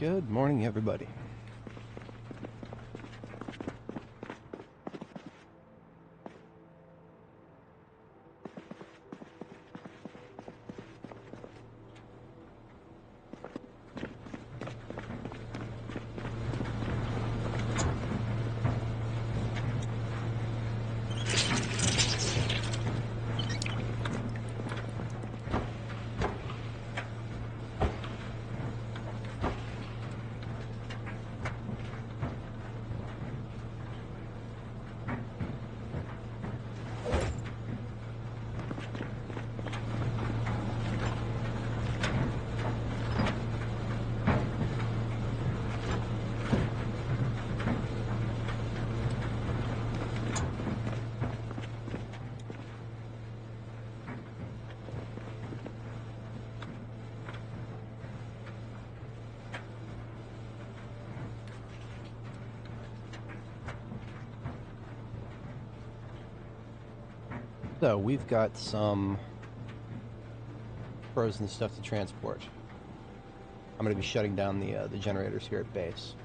Good morning, everybody. So we've got some frozen stuff to transport. I'm going to be shutting down the generators here at base.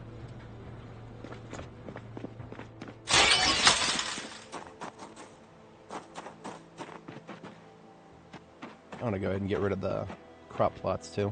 I want to go ahead and get rid of the crop plots too.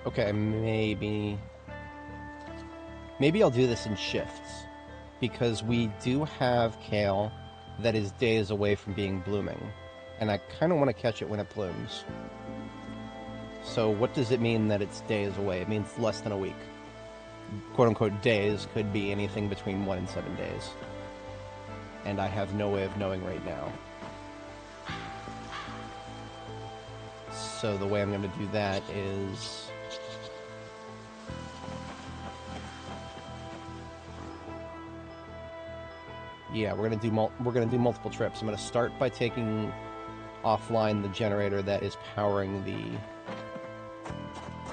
Okay, maybe I'll do this in shifts, because we do have kale that is days away from being blooming, and I kind of want to catch it when it blooms. So what does it mean that it's days away? It means less than a week. Quote-unquote days could be anything between 1 and 7 days. And I have no way of knowing right now. So the way I'm going to do that is... yeah, we're gonna do multiple trips. I'm gonna start by taking offline the generator that is powering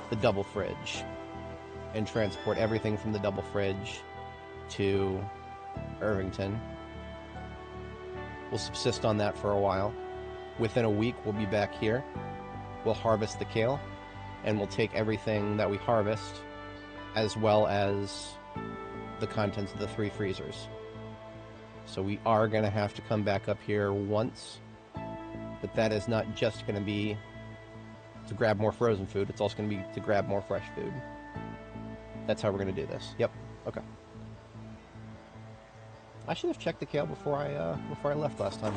the double fridge, and transport everything from the double fridge to Irvington. We'll subsist on that for a while. Within a week, we'll be back here. We'll harvest the kale, and we'll take everything that we harvest, as well as the contents of the 3 freezers. So we are going to have to come back up here once, but that is not just going to be to grab more frozen food, it's also going to be to grab more fresh food. That's how we're going to do this. Yep, okay. I should have checked the kale before I left last time.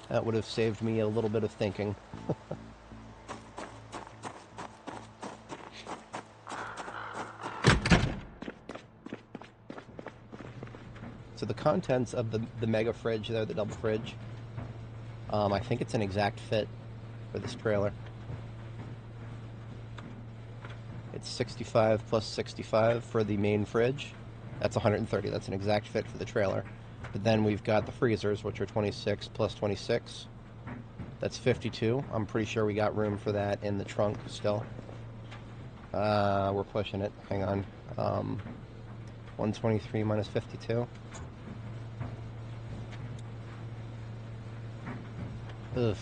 That would have saved me a little bit of thinking. So the contents of the mega fridge there, the double fridge, I think it's an exact fit for this trailer. It's 65 plus 65 for the main fridge. That's 130. That's an exact fit for the trailer. But then we've got the freezers, which are 26 plus 26. That's 52. I'm pretty sure we got room for that in the trunk still. We're pushing it. Hang on. 123 minus 52. Ugh.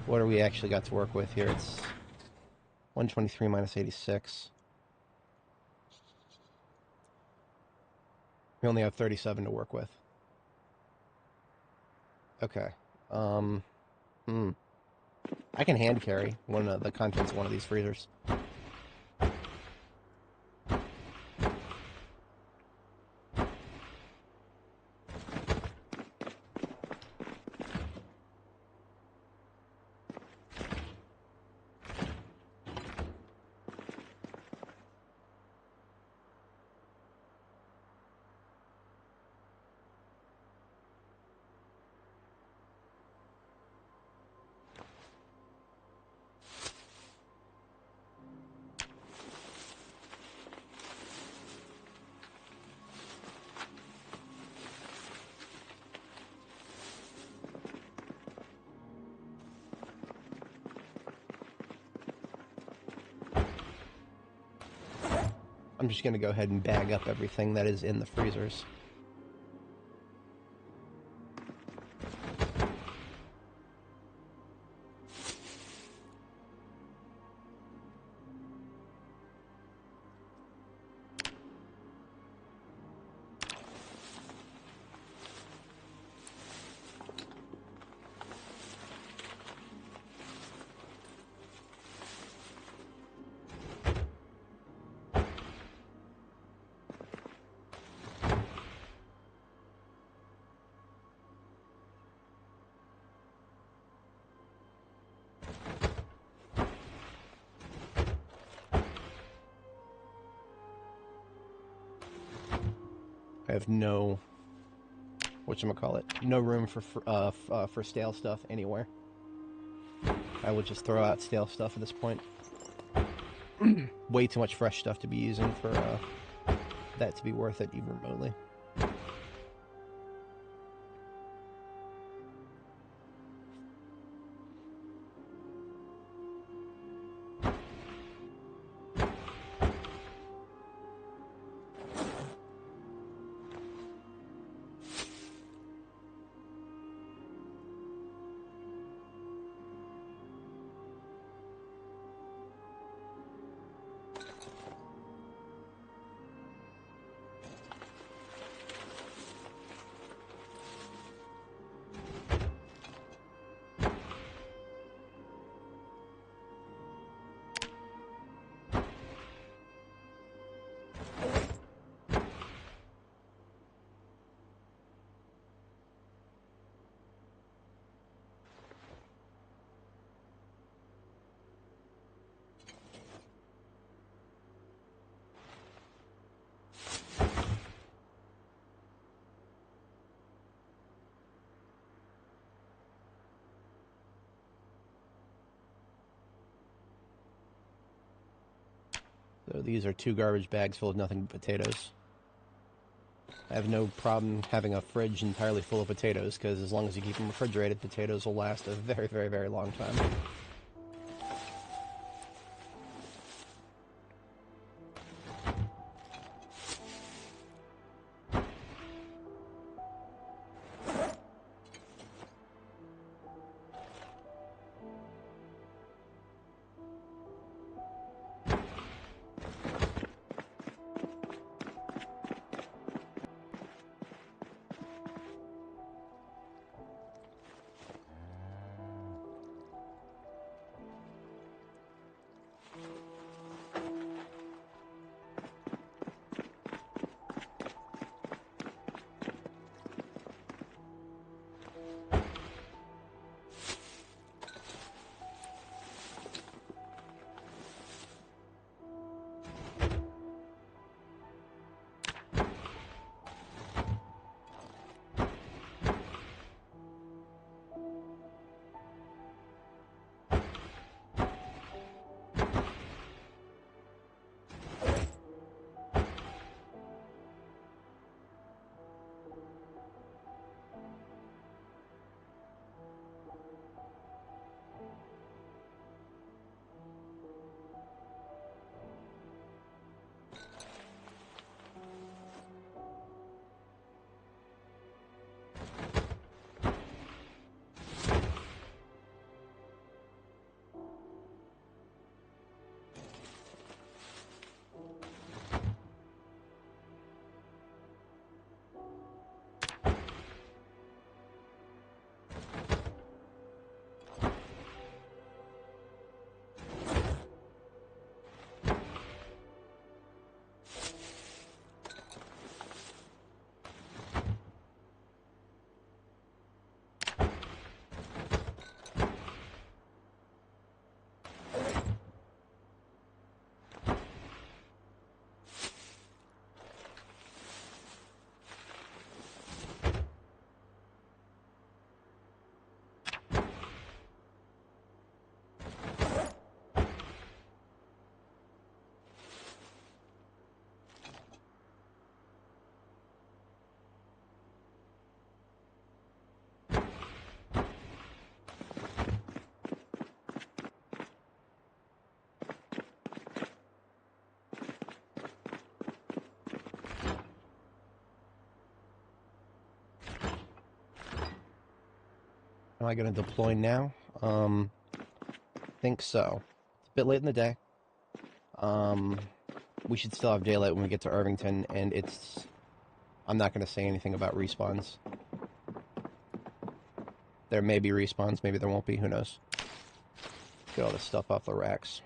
What do we actually got to work with here? It's 123 minus 86. We only have 37 to work with. Okay. I can hand carry one of the contents of one of these freezers. I'm just going to go ahead and bag up everything that is in the freezers. I have no, whatchamacallit, no room for stale stuff anywhere. I will just throw out stale stuff at this point. Way too much fresh stuff to be using for that to be worth it even remotely. So these are 2 garbage bags full of nothing but potatoes. I have no problem having a fridge entirely full of potatoes, because as long as you keep them refrigerated, potatoes will last a very, very, very long time. Am I going to deploy now? Think so. It's a bit late in the day. We should still have daylight when we get to Irvington, and it's... I'm not going to say anything about respawns. There may be respawns, maybe there won't be, who knows. Get all this stuff off the racks.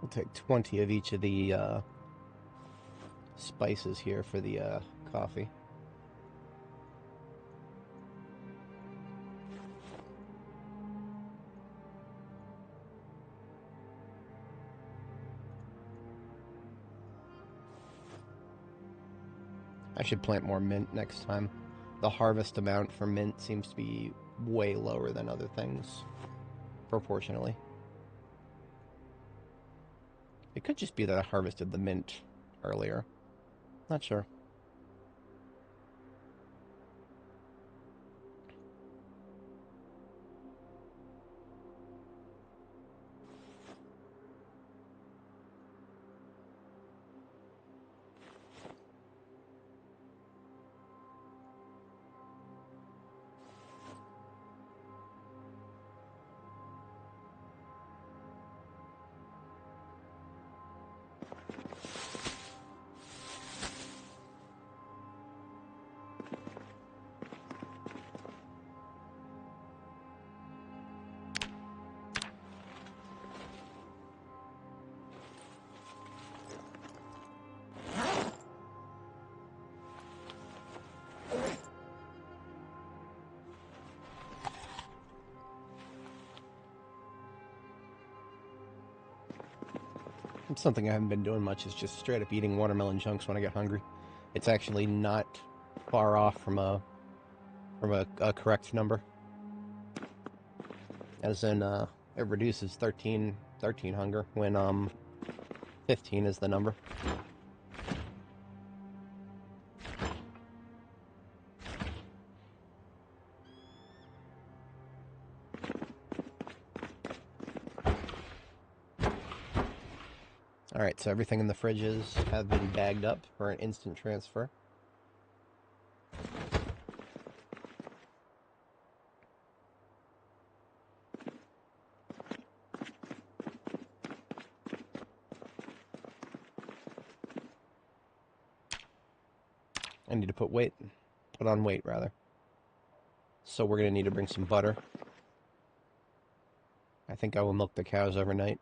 We'll take 20 of each of the spices here for the coffee. I should plant more mint next time. The harvest amount for mint seems to be way lower than other things, proportionally. It could just be that I harvested the mint earlier. Not sure. Something I haven't been doing much is just straight up eating watermelon chunks when I get hungry. It's actually not far off from a correct number. As in, it reduces 13 hunger when 15 is the number. Alright, so everything in the fridges have been bagged up for an instant transfer. I need to put on weight rather. So we're going to need to bring some butter. I think I will milk the cows overnight.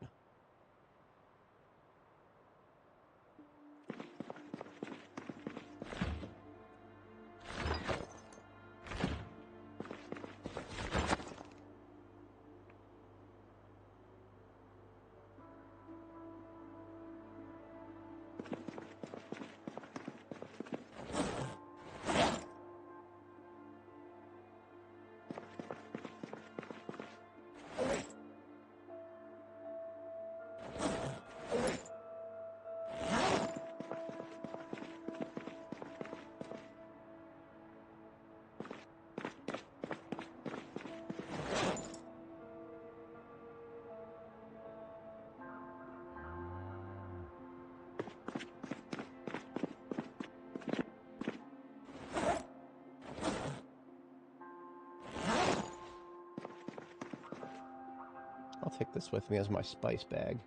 I'll take this with me as my spice bag.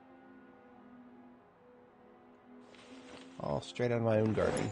All straight out of my own garden.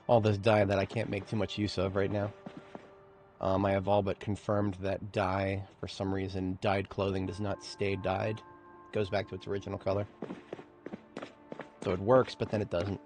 All this dye that I can't make too much use of right now. I have all but confirmed that dye, for some reason, dyed clothing does not stay dyed. It goes back to its original color. So it works, but then it doesn't.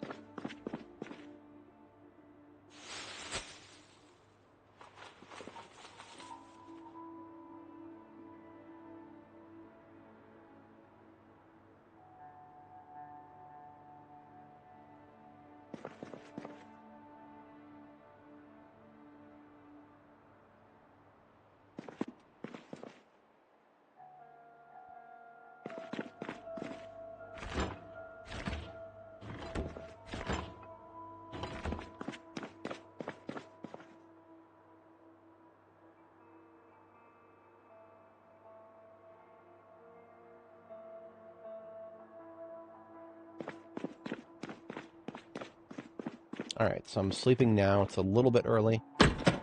Alright, so I'm sleeping now. It's a little bit early.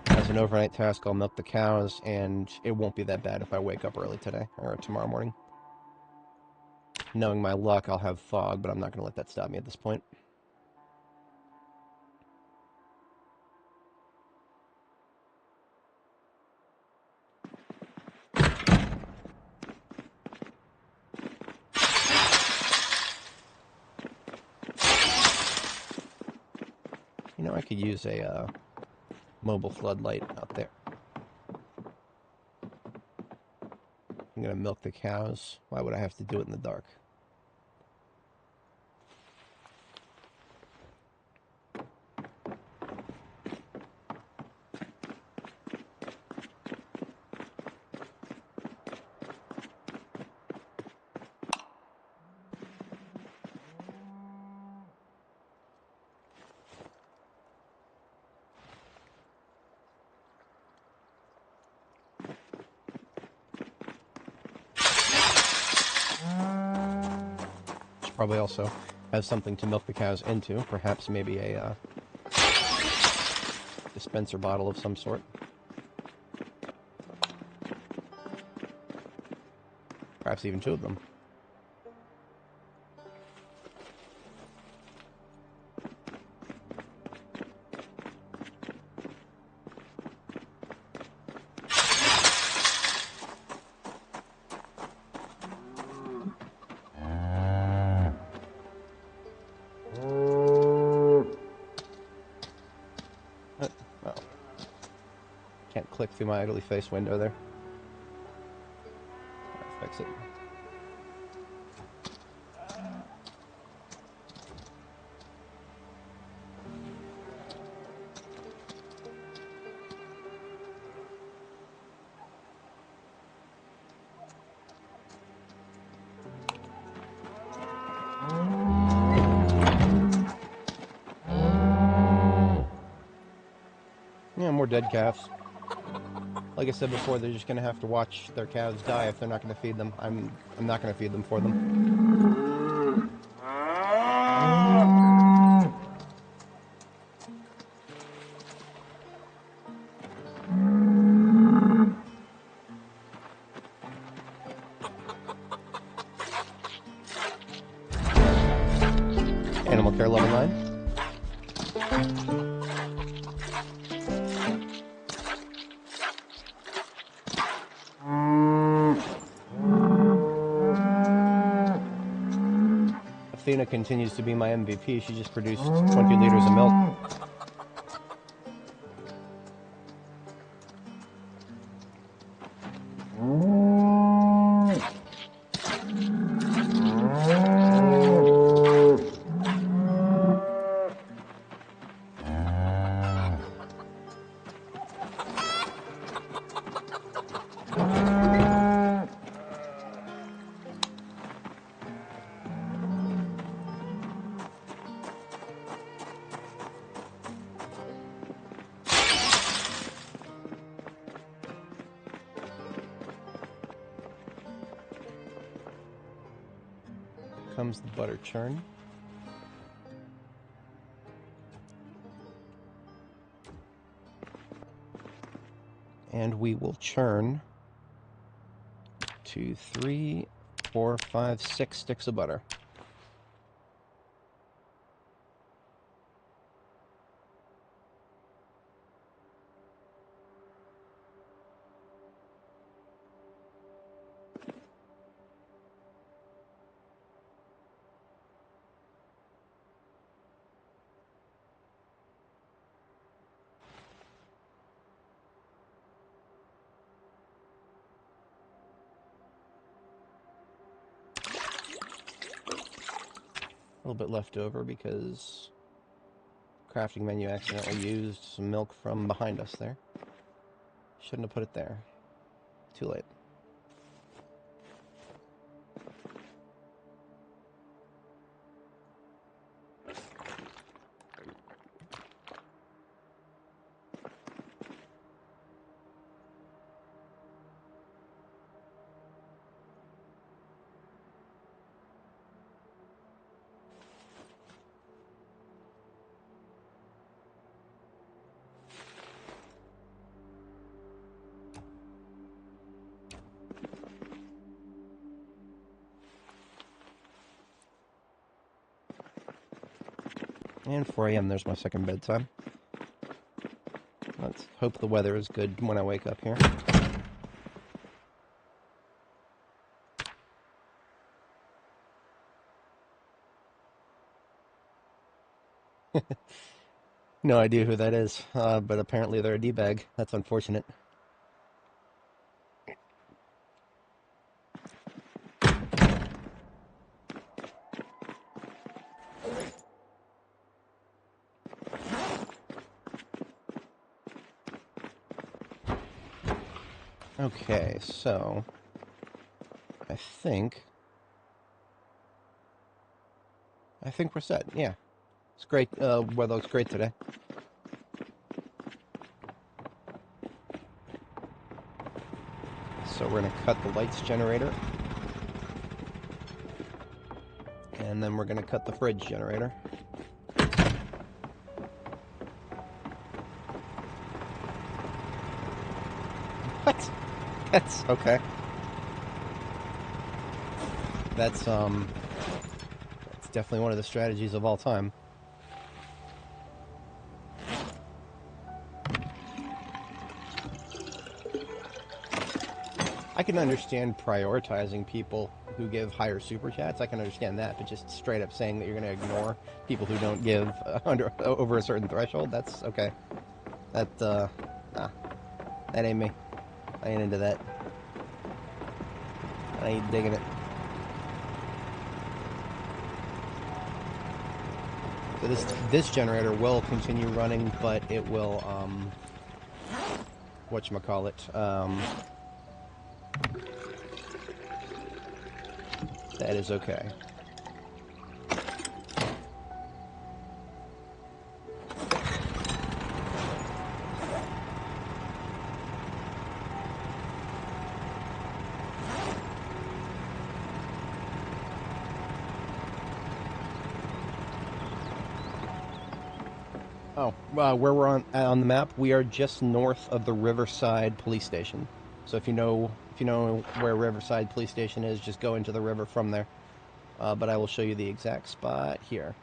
As an overnight task, I'll milk the cows, and it won't be that bad if I wake up early today, or tomorrow morning. Knowing my luck, I'll have fog, but I'm not going to let that stop me at this point. You know, I could use a mobile floodlight out there. I'm going to milk the cows. Why would I have to do it in the dark? Probably also has something to milk the cows into, perhaps maybe a dispenser bottle of some sort. Perhaps even two of them. Click through my ugly face window there. I'll fix it. Yeah, more dead calves. Like I said before, they're just going to have to watch their cows die if they're not going to feed them. I'm not going to feed them for them. Animal care level 9. Athena continues to be my MVP. She just produced 20 liters of milk. comes the butter churn. And we will churn 2, 3, 4, 5, 6 sticks of butter. A little bit left over because crafting menu accidentally used some milk from behind us there. Shouldn't have put it there. Too late. And 4 a.m. there's my second bedtime. Let's hope the weather is good when I wake up here. No idea who that is, but apparently they're a D-bag. That's unfortunate. Okay, so I think we're set. Yeah, it's great. Weather looks great today. So we're gonna cut the lights generator, and then we're gonna cut the fridge generator. What? That's okay. That's definitely one of the strategies of all time. I can understand prioritizing people who give higher super chats. I can understand that, but just straight up saying that you're going to ignore people who don't give over a certain threshold, that's okay. That ain't me. I ain't into that. I ain't digging it. So this generator will continue running, but it will whatchamacallit, that is okay. Oh, where we're on the map, we are just north of the Riverside Police Station. So if you know where Riverside Police Station is, just go into the river from there. But I will show you the exact spot here.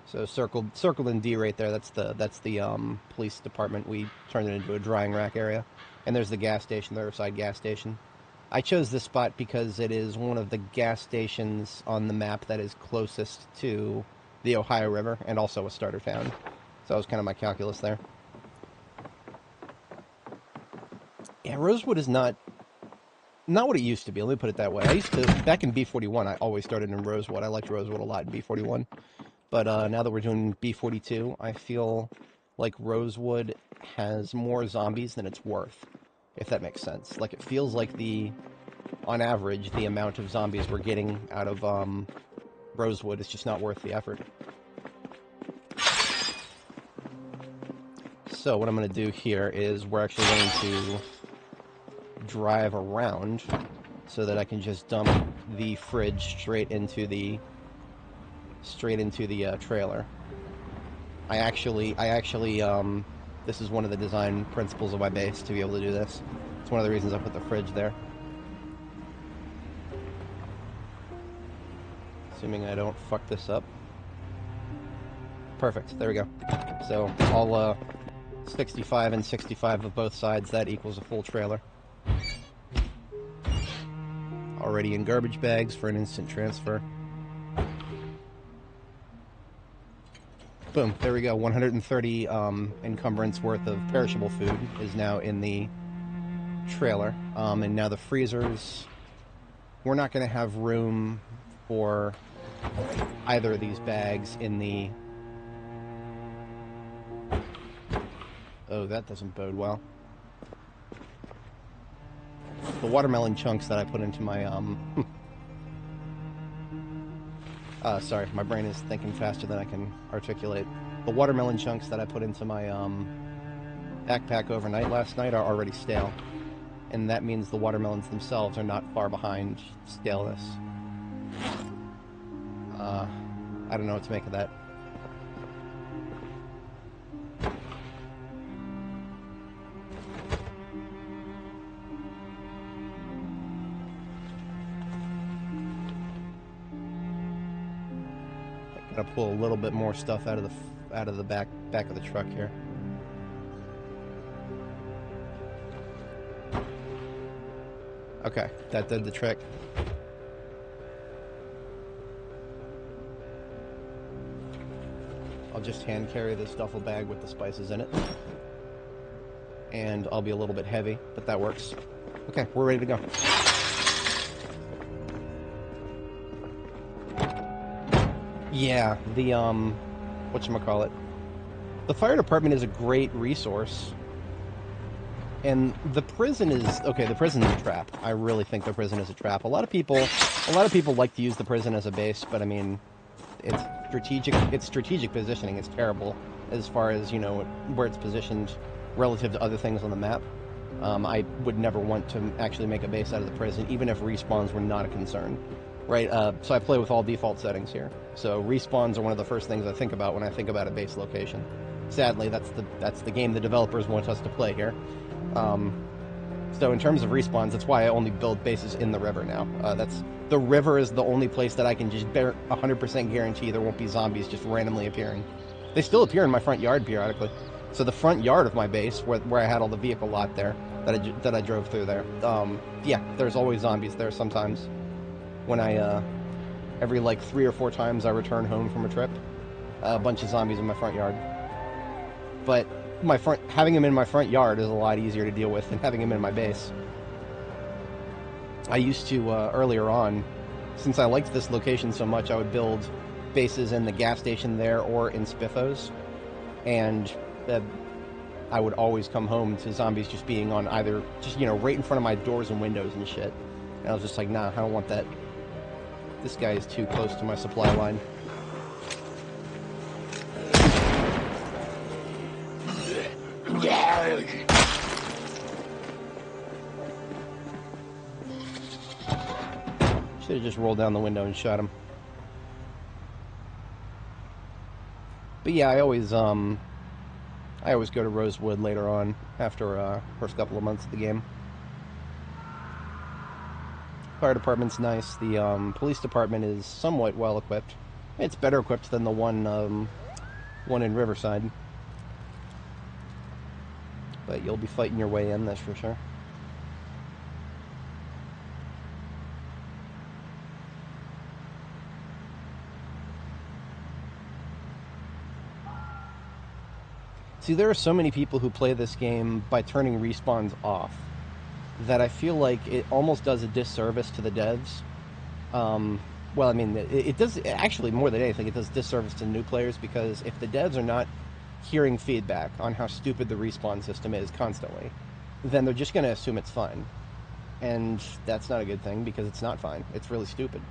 So circled in D right there. That's the police department. We turned it into a drying rack area, and there's the gas station, the Riverside gas station. I chose this spot because it is one of the gas stations on the map that is closest to the Ohio River and also a starter town. So that was kind of my calculus there. Yeah, Rosewood is not what it used to be. Let me put it that way. I used to, back in B41, I always started in Rosewood. I liked Rosewood a lot in B41. But now that we're doing B42, I feel like Rosewood has more zombies than it's worth, if that makes sense. Like, it feels like on average, the amount of zombies we're getting out of Rosewood is just not worth the effort. So what I'm going to do here is we're actually going to drive around so that I can just dump the fridge straight into the straight into the trailer. I actually, this is one of the design principles of my base, to be able to do this. It's one of the reasons I put the fridge there. Assuming I don't fuck this up. Perfect, there we go. So, all 65 and 65 of both sides, that equals a full trailer. Already in garbage bags for an instant transfer. Boom, there we go. 130 encumbrance worth of perishable food is now in the trailer. And now the freezers, we're not going to have room for either of these bags in the... Oh, that doesn't bode well. The watermelon chunks that I put into my, sorry, my brain is thinking faster than I can articulate. The watermelon chunks that I put into my, backpack overnight last night are already stale. And that means the watermelons themselves are not far behind staleness. I don't know what to make of that. Gotta pull a little bit more stuff out of the back of the truck here. Okay, that did the trick. I'll just hand carry this duffel bag with the spices in it. And I'll be a little bit heavy, but that works. Okay, we're ready to go. Yeah, the, whatchamacallit. The fire department is a great resource. And the prison is, okay, the prison is a trap. I really think the prison is a trap. A lot of people like to use the prison as a base, but I mean, it's strategic positioning is terrible as far as, you know, where it's positioned relative to other things on the map. I would never want to actually make a base out of the prison, even if respawns were not a concern. Right, so I play with all default settings here. So respawns are one of the first things I think about when I think about a base location. Sadly, that's the game the developers want us to play here. So in terms of respawns, that's why I only build bases in the river now. The river is the only place that I can just 100% guarantee there won't be zombies just randomly appearing. They still appear in my front yard periodically. So the front yard of my base, where I had all the vehicle lot there, that I drove through there, yeah, there's always zombies there sometimes. When I, every like 3 or 4 times I return home from a trip, a bunch of zombies in my front yard. But having them in my front yard is a lot easier to deal with than having them in my base. I used to, earlier on, since I liked this location so much, I would build bases in the gas station there or in Spiffos. And I would always come home to zombies just being on either, just, you know, right in front of my doors and windows and shit. And I was just like, nah, I don't want that. This guy is too close to my supply line. Should have just rolled down the window and shot him. But yeah, I always go to Rosewood later on after first couple of months of the game. Fire department's nice. The police department is somewhat well equipped. It's better equipped than the one in Riverside. But you'll be fighting your way in, that's for sure. See, there are so many people who play this game by turning respawns off that I feel like it almost does a disservice to the devs. Well, I mean, it does, actually, more than anything, it does disservice to new players, because if the devs are not hearing feedback on how stupid the respawn system is constantly, then they're just going to assume it's fine. And that's not a good thing, because it's not fine. It's really stupid.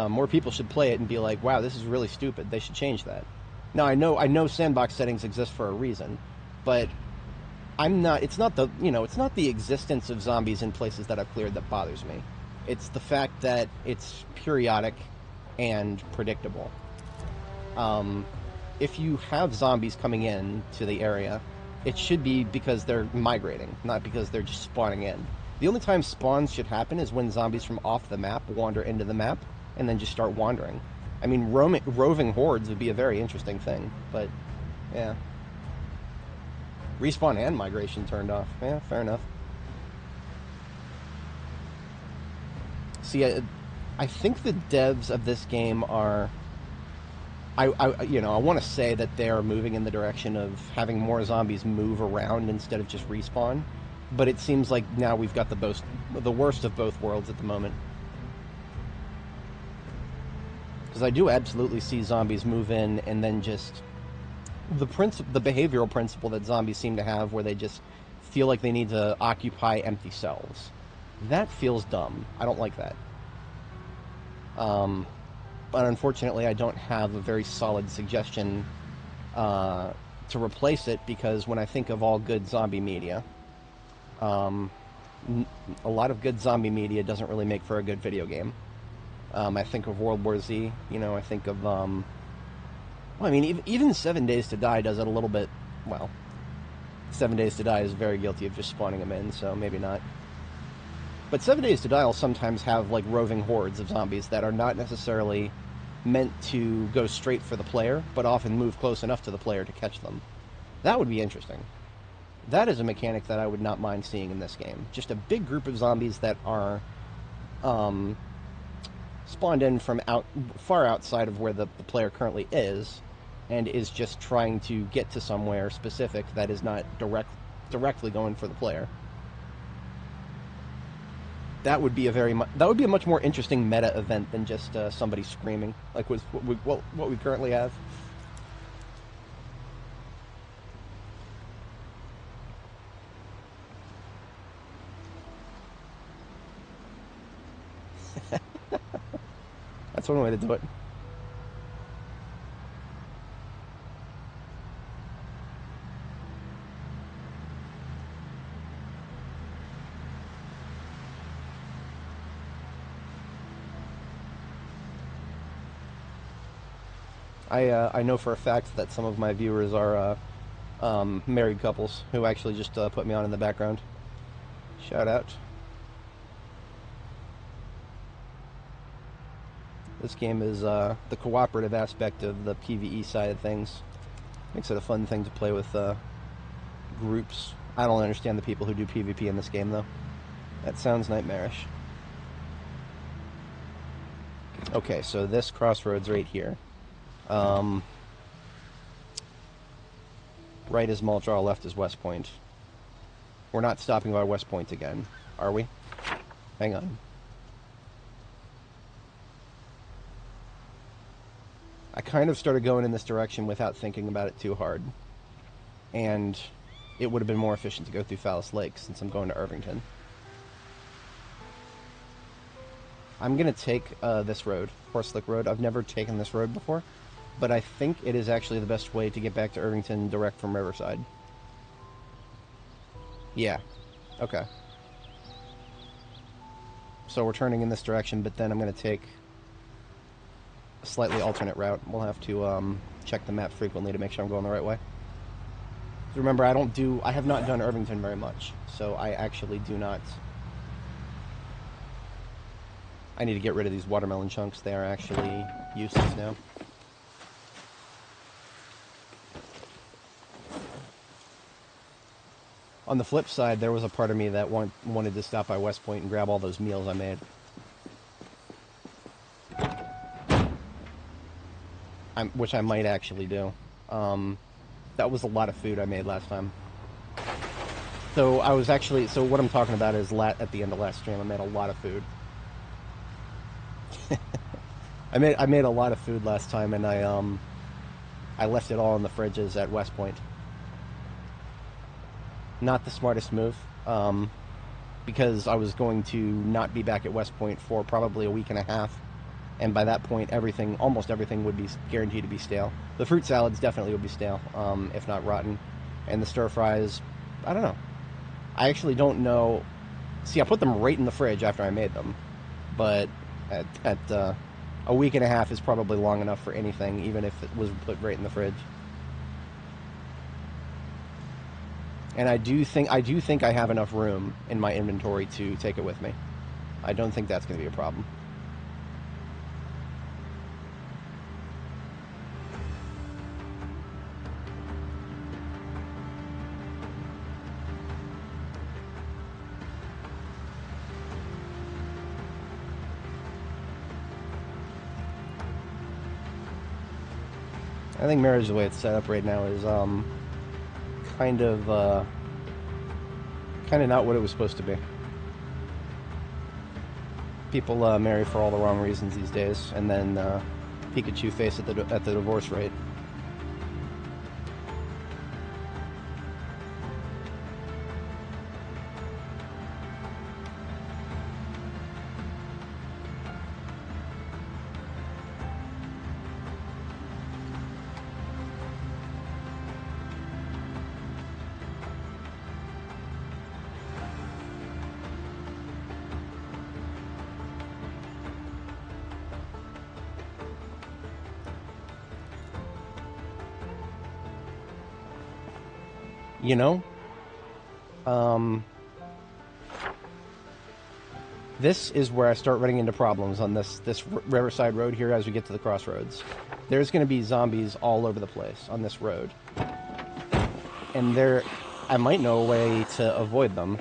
More people should play it and be like, wow, this is really stupid. They should change that. Now, I know sandbox settings exist for a reason, but it's not the existence of zombies in places that I've cleared that bothers me. It's the fact that it's periodic and predictable. If you have zombies coming in to the area, it should be because they're migrating, not because they're just spawning in. The only time spawns should happen is when zombies from off the map wander into the map and then just start wandering. I mean, roving hordes would be a very interesting thing, but yeah. Respawn and migration turned off. Yeah, fair enough. See, I think the devs of this game are... I want to say that they are moving in the direction of having more zombies move around instead of just respawn, but it seems like now we've got the worst of both worlds at the moment. Because I do absolutely see zombies move in and then just... The behavioral principle that zombies seem to have, where they just feel like they need to occupy empty cells. That feels dumb. I don't like that. But unfortunately, I don't have a very solid suggestion to replace it, because when I think of all good zombie media, a lot of good zombie media doesn't really make for a good video game. I think of World War Z, I think of... well, I mean, even 7 Days to Die does it a little bit... Well, 7 Days to Die is very guilty of just spawning them in, so maybe not. But 7 Days to Die will sometimes have, like, roving hordes of zombies that are not necessarily meant to go straight for the player, but often move close enough to the player to catch them. That would be interesting. That is a mechanic that I would not mind seeing in this game. Just a big group of zombies that are spawned in from far outside of where the player currently is, and is just trying to get to somewhere specific that is not directly going for the player. That would be a much more interesting meta event than just somebody screaming, like what we currently have. That's one way to do it. I know for a fact that some of my viewers are married couples who actually just put me on in the background. Shout out. This game is the cooperative aspect of the PvE side of things. Makes it a fun thing to play with groups. I don't understand the people who do PvP in this game, though. That sounds nightmarish. Okay, so this crossroads right here. Right is Muldraw, left is West Point. We're not stopping by West Point again, are we? Hang on. I kind of started going in this direction without thinking about it too hard. And it would have been more efficient to go through Phallus Lake since I'm going to Irvington. I'm going to take this road, Horselick Road. I've never taken this road before, but I think it is actually the best way to get back to Irvington direct from Riverside. Yeah. Okay. So we're turning in this direction, but then I'm going to take a slightly alternate route. We'll have to check the map frequently to make sure I'm going the right way. Remember, I have not done Irvington very much, so I actually do not... I need to get rid of these watermelon chunks. They are actually useless now. On the flip side, there was a part of me that wanted to stop by West Point and grab all those meals I made. Which I might actually do. That was a lot of food I made last time. So what I'm talking about is at the end of last stream, I made a lot of food. I made a lot of food last time, and I left it all in the fridges at West Point. Not the smartest move, because I was going to not be back at West Point for probably a week and a half, and by that point, almost everything would be guaranteed to be stale. The fruit salads definitely would be stale, if not rotten, and the stir fries, I don't know. I actually don't know. See, I put them right in the fridge after I made them, but at A week and a half is probably long enough for anything, even if it was put right in the fridge. And I do think I have enough room in my inventory to take it with me. I don't think that's going to be a problem. I think marriage, the way it's set up right now, is kind of not what it was supposed to be. People marry for all the wrong reasons these days, and then Pikachu face at the divorce rate. You know, this is where I start running into problems on this Riverside Road here as we get to the crossroads. There's going to be zombies all over the place on this road. And I might know a way to avoid them.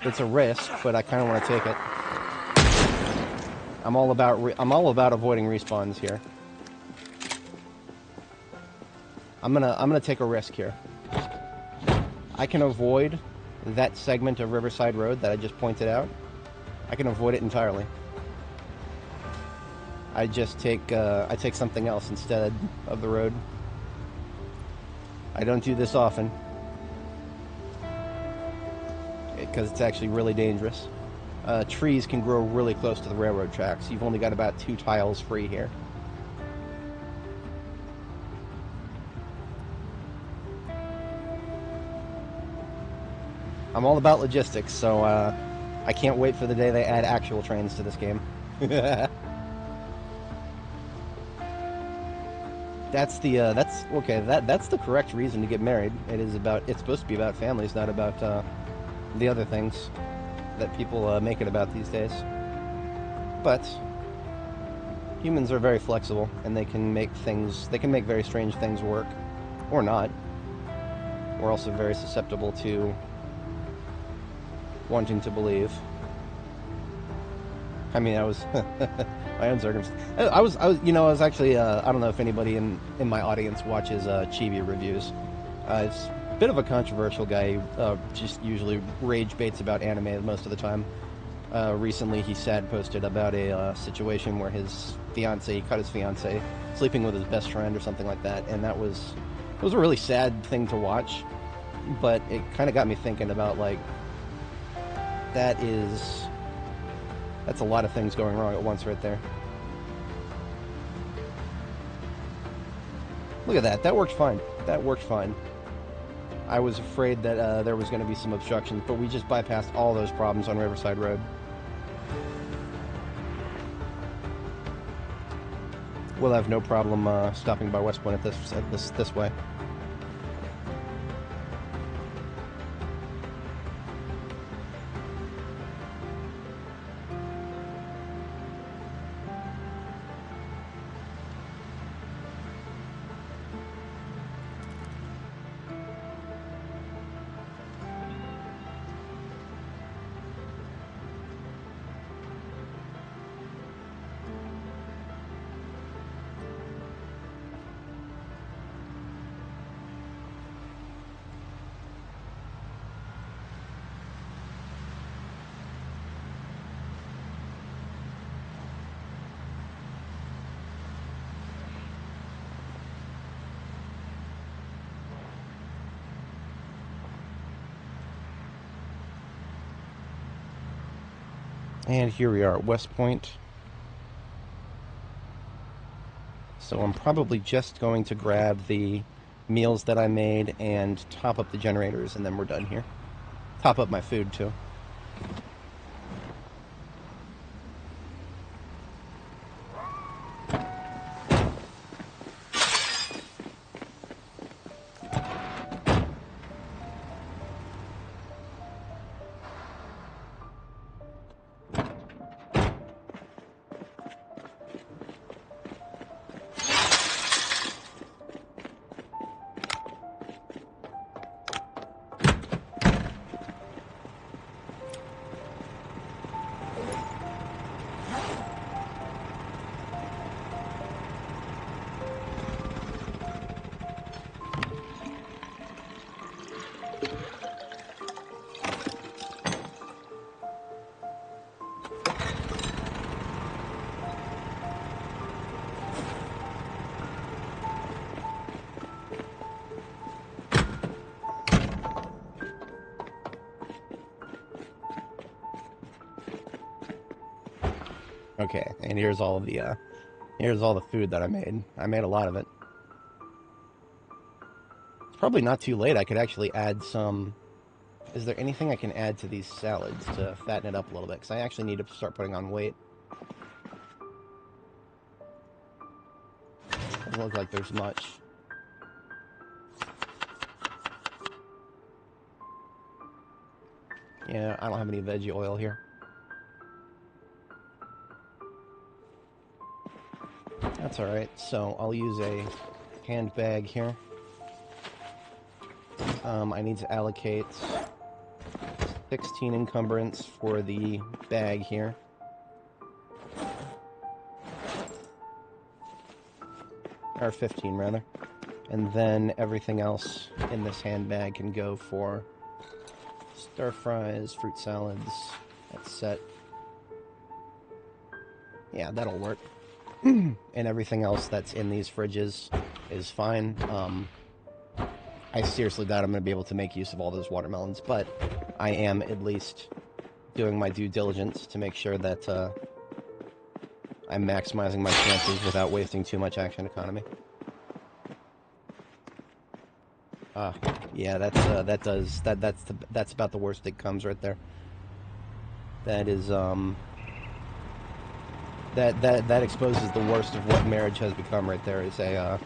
It's a risk, but I kind of want to take it. I'm all about avoiding respawns here. I'm gonna take a risk here. I can avoid that segment of Riverside Road that I just pointed out. I can avoid it entirely. I just take something else instead of the road. I don't do this often because it's actually really dangerous. Trees can grow really close to the railroad tracks. You've only got about 2 tiles free here. I'm all about logistics, so I can't wait for the day they add actual trains to this game. That's the correct reason to get married. It's supposed to be about families, not about the other things that people make it about these days. But humans are very flexible, and they can make very strange things work, or not. We're also very susceptible to wanting to believe. I mean, I was my own circumstance. I was actually I don't know if anybody in my audience watches Chibi reviews. It's a bit of a controversial guy. Just usually rage baits about anime most of the time. Recently, he posted about a situation where he cut his fiance sleeping with his best friend or something like that, and it was a really sad thing to watch. But it kind of got me thinking about, like, that's a lot of things going wrong at once right there. Look at that. That worked fine. That worked fine. I was afraid that there was going to be some obstructions, but we just bypassed all those problems on Riverside Road. We'll have no problem stopping by West Point this way. And here we are at West Point. So I'm probably just going to grab the meals that I made and top up the generators, and then we're done here. Top up my food, too. Okay, and here's all the food that I made. I made a lot of it. It's probably not too late. I could actually add some. Is there anything I can add to these salads to fatten it up a little bit? Because I actually need to start putting on weight. Doesn't look like there's much. Yeah, I don't have any veggie oil here. That's alright. So I'll use a handbag here. I need to allocate 16 encumbrance for the bag here. Or 15, rather. And then everything else in this handbag can go for stir fries, fruit salads. That's set. Yeah, that'll work. And everything else that's in these fridges is fine. I seriously doubt I'm going to be able to make use of all those watermelons, but I am at least doing my due diligence to make sure that I'm maximizing my chances without wasting too much action economy. Yeah, that's about the worst it comes right there. That is that exposes the worst of what marriage has become right there. Is a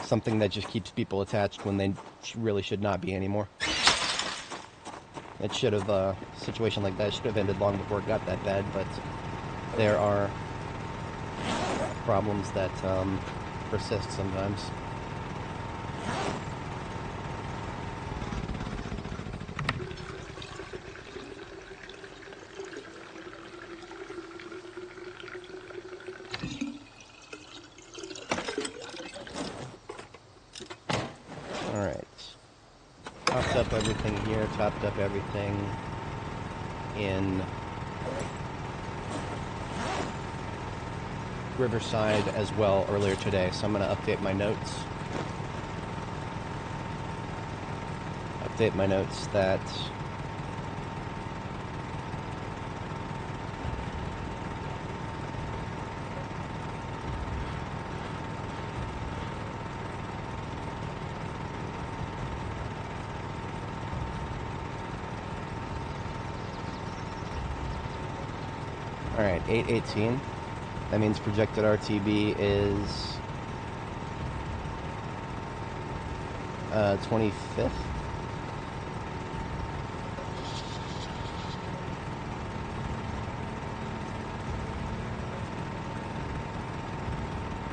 something that just keeps people attached when they really should not be anymore. It should have a situation like that should have ended long before it got that bad, but there are problems that persist sometimes. Everything here, topped up everything in Riverside as well earlier today, so I'm going to update my notes. Update my notes that Alright, 818. That means projected RTB is 25th.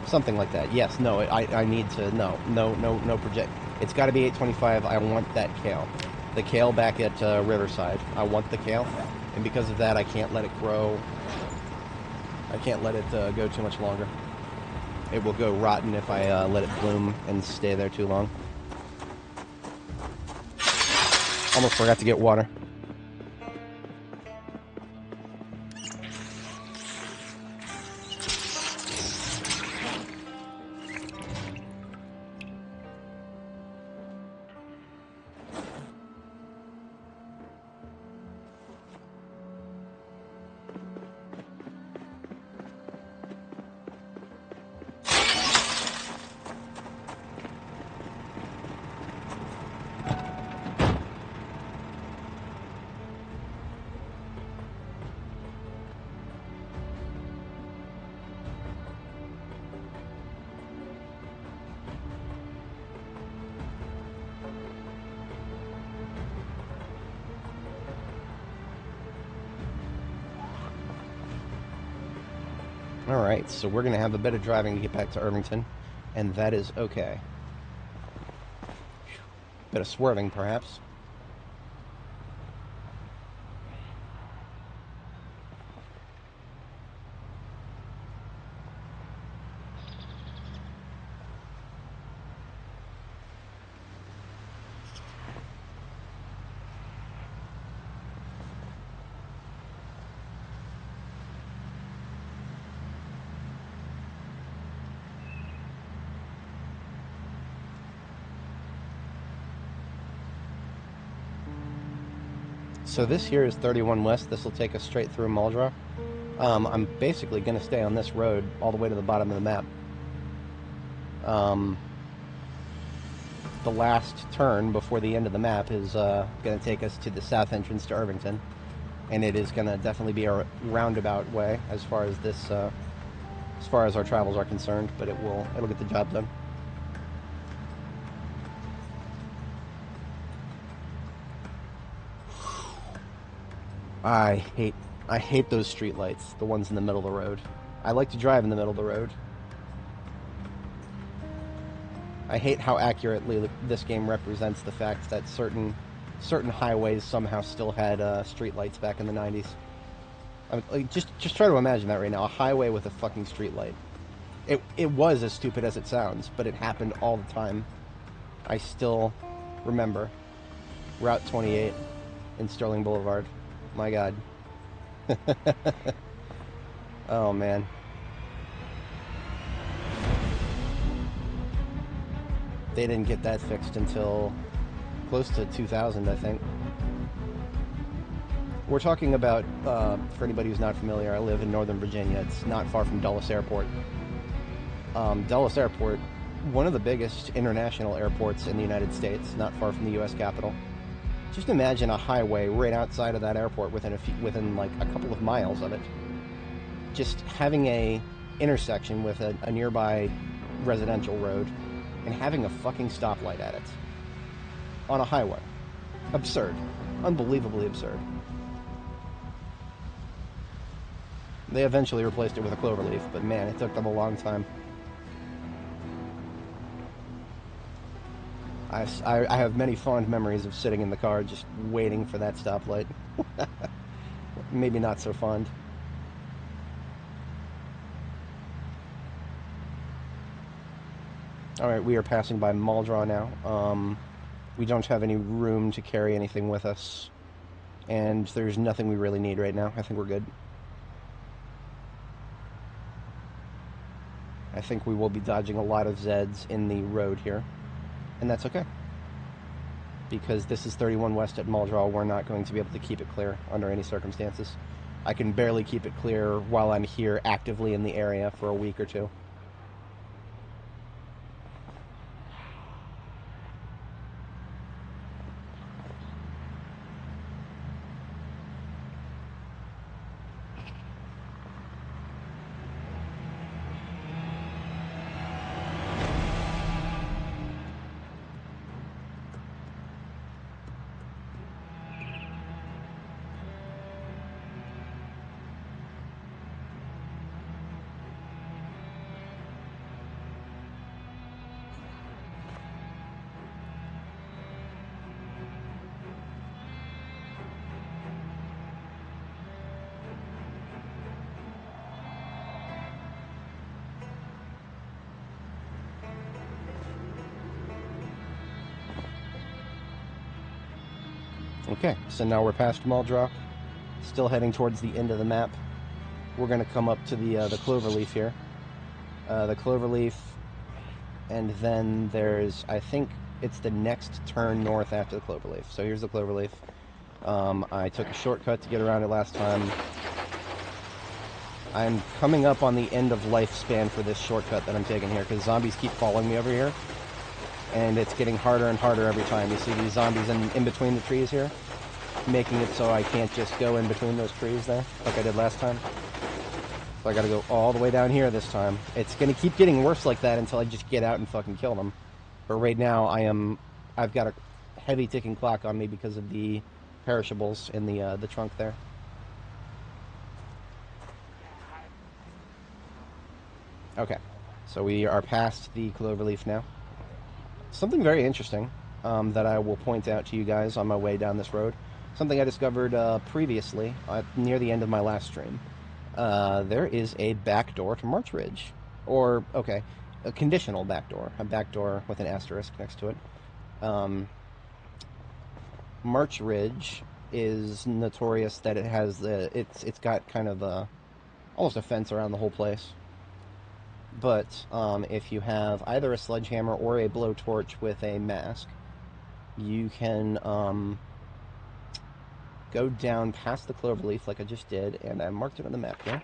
Something like that. Yes, no, I need to, no project. It's got to be 825. I want that kale. The kale back at Riverside. I want the kale. And because of that, I can't let it grow. I can't let it go too much longer. It will go rotten if I let it bloom and stay there too long. Almost forgot to get water. Alright, so we're going to have a bit of driving to get back to Irvington, and that is okay. Bit of swerving, perhaps. So this here is 31 West. This will take us straight through Muldrow. I'm basically going to stay on this road all the way to the bottom of the map. The last turn before the end of the map is going to take us to the south entrance to Irvington, and it is going to definitely be a roundabout way as far as this, as far as our travels are concerned. But it'll get the job done. I hate those streetlights, the ones in the middle of the road. I like to drive in the middle of the road. I hate how accurately this game represents the fact that certain highways somehow still had streetlights back in the 90s. I mean, like, just try to imagine that right now, a highway with a fucking streetlight. It was as stupid as it sounds, but it happened all the time. I still remember Route 28 in Sterling Boulevard. My God. Oh, man. They didn't get that fixed until close to 2000, I think. We're talking about, for anybody who's not familiar, I live in Northern Virginia. It's not far from Dulles Airport. Dulles Airport, one of the biggest international airports in the United States, not far from the U.S. Capitol. Just imagine a highway right outside of that airport within like a couple of miles of it. Just having a intersection with a nearby residential road and having a fucking stoplight at it. On a highway. Absurd. Unbelievably absurd. They eventually replaced it with a cloverleaf, but man, it took them a long time. I have many fond memories of sitting in the car just waiting for that stoplight. Maybe not so fond. Alright, we are passing by Muldraugh now. We don't have any room to carry anything with us. And there's nothing we really need right now. I think we're good. I think we will be dodging a lot of Zeds in the road here. And that's okay. Because this is 31 West at Muldraugh, we're not going to be able to keep it clear under any circumstances. I can barely keep it clear while I'm here actively in the area for a week or two. Okay, so now we're past Muldraugh, still heading towards the end of the map. We're going to come up to the Cloverleaf here. The Cloverleaf, and then there's, I think it's the next turn north after the Cloverleaf. So here's the Cloverleaf. I took a shortcut to get around it last time. I'm coming up on the end of lifespan for this shortcut that I'm taking here, because zombies keep following me over here. And it's getting harder and harder every time. You see these zombies in between the trees here, making it so I can't just go in between those trees there, like I did last time. So I gotta go all the way down here this time. It's gonna keep getting worse like that until I just get out and fucking kill them. But right now, I've got a heavy ticking clock on me because of the perishables in the trunk there. Okay, so we are past the Cloverleaf now. Something very interesting that I will point out to you guys on my way down this road. Something I discovered previously near the end of my last stream. There is a back door to March Ridge. Or, okay, a conditional back door. A back door with an asterisk next to it. March Ridge is notorious that it has it's got kind of almost a fence around the whole place. But if you have either a sledgehammer or a blowtorch with a mask, you can go down past the cloverleaf like I just did, and I marked it on the map here.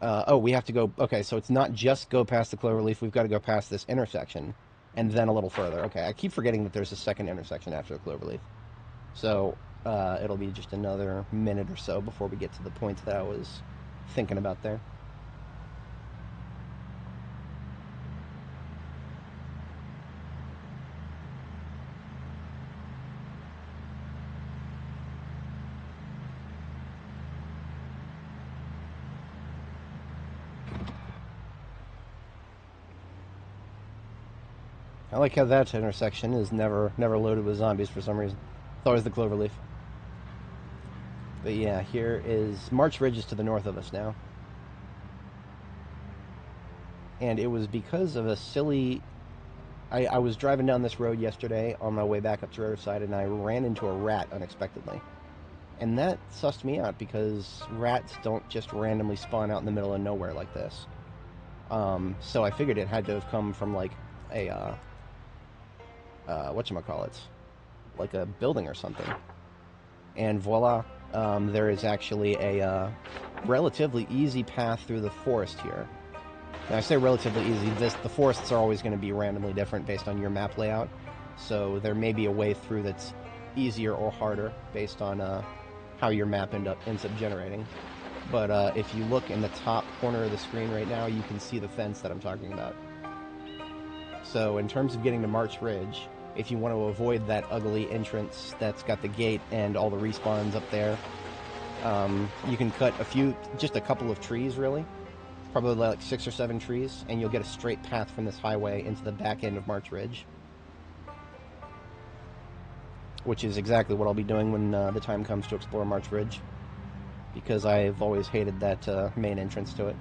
Oh, we have to go... Okay, so it's not just go past the cloverleaf. We've got to go past this intersection, and then a little further. Okay, I keep forgetting that there's a second intersection after the cloverleaf. So, it'll be just another minute or so before we get to the point that I was thinking about there. I like how that intersection is never loaded with zombies for some reason. It's always the cloverleaf. But yeah, here is... March Ridge is to the north of us now. And it was because of a silly... I was driving down this road yesterday on my way back up to Riverside, and I ran into a rat unexpectedly. And that sussed me out, because rats don't just randomly spawn out in the middle of nowhere like this. So I figured it had to have come from, like, a... whatchamacallit, like a building or something. And voila, there is actually a relatively easy path through the forest here. Now I say relatively easy, the forests are always going to be randomly different based on your map layout, so there may be a way through that's easier or harder based on how your map ends up generating. But if you look in the top corner of the screen right now, you can see the fence that I'm talking about. So in terms of getting to March Ridge, if you want to avoid that ugly entrance that's got the gate and all the respawns up there, you can cut just a couple of trees, really. Probably like 6 or 7 trees, and you'll get a straight path from this highway into the back end of March Ridge. Which is exactly what I'll be doing when the time comes to explore March Ridge. Because I've always hated that main entrance to it.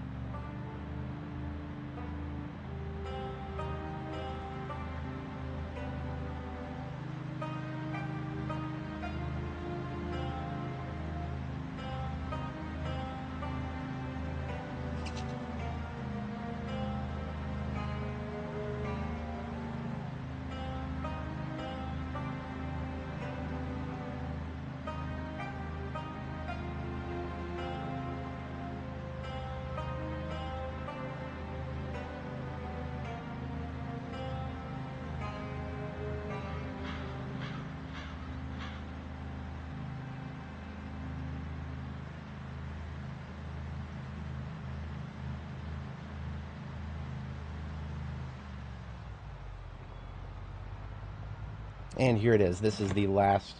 And here it is. This is the last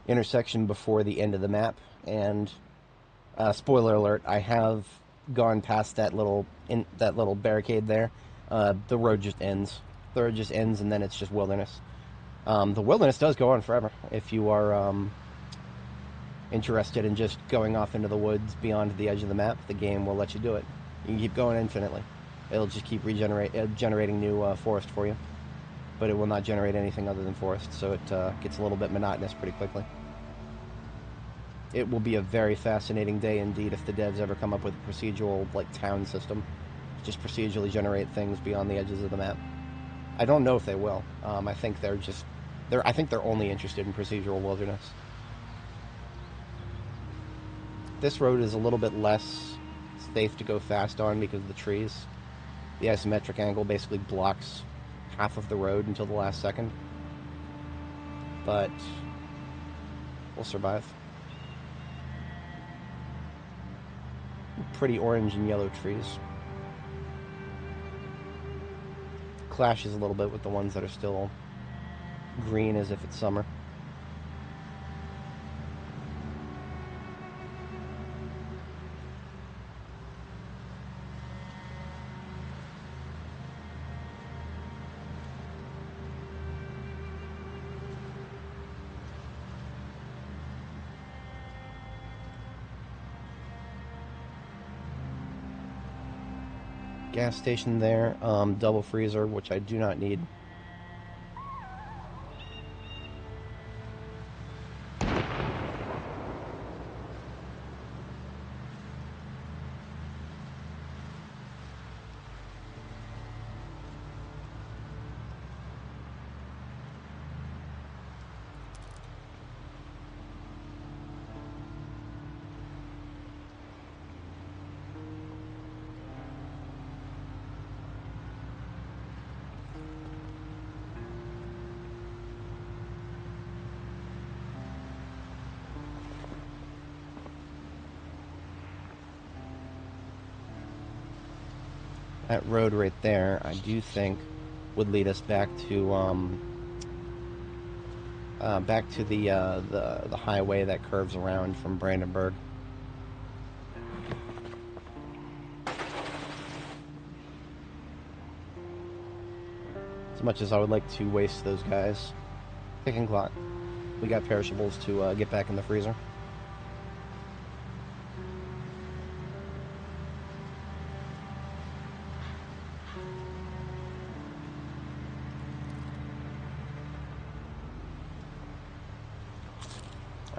intersection before the end of the map. And spoiler alert, I have gone past that little barricade there. The road just ends. The road just ends, and then it's just wilderness. The wilderness does go on forever. If you are interested in just going off into the woods beyond the edge of the map, the game will let you do it. You can keep going infinitely. It'll just keep generating new forest for you. But it will not generate anything other than forest, so it gets a little bit monotonous pretty quickly. It will be a very fascinating day indeed if the devs ever come up with a procedural, like, town system. Just procedurally generate things beyond the edges of the map. I don't know if they will. I think I think they're only interested in procedural wilderness. This road is a little bit less safe to go fast on because of the trees. The isometric angle basically blocks half of the road until the last second. But we'll survive. Pretty orange and yellow trees. Clashes a little bit with the ones that are still green as if it's summer. Gas station there, double freezer, which I do not need. That road right there, I do think, would lead us back to the highway that curves around from Brandenburg. As much as I would like to waste those guys, ticking clock. We got perishables to get back in the freezer.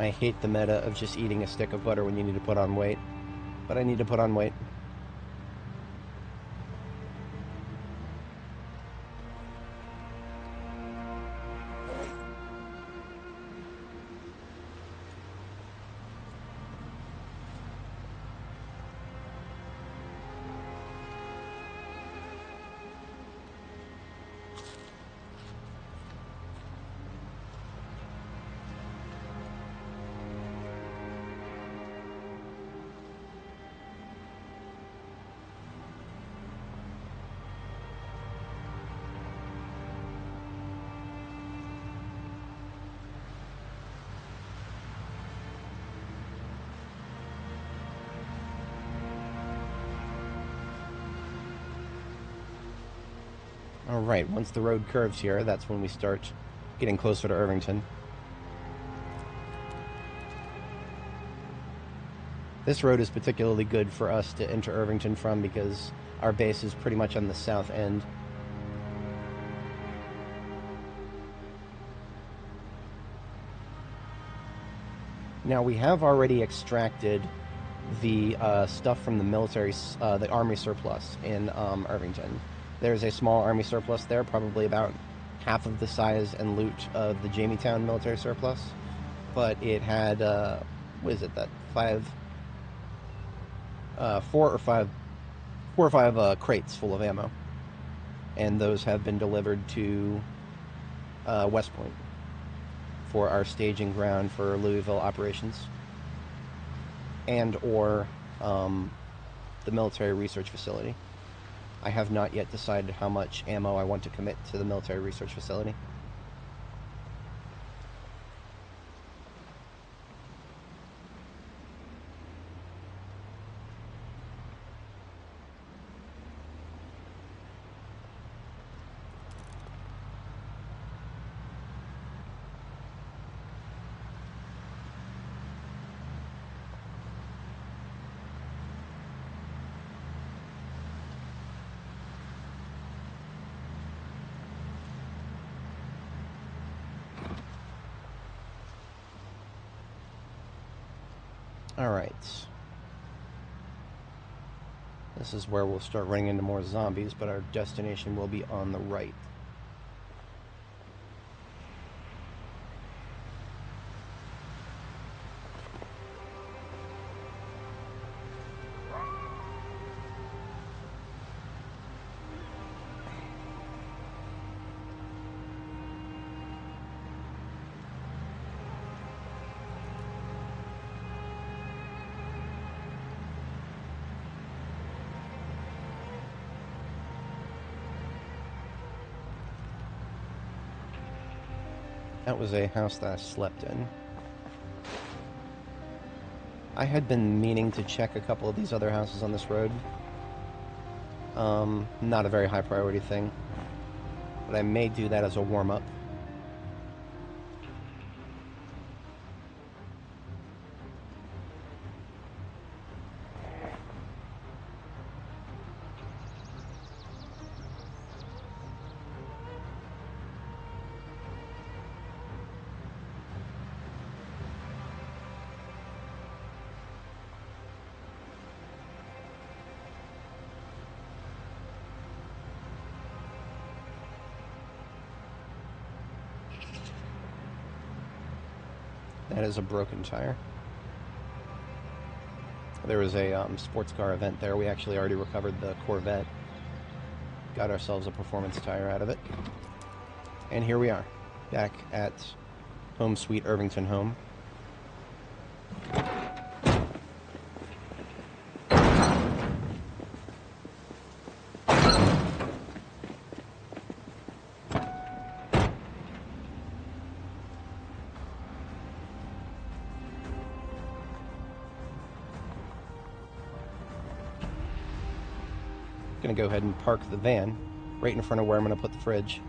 I hate the meta of just eating a stick of butter when you need to put on weight, but I need to put on weight. Alright, once the road curves here, that's when we start getting closer to Irvington. This road is particularly good for us to enter Irvington from because our base is pretty much on the south end. Now, we have already extracted the stuff from the military, the army surplus in Irvington. There's a small army surplus there, probably about half of the size and loot of the Jametown military surplus. But it had, what is it, that four or five crates full of ammo. And those have been delivered to West Point for our staging ground for Louisville operations. And or the military research facility. I have not yet decided how much ammo I want to commit to the military research facility. Alright. This is where we'll start running into more zombies, but our destination will be on the right. That was a house that I slept in. I had been meaning to check a couple of these other houses on this road. Not a very high priority thing, but I may do that as a warm-up. That is a broken tire. There was a sports car event there. We actually already recovered the Corvette. Got ourselves a performance tire out of it. And here we are, back at Home Sweet Irvington Home. going to go ahead and park the van right in front of where I'm going to put the fridge.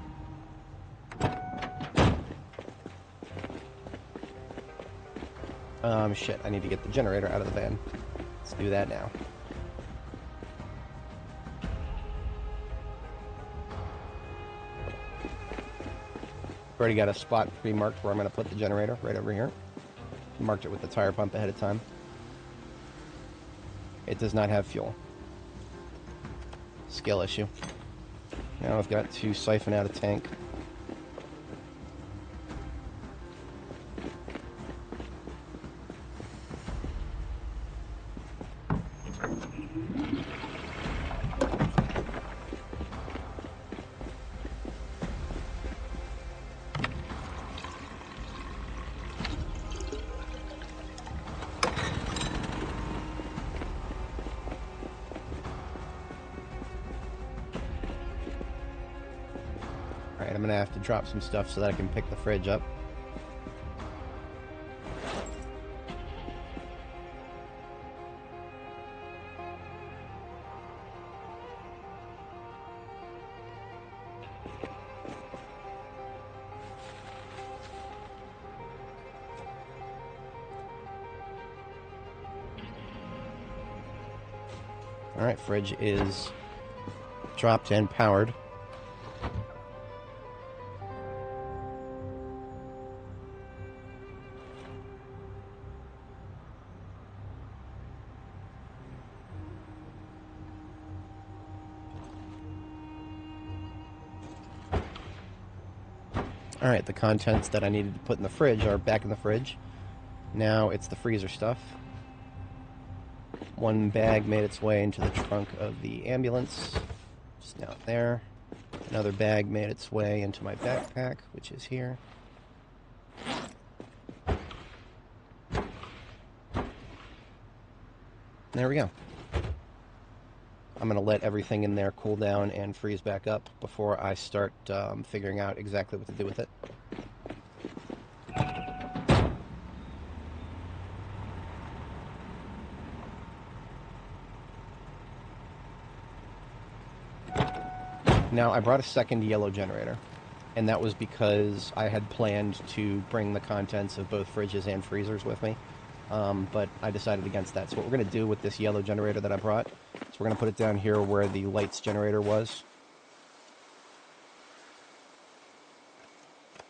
Shit, I need to get the generator out of the van. Let's do that now. Already got a spot pre-marked where I'm going to put the generator, right over here. Marked it with the tire pump ahead of time. It does not have fuel. Skill issue. Now I've got to siphon out a tank. Alright, I'm going to have to drop some stuff so that I can pick the fridge up. Alright, fridge is dropped and powered. Alright, the contents that I needed to put in the fridge are back in the fridge. Now it's the freezer stuff. One bag made its way into the trunk of the ambulance, just down there. Another bag made its way into my backpack, which is here. There we go. I'm going to let everything in there cool down and freeze back up before I start figuring out exactly what to do with it. Now, I brought a second yellow generator, and that was because I had planned to bring the contents of both fridges and freezers with me, but I decided against that. So what we're going to do with this yellow generator that I brought is we're going to put it down here where the lights generator was.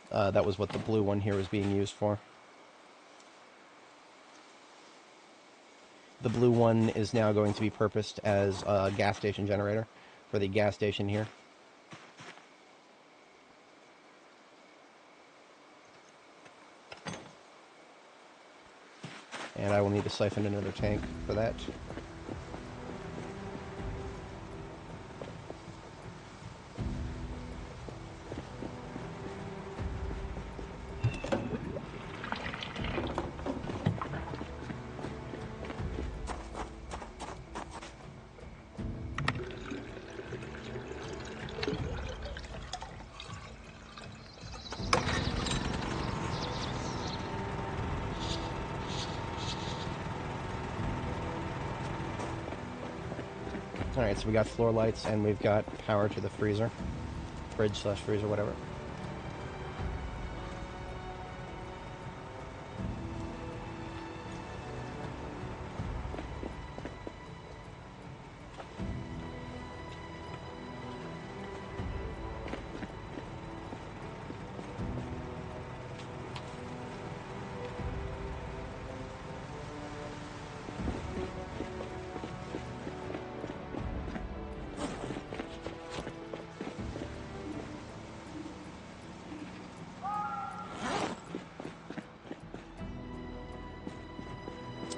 That was what the blue one here was being used for. The blue one is now going to be purposed as a gas station generator for the gas station here. And I will need to siphon another tank for that. Alright, so we got floor lights and we've got power to the freezer. Fridge/freezer, whatever.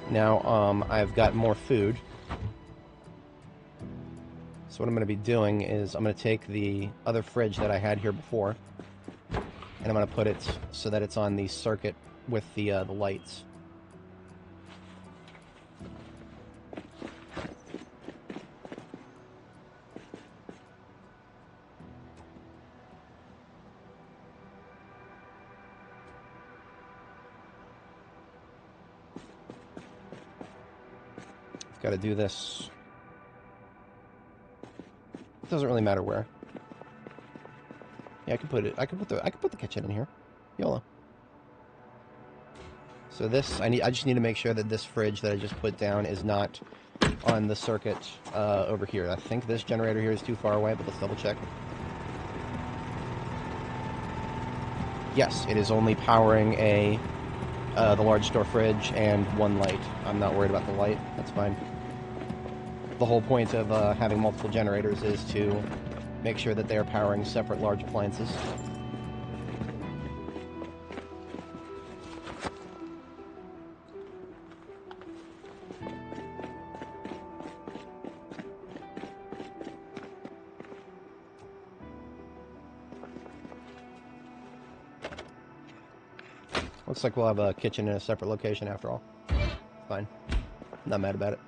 Now, I've got more food. So what I'm going to be doing is I'm going to take the other fridge that I had here before, and I'm going to put it so that it's on the circuit with the lights. Got to do this doesn't really matter where. Yeah, I could put the kitchen in here. YOLO. So this, I just need to make sure that this fridge that I just put down is not on the circuit over here. I think this generator here is too far away, but let's double check. Yes, it is only powering the large store fridge and one light. I'm not worried about the light. That's fine. The whole point of having multiple generators is to make sure that they are powering separate large appliances. Looks like we'll have a kitchen in a separate location after all. Fine. Not mad about it.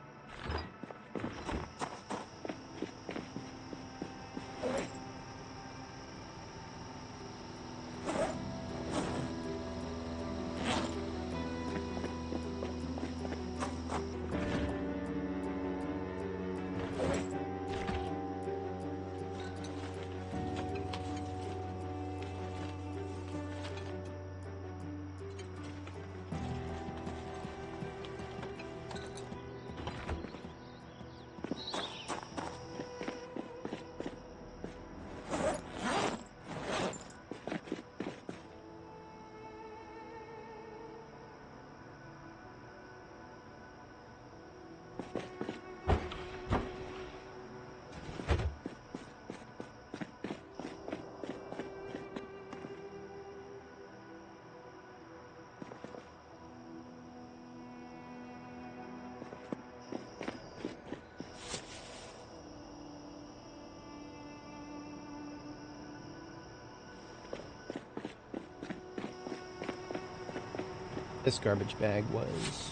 This garbage bag was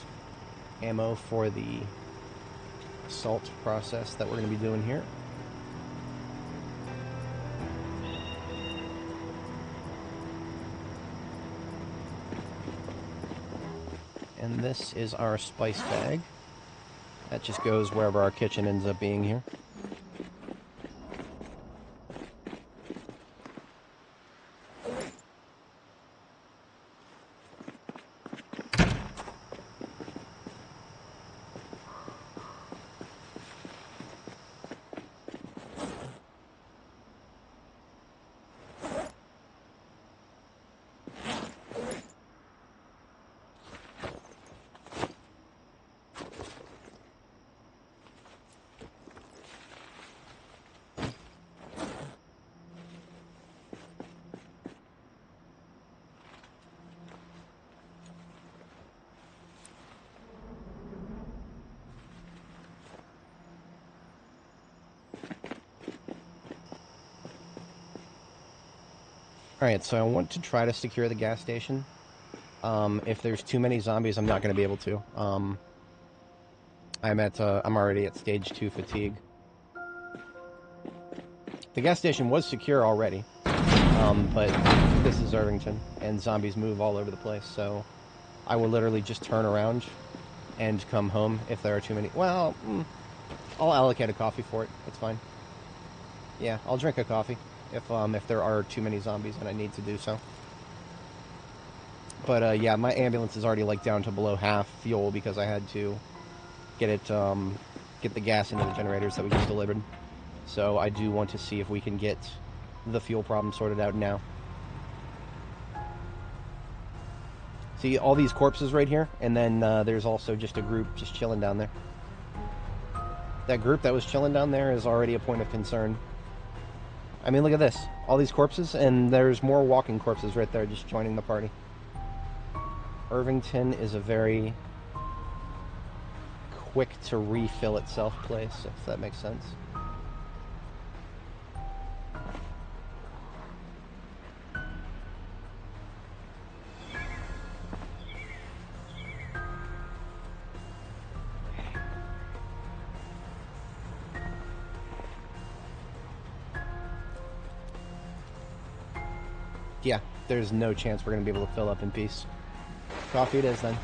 ammo for the assault process that we're going to be doing here. And this is our spice bag. That just goes wherever our kitchen ends up being here. Alright, so I want to try to secure the gas station. If there's too many zombies, I'm not going to be able to. I'm already at stage 2 fatigue. The gas station was secure already, but this is Irvington, and zombies move all over the place, so I will literally just turn around and come home if there are too many. Well, I'll allocate a coffee for it. It's fine. Yeah, I'll drink a coffee if there are too many zombies and I need to do so. But yeah, my ambulance is already like down to below half fuel because I had to get the gas into the generators that we just delivered. So I do want to see if we can get the fuel problem sorted out now. See all these corpses right here, and then there's also just a group just chilling down there. That group that was chilling down there is already a point of concern. I mean, look at this. All these corpses, and there's more walking corpses right there just joining the party. Irvington is a very quick to refill itself place, if that makes sense. Yeah, there's no chance we're going to be able to fill up in peace. Coffee it is, then.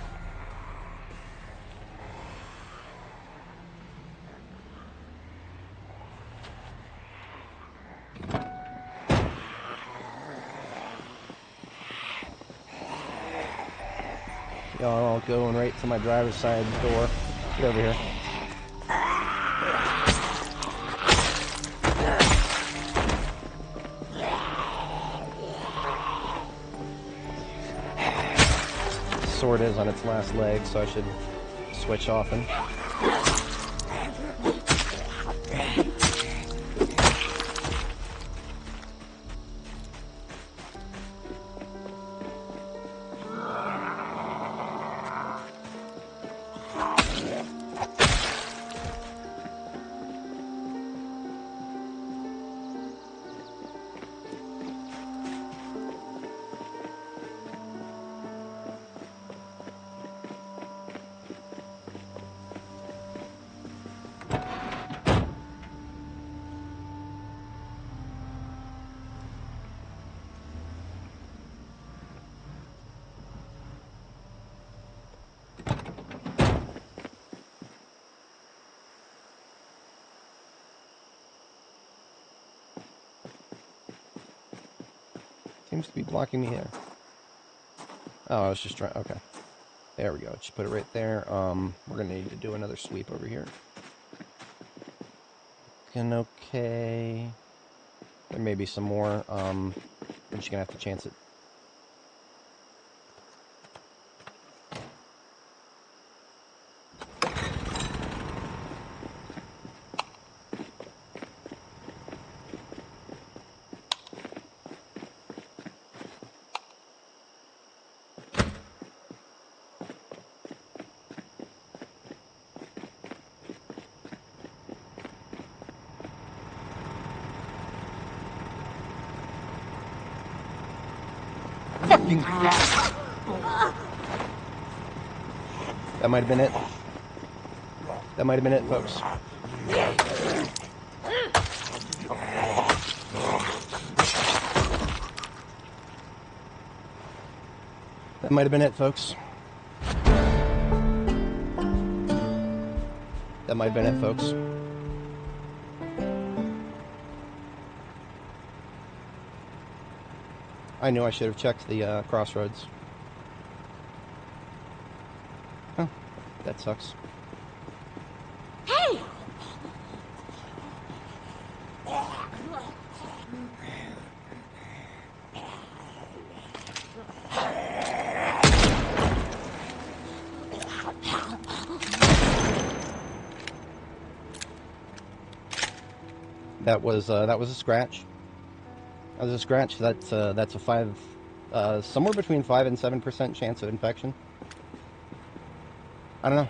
Y'all going right to my driver's side door. Get over here. Sword is on its last leg, so I should switch often. Seems to be blocking me there. Oh, I was just trying. Okay. There we go. Just put it right there. We're going to need to do another sweep over here. Okay. There may be some more. I'm just going to have to chance it. That might have been it. That might have been it, folks. That might have been it, folks. That might have been it, folks. I knew I should have checked the crossroads. Oh, that sucks. Hey! That was a scratch. That was a scratch. That's a somewhere between 5 and 7% chance of infection. I don't know.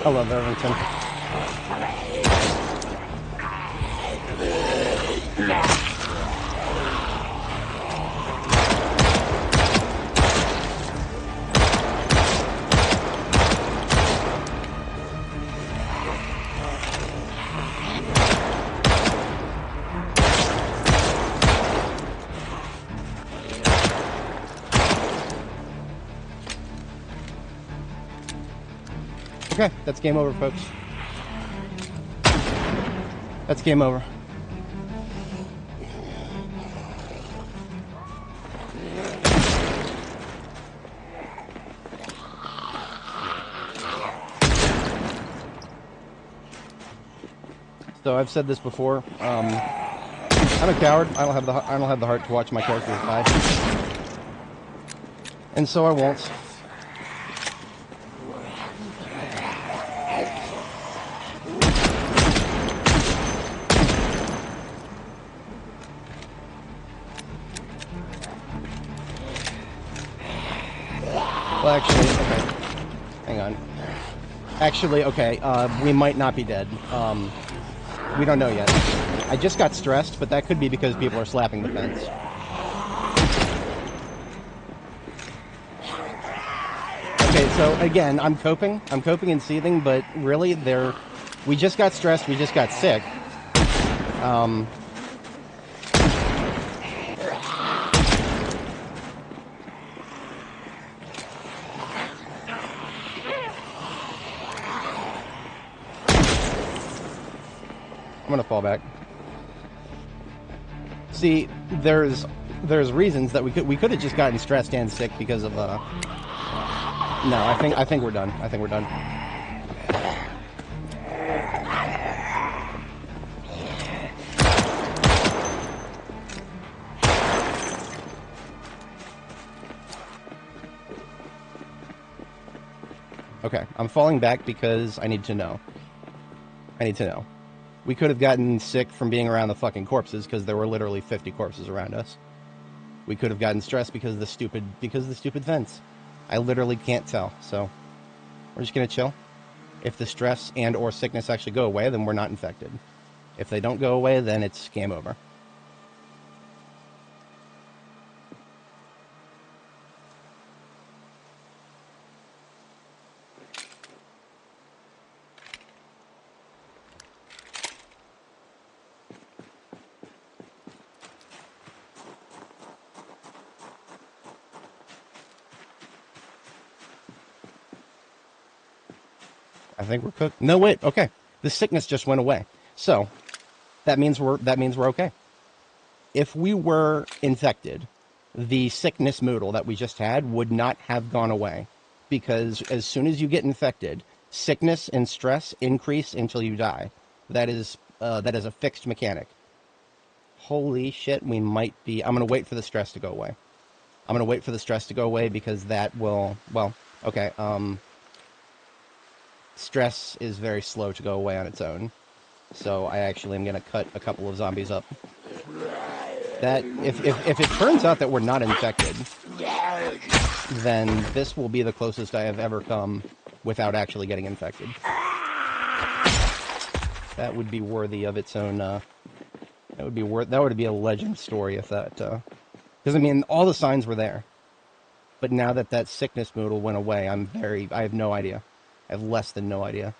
I love Irvington. Okay, that's game over, folks. That's game over. So I've said this before. I'm a coward. I don't have the heart to watch my characters die, and so I won't. Well, actually, okay. Hang on. Actually, okay, we might not be dead. We don't know yet. I just got stressed, but that could be because people are slapping the fence. Okay, so again, I'm coping and seething, but really, we just got stressed, we just got sick. I'm gonna fall back. See, there's reasons that we could have just gotten stressed and sick because of no, I think we're done. I think we're done. Okay, I'm falling back because I need to know. We could have gotten sick from being around the fucking corpses because there were literally 50 corpses around us. We could have gotten stressed because of the stupid fence. I literally can't tell, so we're just gonna chill. If the stress and or sickness actually go away, then we're not infected. If they don't go away, then it's game over. I think we're cooked. No, wait. Okay, the sickness just went away, so that means we're okay. If we were infected, the sickness moodle that we just had would not have gone away, because as soon as you get infected, sickness and stress increase until you die. That is a fixed mechanic. Holy shit, we might be. I'm gonna wait for the stress to go away. Because that will. Well, okay. Stress is very slow to go away on its own. So I actually am going to cut a couple of zombies up. That if it turns out that we're not infected, then this will be the closest I have ever come without actually getting infected. That would be worthy of its own. That would be a legend story if that. Because I mean, all the signs were there, but now that sickness moodle went away, I have no idea. I have less than no idea.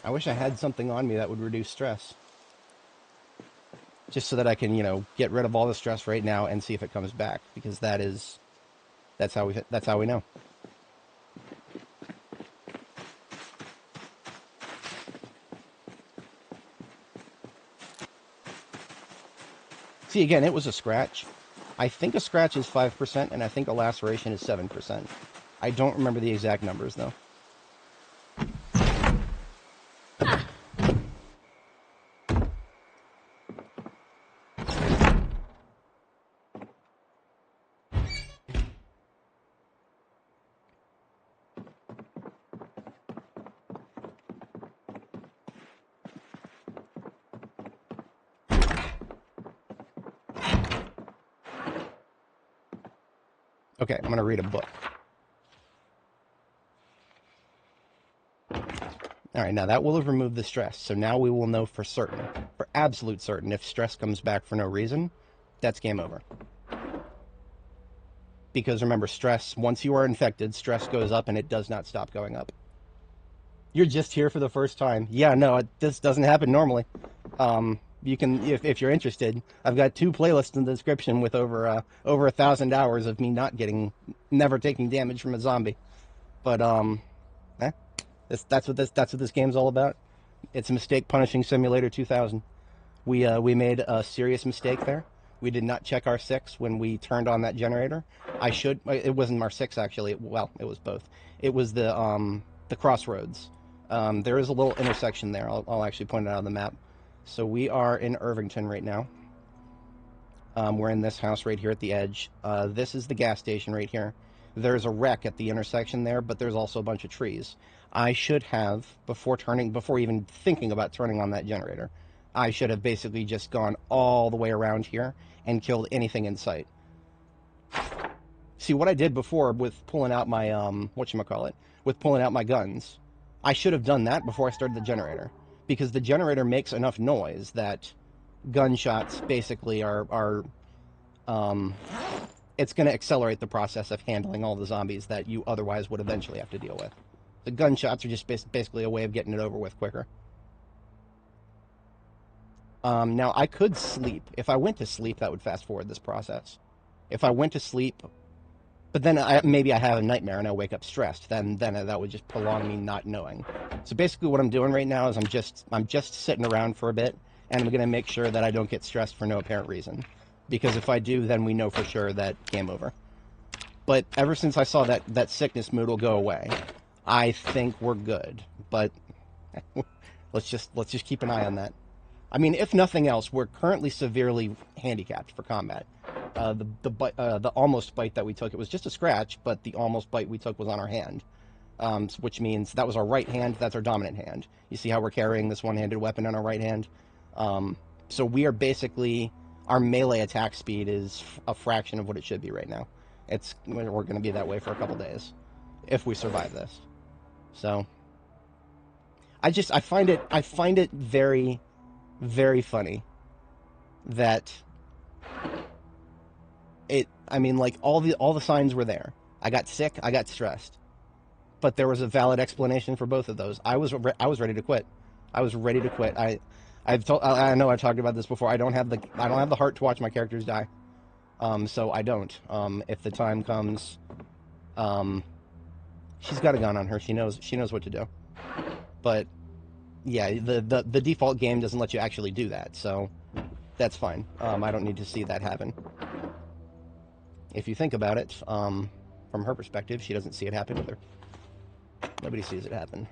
I wish I had something on me that would reduce stress. Just so that I can, get rid of all the stress right now and see if it comes back. Because that's how we know. See, again, it was a scratch. I think a scratch is 5%, and I think a laceration is 7%. I don't remember the exact numbers, though. Okay, I'm going to read a book. All right, now that will have removed the stress. So now we will know for certain, for absolute certain, if stress comes back for no reason, that's game over. Because remember, stress, once you are infected, stress goes up and it does not stop going up. You're just here for the first time. Yeah, no, this doesn't happen normally. You can, if you're interested, I've got 2 playlists in the description with over 1,000 hours of me never taking damage from a zombie. But that's what this game's all about. It's a mistake punishing simulator 2000. We made a serious mistake there. We did not check R6 when we turned on that generator. It wasn't R6 actually. Well, it was both. It was the crossroads. There is a little intersection there. I'll actually point it out on the map. So we are in Irvington right now. We're in this house right here at the edge. This is the gas station right here. There's a wreck at the intersection there, but there's also a bunch of trees. I should have, before even thinking about turning on that generator, I should have basically just gone all the way around here and killed anything in sight. See, what I did before with pulling out my, with pulling out my guns, I should have done that before I started the generator. Because the generator makes enough noise that gunshots basically it's going to accelerate the process of handling all the zombies that you otherwise would eventually have to deal with. The gunshots are just basically a way of getting it over with quicker. Now, I could sleep. If I went to sleep, that would fast forward this process. If I went to sleep, but then maybe I have a nightmare and I wake up stressed, then that would just prolong me not knowing. So basically what I'm doing right now is I'm just sitting around for a bit, and I'm going to make sure that I don't get stressed for no apparent reason. Because if I do, then we know for sure that game over. But ever since I saw that sickness mood will go away, I think we're good. But let's just keep an eye on that. I mean, if nothing else, we're currently severely handicapped for combat. The almost bite that we took, it was just a scratch, but the almost bite we took was on our hand. Which means that was our right hand, that's our dominant hand. You see how we're carrying this one-handed weapon on our right hand? So we are basically, our melee attack speed is a fraction of what it should be right now. We're going to be that way for a couple days, if we survive this. So, I find it very, very funny that all the signs were there. I got sick, I got stressed, but there was a valid explanation for both of those. I was ready to quit. I was ready to quit. I know I've talked about this before. I don't have the heart to watch my characters die. So I don't. If the time comes, she's got a gun on her. She knows what to do. But yeah, the default game doesn't let you actually do that, so that's fine. I don't need to see that happen. If you think about it, from her perspective, she doesn't see it happen either. Nobody sees it happen.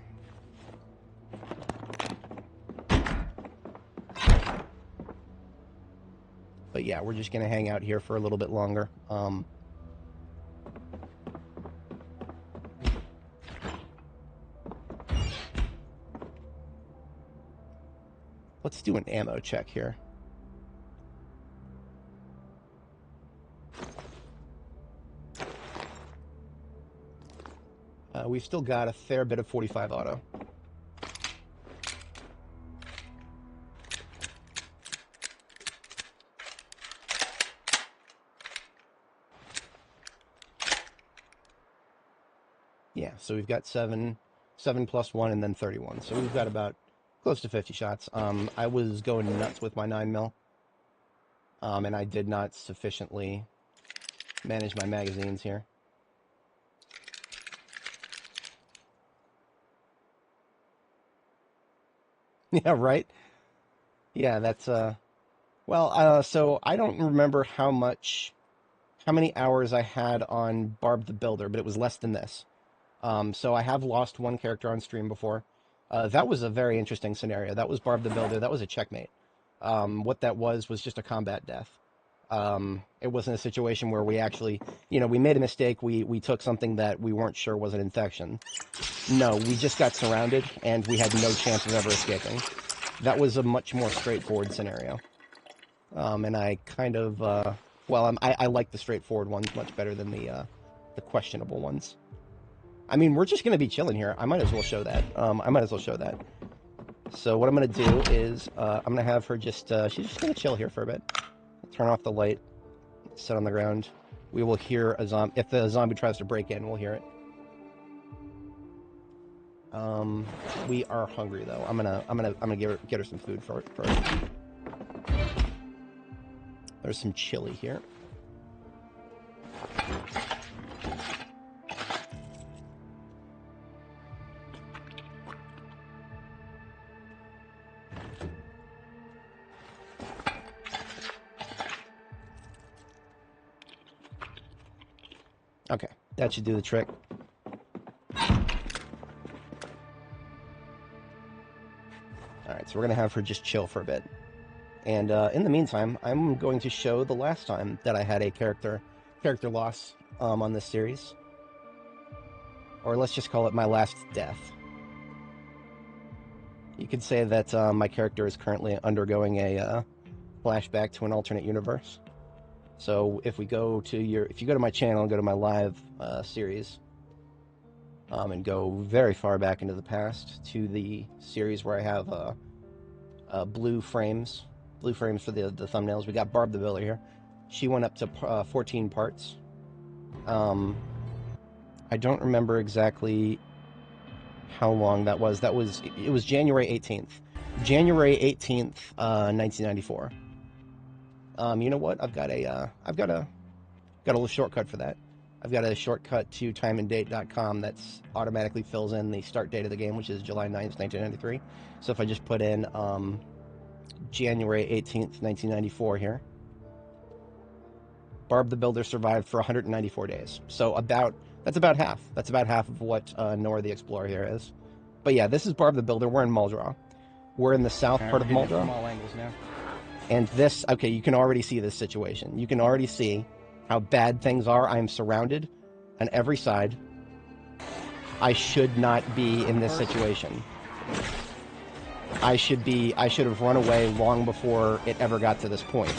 But yeah, we're just gonna hang out here for a little bit longer. Let's do an ammo check here. We've still got a fair bit of 45 auto. Yeah, so we've got 7 plus 1 and then 31. So we've got about close to 50 shots. I was going nuts with my 9mm. And I did not sufficiently manage my magazines here. Yeah, right? Yeah, that's, so I don't remember how many hours I had on Barb the Builder, but it was less than this. So I have lost one character on stream before. That was a very interesting scenario. That was Barb the Builder. That was a checkmate. What that was just a combat death. It wasn't a situation where we actually, we made a mistake. We took something that we weren't sure was an infection. No, we just got surrounded, and we had no chance of ever escaping. That was a much more straightforward scenario. And I kind of, I like the straightforward ones much better than the questionable ones. I mean, we're just going to be chilling here. I might as well show that. So what I'm going to do is I'm going to have her just, she's just going to chill here for a bit. Turn off the light, sit on the ground. We will hear a zombie. If the zombie tries to break in, we'll hear it. We are hungry though. I'm gonna get her some food first. There's some chili here. Okay, that should do the trick. Alright, so we're going to have her just chill for a bit. And in the meantime, I'm going to show the last time that I had a character loss on this series. Or let's just call it my last death. You could say that my character is currently undergoing a flashback to an alternate universe. So if you go to my channel and go to my live series, and go very far back into the past to the series where I have blue frames for the thumbnails. We got Barb the Builder here. She went up to 14 parts. I don't remember exactly how long that was. It was January 18th. January 18th, 1994. You know what? I've got a little shortcut for that. I've got a shortcut to timeanddate.com that's automatically fills in the start date of the game, which is July 9th, 1993. So if I just put in January 18th, 1994 here, Barb the Builder survived for 194 days. So that's about half. That's about half of what Nora the Explorer here is. But yeah, this is Barb the Builder. We're in Muldraugh. We're in the south part of Muldraugh. From all angles now. And this, okay, you can already see this situation. You can already see how bad things are. I am surrounded on every side. I should not be in this situation. I should have run away long before it ever got to this point.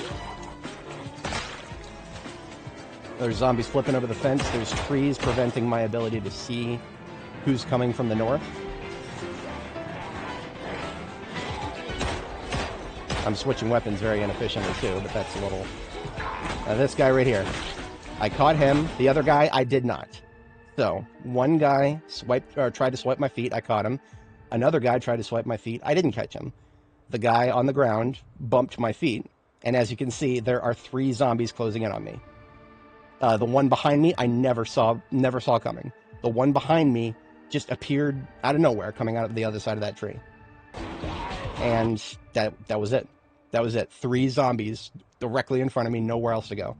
There's zombies flipping over the fence. There's trees preventing my ability to see who's coming from the north. I'm switching weapons very inefficiently too, but that's a little... this guy right here. I caught him. The other guy, I did not. So, one guy tried to swipe my feet. I caught him. Another guy tried to swipe my feet. I didn't catch him. The guy on the ground bumped my feet. And as you can see, there are 3 zombies closing in on me. The one behind me, I never saw coming. The one behind me just appeared out of nowhere, coming out of the other side of that tree. And that was it. That was it. 3 zombies directly in front of me, nowhere else to go.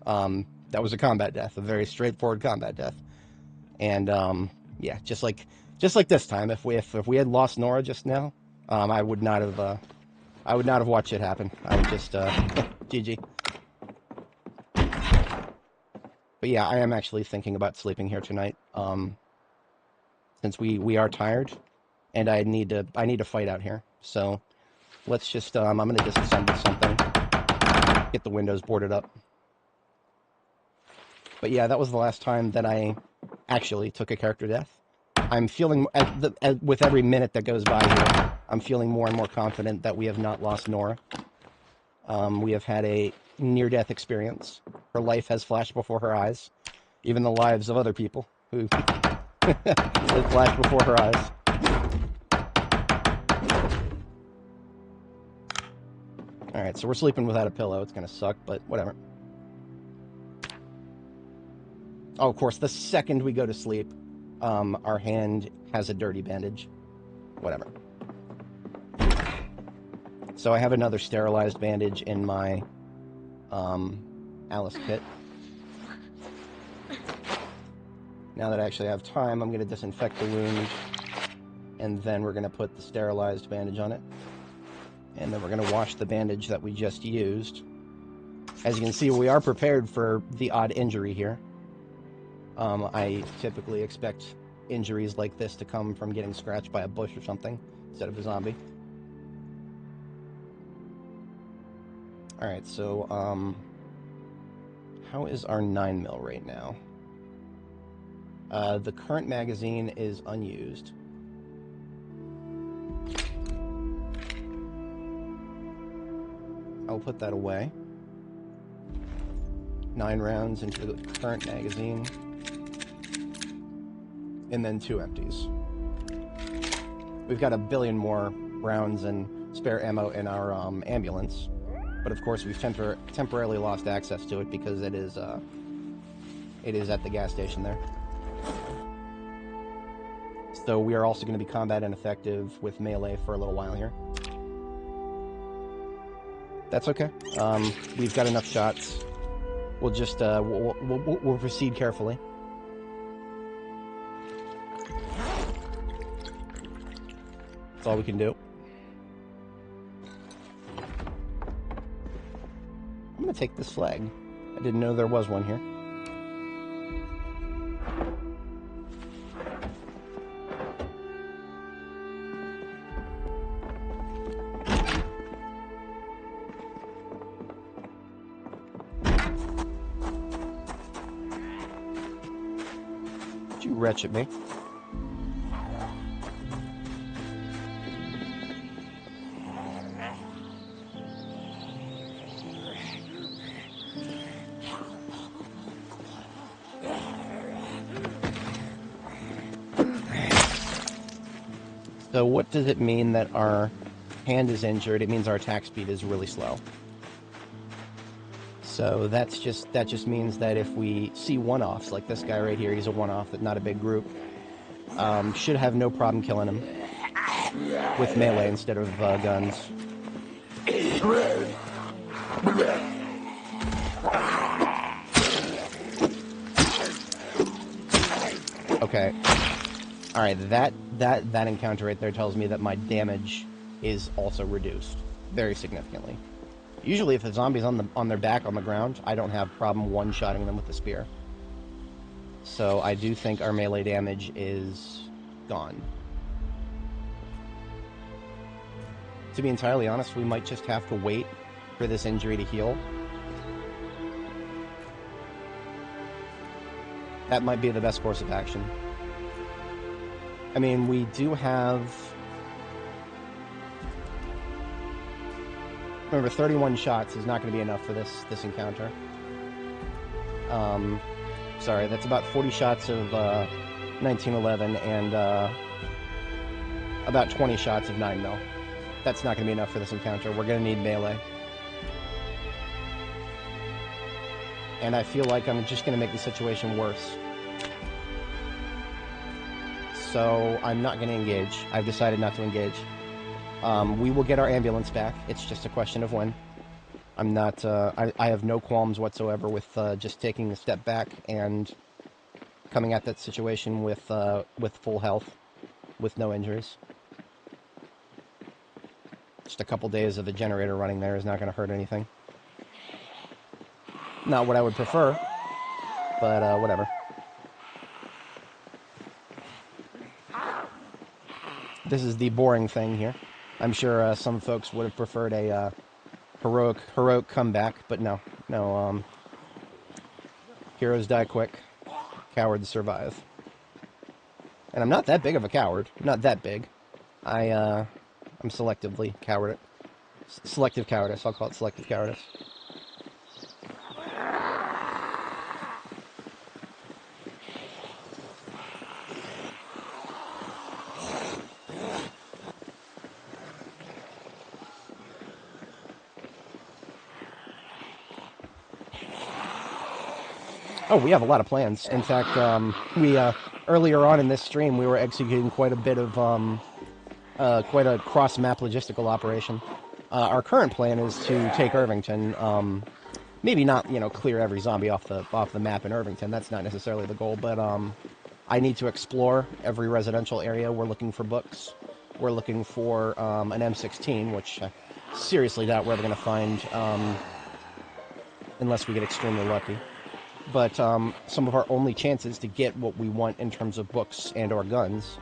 That was a combat death, a very straightforward combat death. And yeah, just like this time, if we had lost Nora just now, I would not have watched it happen. I would just GG. But yeah, I am actually thinking about sleeping here tonight. Since we are tired, and I need to fight out here. So let's just I'm gonna disassemble something, get the windows boarded up. But yeah, that was the last time that I actually took a character death. I'm feeling, with every minute that goes by here, I'm feeling more and more confident that we have not lost Nora. We have had a near-death experience. Her life has flashed before her eyes. Even the lives of other people who have flashed before her eyes. Alright, so we're sleeping without a pillow. It's gonna suck, but whatever. Oh, of course, the second we go to sleep, our hand has a dirty bandage. Whatever. So I have another sterilized bandage in my Alice kit. Now that I actually have time, I'm going to disinfect the wound, and then we're going to put the sterilized bandage on it. And then we're going to wash the bandage that we just used. As you can see, we are prepared for the odd injury here. I typically expect injuries like this to come from getting scratched by a bush or something, instead of a zombie. Alright, so, how is our 9mm right now? The current magazine is unused. I'll put that away. 9 rounds into the current magazine. And then 2 empties. We've got a billion more rounds and spare ammo in our ambulance. But of course we've temporarily lost access to it because it is at the gas station there. So we are also going to be combat ineffective with melee for a little while here. That's okay. We've got enough shots. We'll just we'll proceed carefully. That's all we can do. I'm gonna take this flag. I didn't know there was one here. Did you retch at me? So what does it mean that our hand is injured? It means our attack speed is really slow. So that just means that if we see one-offs, like this guy right here, he's a one-off, but not a big group, should have no problem killing him with melee instead of guns. Okay. Alright, that encounter right there tells me that my damage is also reduced very significantly. Usually if a zombie's on their back on the ground, I don't have problem one-shotting them with the spear. So I do think our melee damage is gone. To be entirely honest, we might just have to wait for this injury to heal. That might be the best course of action. I mean, we do have... Remember, 31 shots is not going to be enough for this encounter. Sorry, that's about 40 shots of 1911 and about 20 shots of 9mm. That's not going to be enough for this encounter. We're going to need melee. And I feel like I'm just going to make the situation worse. So I'm not going to engage. I've decided not to engage. We will get our ambulance back. It's just a question of when. I'm not... I have no qualms whatsoever with just taking a step back and coming at that situation with full health, with no injuries. Just a couple days of a generator running there is not going to hurt anything. Not what I would prefer, but whatever. This is the boring thing here. I'm sure some folks would have preferred a heroic comeback, but no. Heroes die quick, cowards survive. And I'm not that big of a coward. Not that big. I'm selectively coward. Selective cowardice. I'll call it selective cowardice. Oh, we have a lot of plans. In fact, we earlier on in this stream, we were executing quite a bit of quite a cross-map logistical operation. Our current plan is to take Irvington. Maybe not, clear every zombie off the map in Irvington. That's not necessarily the goal, but I need to explore every residential area. We're looking for books. We're looking for an M16, which I seriously doubt we're ever going to find unless we get extremely lucky. But some of our only chances to get what we want in terms of books and or guns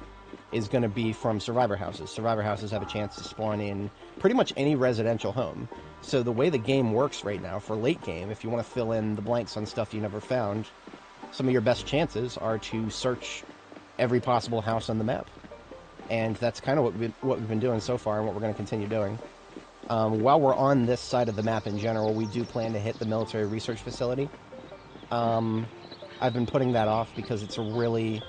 is going to be from survivor houses. Survivor houses have a chance to spawn in pretty much any residential home. So the way the game works right now for late game, if you want to fill in the blanks on stuff you never found, some of your best chances are to search every possible house on the map. And that's kind of what we've been doing so far and what we're going to continue doing. While we're on this side of the map in general, we do plan to hit the military research facility. I've been putting that off because it's a really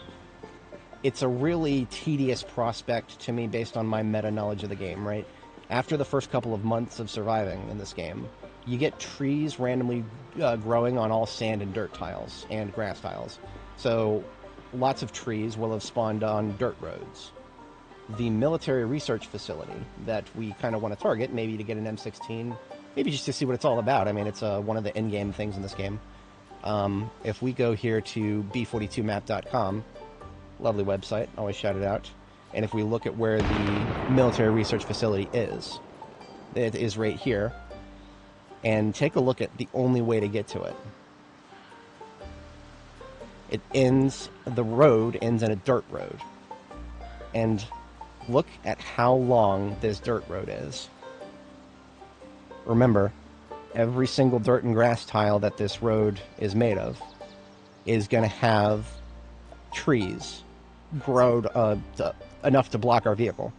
tedious prospect to me based on my meta knowledge of the game, right? After the first couple of months of surviving in this game, you get trees randomly growing on all sand and dirt tiles and grass tiles. So lots of trees will have spawned on dirt roads. The military research facility that we kind of want to target, maybe to get an M16, maybe just to see what it's all about. I mean, it's one of the in-game things in this game. If we go here to b42map.com, lovely website, always shout it out, and if we look at where the military research facility is, it is right here, and take a look at the only way to get to it. The road ends in a dirt road, and look at how long this dirt road is. Remember, every single dirt and grass tile that this road is made of is going to have trees grown enough to block our vehicle.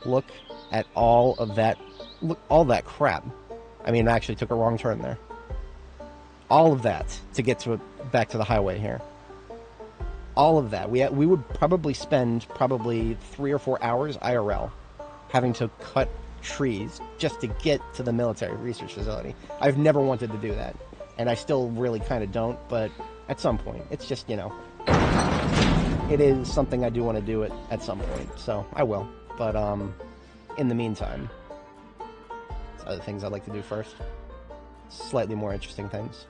Look at all of that. Look, all that crap. I mean, I actually took a wrong turn there. All of that to get back to the highway here. All of that. We would probably spend 3 or 4 hours IRL having to cut trees just to get to the military research facility. I've never wanted to do that, and I still really kind of don't, but at some point, it's just, you know, it is something I do want to do at some point, so I will. But in the meantime, there's other things I'd like to do first. Slightly more interesting things.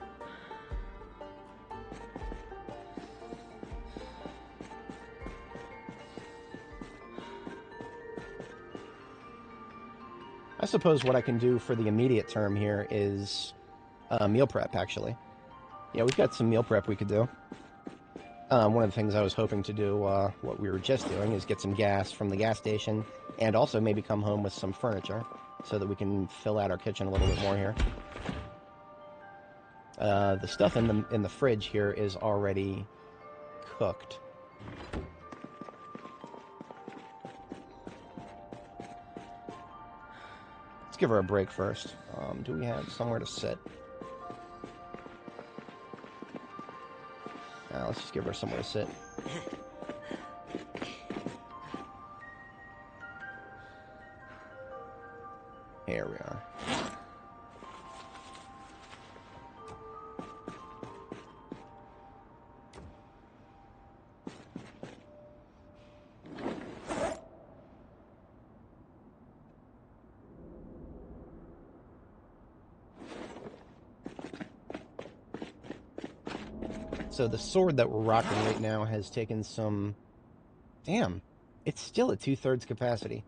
I suppose what I can do for the immediate term here is meal prep, actually. Yeah, we've got some meal prep we could do. One of the things I was hoping to do, what we were just doing, is get some gas from the gas station, and also maybe come home with some furniture, so that we can fill out our kitchen a little bit more here. The stuff in the fridge here is already cooked. Let's give her a break first. Do we have somewhere to sit? Let's just give her somewhere to sit. Here we are. So the sword that we're rocking right now has taken some... Damn, it's still at 2/3 capacity.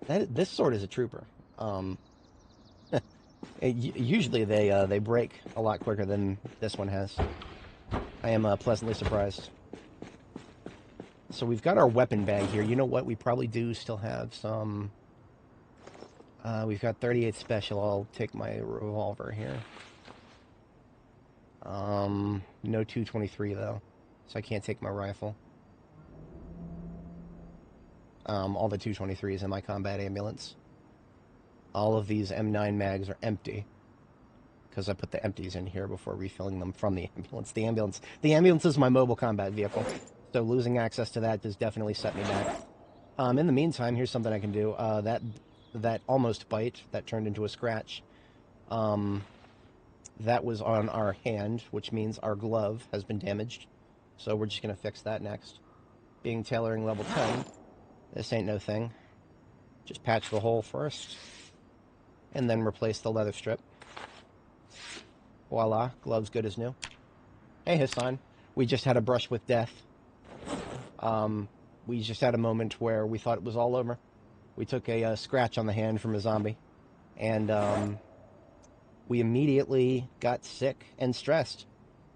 This sword is a trooper. Usually they break a lot quicker than this one has. I am pleasantly surprised. So we've got our weapon bag here. You know what? We probably do still have some... we've got 38 special. I'll take my revolver here. No 223 though, so I can't take my rifle. All the 223s in my combat ambulance. All of these M9 mags are empty, because I put the empties in here before refilling them from the ambulance. The ambulance is my mobile combat vehicle, so losing access to that does definitely set me back. In the meantime, here's something I can do. That almost bite that turned into a scratch. That was on our hand, which means our glove has been damaged. So we're just going to fix that next. Being tailoring level 10, this ain't no thing. Just patch the hole first, and then replace the leather strip. Voila, glove's good as new. Hey Hassan, we just had a brush with death. We just had a moment where we thought it was all over. We took a scratch on the hand from a zombie, and we immediately got sick and stressed.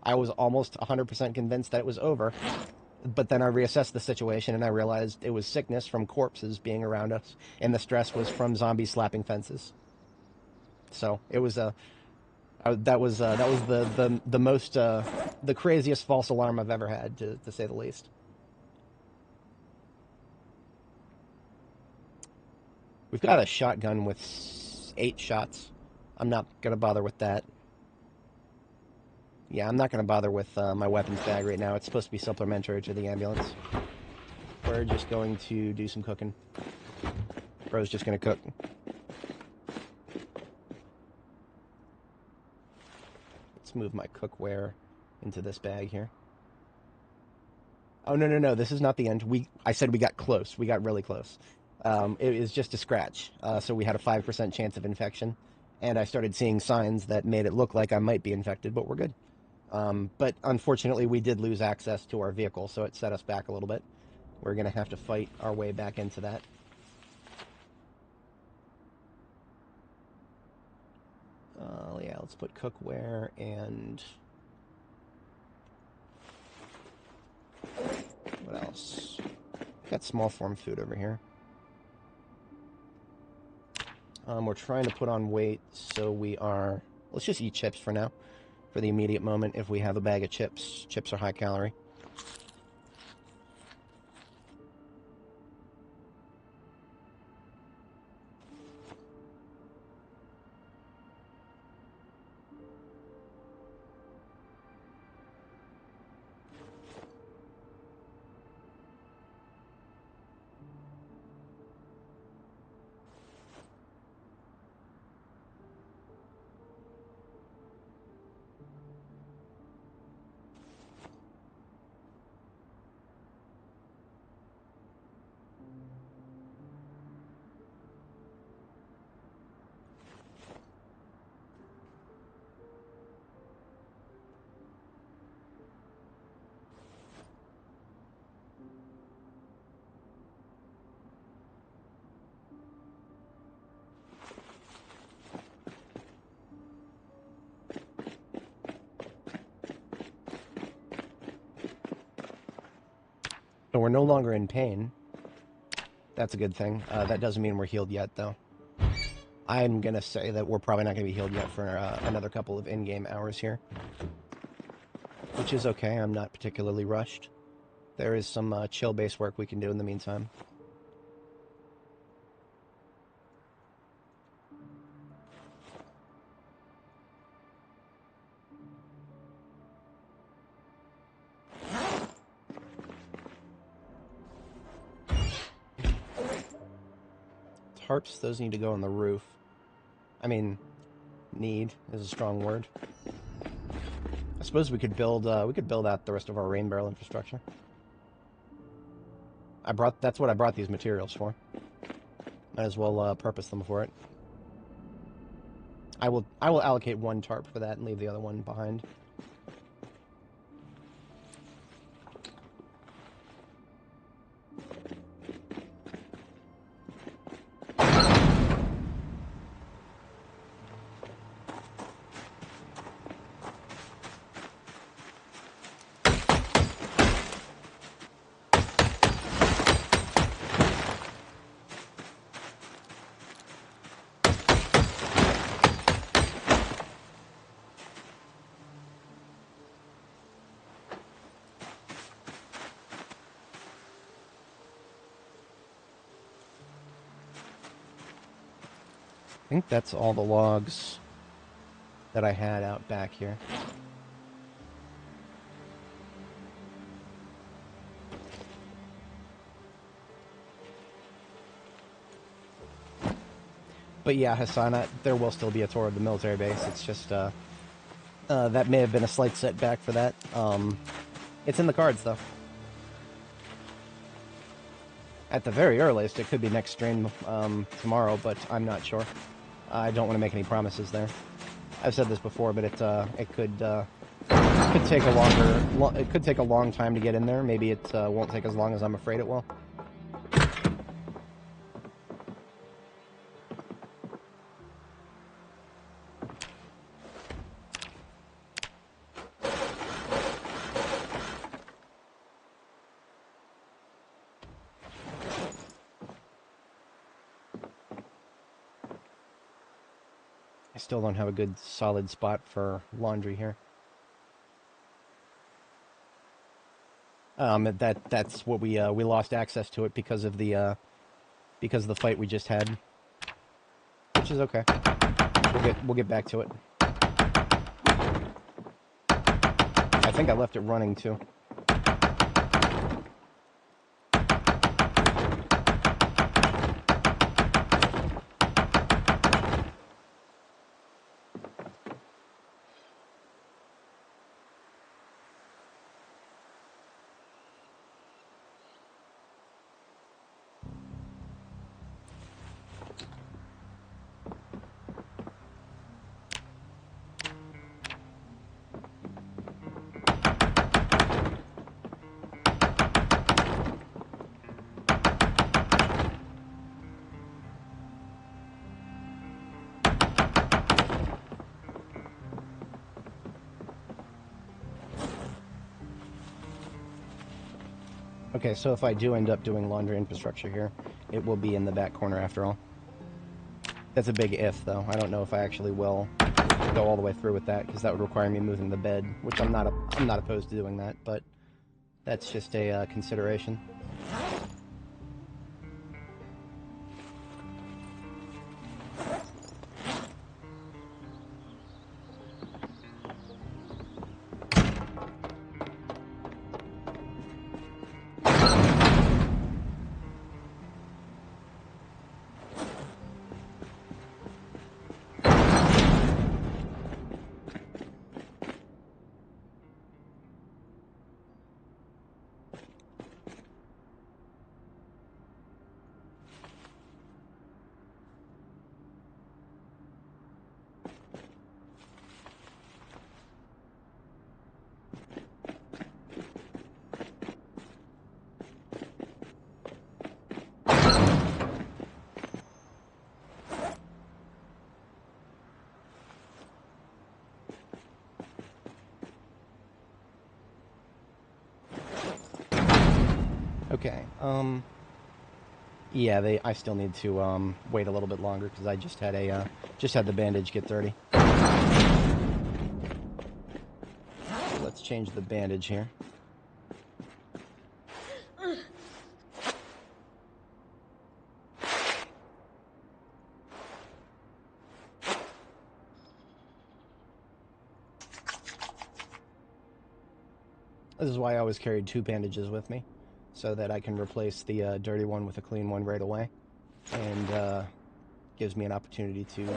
I was almost 100% convinced that it was over, but then I reassessed the situation and I realized it was sickness from corpses being around us, and the stress was from zombies slapping fences. So it was That was the most the craziest false alarm I've ever had, to say the least. We've got a shotgun with 8 shots. I'm not gonna bother with that. Yeah, I'm not gonna bother with my weapons bag right now. It's supposed to be supplementary to the ambulance. We're just going to do some cooking. Bro's just gonna cook. Let's move my cookware into this bag here. Oh, no. This is not the end. I said we got close. We got really close. It is just a scratch. So we had a 5% chance of infection. And I started seeing signs that made it look like I might be infected, but we're good. But unfortunately, we did lose access to our vehicle, so it set us back a little bit. We're going to have to fight our way back into that. Yeah, let's put cookware and... what else? Got small form food over here. We're trying to put on weight, so we are... let's just eat chips for now. For the immediate moment, if we have a bag of chips. Chips are high calorie. So we're no longer in pain. That's a good thing. That doesn't mean we're healed yet, though. I'm going to say that we're probably not going to be healed yet for another couple of in-game hours here. Which is okay. I'm not particularly rushed. There is some chill base work we can do in the meantime. Tarps, those need to go on the roof. I mean, need is a strong word. I suppose we could build out the rest of our rain barrel infrastructure. That's what I brought these materials for. Might as well purpose them for it. I will allocate one tarp for that and leave the other one behind. I think that's all the logs that I had out back here. But yeah, Hassan, there will still be a tour of the military base. It's just, that may have been a slight setback for that. It's in the cards, though. At the very earliest, it could be next stream tomorrow, but I'm not sure. I don't want to make any promises there. I've said this before, but it could take a long time to get in there. Maybe it won't take as long as I'm afraid it will. Still don't have a good solid spot for laundry here. That's what we lost access to it because of the fight we just had, which is okay. We'll get back to it. I think I left it running too. Okay, so if I do end up doing laundry infrastructure here, it will be in the back corner after all. That's a big if, though. I don't know if I actually will go all the way through with that, because that would require me moving the bed, which I'm not opposed to doing that, but that's just a consideration. Okay, yeah, I still need to, wait a little bit longer, because I just had the bandage get dirty. So let's change the bandage here. This is why I always carried 2 bandages with me, so that I can replace the dirty one with a clean one right away, and gives me an opportunity to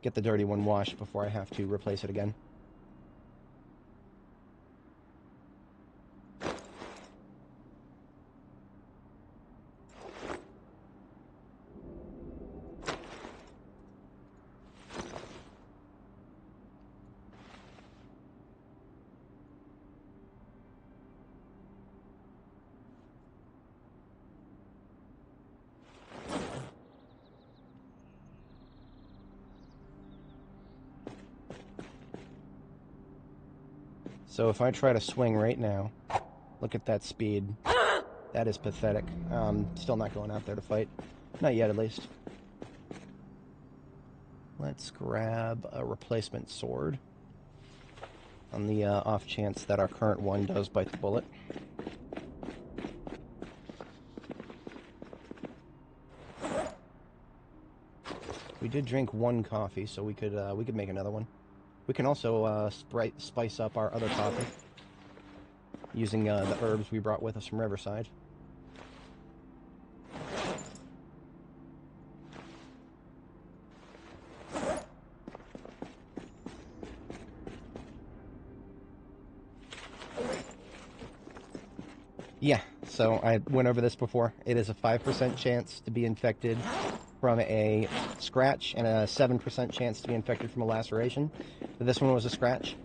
get the dirty one washed before I have to replace it again. So if I try to swing right now, look at that speed. That is pathetic. Still not going out there to fight. Not yet, at least. Let's grab a replacement sword on the off chance that our current one does bite the bullet. We did drink 1 coffee, so we could make another one. We can also spice up our other coffee using the herbs we brought with us from Riverside. Yeah, so I went over this before. It is a 5% chance to be infected from a scratch and a 7% chance to be infected from a laceration. This one was a scratch,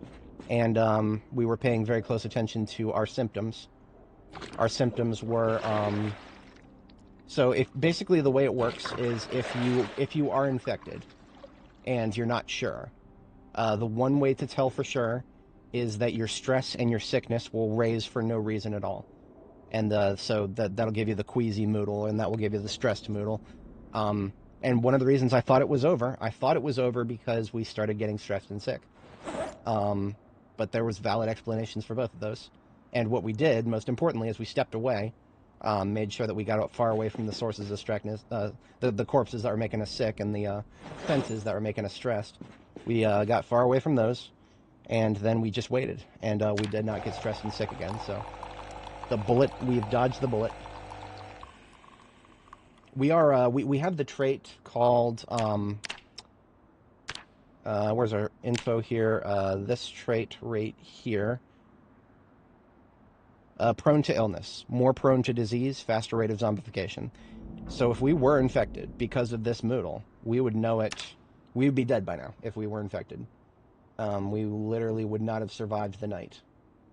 and we were paying very close attention to our symptoms. Our symptoms were so basically the way it works is if you are infected and you're not sure, the one way to tell for sure is that your stress and your sickness will raise for no reason at all. And so that'll give you the queasy moodle, and that will give you the stressed moodle. And one of the reasons I thought it was over because we started getting stressed and sick. But there was valid explanations for both of those. And what we did, most importantly, is we stepped away, made sure that we got far away from the sources of stressness, the corpses that were making us sick and the fences that were making us stressed. We got far away from those, and then we just waited, and we did not get stressed and sick again. So we've dodged the bullet. We are we have the trait called where's our info here? This trait right here. Prone to illness, more prone to disease, faster rate of zombification. So if we were infected because of this moodle, we would know it. We would be dead by now if we were infected. We literally would not have survived the night.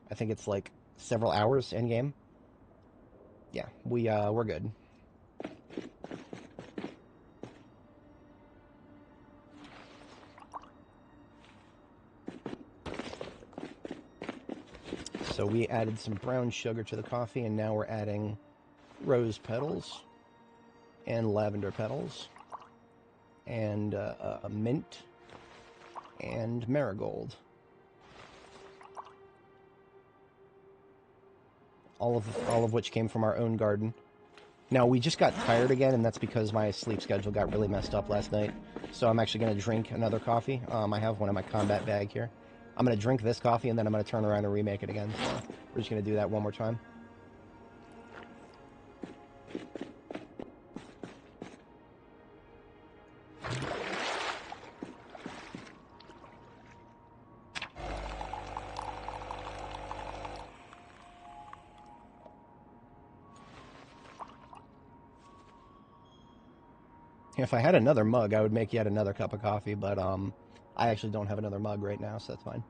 I think it's like several hours in game. Yeah, we're good. So we added some brown sugar to the coffee, and now we're adding rose petals and lavender petals and mint and marigold. All of which came from our own garden. Now, we just got tired again, and that's because my sleep schedule got really messed up last night. So I'm actually going to drink another coffee. I have one in my combat bag here. I'm going to drink this coffee, and then I'm going to turn around and remake it again. So we're just going to do that one more time. If I had another mug, I would make yet another cup of coffee, but I actually don't have another mug right now, so that's fine.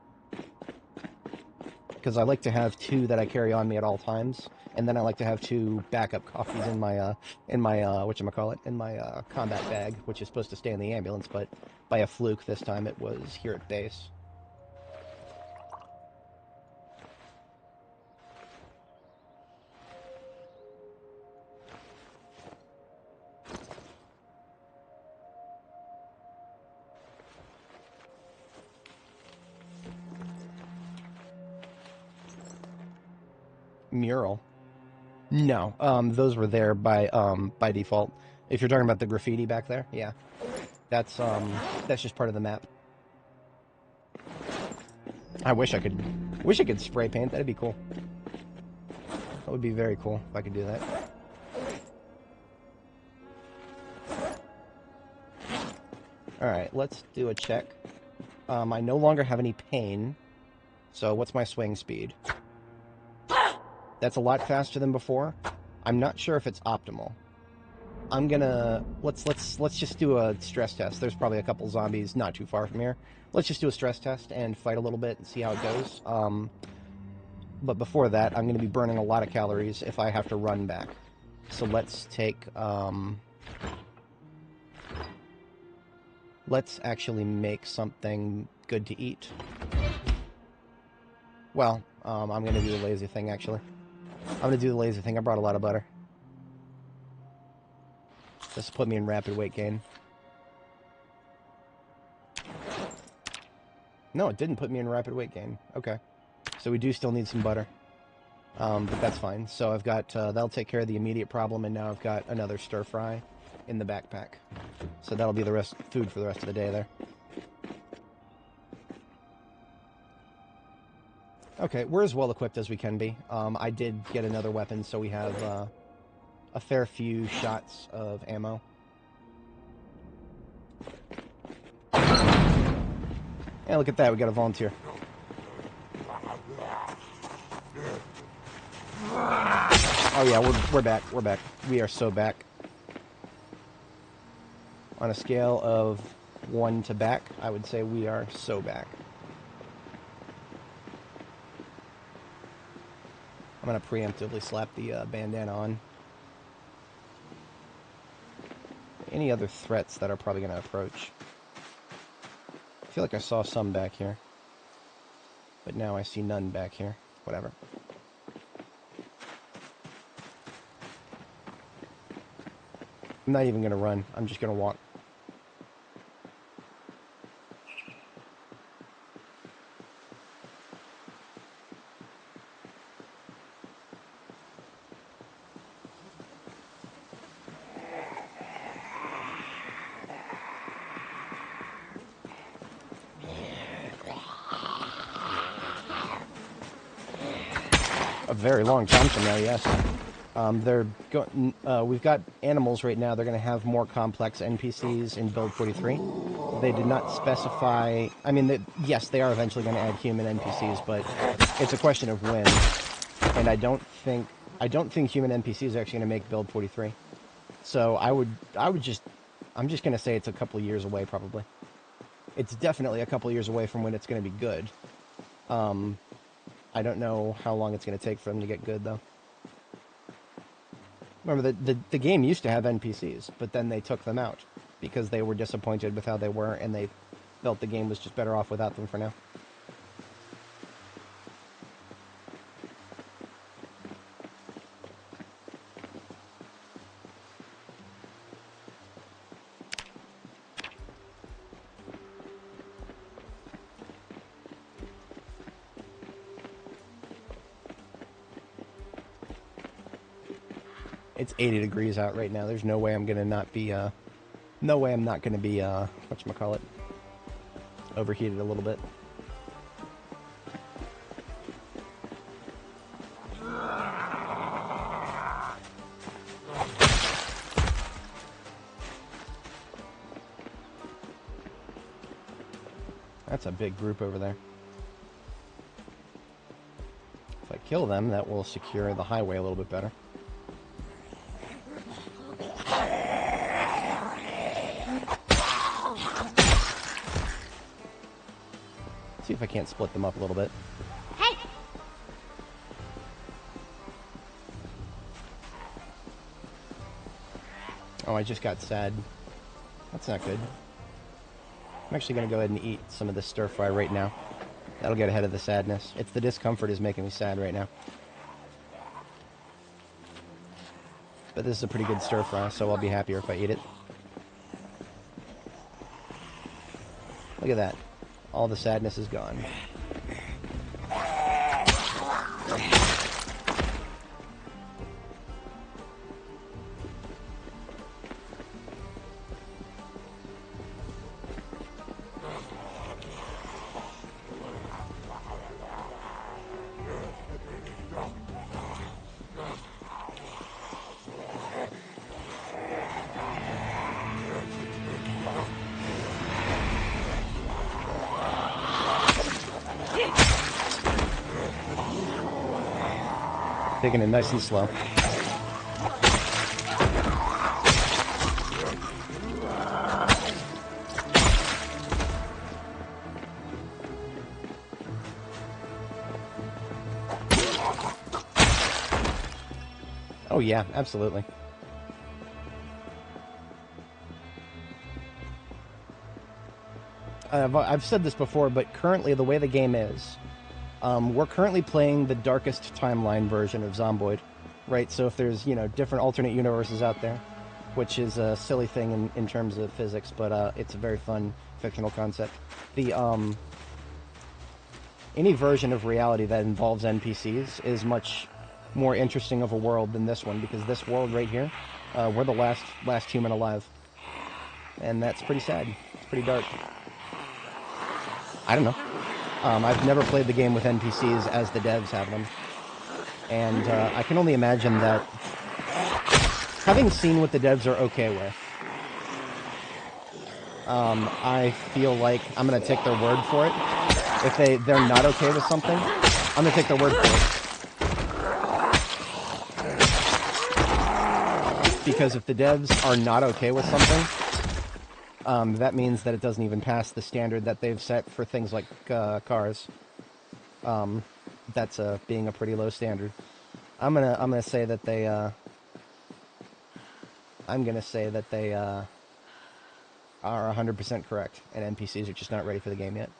Because I like to have two that I carry on me at all times, and then I like to have two backup coffees in my whatchamacallit, in my combat bag, which is supposed to stay in the ambulance, but by a fluke this time it was here at base. Mural? No, those were there by default. If you're talking about the graffiti back there, yeah, that's just part of the map. I wish I could spray paint. That'd be cool. That would be very cool if I could do that. All right, let's do a check. I no longer have any pain. So what's my swing speed? That's a lot faster than before. I'm not sure if it's optimal. I'm gonna let's just do a stress test. There's probably a couple zombies not too far from here. Let's just do a stress test and fight a little bit and see how it goes. But before that, I'm going to be burning a lot of calories if I have to run back. So let's take let's actually make something good to eat. Well, I'm going to do the lazy thing, actually. I'm going to do the lazy thing. I brought a lot of butter. This put me in rapid weight gain. No, it didn't put me in rapid weight gain. Okay. So we do still need some butter. But that's fine. So I've got, that'll take care of the immediate problem, and now I've got another stir fry in the backpack. So that'll be the food for the rest of the day there. Okay, we're as well equipped as we can be. I did get another weapon, so we have a fair few shots of ammo. Yeah, look at that, we got a volunteer. Oh yeah, we're back, we're back. We are so back. On a scale of 1 to back, I would say we are so back. I'm going to preemptively slap the bandana on. Any other threats that are probably going to approach? I feel like I saw some back here. But now I see none back here. Whatever. I'm not even going to run. I'm just going to walk. A very long time from now, yes. We've got animals right now. They're going to have more complex NPCs in build 43. They did not specify. I mean, yes, they are eventually going to add human NPCs, but it's a question of when. And I don't think human NPCs are actually going to make build 43. So I'm just going to say it's a couple of years away, probably. It's definitely a couple of years away from when it's going to be good. I don't know how long it's going to take for them to get good, though. Remember, the game used to have NPCs, but then they took them out because they were disappointed with how they were, and they felt the game was just better off without them for now. It's 80 degrees out right now. There's no way I'm gonna not be, no way I'm not gonna be, whatchamacallit, overheated a little bit. That's a big group over there. If I kill them, that will secure the highway a little bit better. See if I can't split them up a little bit. Hey! Oh, I just got sad. That's not good. I'm actually going to go ahead and eat some of this stir fry right now. That'll get ahead of the sadness. It's the discomfort is making me sad right now. But this is a pretty good stir fry, so I'll be happier if I eat it. Look at that. All the sadness is gone. Taking it nice and slow. Oh yeah, absolutely. I've said this before, but currently the way the game is, we're currently playing the darkest timeline version of Zomboid, right? So if there's, different alternate universes out there, which is a silly thing in terms of physics, but it's a very fun fictional concept. Any version of reality that involves NPCs is much more interesting of a world than this one, because this world right here, we're the last human alive. And that's pretty sad. It's pretty dark. I don't know. I've never played the game with NPCs as the devs have them. And I can only imagine that, having seen what the devs are okay with, I feel like I'm going to take their word for it. If they're not okay with something, I'm going to take their word for it. Because if the devs are not okay with something, that means that it doesn't even pass the standard that they've set for things like cars. That's being a pretty low standard. I'm gonna say that they are 100% correct, and NPCs are just not ready for the game yet.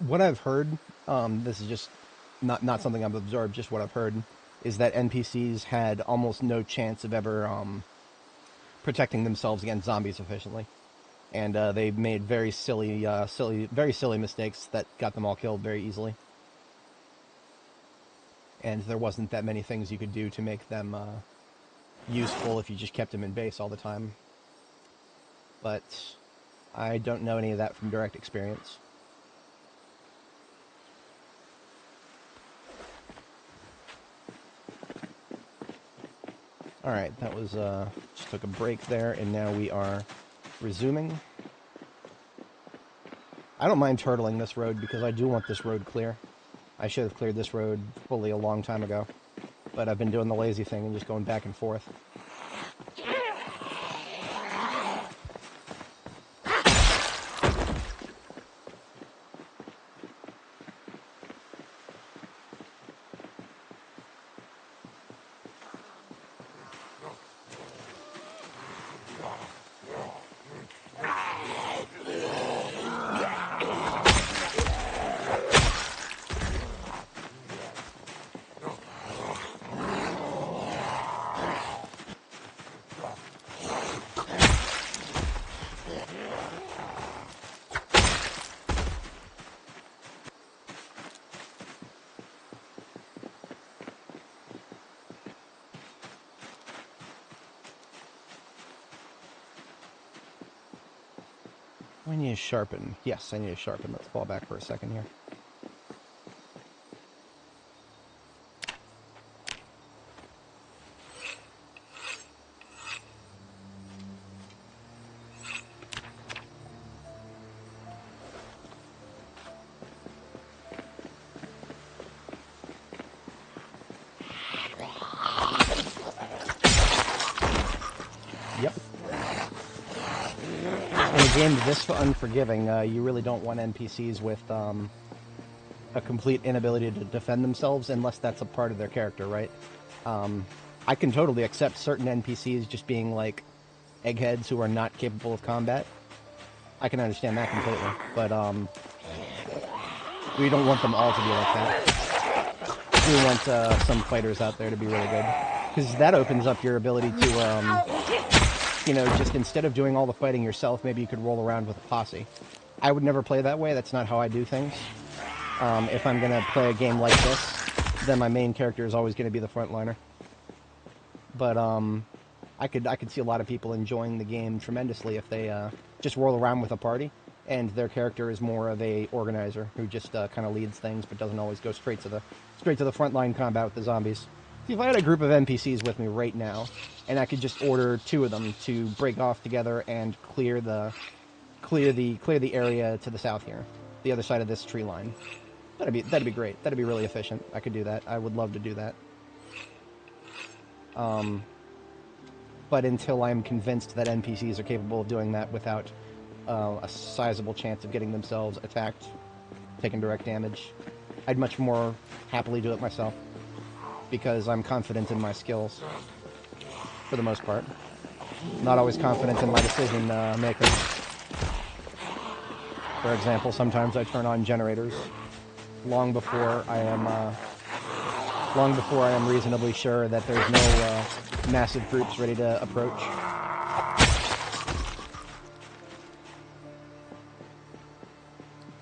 What I've heard, this is just not something I've absorbed, just what I've heard, is that NPCs had almost no chance of ever protecting themselves against zombies efficiently, and they made very silly mistakes that got them all killed very easily. and there wasn't that many things you could do to make them useful if you just kept them in base all the time. But I don't know any of that from direct experience. Alright, that was, just took a break there, and now we are resuming. I don't mind turtling this road because I do want this road clear. I should have cleared this road fully a long time ago, but I've been doing the lazy thing and just going back and forth. I need to sharpen. Yes, I need to sharpen. Let's fall back for a second here. Yep. In a game this unforgiving, you really don't want NPCs with a complete inability to defend themselves unless that's a part of their character, right? I can totally accept certain NPCs just being like eggheads who are not capable of combat. I can understand that completely, but we don't want them all to be like that. We want some fighters out there to be really good, because that opens up your ability to you know, just instead of doing all the fighting yourself, maybe you could roll around with a posse. I would never play that way. That's not how I do things. If I'm going to play a game like this, then my main character is always going to be the frontliner. But I could see a lot of people enjoying the game tremendously if they just roll around with a party, and their character is more of a organizer who just kind of leads things, but doesn't always go straight to the frontline combat with the zombies. If I had a group of NPCs with me right now, and I could just order 2 of them to break off together and clear the area to the south here, the other side of this tree line, that'd be great. That'd be really efficient. I could do that. I would love to do that. But until I'm convinced that NPCs are capable of doing that without a sizable chance of getting themselves attacked, taking direct damage, I'd much more happily do it myself, because I'm confident in my skills, for the most part. Not always confident in my decision making. For example, sometimes I turn on generators long before I am reasonably sure that there's no massive groups ready to approach.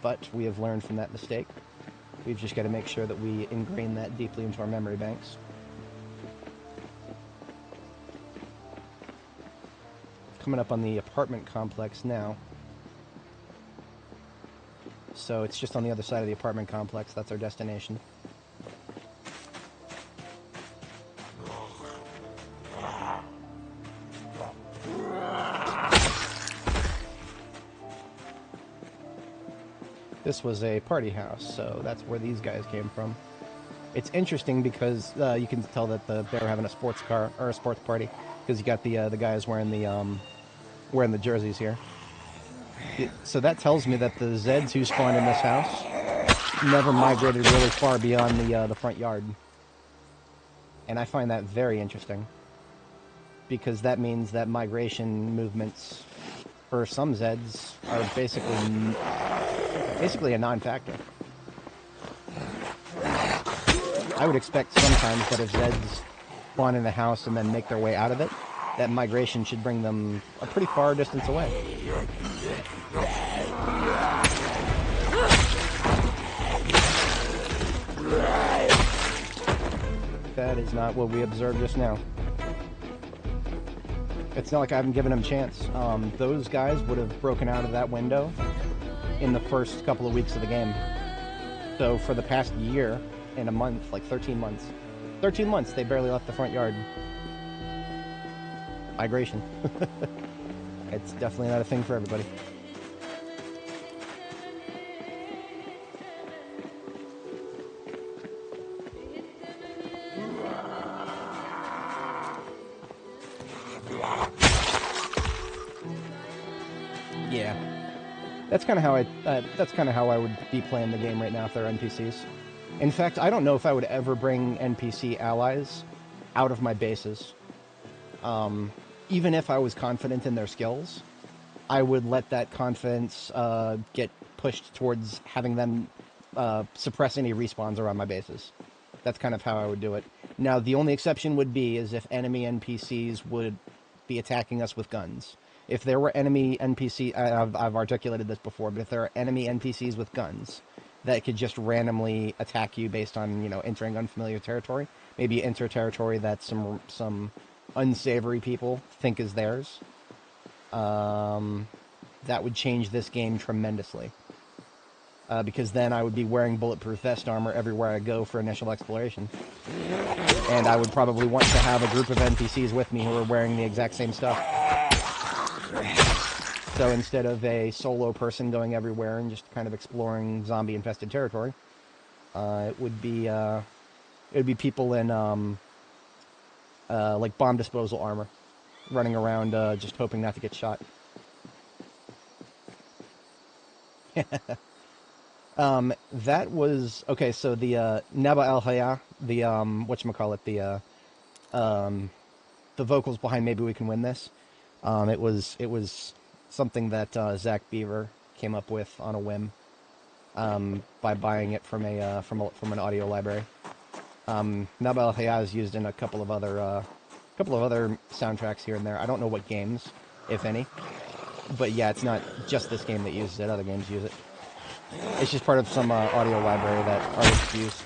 But we have learned from that mistake. We've just got to make sure that we ingrain that deeply into our memory banks. Coming up on the apartment complex now. So it's just on the other side of the apartment complex. That's our destination. This was a party house, so that's where these guys came from. It's interesting because you can tell that they were having a sports car or a sports party, because you got the guys wearing the jerseys here. So that tells me that the Zeds who spawned in this house never migrated really far beyond the front yard, and I find that very interesting, because that means that migration movements for some Zeds are basically a non-factor. I would expect sometimes that if Zeds spawn in the house and then make their way out of it, that migration should bring them a pretty far distance away. That is not what we observed just now. It's not like I haven't given them a chance. Those guys would have broken out of that window in the first couple of weeks of the game. So for the past year and a month, like 13 months. 13 months, they barely left the front yard. Migration. It's definitely not a thing for everybody. Yeah, that's kind of how I would be playing the game right now if they're NPCs. In fact, I don't know if I would ever bring NPC allies out of my bases. Even if I was confident in their skills, I would let that confidence get pushed towards having them suppress any respawns around my bases. That's kind of how I would do it. Now, the only exception would be is if enemy NPCs would be attacking us with guns. If there were enemy NPC, I've articulated this before, but if there are enemy NPCs with guns that could just randomly attack you based on, you know, entering unfamiliar territory, maybe enter territory that some unsavory people think is theirs, that would change this game tremendously. Because then I would be wearing bulletproof vest armor everywhere I go for initial exploration. And I would probably want to have a group of NPCs with me who are wearing the exact same stuff. So instead of a solo person going everywhere and just kind of exploring zombie-infested territory, it would be people in like bomb disposal armor, running around just hoping not to get shot. That was okay. So the Naba El Haya, the whatchamacallit, the vocals behind "Maybe We Can Win This." It was something that Zach Beaver came up with on a whim by buying it from an audio library. Naba El Haya is used in a couple of other soundtracks here and there. I don't know what games, if any, but yeah, it's not just this game that uses it. Other games use it. It's just part of some audio library that artists use.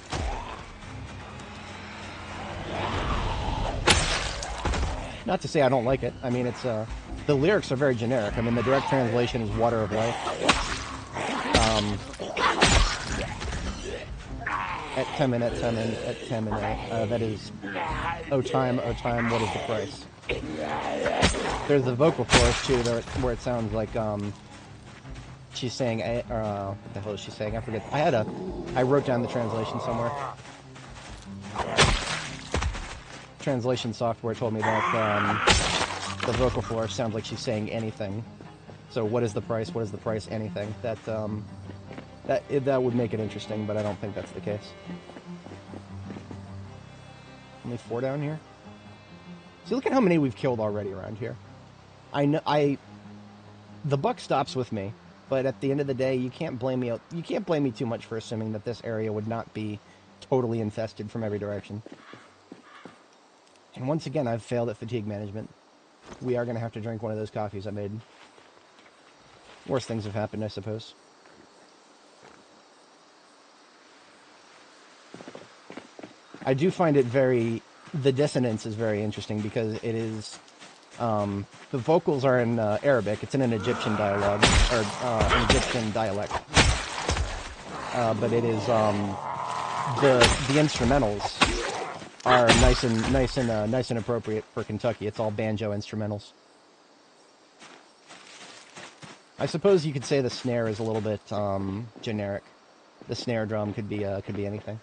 Not to say I don't like it. I mean, it's the lyrics are very generic. I mean, the direct translation is "water of life." At 10 minutes, that is, oh time, what is the price? There's the vocal chorus too, where it sounds like she's saying, what the hell is she saying? I forget. I wrote down the translation somewhere. Translation software told me that the vocal flourish sounds like she's saying anything. So what is the price? What is the price? Anything. That would make it interesting, but I don't think that's the case. Only 4 down here? See, look at how many we've killed already around here. The buck stops with me. But at the end of the day, you can't blame me. You can't blame me too much for assuming that this area would not be totally infested from every direction. And once again, I've failed at fatigue management. We are going to have to drink one of those coffees I made. Worse things have happened, I suppose. I do find it the dissonance is very interesting because it is. The vocals are in Arabic. It's in an Egyptian dialogue, or an Egyptian dialect. But it is the instrumentals are nice and appropriate for Kentucky. It's all banjo instrumentals. I suppose you could say the snare is a little bit generic. The snare drum could be anything.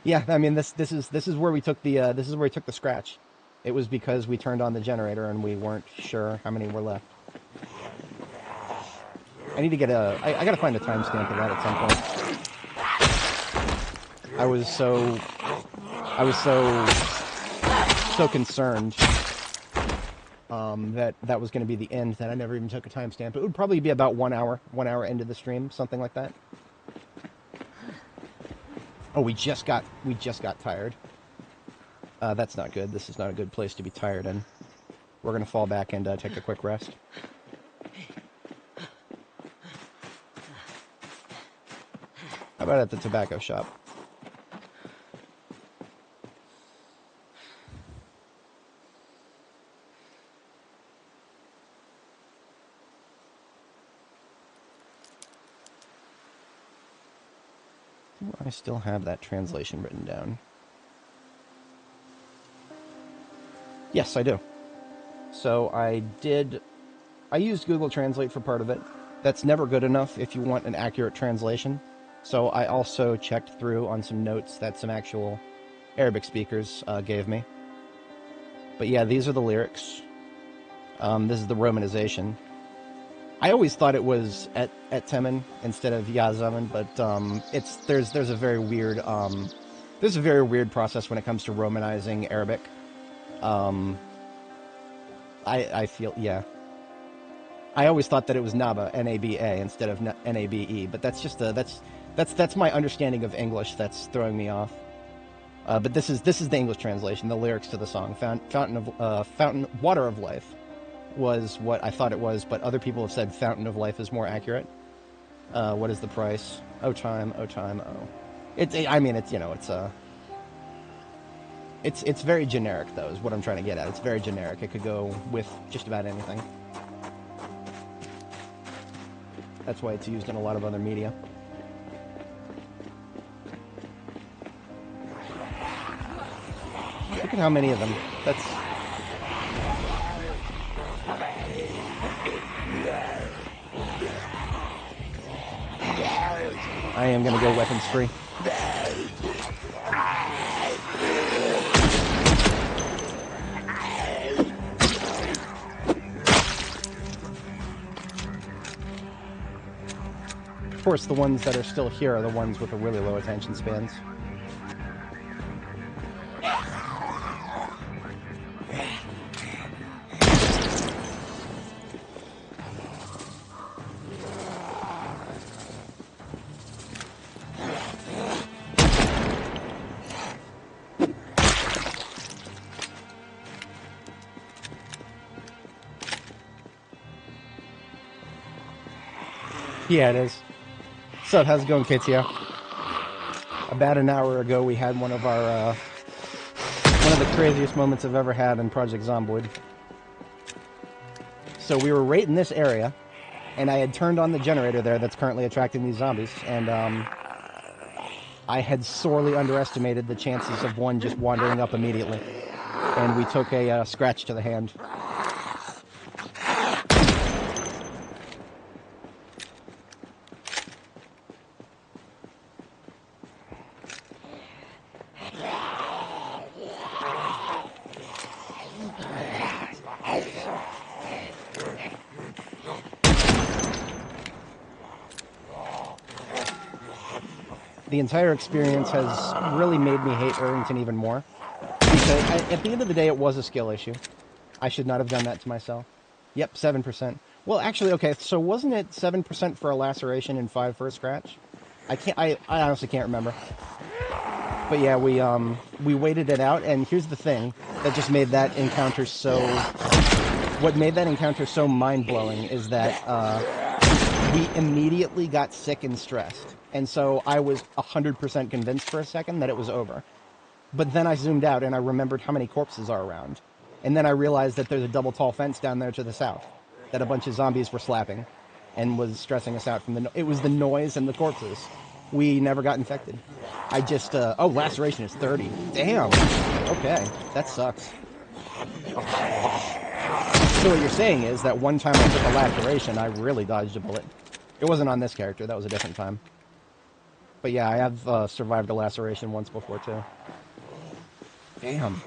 Yeah, I mean this is where we took the scratch. It was because we turned on the generator and we weren't sure how many were left. I need to get I gotta find a timestamp of that at some point. I was so concerned that was going to be the end that I never even took a timestamp. It would probably be about 1 hour into the stream, something like that. Oh, we just got tired. That's not good. This is not a good place to be tired in. We're going to fall back and take a quick rest. How about at the tobacco shop? Do I still have that translation written down? Yes, I do. So I used Google Translate for part of it. That's never good enough if you want an accurate translation. So I also checked through on some notes that some actual Arabic speakers gave me. But yeah, these are the lyrics. This is the romanization. I always thought it was et temen instead of ya zaman, but there's a very weird process when it comes to romanizing Arabic. I feel, yeah. I always thought that it was Naba, N-A-B-A, instead of N-A-B-E, but that's just that's my understanding of English that's throwing me off. But this is the English translation, the lyrics to the song. Water of Life was what I thought it was, but other people have said Fountain of Life is more accurate. What is the price? Oh time, oh. It's very generic, though, is what I'm trying to get at. It's very generic. It could go with just about anything. That's why it's used in a lot of other media. Look at how many of them. That's... I am going to go weapons free. Of course, the ones that are still here are the ones with the really low attention spans. Yeah, it is. So, how's it going, KTO? About an hour ago, we had one of the craziest moments I've ever had in Project Zomboid. So we were right in this area, and I had turned on the generator there that's currently attracting these zombies, and I had sorely underestimated the chances of one just wandering up immediately, and we took a scratch to the hand. The entire experience has really made me hate Irvington even more. Because at the end of the day, it was a skill issue. I should not have done that to myself. Yep, 7%. Well, actually, okay, so wasn't it 7% for a laceration and 5 for a scratch? I honestly can't remember. But yeah, we waited it out, and here's the thing that just made that encounter so... What made that encounter so mind-blowing is that we immediately got sick and stressed. And so I was 100% convinced for a second that it was over. But then I zoomed out and I remembered how many corpses are around. And then I realized that there's a double tall fence down there to the south that a bunch of zombies were slapping and was stressing us out from the... It was the noise and the corpses. We never got infected. I just... oh, laceration is 30. Damn. Okay. That sucks. So what you're saying is that one time I took a laceration, I really dodged a bullet. It wasn't on this character. That was a different time. But yeah, I have survived a laceration once before too. Damn.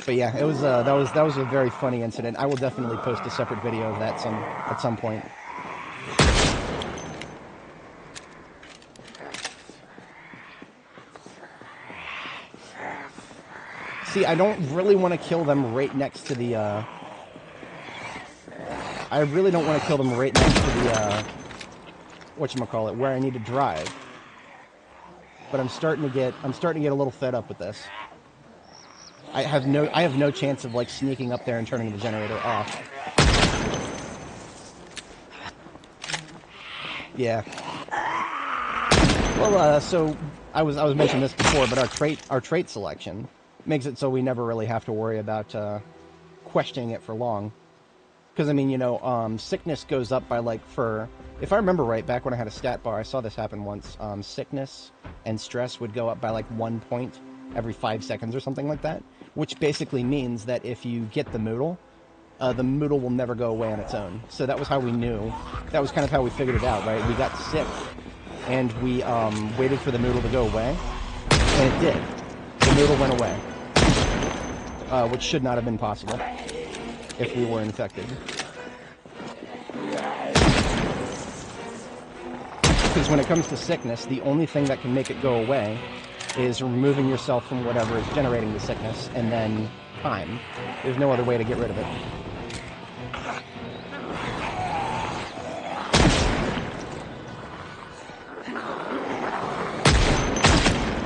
But yeah, it was that was a very funny incident. I will definitely post a separate video of that at some point. See, I don't really want to kill them right next to the. I really don't want to kill them right next to the. Whatchamacallit, where I need to drive. But I'm starting to get a little fed up with this. I have no chance of like sneaking up there and turning the generator off. Yeah. Well, so I was mentioning this before, but our trait selection makes it so we never really have to worry about questioning it for long. Because, I mean, you know, sickness goes up by, like, for... If I remember right, back when I had a stat bar, I saw this happen once. Sickness and stress would go up by, like, 1 point every 5 seconds or something like that. Which basically means that if you get the Moodle will never go away on its own. So that was how we knew. That was kind of how we figured it out, right? We got sick, and we waited for the Moodle to go away, and it did. The Moodle went away. Which should not have been possible if we were infected. Because when it comes to sickness, the only thing that can make it go away is removing yourself from whatever is generating the sickness, and then time. There's no other way to get rid of it.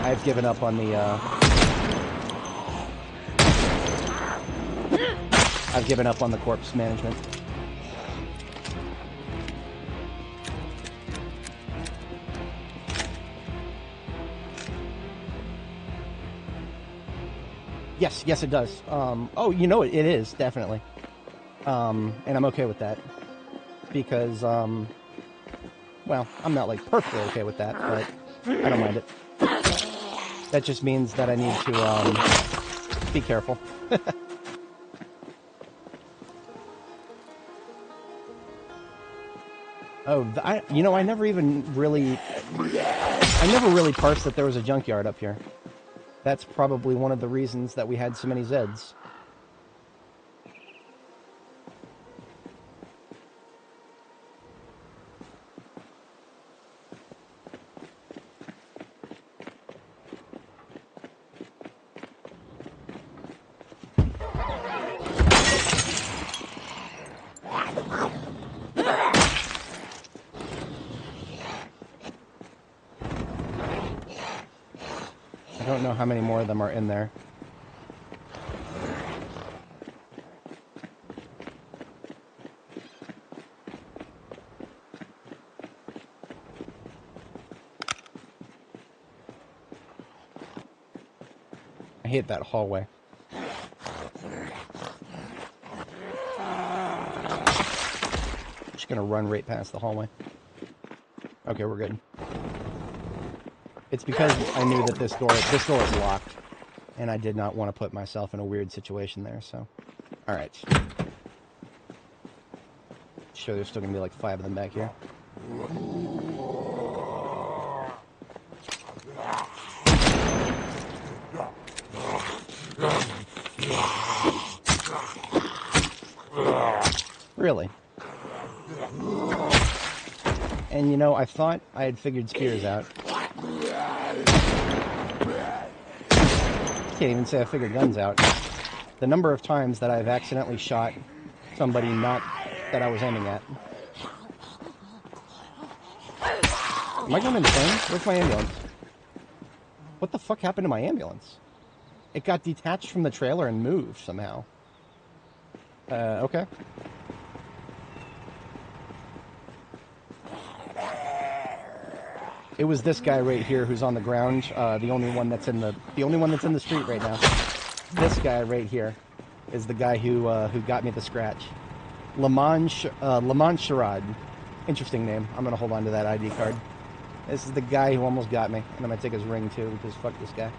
I've given up on the, I've given up on the corpse management. Yes, it does. Oh, you know, it is, definitely. And I'm okay with that. Because, well, I'm not, like, perfectly okay with that, but I don't mind it. That just means that I need to, be careful. Oh, you know, I never really parsed that there was a junkyard up here. That's probably one of the reasons that we had so many Zeds. I don't know how many more of them are in there. I hate that hallway. Just gonna run right past the hallway. Okay, we're good. It's because I knew that this door is locked, and I did not want to put myself in a weird situation there, so... Alright. Sure, there's still gonna be like 5 of them back here. Really? And you know, I thought I had figured spears out. Can't even say I figured guns out. The number of times that I've accidentally shot somebody not that I was aiming at. Am I going insane? Where's my ambulance? What the fuck happened to my ambulance? It got detached from the trailer and moved somehow. Okay. It was this guy right here who's on the ground, the only one that's in the street right now. This guy right here is the guy who got me the scratch. Lamont Sherrod. Interesting name. I'm gonna hold on to that ID card. This is the guy who almost got me, and I'm gonna take his ring too, because fuck this guy.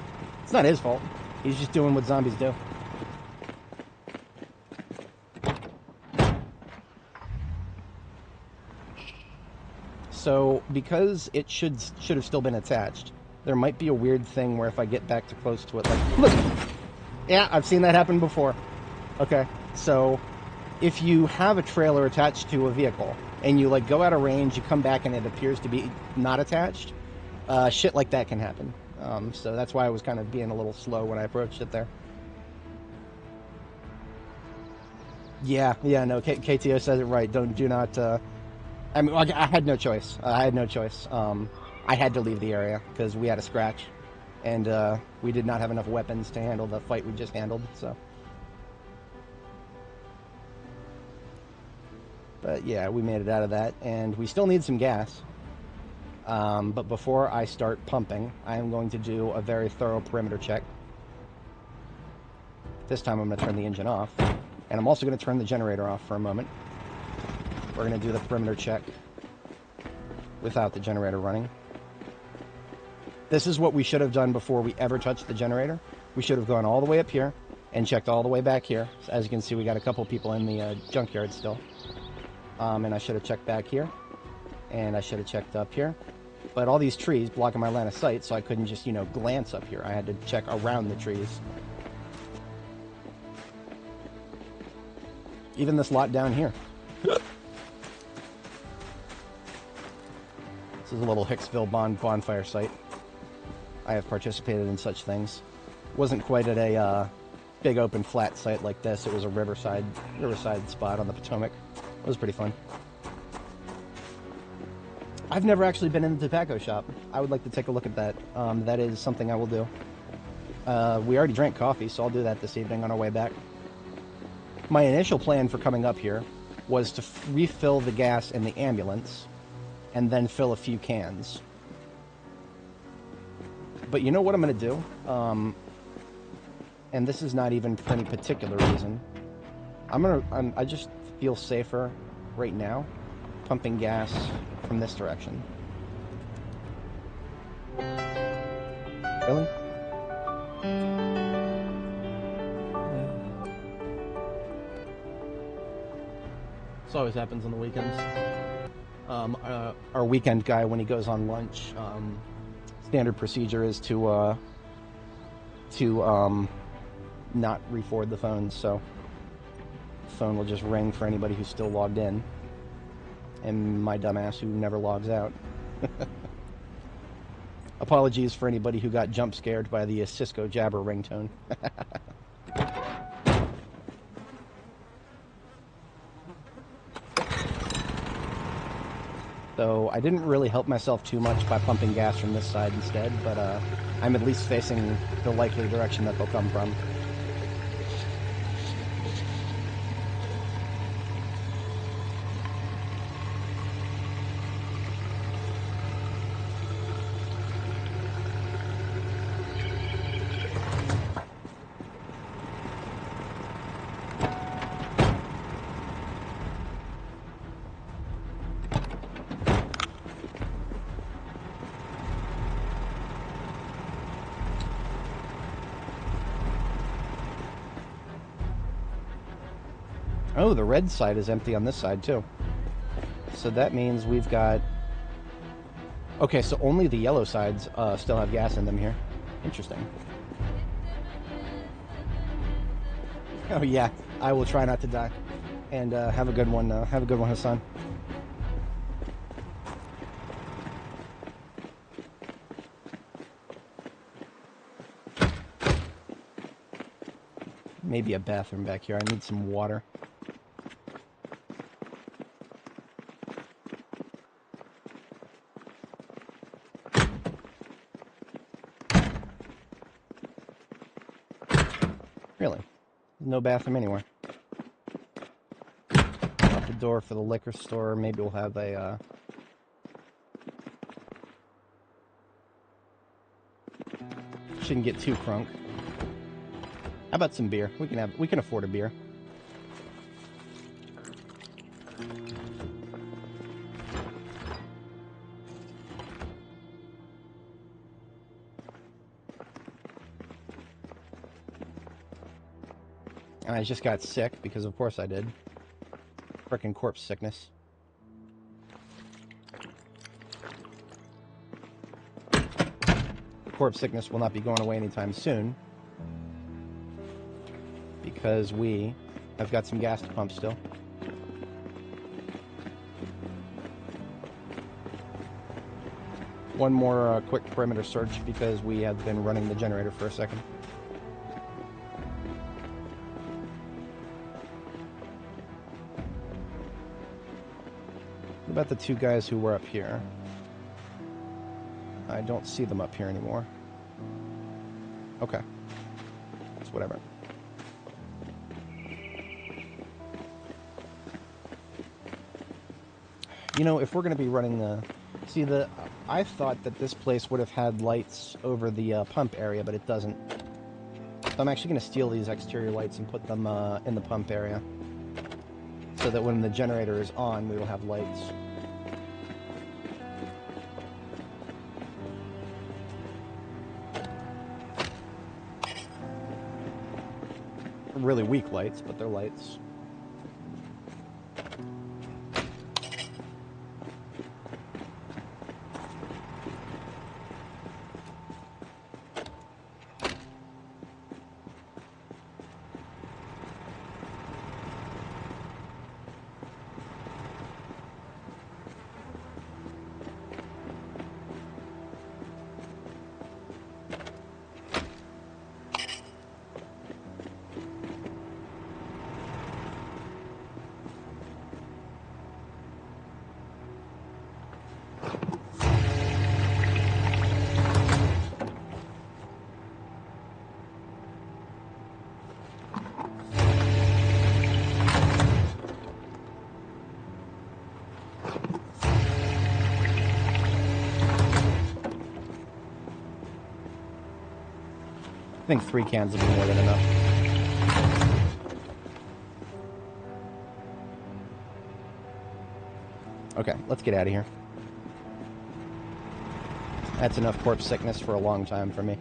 It's not his fault. He's just doing what zombies do. So, because it should have still been attached, there might be a weird thing where if I get back too close to it, like, look! Yeah, I've seen that happen before. Okay, so, if you have a trailer attached to a vehicle, and you, like, go out of range, you come back and it appears to be not attached, shit like that can happen. So that's why I was kind of being a little slow when I approached it there. Yeah, no, KTO says it right. Do not, I mean, I had no choice. I had to leave the area because we had a scratch, and we did not have enough weapons to handle the fight we just handled. So, but yeah, we made it out of that, and we still need some gas. But before I start pumping, I am going to do a very thorough perimeter check. This time, I'm going to turn the engine off. And I'm also going to turn the generator off for a moment. We're going to do the perimeter check without the generator running. This is what we should have done before we ever touched the generator. We should have gone all the way up here and checked all the way back here. So as you can see, we got a couple people in the junkyard still. And I should have checked back here. And I should have checked up here. But all these trees blocking my line of sight, so I couldn't just, you know, glance up here. I had to check around the trees. Even this lot down here. This is a little Hicksville bonfire site. I have participated in such things. Wasn't quite at a big open flat site like this. It was a riverside spot on the Potomac. It was pretty fun. I've never actually been in the tobacco shop. I would like to take a look at that. That is something I will do. We already drank coffee, so I'll do that this evening on our way back. My initial plan for coming up here was to refill the gas in the ambulance and then fill a few cans. But you know what I'm going to do? And this is not even for any particular reason. I just feel safer right now pumping gas from this direction. Really? This always happens on the weekends. Our weekend guy, when he goes on lunch, standard procedure is to not re-forward the phone, so the phone will just ring for anybody who's still logged in, and my dumbass who never logs out. Apologies for anybody who got jump scared by the Cisco Jabber ringtone. So I didn't really help myself too much by pumping gas from this side instead, but I'm at least facing the likely direction that they'll come from. Oh, the red side is empty on this side, too. So that means we've got... Okay, so only the yellow sides still have gas in them here. Interesting. Oh, yeah. I will try not to die. And have a good one. Have a good one, Hassan. Maybe a bathroom back here. I need some water. Really? There's no bathroom anywhere. Out the door for the liquor store. Maybe we'll have a, shouldn't get too crunk. How about some beer? We can afford a beer. And I just got sick, because of course I did. Frickin' corpse sickness. The corpse sickness will not be going away anytime soon, because we have got some gas to pump still. One more quick perimeter search, because we have been running the generator for a second. What about the two guys who were up here? I don't see them up here anymore. Okay. It's whatever. You know, if we're going to be running the... See, I thought that this place would have had lights over the pump area, but it doesn't. So I'm actually going to steal these exterior lights and put them in the pump area, so that when the generator is on, we will have lights. Really weak lights, but they're lights. I think 3 cans will be more than enough. Okay, let's get out of here. That's enough corpse sickness for a long time for me.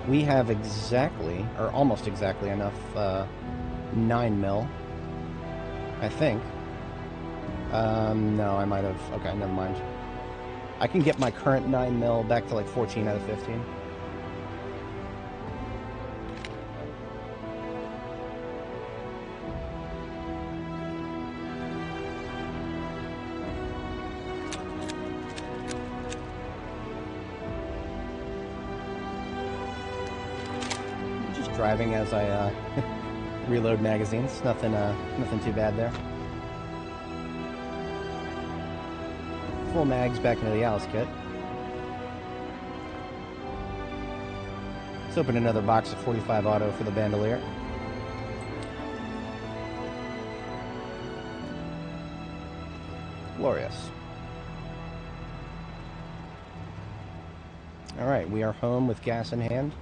We have exactly, or almost exactly enough 9mm, I think. No, I might have. Okay, never mind. I can get my current 9mm back to like 14 out of 15. Driving as I reload magazines. Nothing too bad there. Full mags back into the Alice kit. Let's open another box of 45 auto for the bandolier. Glorious. All right, we are home with gas in hand.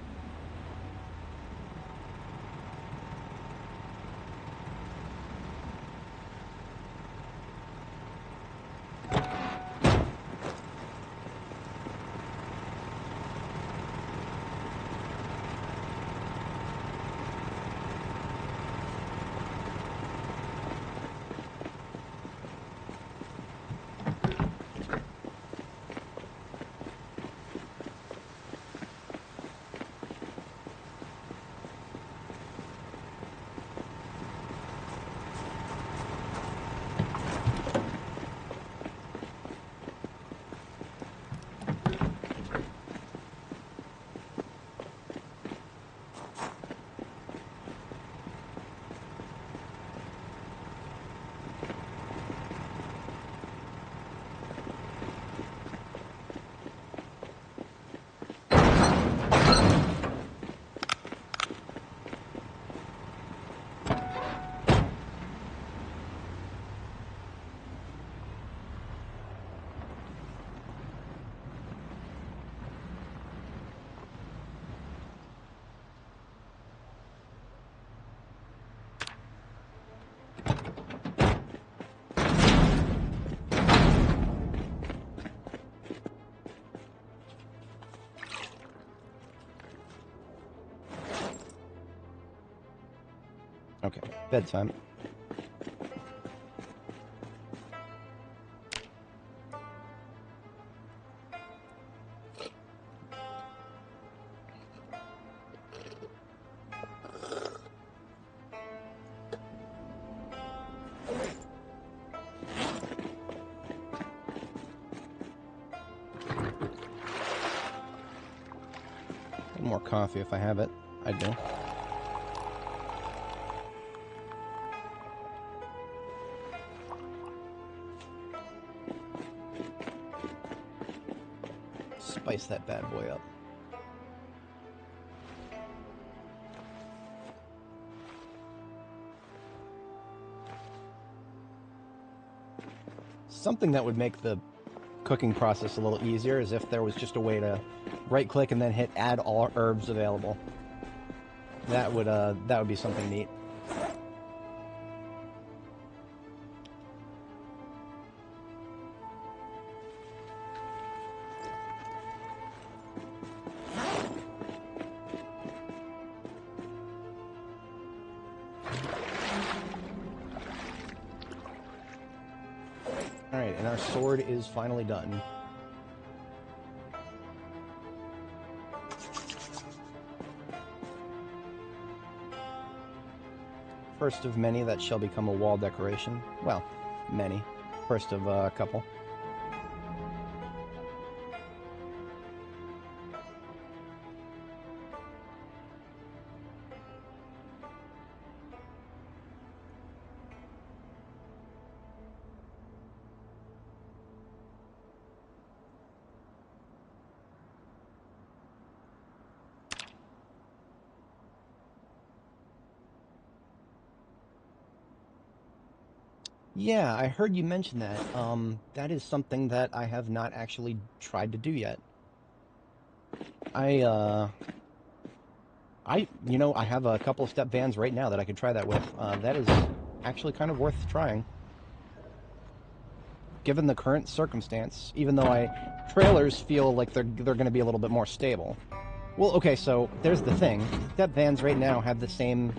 Okay, bedtime. More coffee if I have it. I do. Spice that bad boy up. Something that would make the cooking process a little easier is if there was just a way to right-click and then hit Add All Herbs Available. That would be something neat. Alright, and our sword is finally done. First of many that shall become a wall decoration. Well, many. First of a couple. Yeah, I heard you mention that. That is something that I have not actually tried to do yet. I have a couple of step vans right now that I could try that with. That is actually kind of worth trying. Given the current circumstance, even though trailers feel like they're going to be a little bit more stable. Well, okay, so there's the thing. Step vans right now have the same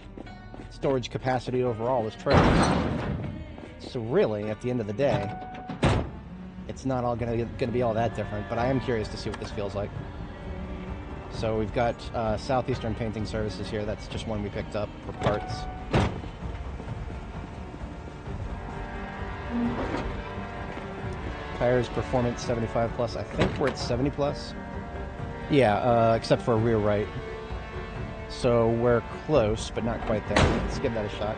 storage capacity overall as trailers. So really, at the end of the day, it's not all going to be all that different, but I am curious to see what this feels like. So we've got Southeastern Painting Services here. That's just one we picked up for parts. Tires performance 75 plus. I think we're at 70 plus. Yeah, except for rear right. So we're close, but not quite there. Let's give that a shot.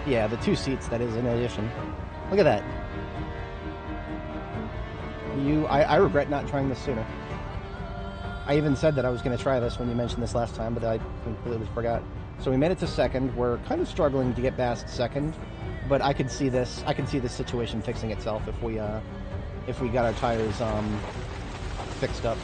Yeah, the 2 seats, that is in addition. Look at that. I regret not trying this sooner. I even said that I was going to try this when you mentioned this last time, but I completely forgot. So we made it to second. We're kind of struggling to get past second, but I could see this situation fixing itself if we got our tires fixed up.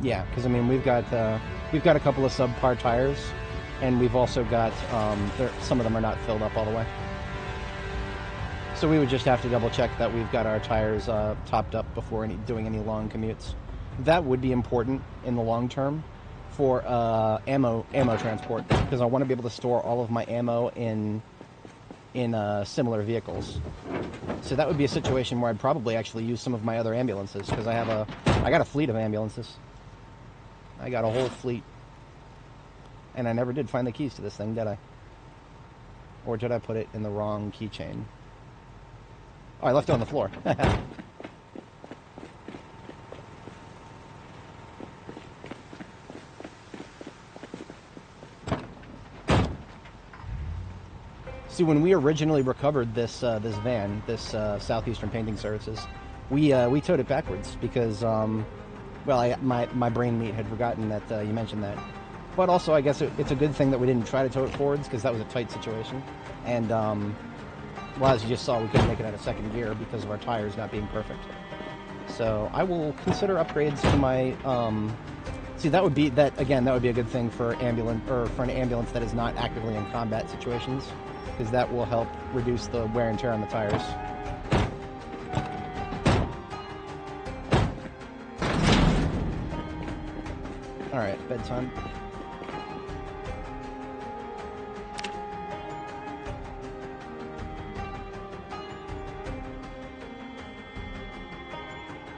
Yeah, because I mean we've got a couple of subpar tires, and we've also got some of them are not filled up all the way. So we would just have to double check that we've got our tires topped up before doing any long commutes. That would be important in the long term for ammo transport, because I want to be able to store all of my ammo in similar vehicles. So that would be a situation where I'd probably actually use some of my other ambulances, because I got a fleet of ambulances. I got a whole fleet. And I never did find the keys to this thing, did I? Or did I put it in the wrong keychain? Oh, I left it on the floor. See, when we originally recovered this van, Southeastern Painting Services, we towed it backwards because, well, my brain meat had forgotten that you mentioned that. But also, I guess it's a good thing that we didn't try to tow it forwards, because that was a tight situation. And, well, as you just saw, we couldn't make it out of second gear because of our tires not being perfect. So I will consider upgrades to my... See, that would be a good thing for an ambulance that is not actively in combat situations, because that will help reduce the wear and tear on the tires. Alright, bedtime.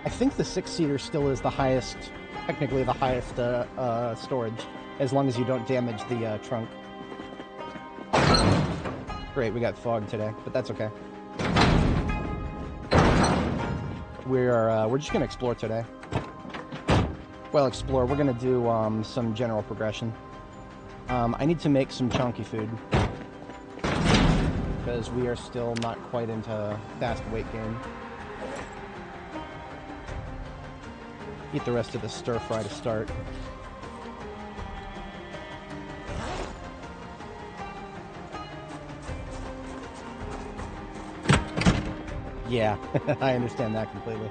I think the 6-seater still is the highest, technically the highest storage, as long as you don't damage the trunk. Great, we got fog today, but that's okay. We're just gonna explore today. Well, Explore, we're going to do some general progression. I need to make some chunky food, because we are still not quite into fast weight gain. Eat the rest of the stir fry to start. Yeah, I understand that completely.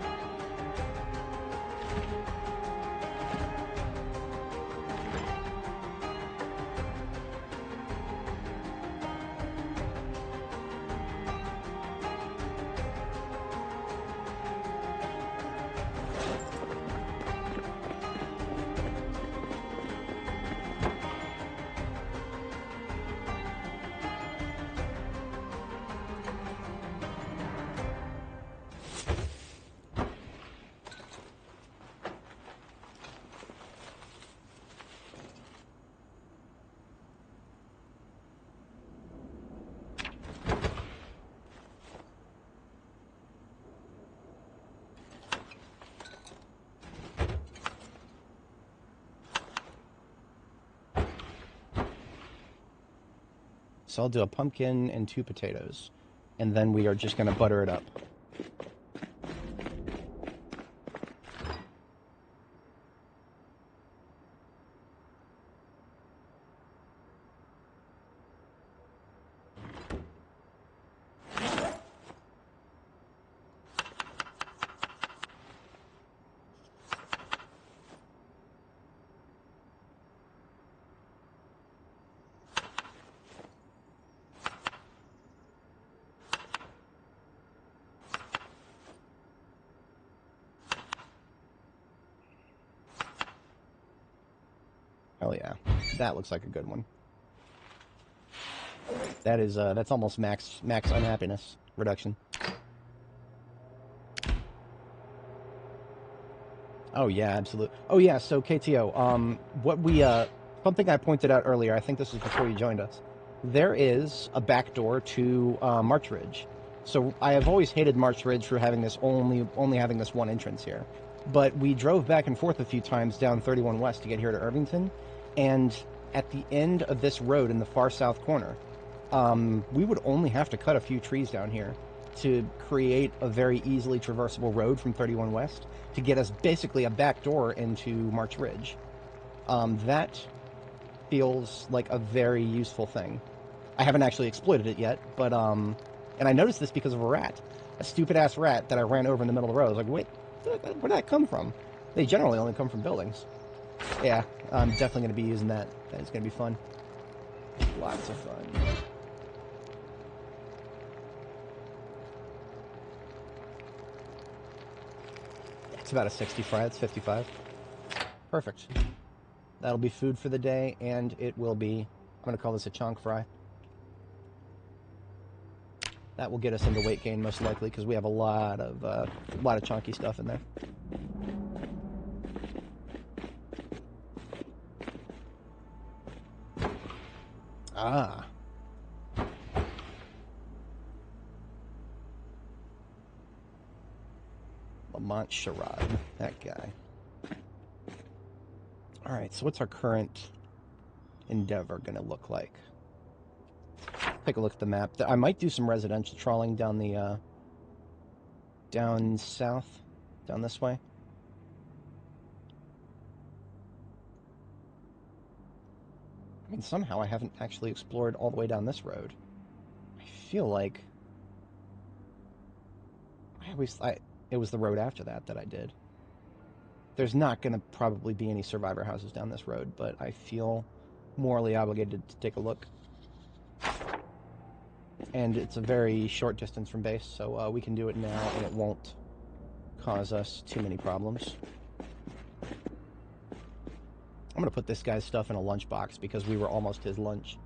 So I'll do a pumpkin and 2 potatoes, and then we are just going to butter it up. Hell yeah, that looks like a good one. That is, that's almost max unhappiness reduction. Oh yeah, absolutely. Oh yeah, so KTO, what we, something I pointed out earlier, I think this was before you joined us, there is a back door to, March Ridge. So I have always hated March Ridge for having this only having this one entrance here. But we drove back and forth a few times down 31 West to get here to Irvington, and at the end of this road in the far south corner, we would only have to cut a few trees down here to create a very easily traversable road from 31 West to get us basically a back door into March Ridge. That feels like a very useful thing. I haven't actually exploited it yet, but, and I noticed this because of a rat. A stupid-ass rat that I ran over in the middle of the road. I was like, wait, where did that come from? They generally only come from buildings. Yeah, I'm definitely going to be using that. That is going to be fun. Lots of fun. It's about a 60 fry. It's 55. Perfect. That'll be food for the day, and it will be, I'm going to call this a chunk fry. That will get us into weight gain most likely, because we have a lot of chunky stuff in there. Ah. Lamont Sherrod, that guy. Alright, so what's our current endeavor going to look like? Take a look at the map. I might do some residential trawling down the, down south, down this way. I mean, somehow I haven't actually explored all the way down this road. I feel like it was the road after that I did. There's not going to probably be any survivor houses down this road, but I feel morally obligated to take a look. And it's a very short distance from base, so we can do it now, and it won't cause us too many problems. I'm going to put this guy's stuff in a lunchbox because we were almost his lunch.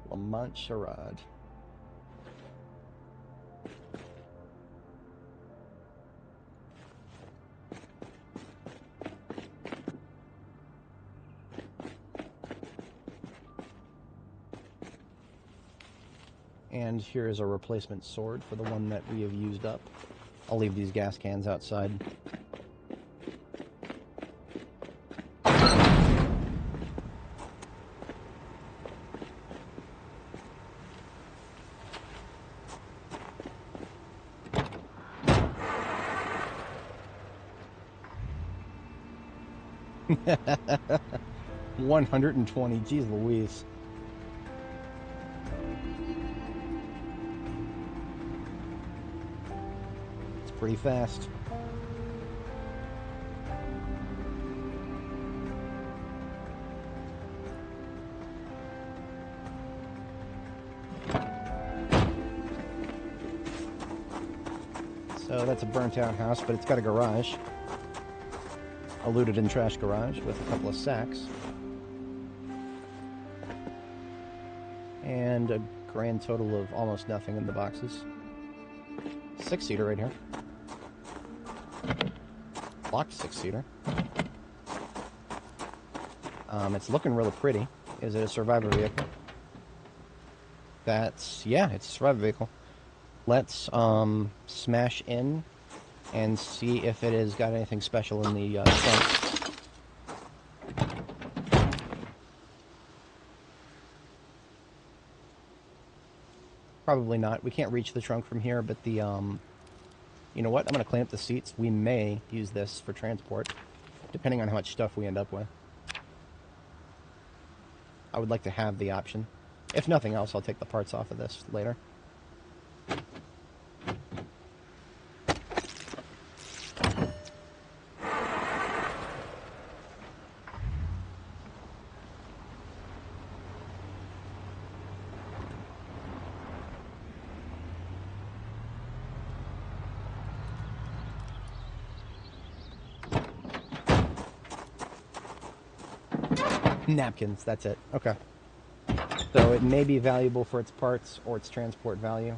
Lamont Sherrod. And here is a replacement sword for the one that we have used up. I'll leave these gas cans outside. 120, geez Louise. It's pretty fast. So that's a burnt out house, but it's got a garage. A looted and trashed garage with a couple of sacks. And a grand total of almost nothing in the boxes. 6-seater right here. Locked 6-seater. It's looking really pretty. Is it a survivor vehicle? Yeah, it's a survivor vehicle. Let's smash in and see if it has got anything special in the trunk. Probably not. We can't reach the trunk from here, but the, you know what? I'm going to clean up the seats. We may use this for transport, depending on how much stuff we end up with. I would like to have the option. If nothing else, I'll take the parts off of this later. Napkins, that's it. Okay. So it may be valuable for its parts or its transport value,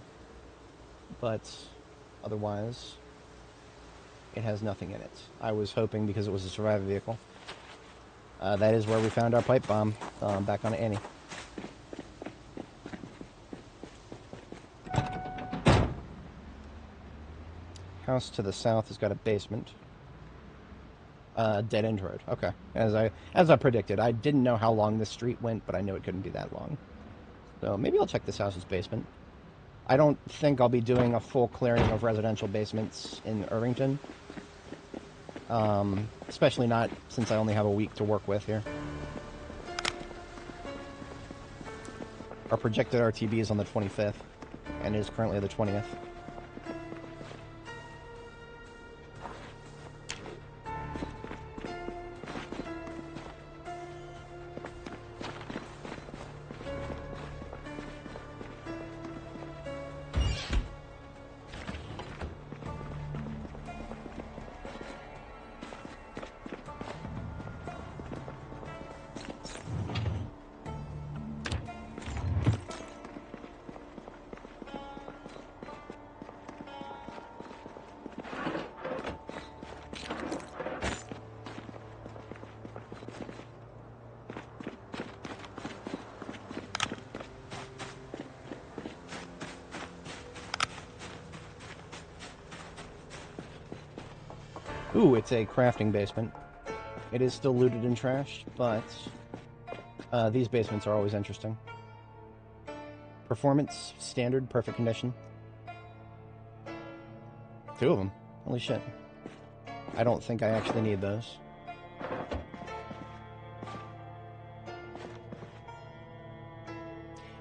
but otherwise it has nothing in it. I was hoping because it was a survivor vehicle. That is where we found our pipe bomb, back on Annie. House to the south has got a basement. Dead end road. Okay. As I predicted. I didn't know how long this street went, but I knew it couldn't be that long. So maybe I'll check this house's basement. I don't think I'll be doing a full clearing of residential basements in Irvington. Especially not since I only have a week to work with here. Our projected RTB is on the 25th, and it is currently the 20th. Ooh, it's a crafting basement. It is still looted and trashed, but these basements are always interesting. Performance, standard, perfect condition. 2 of them. Holy shit. I don't think I actually need those.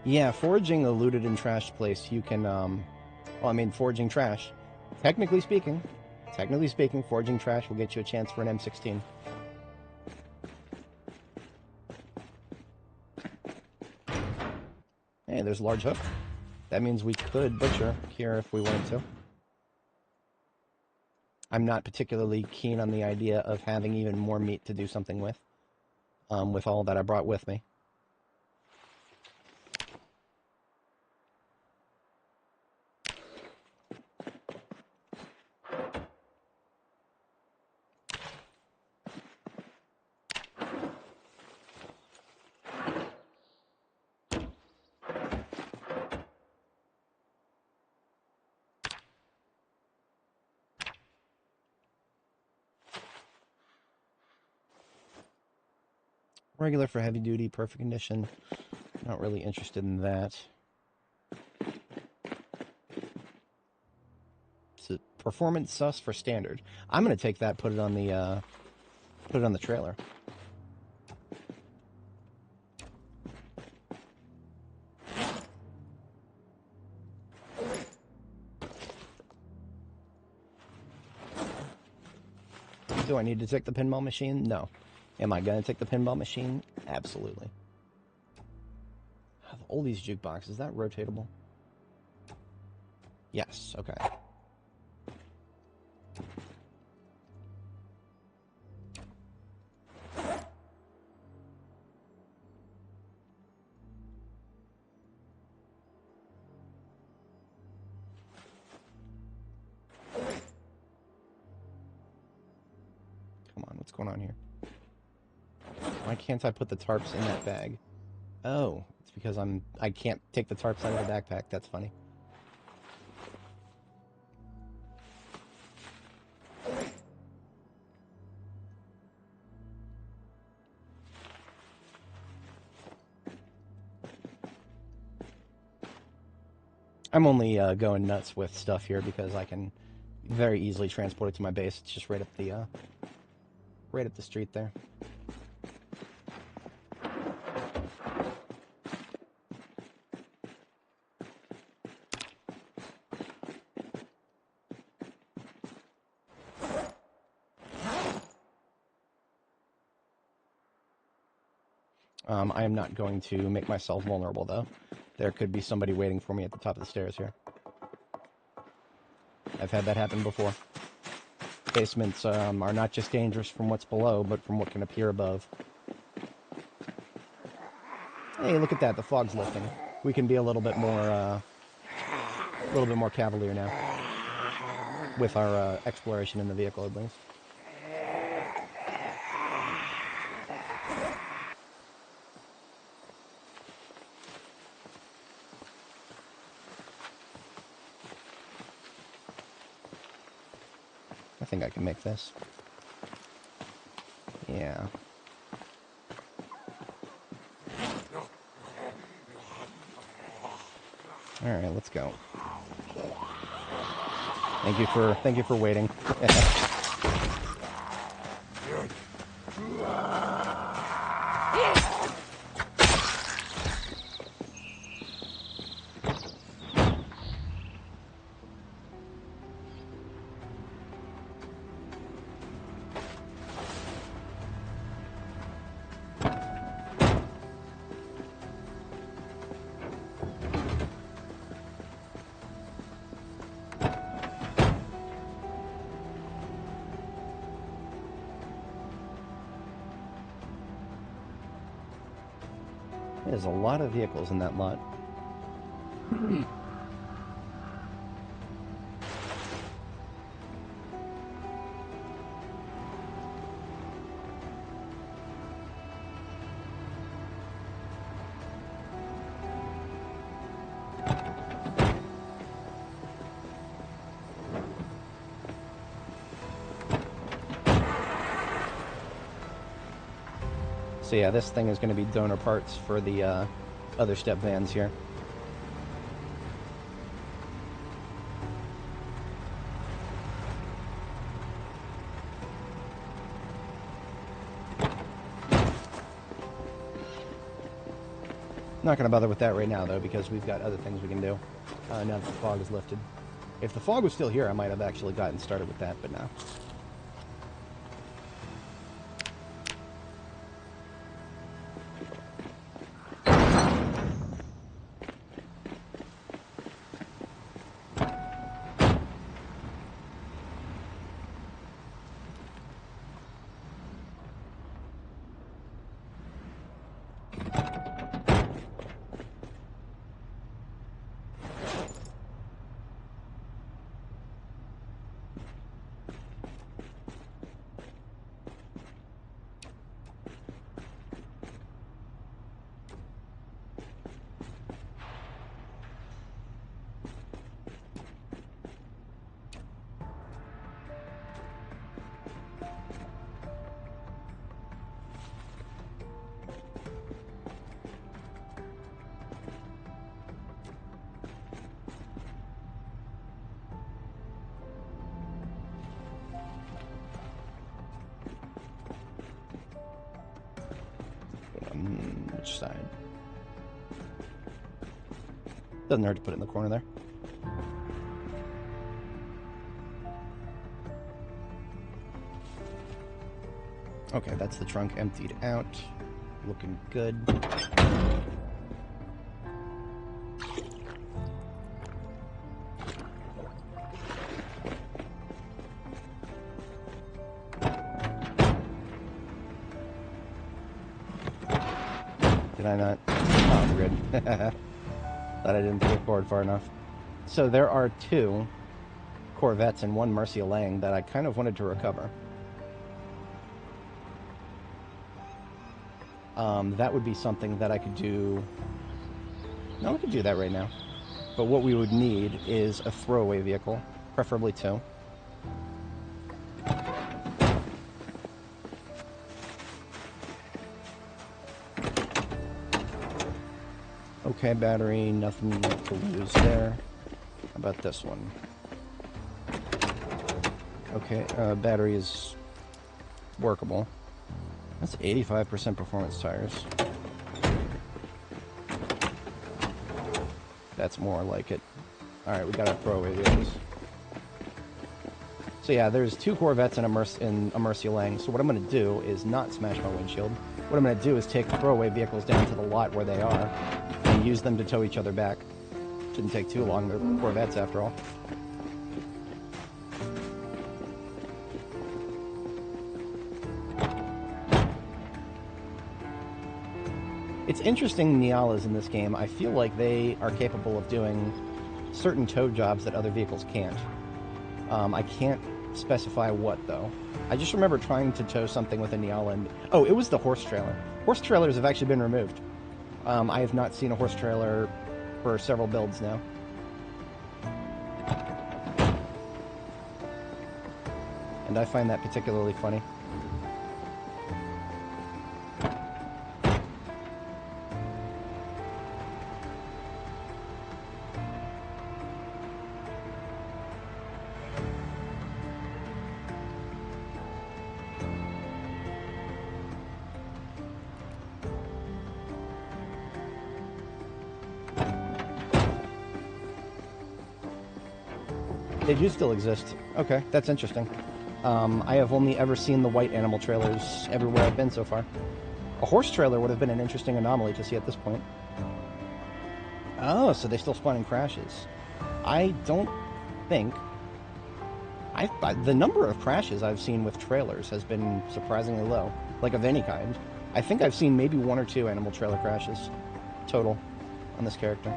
Yeah, foraging a looted and trashed place, you can, well, I mean, foraging trash. Technically speaking, foraging trash will get you a chance for an M16. Hey, there's a large hook. That means we could butcher here if we wanted to. I'm not particularly keen on the idea of having even more meat to do something with all that I brought with me. Regular for heavy duty, perfect condition. Not really interested in that. It's a performance sus for standard. I'm going to take that, put it on the Put it on the trailer. Do I need to take the pinball machine? No. Am I going to take the pinball machine? Absolutely. Have all these jukeboxes. Is that rotatable? Yes, okay. Come on, what's going on here? Why can't I put the tarps in that bag? Oh, it's because I can't take the tarps out of the backpack. That's funny. I'm only going nuts with stuff here because I can very easily transport it to my base. It's just right up the street there. I am not going to make myself vulnerable, though. There could be somebody waiting for me at the top of the stairs here. I've had that happen before. Basements are not just dangerous from what's below, but from what can appear above. Hey, look at that. The fog's lifting. We can be a little bit more cavalier now. With our exploration in the vehicle, at least. I think I can make this. Yeah. All right, let's go. Thank you for waiting. There's a lot of vehicles in that lot. So yeah, this thing is going to be donor parts for the other step vans here. Not going to bother with that right now, though, because we've got other things we can do now that the fog is lifted. If the fog was still here, I might have actually gotten started with that, but no. which side? Doesn't hurt to put it in the corner there. Okay, that's the trunk emptied out. Looking good. Did I not? Oh, good. Thought I didn't pull forward far enough. So there are 2 Corvettes and 1 Marcia Lang that I kind of wanted to recover. That would be something that I could do... No, we could do that right now. But what we would need is a throwaway vehicle, preferably 2. Okay, battery, nothing to lose there. How about this one? Okay, battery is workable. That's 85% performance tires. That's more like it. Alright, we gotta throw away these. So yeah, there's 2 Corvettes and a Marcia Lang. So what I'm gonna do is not smash my windshield. What I'm gonna do is take the throwaway vehicles down to the lot where they are and use them to tow each other back. Shouldn't take too long, they're Corvettes after all. It's interesting, Nialas in this game, I feel like they are capable of doing certain tow jobs that other vehicles can't. I can't specify what, though. I just remember trying to tow something with a Niala and... Oh, it was the horse trailer. Horse trailers have actually been removed. I have not seen a horse trailer for several builds now. And I find that particularly funny. They do still exist. Okay, that's interesting. I have only ever seen the white animal trailers everywhere I've been so far. A horse trailer would have been an interesting anomaly to see at this point. Oh, so they still spawn in crashes. I don't think... the number of crashes I've seen with trailers has been surprisingly low. Like, of any kind. I think I've seen maybe 1 or 2 animal trailer crashes total on this character.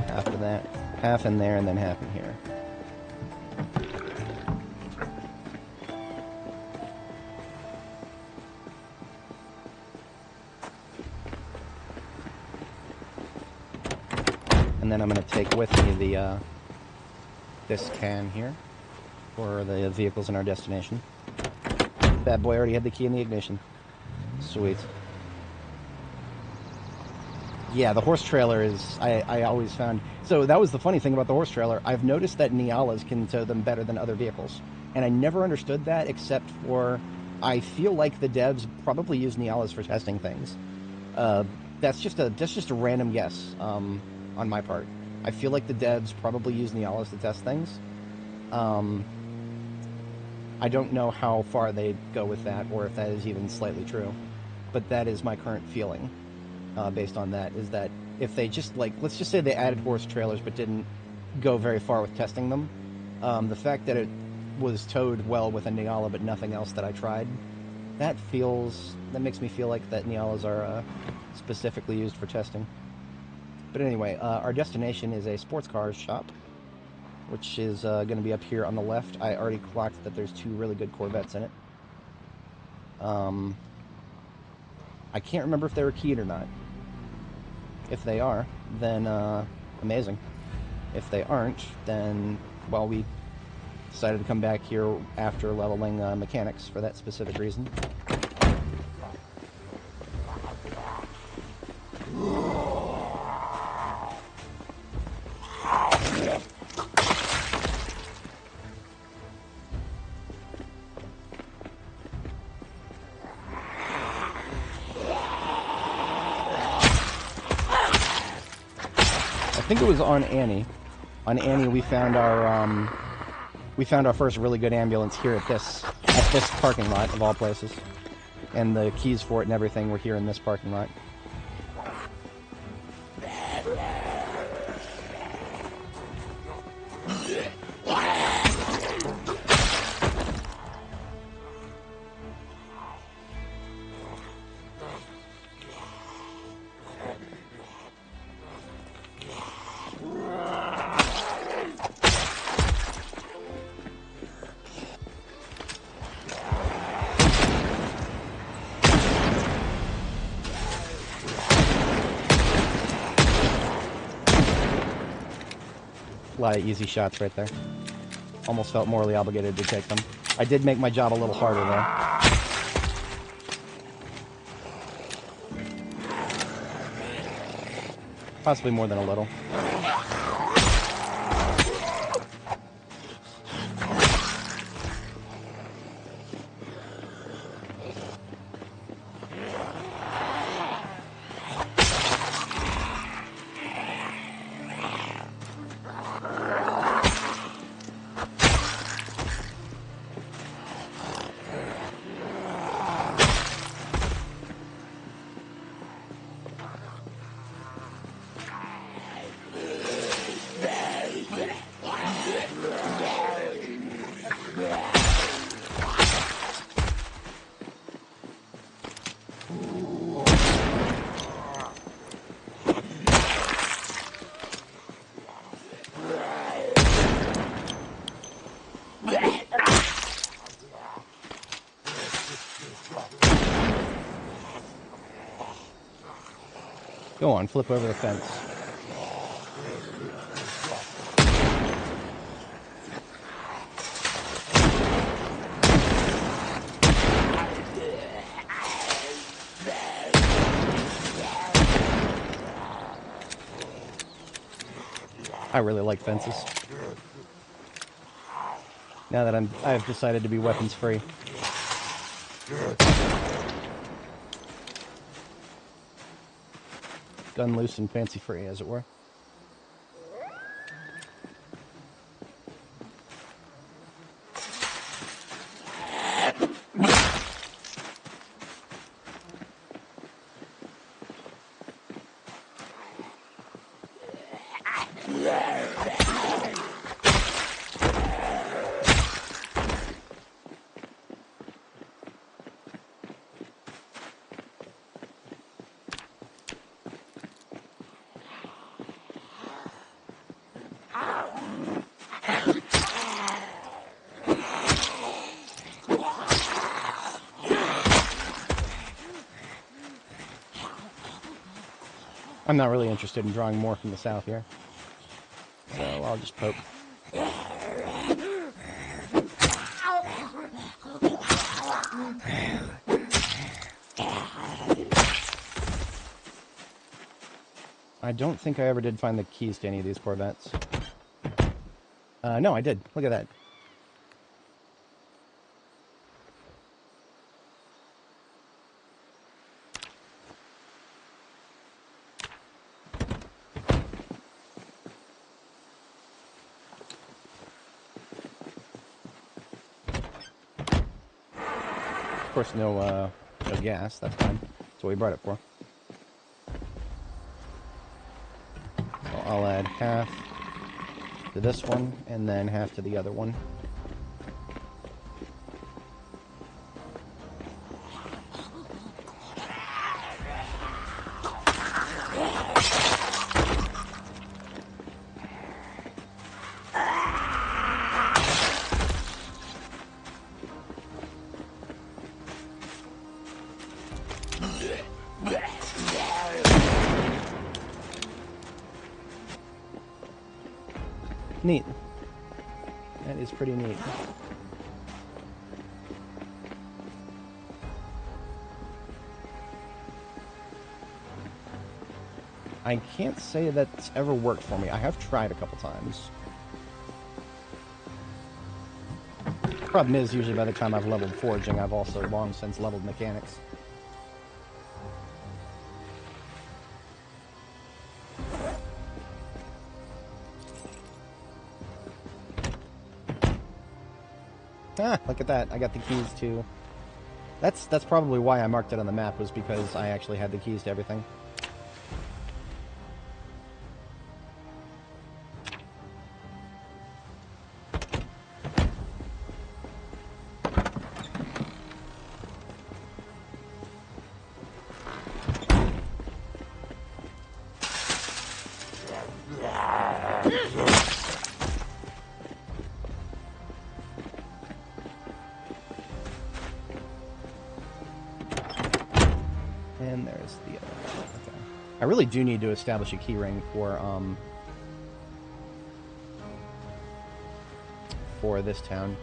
After that, half in there and then half in here. And then I'm going to take with me the this can here for the vehicles in our destination. Bad boy already had the key in the ignition. Sweet. Yeah, the horse trailer is, I always found... So that was the funny thing about the horse trailer. I've noticed that Nialas can tow them better than other vehicles. And I never understood that except for... I feel like the devs probably use Nialas for testing things. That's just a random guess on my part. I feel like the devs probably use Nialas to test things. I don't know how far they go with that or if that is even slightly true. But that is my current feeling. Based on that, is that if they just, like, let's just say they added horse trailers but didn't go very far with testing them, the fact that it was towed well with a Niala but nothing else that I tried, that makes me feel like that Nialas are specifically used for testing. But anyway, our destination is a sports cars shop, which is going to be up here on the left. I already clocked that there's 2 really good Corvettes in it. I can't remember if they were keyed or not. If they are, then amazing. If they aren't, then, well, we decided to come back here after leveling mechanics for that specific reason. I think it was on Annie. On Annie, we found our first really good ambulance here at this parking lot of all places, and the keys for it and everything were here in this parking lot. A lot of easy shots right there. Almost felt morally obligated to take them. I did make my job a little harder though. Possibly more than a little. Go on, flip over the fence. I really like fences. Now that I've decided to be weapons free. Gun loose and fancy free, as it were. I'm not really interested in drawing more from the south here, so I'll just poke. I don't think I ever did find the keys to any of these Corvettes. No, I did. Look at that. Of course, no gas. That's fine. That's what we brought it for. So I'll add half to this one, and then half to the other one. Neat. That is pretty neat. I can't say that's ever worked for me. I have tried a couple times. Problem is, usually by the time I've leveled forging, I've also long since leveled mechanics. Ah, look at that. I got the keys to... That's probably why I marked it on the map, was because I actually had the keys to everything. And there's the other one. Okay. I really do need to establish a key ring for this town.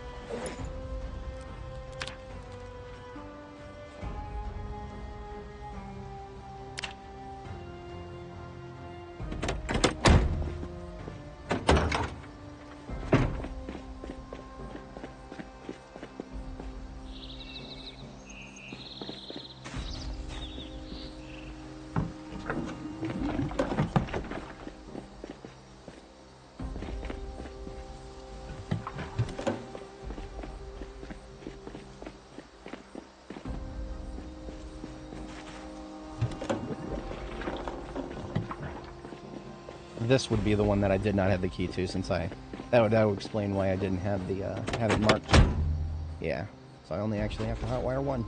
This would be the one that I did not have the key to, since that would explain why I didn't have the have it marked. Yeah, so I only actually have to hotwire one.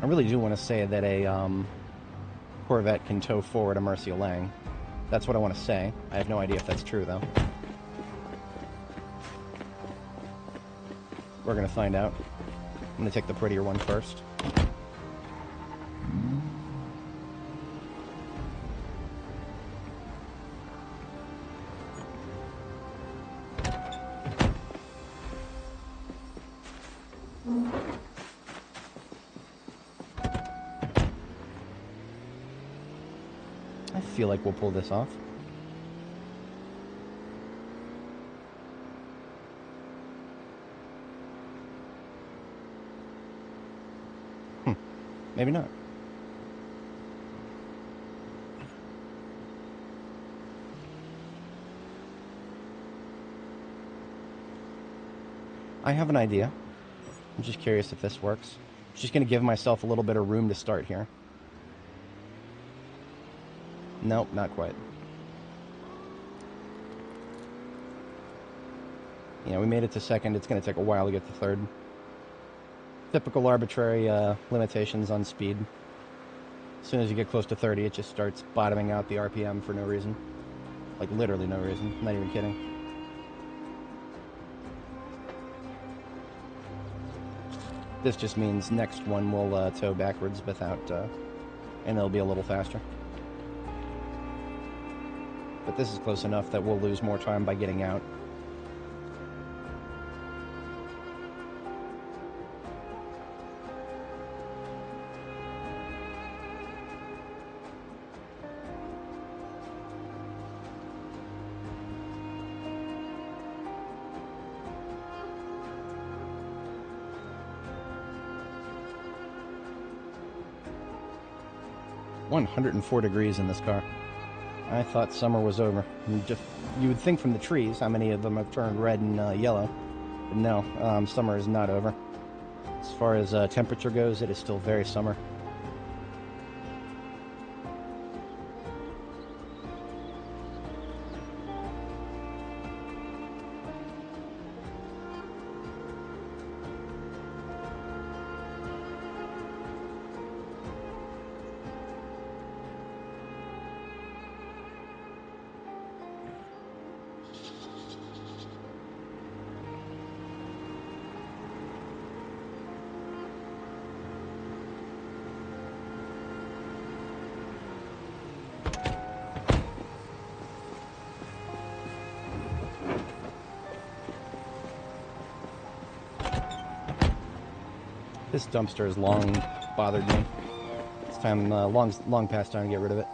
I really do want to say that a Corvette can tow forward a Mercia Lang. That's what I want to say. I have no idea if that's true, though. We're going to find out. I'm going to take the prettier one first. I feel like we'll pull this off. Maybe not. I have an idea. I'm just curious if this works. I'm just going to give myself a little bit of room to start here. Nope, not quite. Yeah, we made it to second. It's going to take a while to get to third. Typical arbitrary limitations on speed. As soon as you get close to 30, it just starts bottoming out the RPM for no reason. Like, literally no reason. I'm not even kidding. This just means next one will tow backwards without... and it'll be a little faster. But this is close enough that we'll lose more time by getting out. .104 degrees in this car. I thought summer was over. You would think from the trees how many of them have turned red and yellow. But no, summer is not over. As far as temperature goes, it is still very summer. This dumpster has long bothered me. It's time, long past time to get rid of it.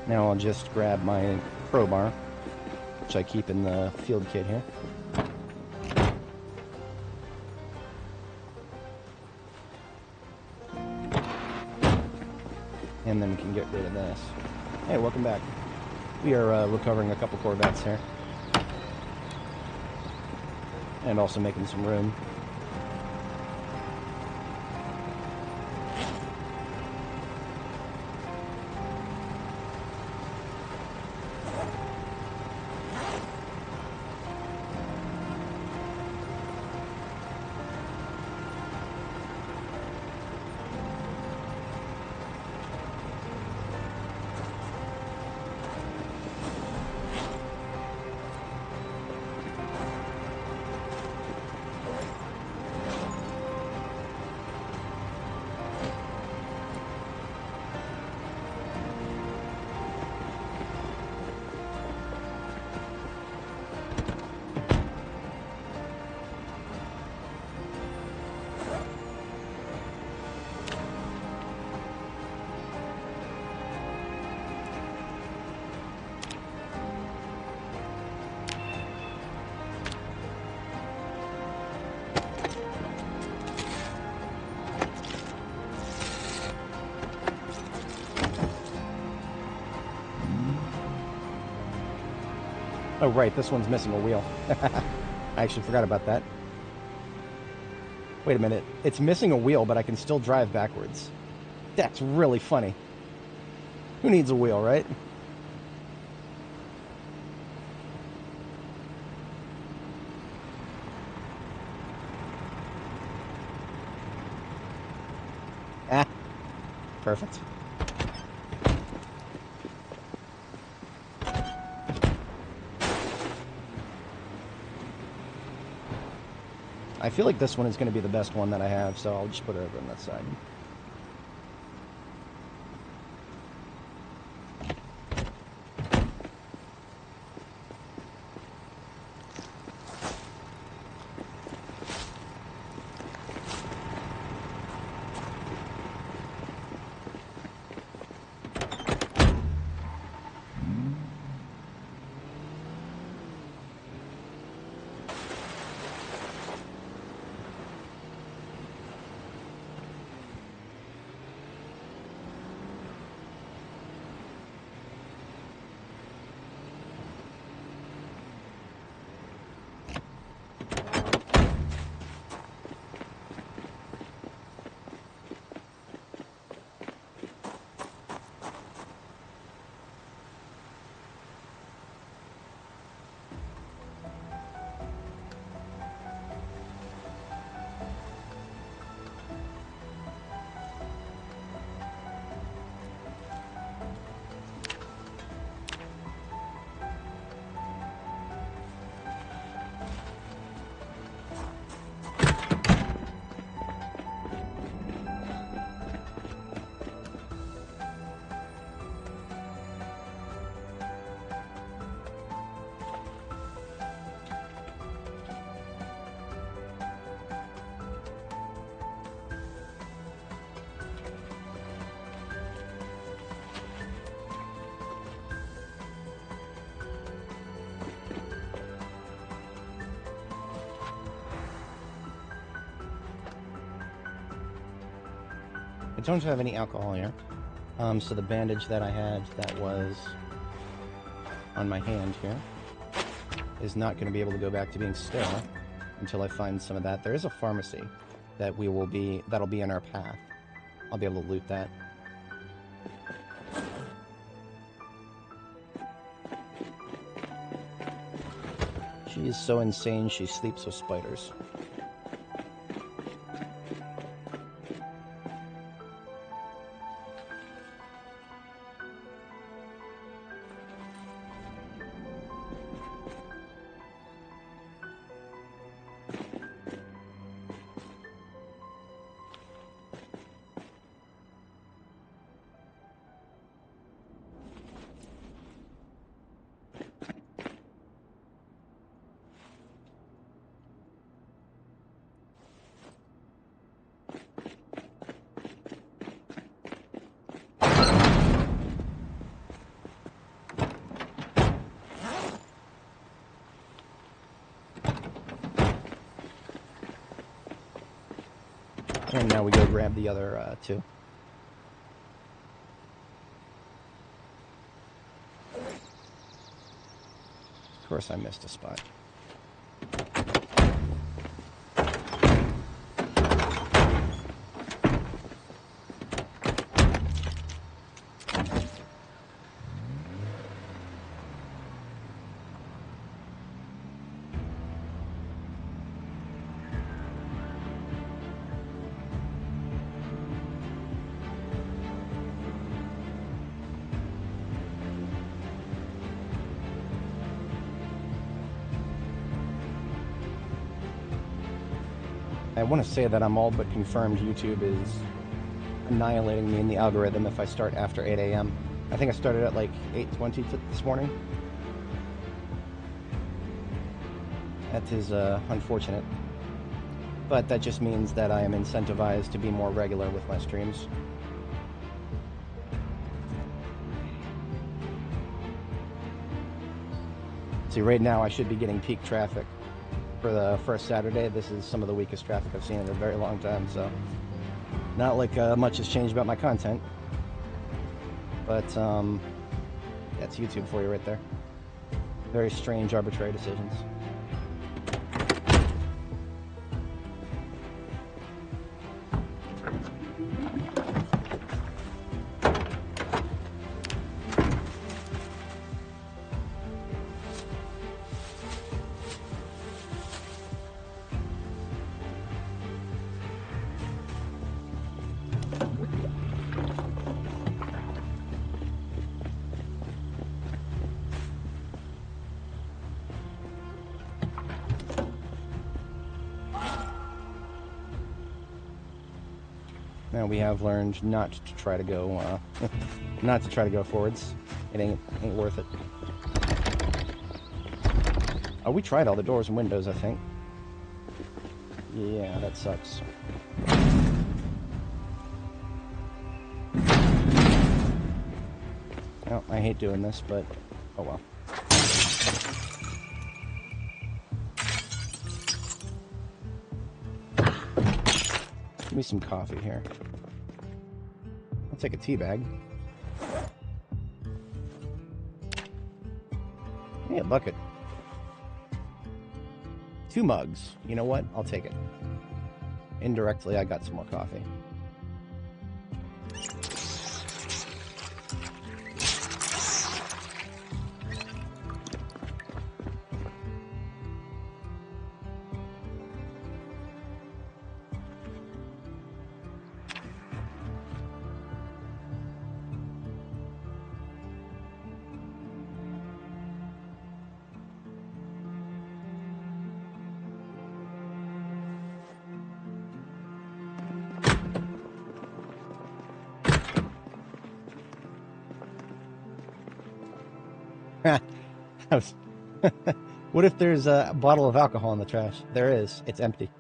Now I'll just grab my crowbar, which I keep in the field kit here. And then we can get rid of this. Hey, welcome back. We are recovering a couple Corvettes here. And also making some room. Oh, right, this one's missing a wheel. I actually forgot about that. Wait a minute. It's missing a wheel, but I can still drive backwards. That's really funny. Who needs a wheel, right? Ah, perfect. I feel like this one is going to be the best one that I have, so I'll just put it over on that side. I don't have any alcohol here. So the bandage that I had that was on my hand here is not going to be able to go back to being sterile until I find some of that. There is a pharmacy that that'll be in our path. I'll be able to loot that. She is so insane, she sleeps with spiders. And now we go grab the other two. Of course I missed a spot. I want to say that I'm all but confirmed YouTube is annihilating me in the algorithm if I start after 8 a.m. I think I started at like 8:20 this morning. That is unfortunate. But that just means that I am incentivized to be more regular with my streams. See, right now I should be getting peak traffic. For the first Saturday, this is some of the weakest traffic I've seen in a very long time, so not like much has changed about my content, but that's YouTube for you right there. Very strange, arbitrary decisions. Now we have learned not to try to go, not to try to go forwards. It ain't worth it. Oh, we tried all the doors and windows, I think. Yeah, that sucks. Oh, I hate doing this, but oh well. Give me some coffee here. I'll take a tea bag. Hey, a bucket. 2 mugs. You know what? I'll take it. Indirectly, I got some more coffee. What if there's a bottle of alcohol in the trash? There is. It's empty.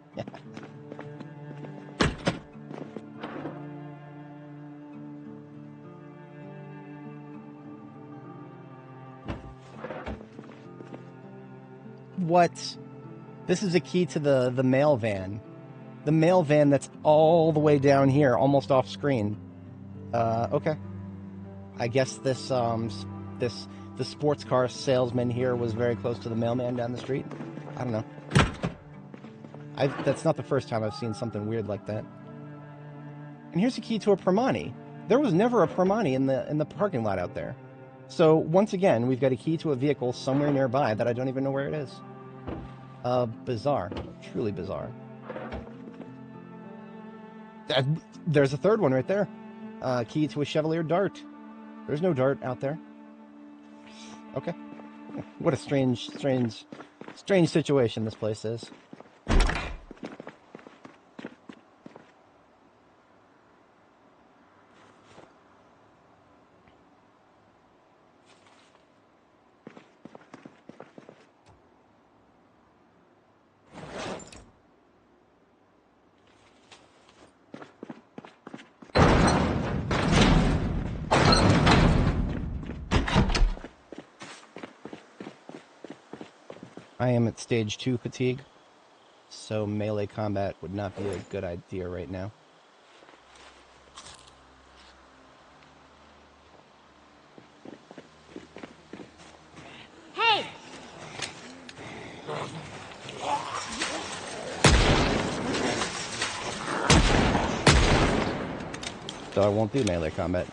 What? This is a key to the mail van. The mail van that's all the way down here, almost off screen. Okay. I guess the sports car salesman here was very close to the mailman down the street. I don't know. That's not the first time I've seen something weird like that. And here's a key to a Primani. There was never a Primani in the parking lot out there. So once again, we've got a key to a vehicle somewhere nearby that I don't even know where it is. Bizarre. Truly bizarre. There's a third one right there. Key to a Chevalier Dart. There's no Dart out there. Okay. What a strange situation this place is. I am at stage 2 fatigue, so melee combat would not be a good idea right now. Hey! So I won't do melee combat.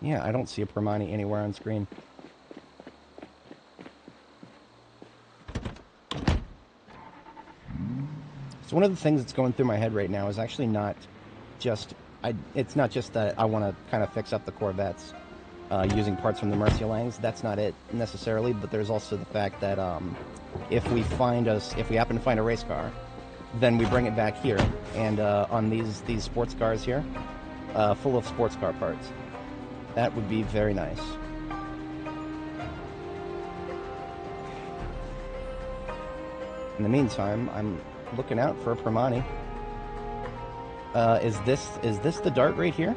Yeah, I don't see a Primani anywhere on screen. So one of the things that's going through my head right now is actually not just... it's not just that I want to kind of fix up the Corvettes using parts from the Murciélanges. That's not it necessarily, but there's also the fact that if we happen to find a race car, then we bring it back here, and on these sports cars here, full of sports car parts. That would be very nice. In the meantime, I'm looking out for a Primani. Is this the Dart right here?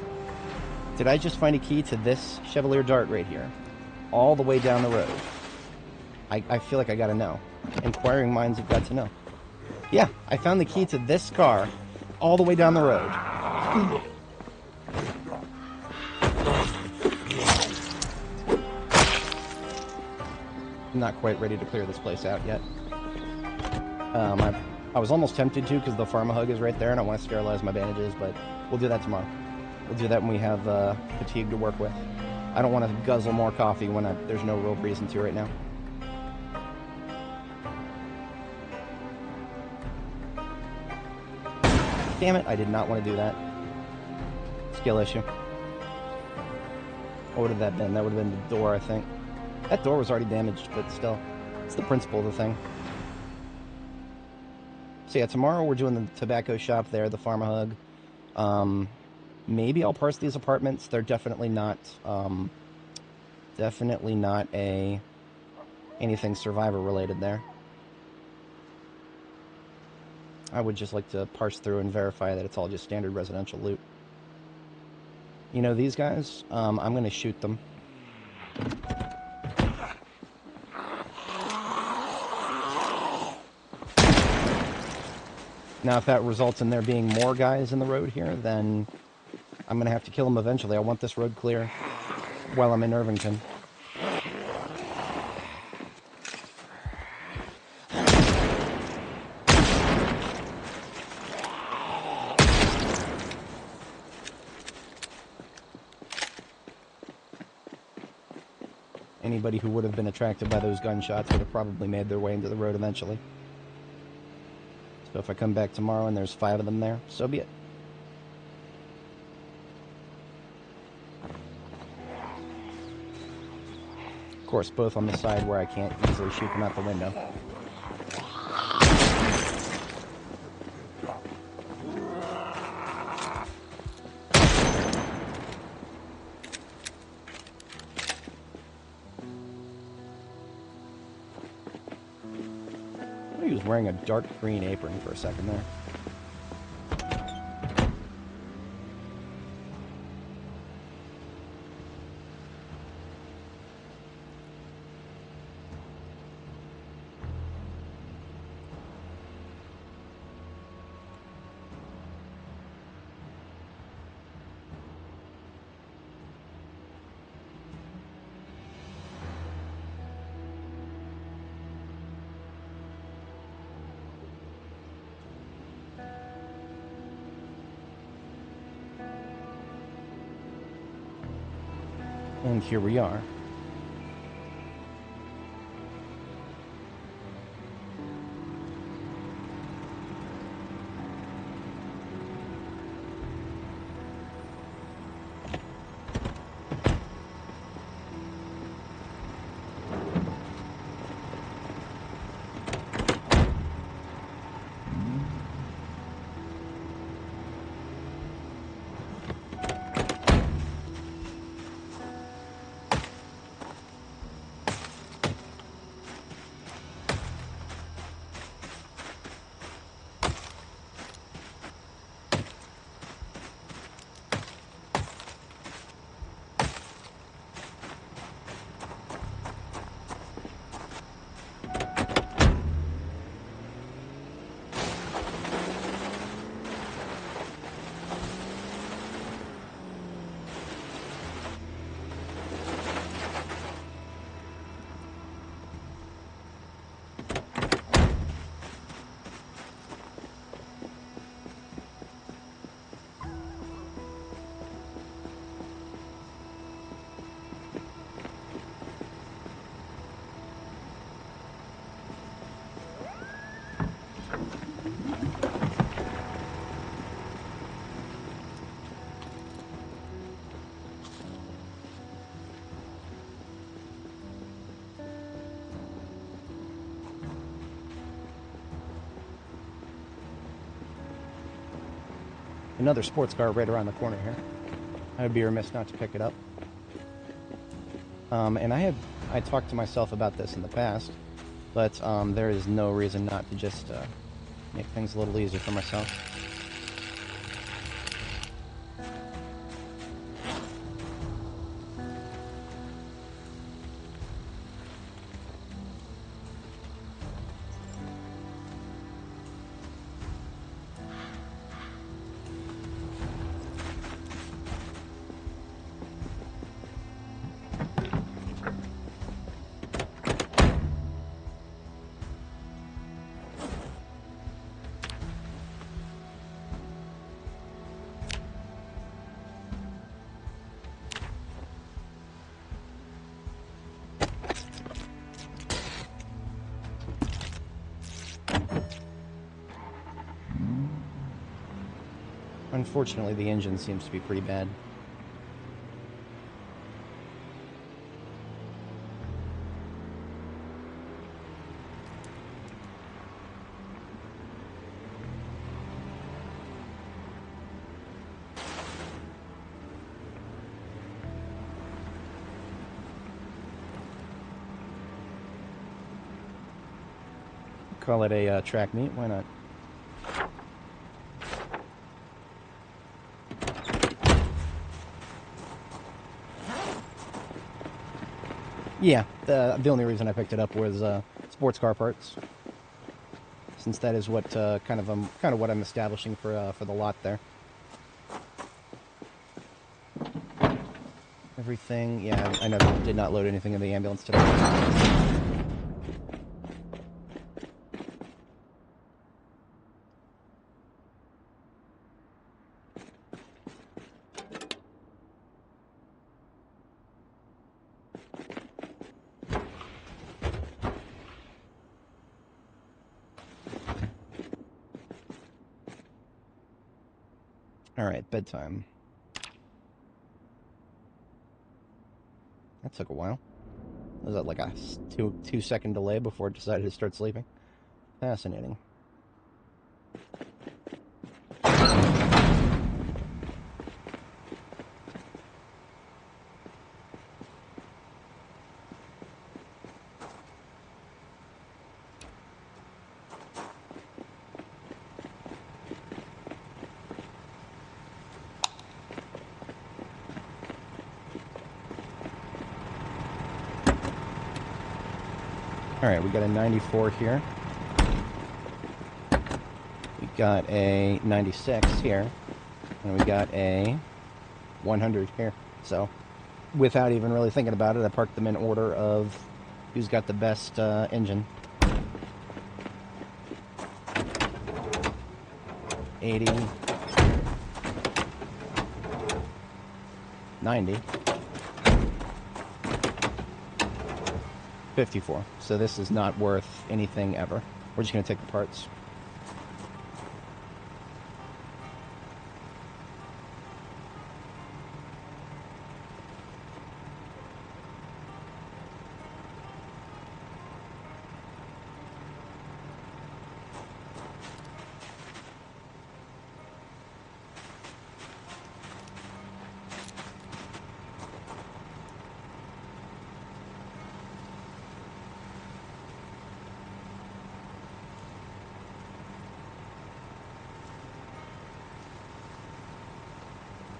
Did I just find a key to this Chevalier Dart right here? All the way down the road. I feel like I gotta know. Inquiring minds have got to know. Yeah, I found the key to this car all the way down the road. I'm not quite ready to clear this place out yet. I was almost tempted to because the Pharma Hug is right there and I want to sterilize my bandages, but we'll do that tomorrow. We'll do that when we have fatigue to work with. I don't want to guzzle more coffee when there's no real reason to right now. Damn it, I did not want to do that. Skill issue. What would have that been? That would have been the door, I think. That door was already damaged, but still. It's the principle of the thing. So yeah, tomorrow we're doing the tobacco shop there, the Pharma Hug. Maybe I'll parse these apartments. They're definitely not anything survivor related there. I would just like to parse through and verify that it's all just standard residential loot. You know these guys? I'm going to shoot them. Now, if that results in there being more guys in the road here, then I'm going to have to kill them eventually. I want this road clear while I'm in Irvington. Anybody who would have been attracted by those gunshots would have probably made their way into the road eventually. So if I come back tomorrow and there's 5 of them there, so be it. Of course, both on the side where I can't easily shoot them out the window. He was wearing a dark green apron for a second there. And here we are. Another sports car right around the corner here. I would be remiss not to pick it up. And I talked to myself about this in the past, but there is no reason not to just make things a little easier for myself. Unfortunately, the engine seems to be pretty bad. Call it a track meet, why not? Yeah, the only reason I picked it up was sports car parts, since that is what kind of what I'm establishing for the lot there. Everything, yeah, I know did not load anything in the ambulance today. Alright, bedtime. That took a while. Was that like a two second delay before it decided to start sleeping? Fascinating. Alright, we got a 94 here. We got a 96 here. And we got a 100 here. So, without even really thinking about it, I parked them in order of who's got the best engine. 80. 90. 54. So this is not worth anything ever. We're just going to take the parts.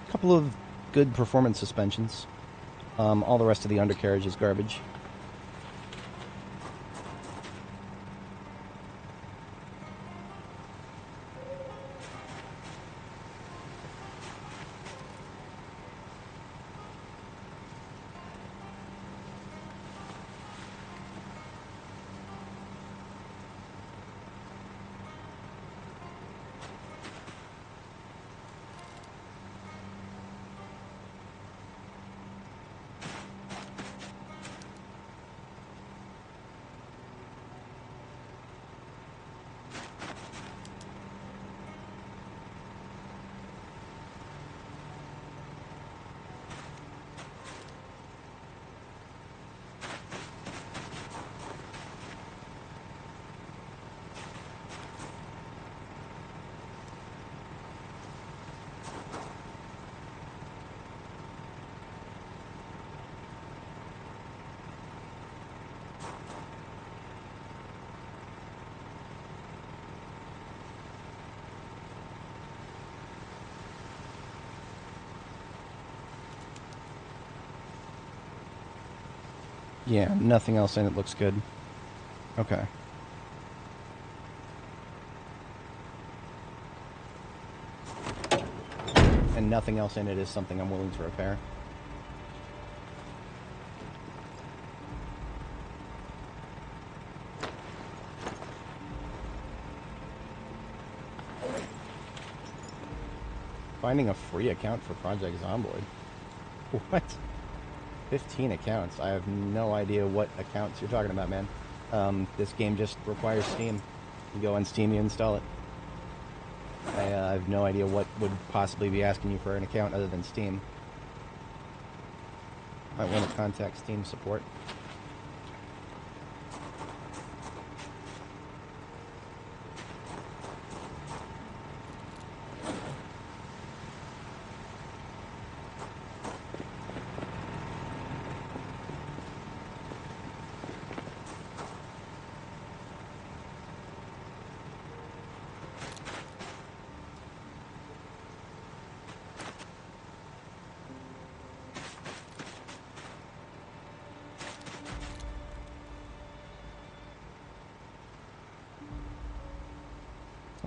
Couple of good performance suspensions. All the rest of the undercarriage is garbage. Yeah, nothing else in it looks good. Okay. And nothing else in it is something I'm willing to repair. Finding a free account for Project Zomboid. What? 15 accounts. I have no idea what accounts you're talking about, man. This game just requires Steam. You go on Steam, you install it. I have no idea what would possibly be asking you for an account other than Steam. I want to contact Steam support.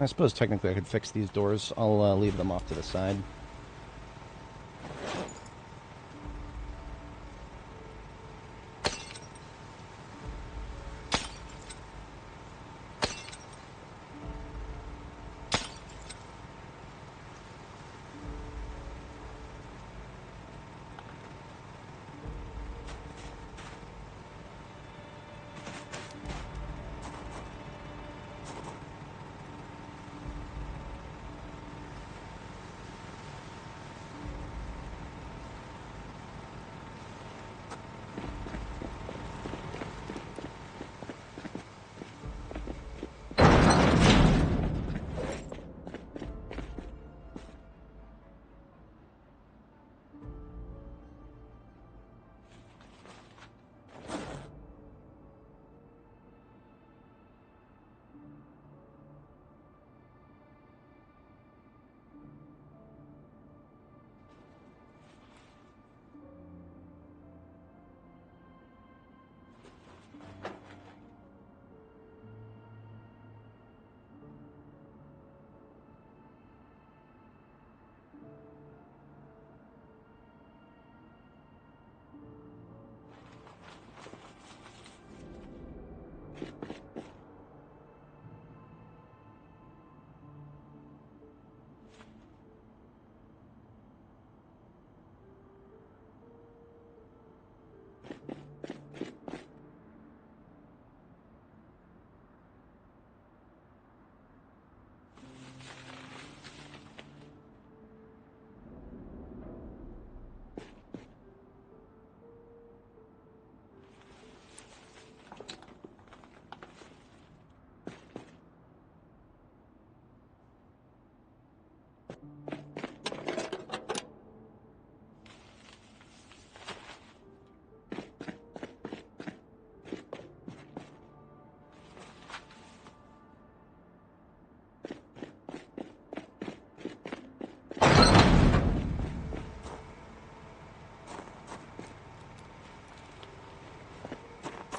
I suppose technically I could fix these doors. I'll leave them off to the side.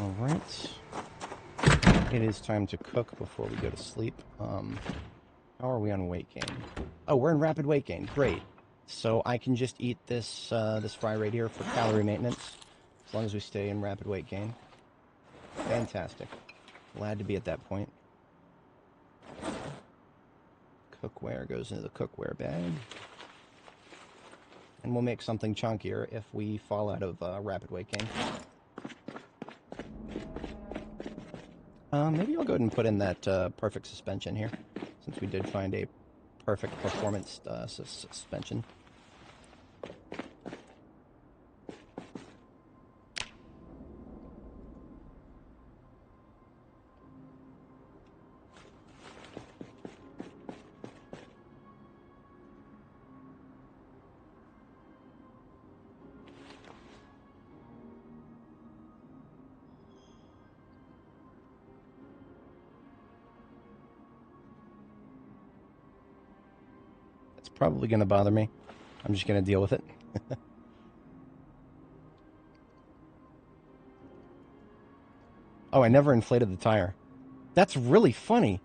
Alright. It is time to cook before we go to sleep. How are we on weight gain? Oh, we're in rapid weight gain. Great. So I can just eat this this fry right here for calorie maintenance, as long as we stay in rapid weight gain. Fantastic. Glad to be at that point. Cookware goes into the cookware bag. And we'll make something chunkier if we fall out of rapid weight gain. Maybe I'll go ahead and put in that perfect suspension here, since we did find a perfect performance suspension. Probably going to bother me. I'm just going to deal with it. Oh, I never inflated the tire. That's really funny.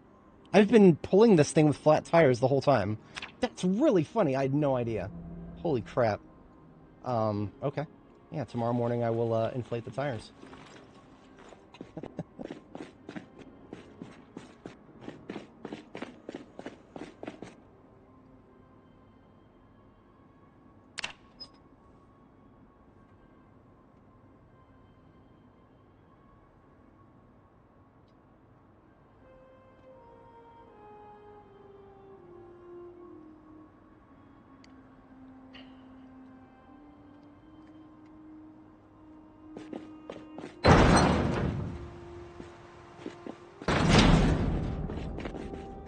I've been pulling this thing with flat tires the whole time. That's really funny. I had no idea. Holy crap. Okay. Yeah, tomorrow morning I will inflate the tires.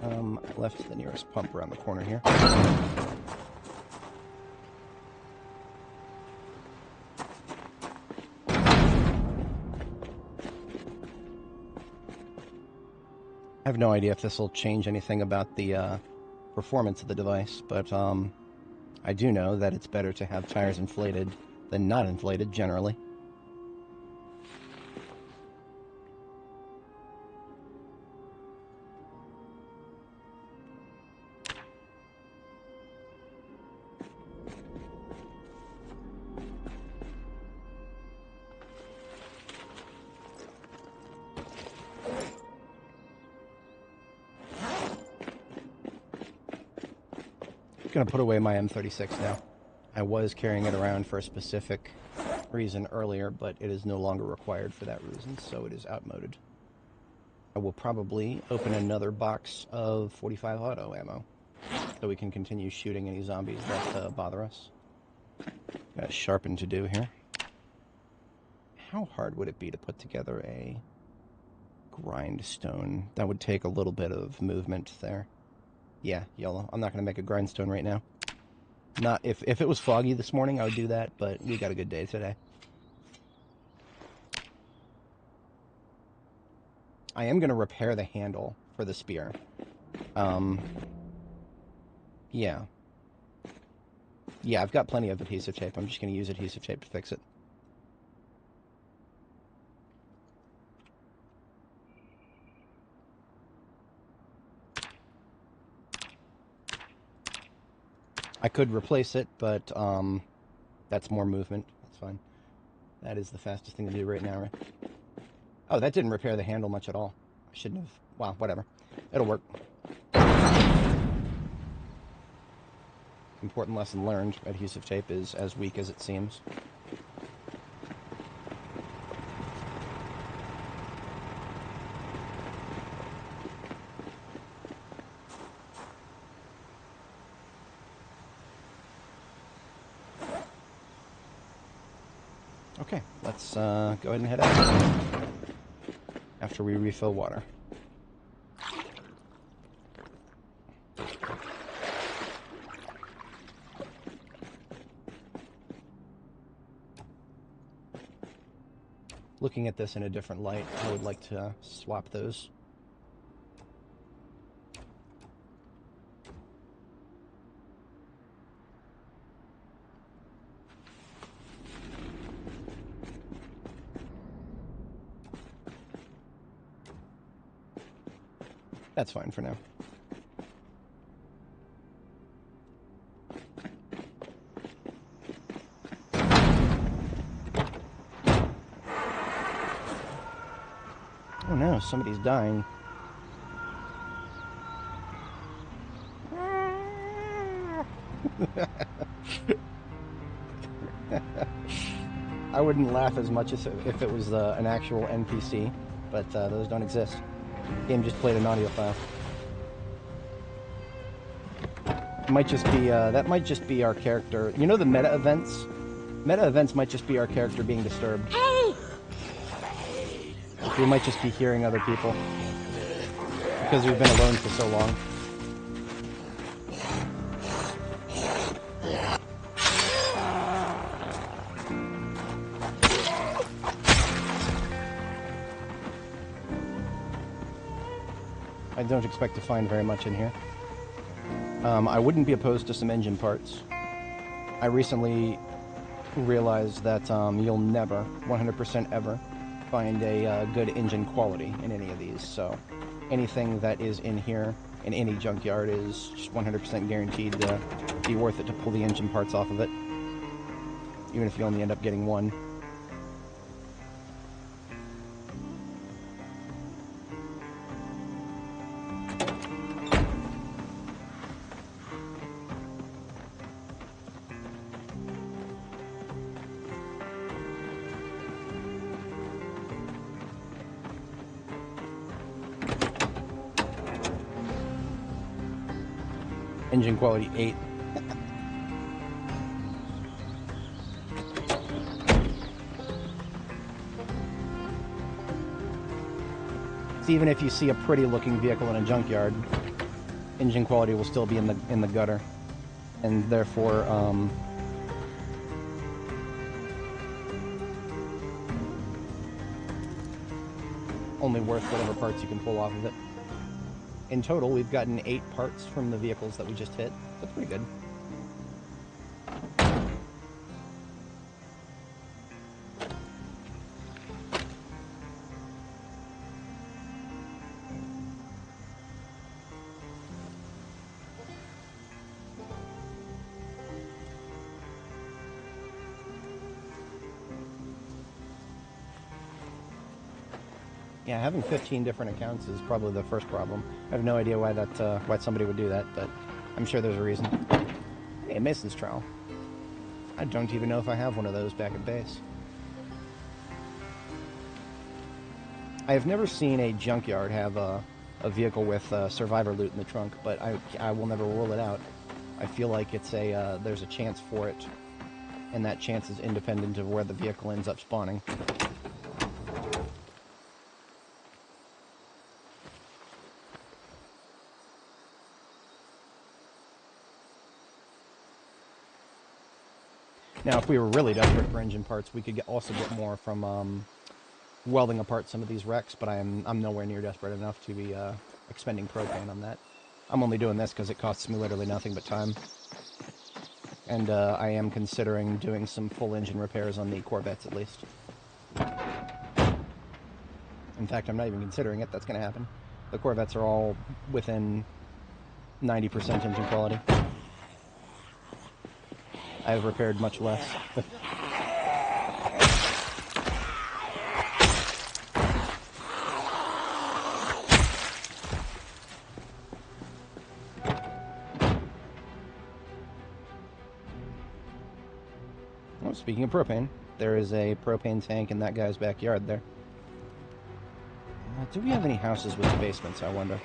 I left the nearest pump around the corner here. I have no idea if this will change anything about the performance of the device, but I do know that it's better to have tires inflated than not inflated, generally. I'm gonna put away my M36 now. I was carrying it around for a specific reason earlier, but it is no longer required for that reason, so it is outmoded. I will probably open another box of 45 auto ammo, so we can continue shooting any zombies that bother us. Got sharpen to do here. How hard would it be to put together a grindstone? That would take a little bit of movement there. Yeah, yellow. I'm not going to make a grindstone right now. Not if it was foggy this morning, I would do that, but we got a good day today. I am going to repair the handle for the spear. Yeah. Yeah, I've got plenty of adhesive tape. I'm just going to use adhesive tape to fix it. I could replace it, but that's more movement. That's fine. That is the fastest thing to do right now, right? Oh, that didn't repair the handle much at all. I shouldn't have. Wow, whatever. It'll work. Important lesson learned. Adhesive tape is as weak as it seems. Okay, let's go ahead and head out after we refill water. Looking at this in a different light, I would like to swap those. That's fine for now. Oh no, somebody's dying. I wouldn't laugh as much as if it was an actual NPC, but those don't exist. The game just played an audio file. It might just be, that might just be our character. You know the meta events? Meta events might just be our character being disturbed. We might just be hearing other people. Because we've been alone for so long. I don't expect to find very much in here. I wouldn't be opposed to some engine parts. I recently realized that you'll never, 100% ever, find a good engine quality in any of these, so anything that is in here in any junkyard is just 100% guaranteed to be worth it to pull the engine parts off of it, even if you only end up getting one. Engine quality 8. So even if you see a pretty looking vehicle in a junkyard, engine quality will still be in the gutter, and therefore only worth whatever parts you can pull off of it. In total, we've gotten 8 parts from the vehicles that we just hit. That's pretty good. Yeah, having 15 different accounts is probably the first problem. I have no idea why why somebody would do that, but I'm sure there's a reason. Hey, Mason's trowel. I don't even know if I have one of those back at base. I have never seen a junkyard have a vehicle with survivor loot in the trunk, but I will never rule it out. I feel like it's there's a chance for it, and that chance is independent of where the vehicle ends up spawning. Now, if we were really desperate for engine parts, we could also get more from welding apart some of these wrecks, but I'm nowhere near desperate enough to be expending propane on that. I'm only doing this because it costs me literally nothing but time. And I am considering doing some full engine repairs on the Corvettes at least. In fact, I'm not even considering it. That's going to happen. The Corvettes are all within 90% engine quality. I've repaired much less. Oh, speaking of propane, there is a propane tank in that guy's backyard there. Do we have any houses with basements, I wonder?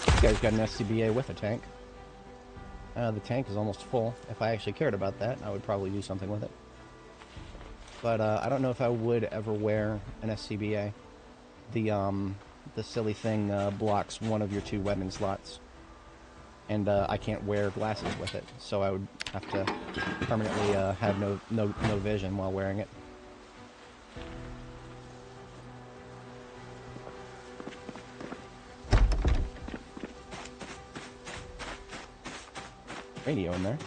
This guy's got an SCBA with a tank. The tank is almost full. If I actually cared about that, I would probably do something with it. But I don't know if I would ever wear an SCBA. The silly thing blocks one of your 2 webbing slots. And I can't wear glasses with it, so I would have to permanently have no vision while wearing it. radio in there.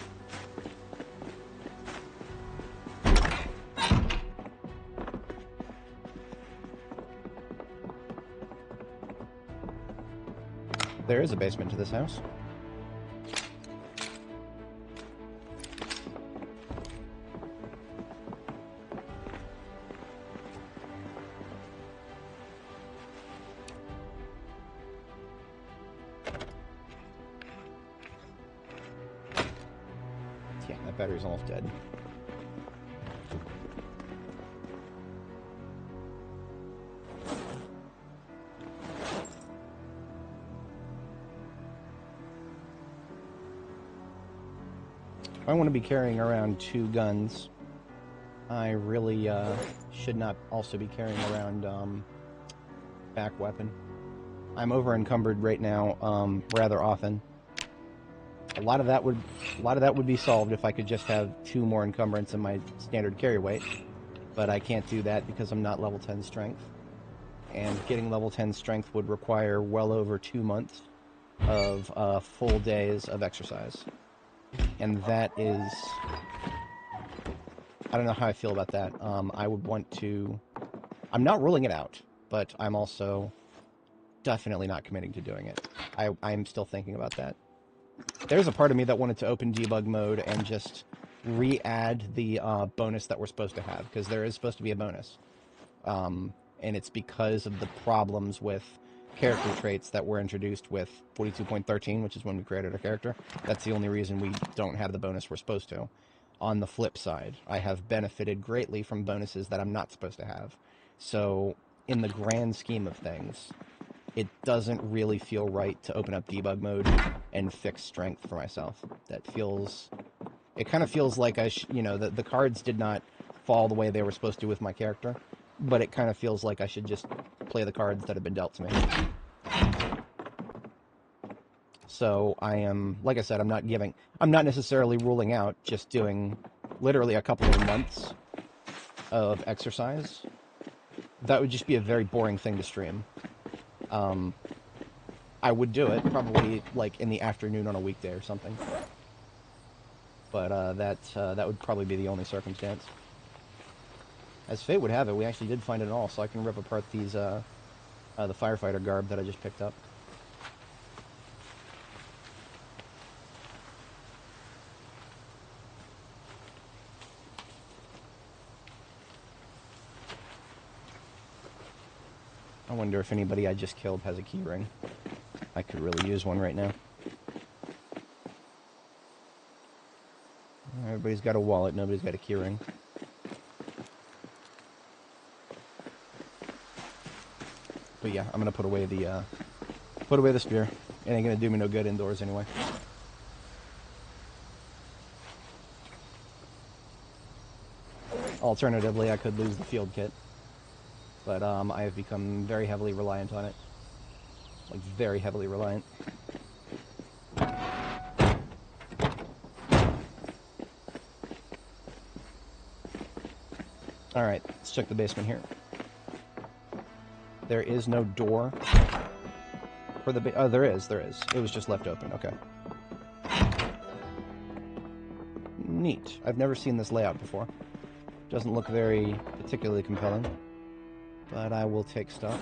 There is a basement to this house. Yeah, that battery's almost dead. I want to be carrying around 2 guns. I really should not also be carrying around back weapon. I'm over encumbered right now rather often. A lot of that would be solved if I could just have 2 more encumbrance in my standard carry weight, but I can't do that because I'm not level 10 strength. And getting level 10 strength would require well over 2 months of full days of exercise. And that is... I don't know how I feel about that. I would want to... I'm not ruling it out, but I'm also definitely not committing to doing it. I'm still thinking about that. There's a part of me that wanted to open debug mode and just re-add the bonus that we're supposed to have, because there is supposed to be a bonus. And it's because of the problems with character traits that were introduced with 42.13, which is when we created our character. That's the only reason we don't have the bonus we're supposed to. On the flip side, I have benefited greatly from bonuses that I'm not supposed to have. So, in the grand scheme of things, it doesn't really feel right to open up debug mode and fix strength for myself. That feels... It kind of feels like the cards did not fall the way they were supposed to with my character, but it kind of feels like I should just play the cards that have been dealt to me. So I am, like I said, I'm not necessarily ruling out just doing literally a couple of months of exercise. That would just be a very boring thing to stream. I would do it, probably like in the afternoon on a weekday or something. But that would probably be the only circumstance. As fate would have it, we actually did find it all, so I can rip apart these, the firefighter garb that I just picked up. I wonder if anybody I just killed has a key ring. I could really use one right now. Everybody's got a wallet, nobody's got a key ring. But yeah, I'm gonna put away the spear. It ain't gonna do me no good indoors anyway. Alternatively, I could lose the field kit. But I have become very heavily reliant on it. Like, very heavily reliant. Alright, let's check the basement here. There is no door for the oh, there is. It was just left open, okay. Neat. I've never seen this layout before. Doesn't look very particularly compelling. But I will take stuff.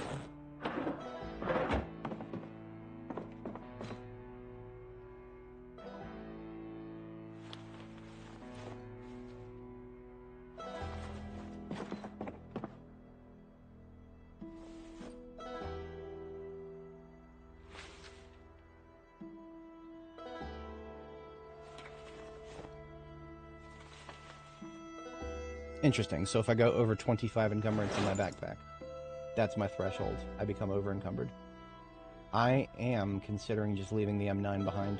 Interesting. So if I go over 25 encumbrance in my backpack, that's my threshold. I become over encumbered. I am considering just leaving the M9 behind.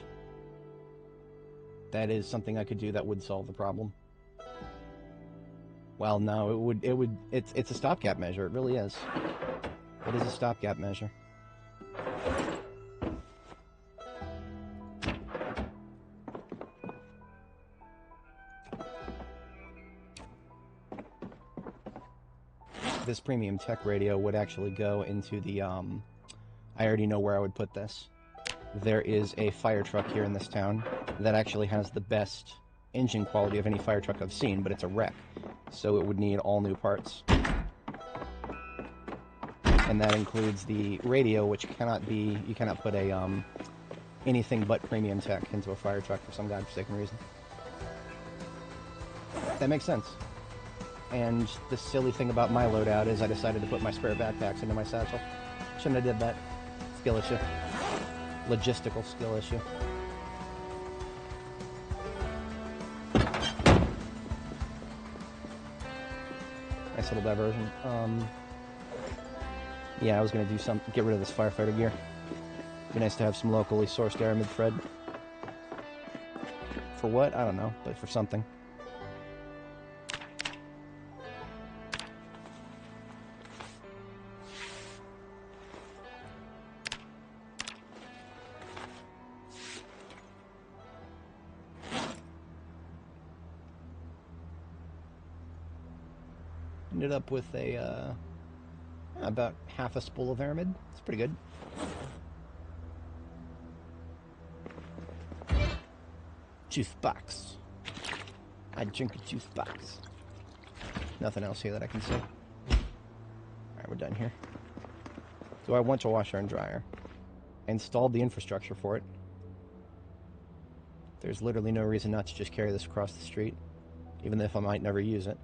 That is something I could do that would solve the problem. Well, no, it's a stopgap measure. It really is. It is a stopgap measure. This premium tech radio would actually go into the, I already know where I would put this. there is a fire truck here in this town that actually has the best engine quality of any fire truck I've seen, but it's a wreck, so it would need all new parts. And that includes the radio, which cannot be, you cannot put a anything but premium tech into a fire truck for some godforsaken reason. That makes sense. And the silly thing about my loadout is I decided to put my spare backpacks into my satchel. Shouldn't have did that. Skill issue. Logistical skill issue. Nice little diversion. Yeah, I was gonna do something, get rid of this firefighter gear. Be nice to have some locally sourced aramid thread. For what? I don't know, but for something. Ended up with a, about half a spool of aramid. It's pretty good. Juice box. I drink a juice box. Nothing else here that I can see. Alright, we're done here. So I went to washer and dryer. I installed the infrastructure for it. There's literally no reason not to just carry this across the street, even if I might never use it.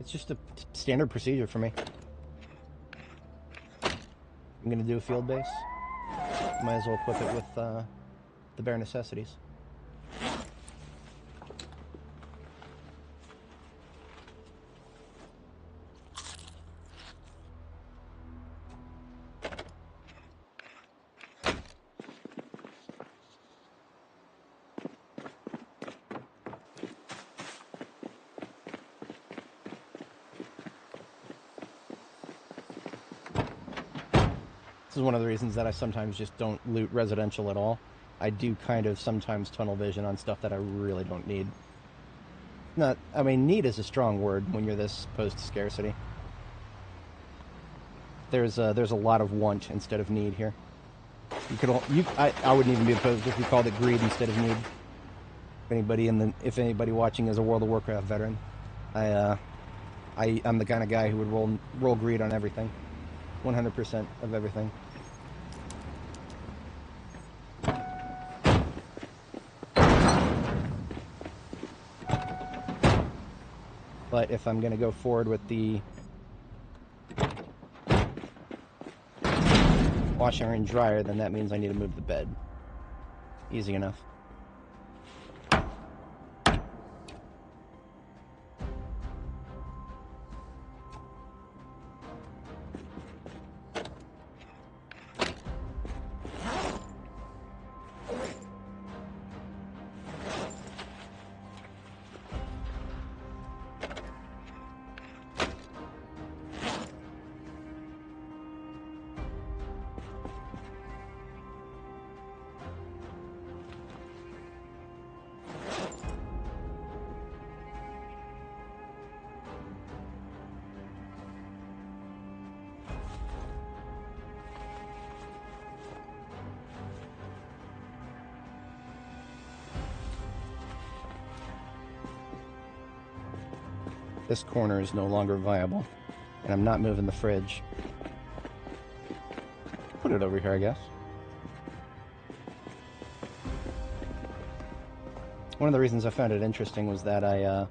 It's just a standard procedure for me. I'm gonna do a field base. Might as well equip it with the bare necessities. This is one of the reasons that I sometimes just don't loot residential at all. I do kind of sometimes tunnel vision on stuff that I really don't need. Not, I mean, need is a strong word when you're this opposed to scarcity. There's a lot of want instead of need here. I wouldn't even be opposed if you called it greed instead of need. If anybody watching is a World of Warcraft veteran, I'm the kind of guy who would roll greed on everything. 100% of everything. But if I'm going to go forward with the washer and dryer, then that means I need to move the bed. Easy enough. This corner is no longer viable, and I'm not moving the fridge. Put it over here, I guess. One of the reasons I found it interesting was that I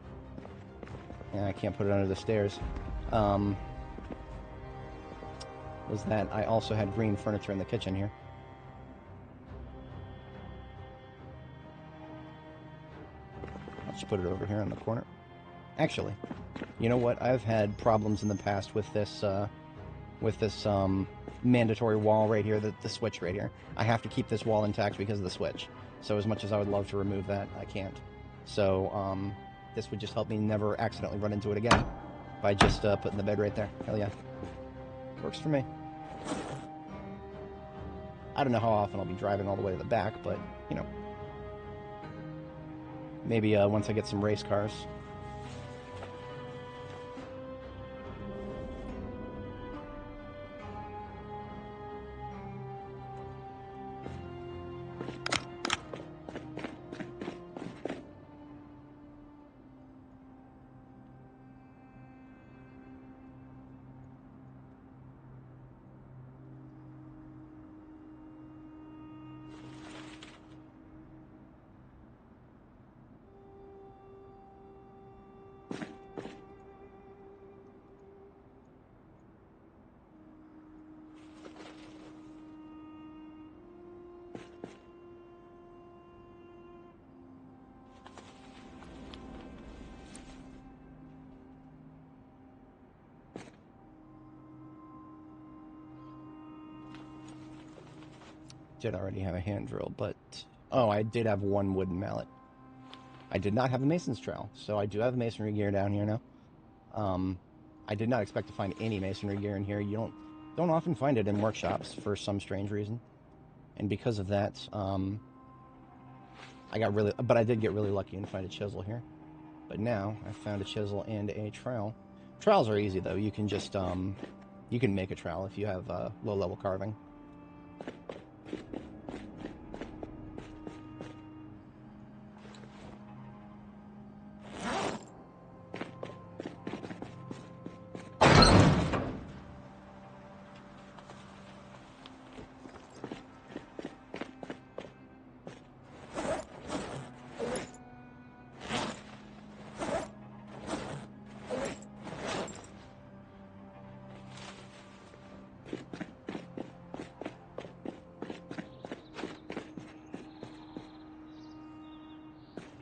can't put it under the stairs. Was that I also had green furniture in the kitchen here. I'll just put it over here in the corner. Actually, you know what? I've had problems in the past with this mandatory wall right here, the switch right here. I have to keep this wall intact because of the switch. So as much as I would love to remove that, I can't. So this would just help me never accidentally run into it again by just putting the bed right there. Hell yeah. Works for me. I don't know how often I'll be driving all the way to the back, but, you know. Maybe once I get some race cars. did already have a hand drill, but... Oh, I did have one wooden mallet. I did not have a mason's trowel, so I do have masonry gear down here now. I did not expect to find any masonry gear in here. You don't often find it in workshops for some strange reason. And because of that, but I did get really lucky and find a chisel here. But now, I found a chisel and a trowel. Trowels are easy, though. You can just, you can make a trowel if you have low-level carving.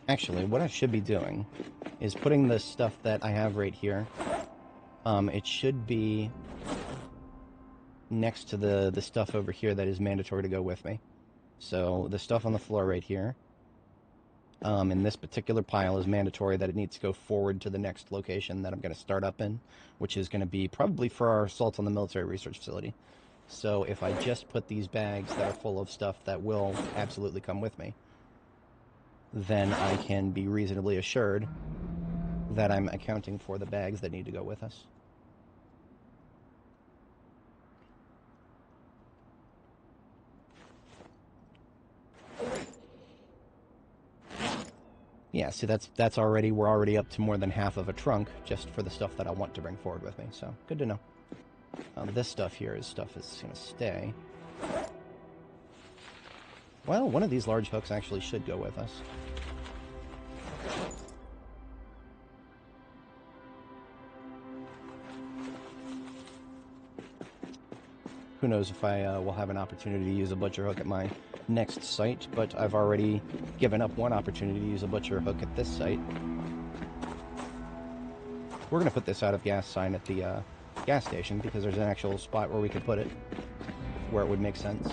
Actually, what I should be doing is putting the stuff that I have right here. It should be next to the stuff over here that is mandatory to go with me. So the stuff on the floor right here, in this particular pile, is mandatory that it needs to go forward to the next location that I'm going to start up in, which is going to be probably for our assault on the military research facility. So if I just put these bags that are full of stuff that will absolutely come with me, then I can be reasonably assured that I'm accounting for the bags that need to go with us. Yeah, see, that's already, we're already up to more than half of a trunk just for the stuff that I want to bring forward with me, so good to know. This stuff here is stuff that's going to stay. Well, one of these large hooks actually should go with us. Who knows if I will have an opportunity to use a butcher hook at my next site, but I've already given up one opportunity to use a butcher hook at this site. We're going to put this out of gas sign at the gas station because there's an actual spot where we could put it, where it would make sense.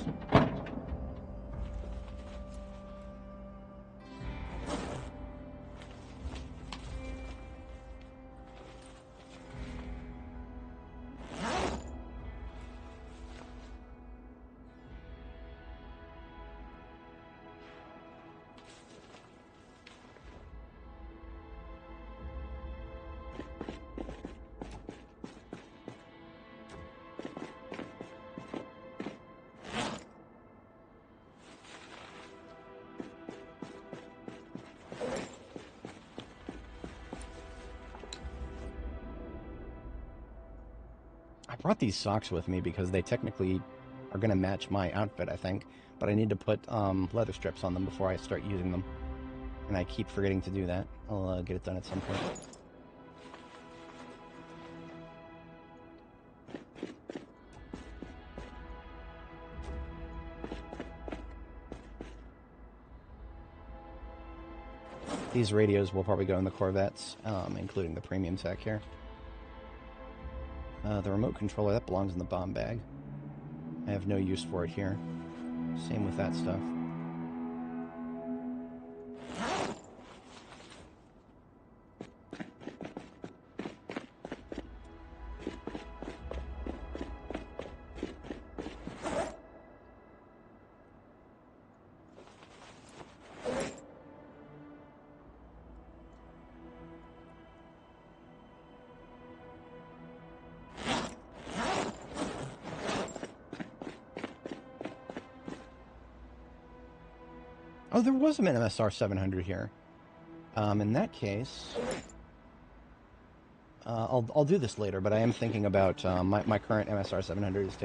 I brought these socks with me because they technically are going to match my outfit, I think. But I need to put leather strips on them before I start using them. And I keep forgetting to do that. I'll get it done at some point. These radios will probably go in the Corvettes, including the premium tech here. The remote controller, that belongs in the bomb bag. I have no use for it here. Same with that stuff. Oh, there was an MSR 700 here. In that case, I'll do this later, but I am thinking about my current MSR 700 is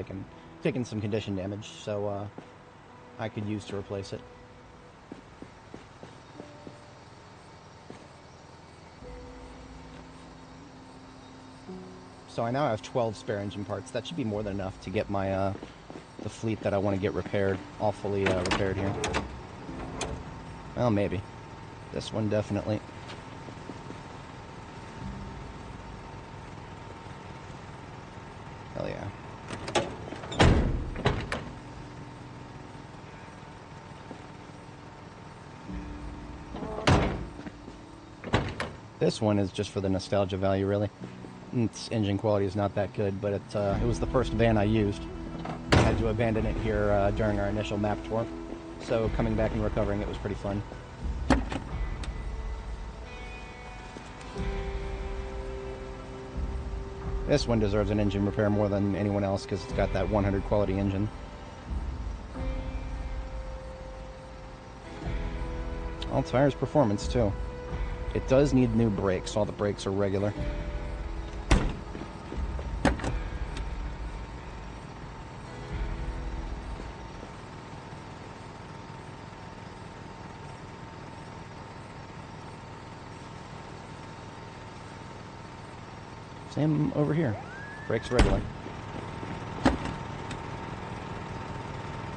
taking some condition damage, so I could use to replace it. So I now have 12 spare engine parts. That should be more than enough to get my the fleet that I want to get repaired, all fully repaired here. Well, maybe. This one definitely. Hell yeah. This one is just for the nostalgia value, really. Its engine quality is not that good, but it was the first van I used. I had to abandon it here during our initial map tour, so coming back and recovering it was pretty fun. This one deserves an engine repair more than anyone else because it's got that 100 quality engine. All tires performance too. It does need new brakes. All the brakes are regular. Same over here. Brakes regular.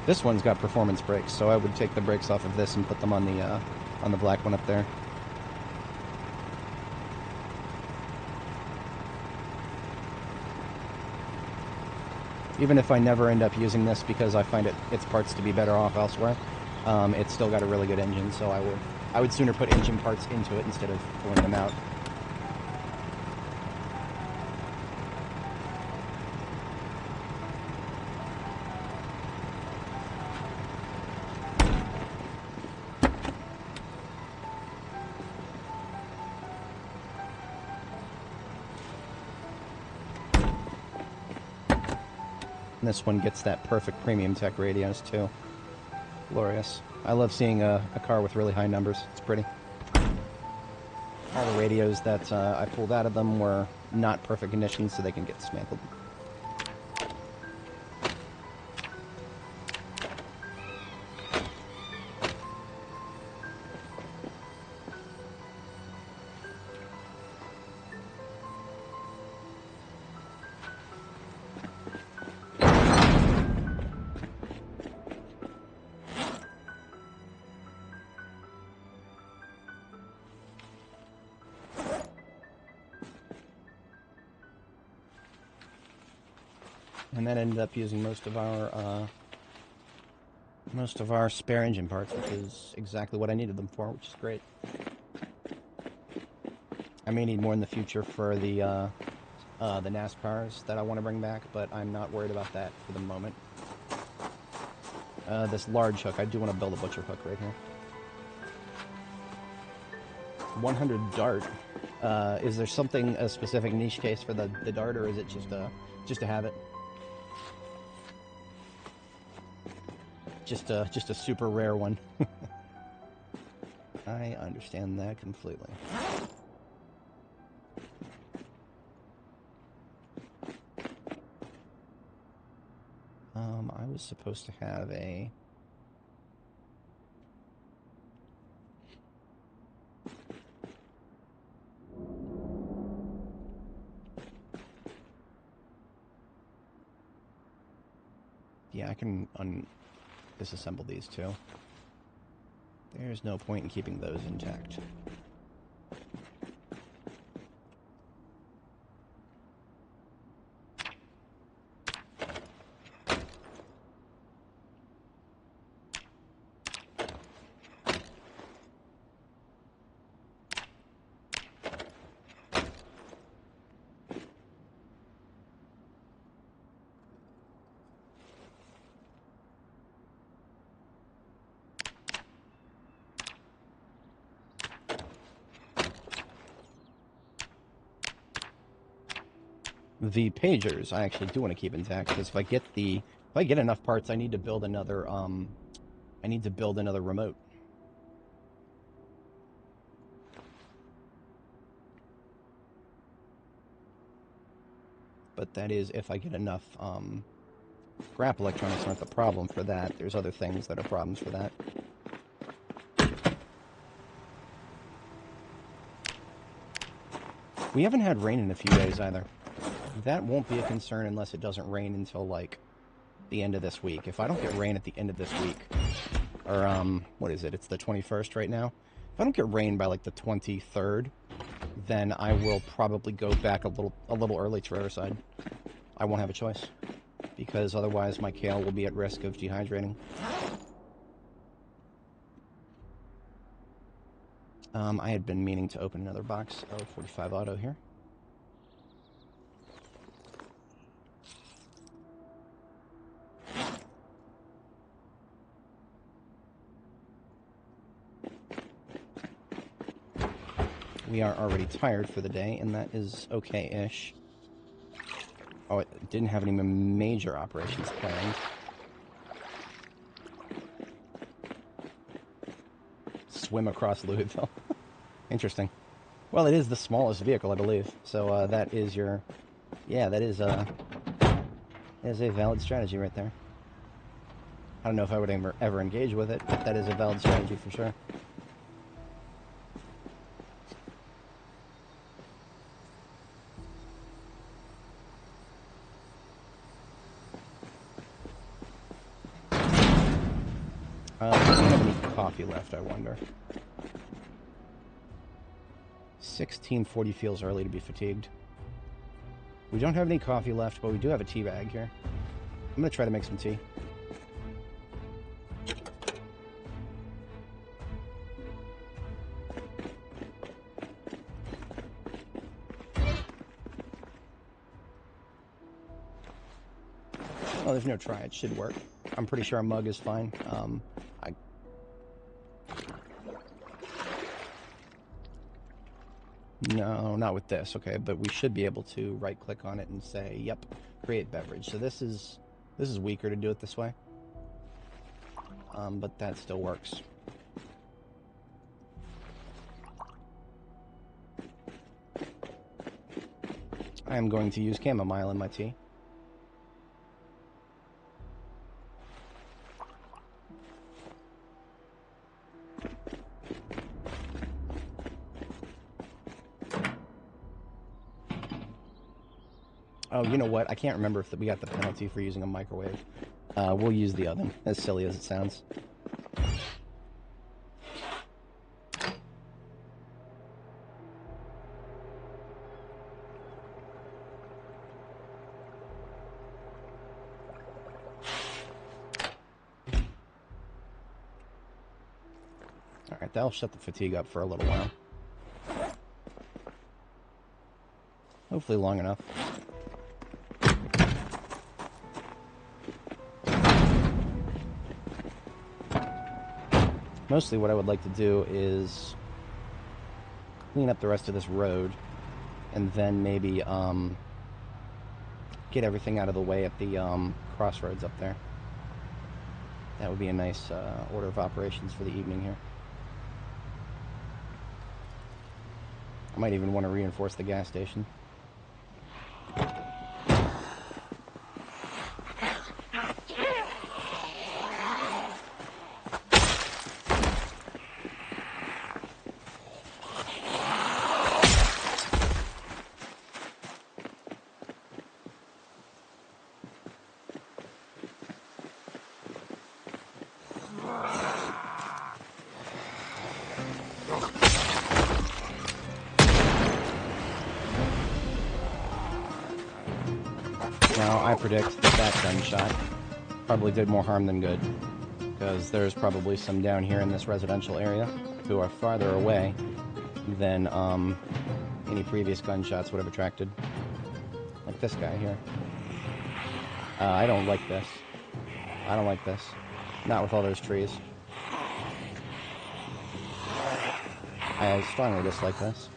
This one's got performance brakes, so I would take the brakes off of this and put them on the black one up there. Even if I never end up using this because I find its parts to be better off elsewhere, it's still got a really good engine, so I would sooner put engine parts into it instead of pulling them out. This one gets that perfect premium tech radios too. Glorious. I love seeing a car with really high numbers. It's pretty. All the radios that I pulled out of them were not perfect condition, so they can get dismantled. And that ended up using most of our spare engine parts, which is exactly what I needed them for, which is great. I may need more in the future for the NASCARs that I want to bring back, but I'm not worried about that for the moment. This large hook, I do want to build a butcher hook right here. 100 dart. Is there something, a specific niche case for the dart, or is it just to have it? Just a super rare one. I understand that completely. I was supposed to have a... Yeah, I can disassemble these too. There's no point in keeping those intact. The pagers I actually do want to keep intact, because if I get enough parts, I need to build another remote. But that is if I get enough. Scrap electronics aren't the problem for that. There's other things that are problems for that. We haven't had rain in a few days either. That won't be a concern unless it doesn't rain until, like, the end of this week. If I don't get rain at the end of this week, or, what is it? It's the 21st right now. If I don't get rain by, like, the 23rd, then I will probably go back a little early to Riverside. I won't have a choice, because otherwise my kale will be at risk of dehydrating. I had been meaning to open another box of 45 Auto here. We are already tired for the day, and that is okay-ish. Oh, it didn't have any major operations planned. Swim across Louisville. Interesting. Well, it is the smallest vehicle, I believe. So that is your... Yeah, that is a valid strategy right there. I don't know if I would ever engage with it, but that is a valid strategy for sure. Do we have any coffee left, I wonder? 16:40 feels early to be fatigued. We don't have any coffee left, but we do have a tea bag here. I'm going to try to make some tea. Oh, there's no try. It should work. I'm pretty sure our mug is fine. No, not with this, okay, but we should be able to right-click on it and say, yep, create beverage. So this is weaker to do it this way, but that still works. I am going to use chamomile in my tea. Oh, you know what? I can't remember if we got the penalty for using a microwave. We'll use the oven, as silly as it sounds. Alright, that'll shut the fatigue up for a little while. Hopefully long enough. Mostly what I would like to do is clean up the rest of this road and then maybe get everything out of the way at the crossroads up there. That would be a nice order of operations for the evening here. I might even want to reinforce the gas station. Now, I predict that gunshot probably did more harm than good, because there's probably some down here in this residential area who are farther away than any previous gunshots would have attracted. Like this guy here. I don't like this. I don't like this. Not with all those trees. I strongly dislike this.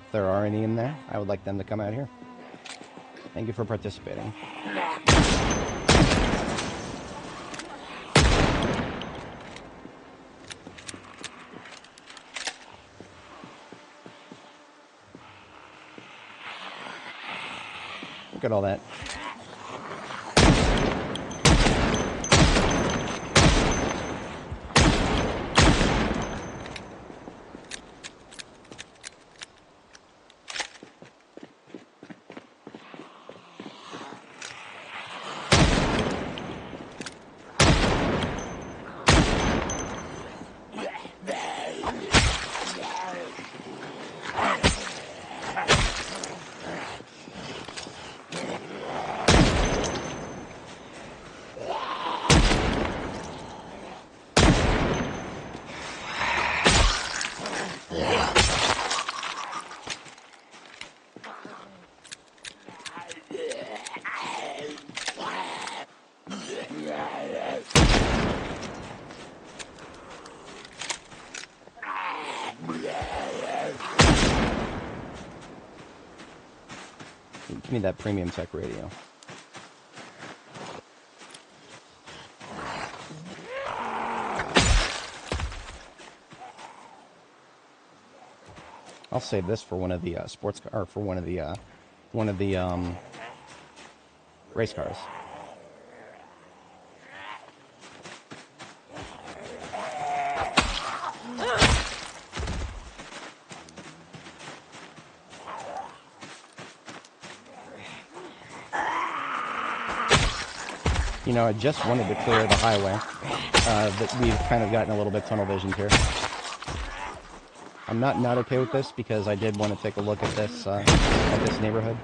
If there are any in there, I would like them to come out here. Thank you for participating. Look at all that. Give me that premium tech radio. I'll save this for one of the sports car, or for one of the race cars. You know, I just wanted to clear the highway, but we've kind of gotten a little bit tunnel visioned here. I'm not okay with this because I did want to take a look at this neighborhood.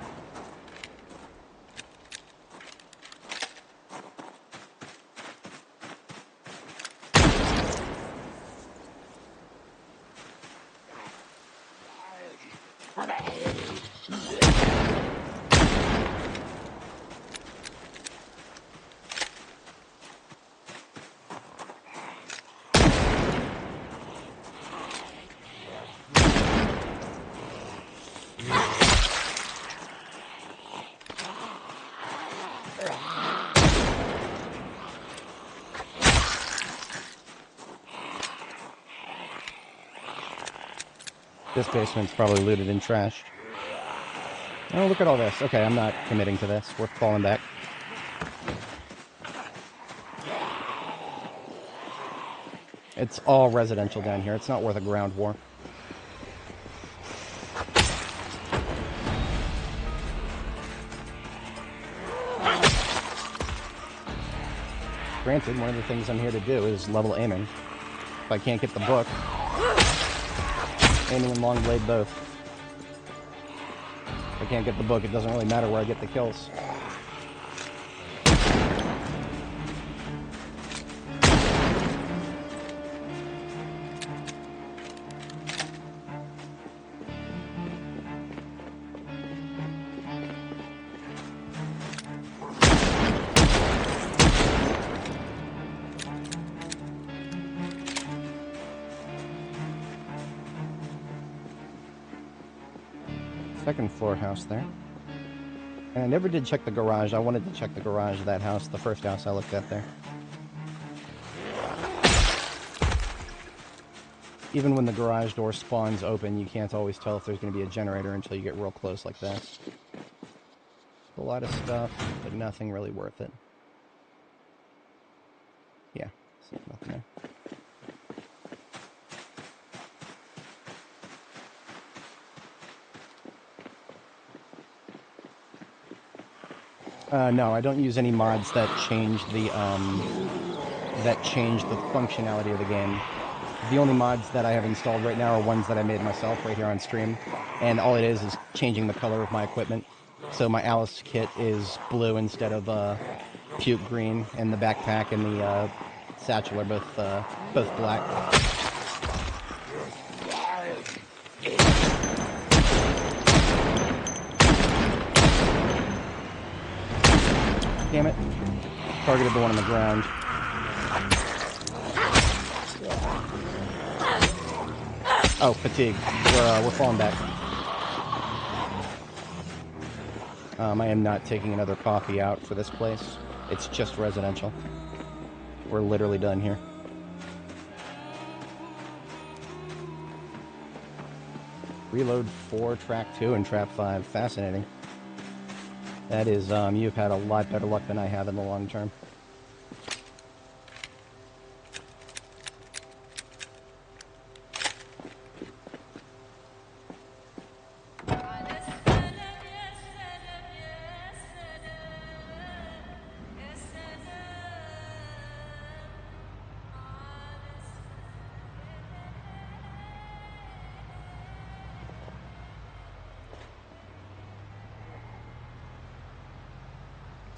This basement's probably looted and trashed. Oh, look at all this. Okay, I'm not committing to this. We're falling back. It's all residential down here. It's not worth a ground war. Granted, one of the things I'm here to do is level aiming. If I can't get the book, aiming and long blade both. If I can't get the book, it doesn't really matter where I get the kills. Second floor house there. And I never did check the garage. I wanted to check the garage of that house, the first house I looked at there. Even when the garage door spawns open, you can't always tell if there's going to be a generator until you get real close like that. A lot of stuff, but nothing really worth it. Yeah, so nothing there. No, I don't use any mods that change the functionality of the game. The only mods that I have installed right now are ones that I made myself right here on stream, and all it is changing the color of my equipment. So my Alice kit is blue instead of puke green, and the backpack and the satchel are both black. Damn it. Targeted the one on the ground. Oh, fatigue. We're falling back. I am not taking another coffee out for this place. It's just residential. We're literally done here. Reload 4, track 2, and trap 5. Fascinating. That is, you've had a lot better luck than I have in the long term.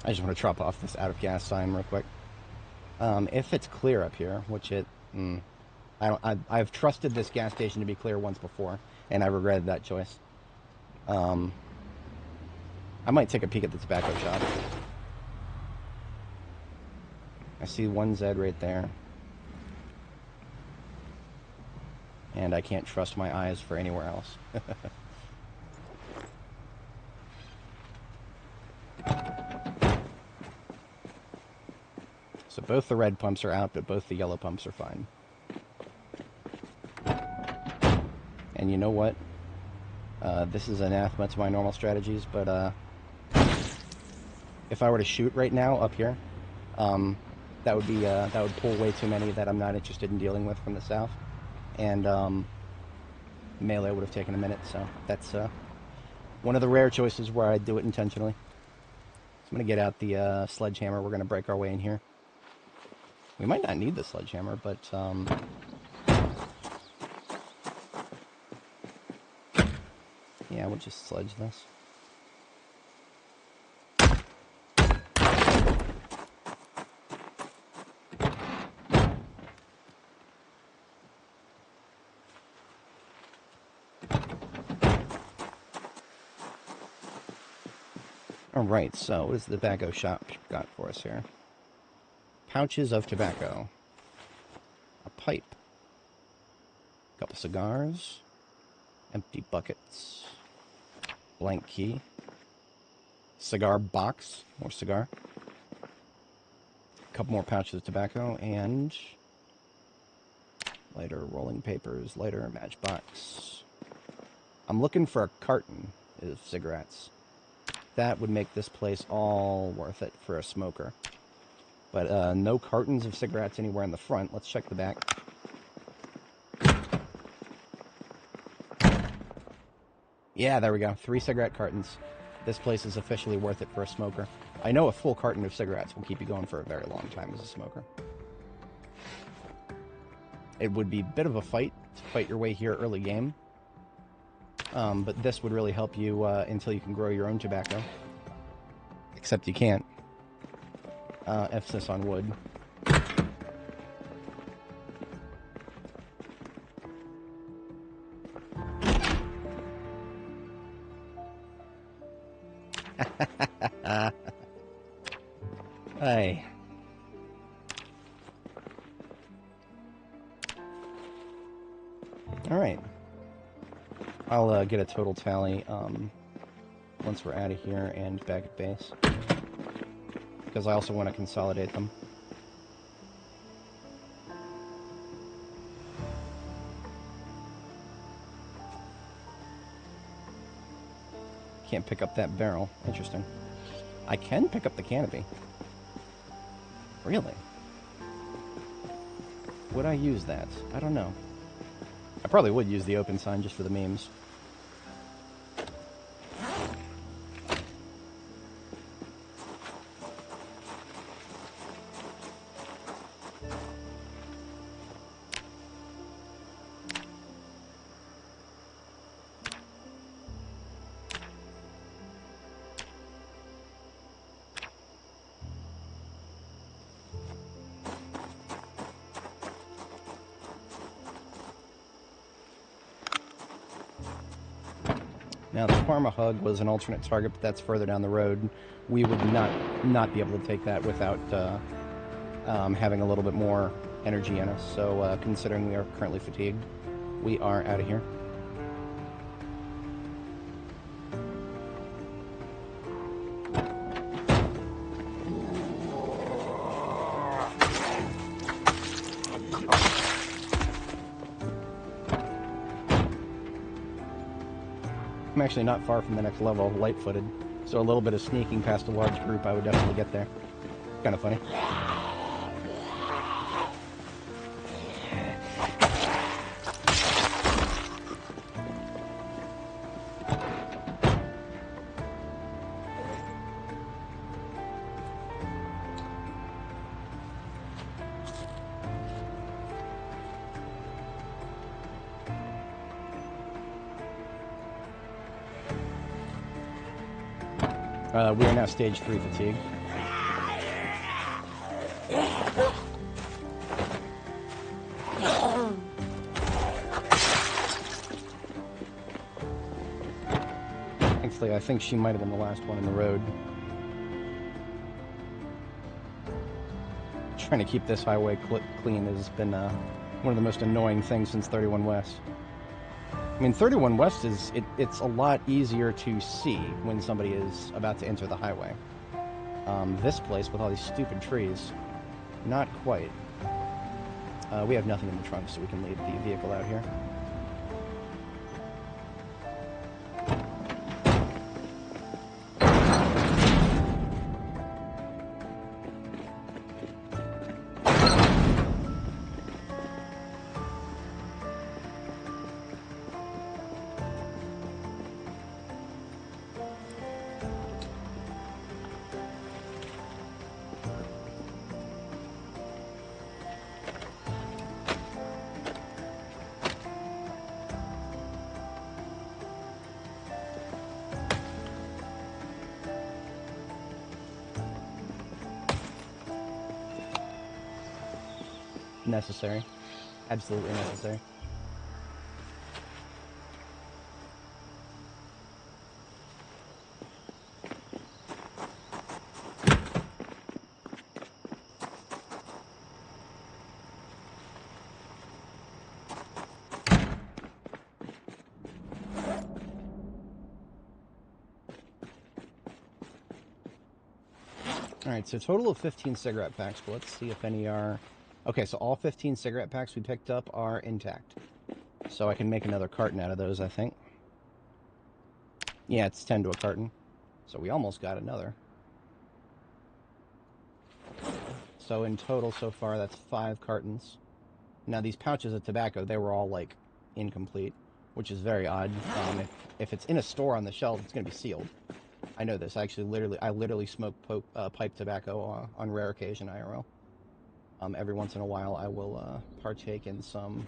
I just want to drop off this out of gas sign real quick. If it's clear up here, which I've trusted this gas station to be clear once before, and I regretted that choice. I might take a peek at the tobacco shop. I see one Z right there. And I can't trust my eyes for anywhere else. both the red pumps are out, but both the yellow pumps are fine. And you know what? This is anathema to my normal strategies, but if I were to shoot right now up here, that would pull way too many that I'm not interested in dealing with from the south, and melee would have taken a minute. So that's one of the rare choices where I do it intentionally. So I'm gonna get out the sledgehammer. We're gonna break our way in here. We might not need the sledgehammer, but yeah, we'll just sledge this. Alright, so what does the tobacco shop got for us here? Pouches of tobacco. A pipe. A couple cigars. Empty buckets. Blank key. Cigar box. More cigar. A couple more pouches of tobacco. And lighter, rolling papers, lighter, matchbox. I'm looking for a carton of cigarettes. That would make this place all worth it for a smoker. But no cartons of cigarettes anywhere in the front. Let's check the back. Yeah, there we go. 3 cigarette cartons. This place is officially worth it for a smoker. I know a full carton of cigarettes will keep you going for a very long time as a smoker. It would be a bit of a fight to fight your way here early game. But this would really help you until you can grow your own tobacco. Except you can't. Emphasis on wood. Hey. Alright. I'll get a total tally once we're out of here and back at base. Because I also want to consolidate them. Can't pick up that barrel. Interesting. I can pick up the canopy. Really? Would I use that? I don't know. I probably would use the open sign just for the memes. Now, the Parma Hug was an alternate target, but that's further down the road. We would not be able to take that without having a little bit more energy in us. So, considering we are currently fatigued, we are out of here. I'm actually not far from the next level, light-footed, so a little bit of sneaking past a large group, I would definitely get there. Kind of funny. We are now stage 3 fatigue. Thankfully, I think she might have been the last one in the road. Trying to keep this highway clean has been one of the most annoying things since 31 West. I mean, 31 West is, it's a lot easier to see when somebody is about to enter the highway. This place, with all these stupid trees, Not quite. We have nothing in the trunk, so we can leave the vehicle out here. Necessary. Absolutely necessary. Alright, so total of 15 cigarette packs, but let's see if any are... Okay, so all 15 cigarette packs we picked up are intact. So I can make another carton out of those, I think. Yeah, it's 10 to a carton. So we almost got another. So in total so far, that's 5 cartons. Now these pouches of tobacco, they were all, like, incomplete, which is very odd. If it's in a store on the shelf, it's going to be sealed. I know this. I literally smoke pipe tobacco on rare occasion, IRL. Every once in a while, I will partake in some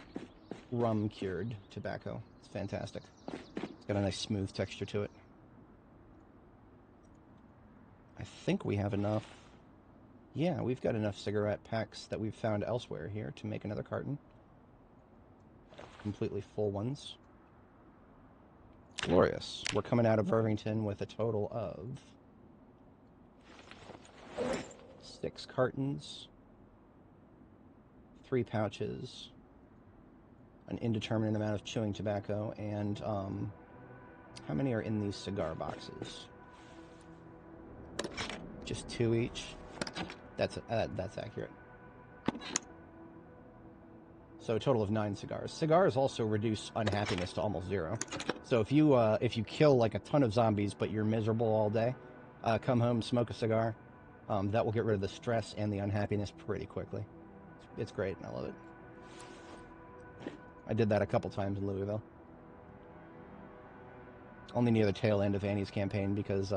rum-cured tobacco. It's fantastic. It's got a nice smooth texture to it. I think we have enough. Yeah, we've got enough cigarette packs that we've found elsewhere here to make another carton. Completely full ones. Glorious. We're coming out of Irvington with a total of 6 cartons, 3 pouches, an indeterminate amount of chewing tobacco, and how many are in these cigar boxes? Just 2 each. That's accurate. So a total of 9 cigars. Cigars also reduce unhappiness to almost 0. So if you kill like a ton of zombies but you're miserable all day, come home, smoke a cigar. That will get rid of the stress and the unhappiness pretty quickly. It's great, and I love it. I did that a couple times in Louisville. Only near the tail end of Annie's campaign because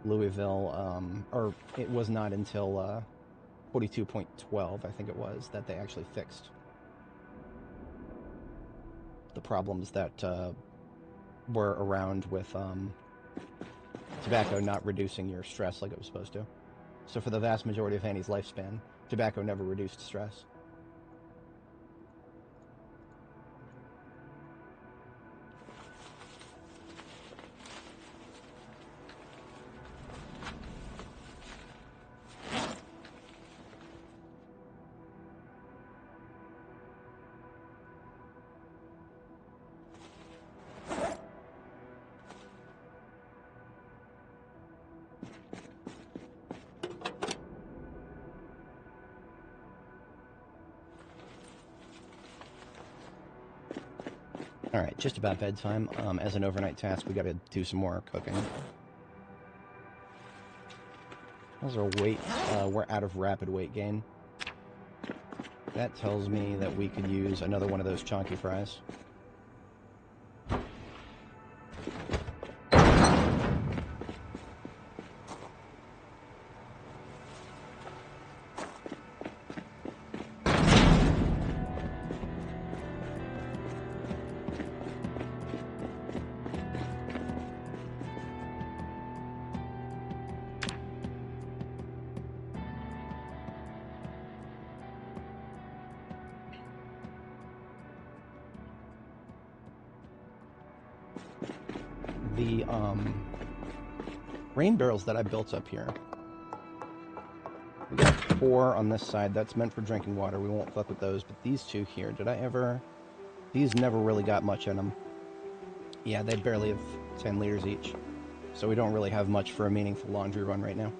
Louisville, or it was not until 42.12, I think it was, that they actually fixed the problems that were around with tobacco not reducing your stress like it was supposed to. So for the vast majority of Annie's lifespan, tobacco never reduced stress. Alright, just about bedtime. As an overnight task, we gotta do some more cooking. How's our weight? We're out of rapid weight gain. That tells me that we could use another one of those chunky fries. The rain barrels that I built up here. We got 4 on this side. That's meant for drinking water. We won't fuck with those. But these 2 here, these never really got much in them. Yeah, they barely have 10 liters each. So we don't really have much for a meaningful laundry run right now.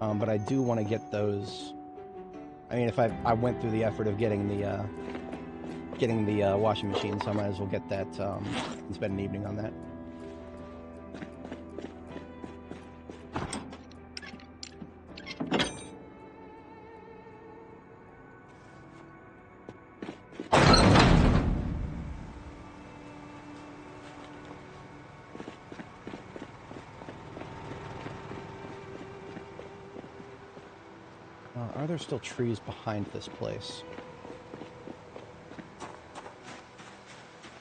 But I do want to get those. I mean, if I went through the effort of getting the washing machine, so I might as well get that and spend an evening on that. Are there still trees behind this place?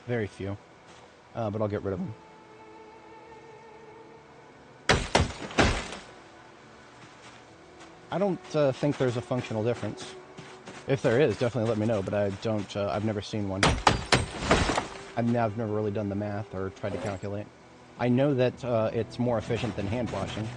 Very few, but I'll get rid of them. I don't think there's a functional difference. If there is, definitely let me know, but I don't, I've never seen one. I've never really done the math or tried to calculate. I know that it's more efficient than hand washing.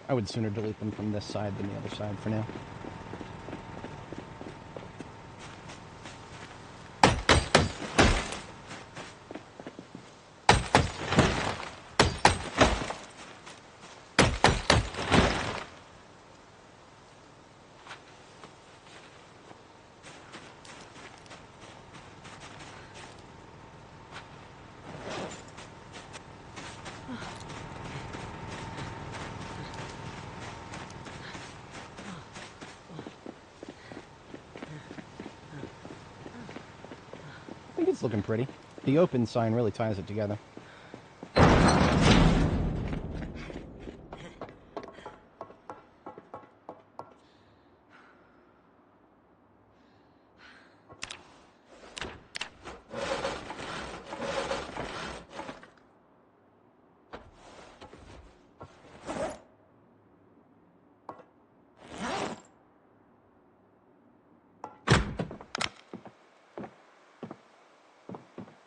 I would sooner delete them from this side than the other side for now. It's looking pretty. The open sign really ties it together.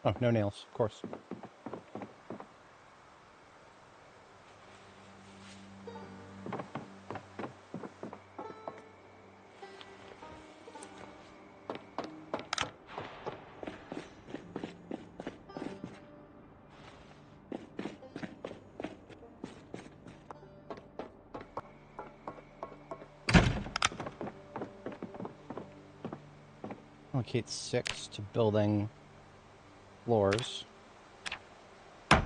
Oh, no nails, of course. Allocate 6 to building floors. And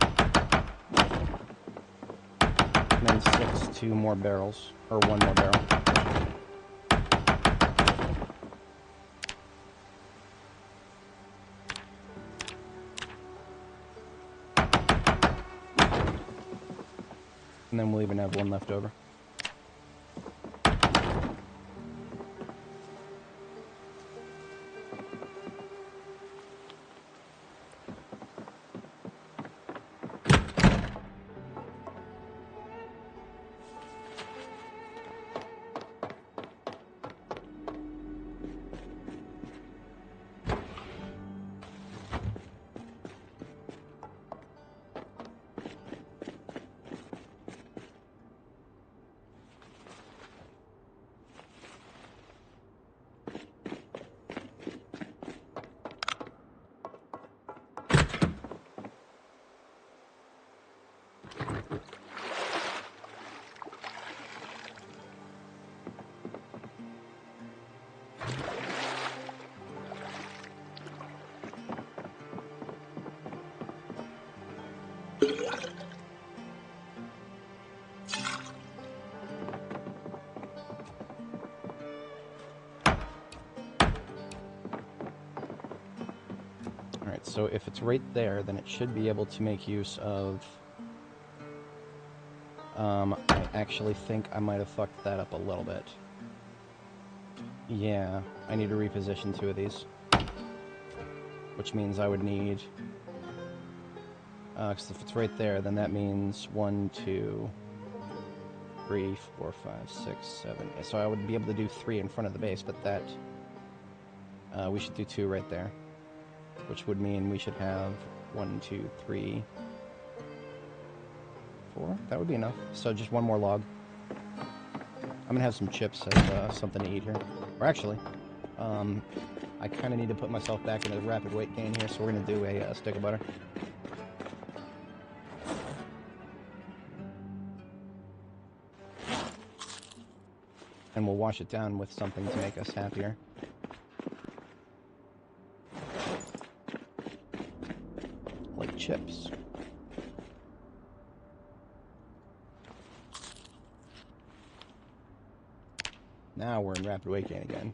then 6 to more barrels, or 1 more barrel. And then we'll even have 1 left over. Alright, so if it's right there, then it should be able to make use of... I actually think I might have fucked that up a little bit. Yeah, I need to reposition 2 of these. which means I would need, because if it's right there, then that means 1, 2, 3, 4, 5, 6, 7. So I would be able to do 3 in front of the base, but that, we should do 2 right there, which would mean we should have 1, 2, 3, 4. That would be enough. So just 1 more log. I'm gonna have some chips as something to eat here. Or actually, I kind of need to put myself back into the rapid weight gain here, so we're gonna do a stick of butter. And we'll wash it down with something to make us happier. Like chips. Now we're in rapid weight gain again.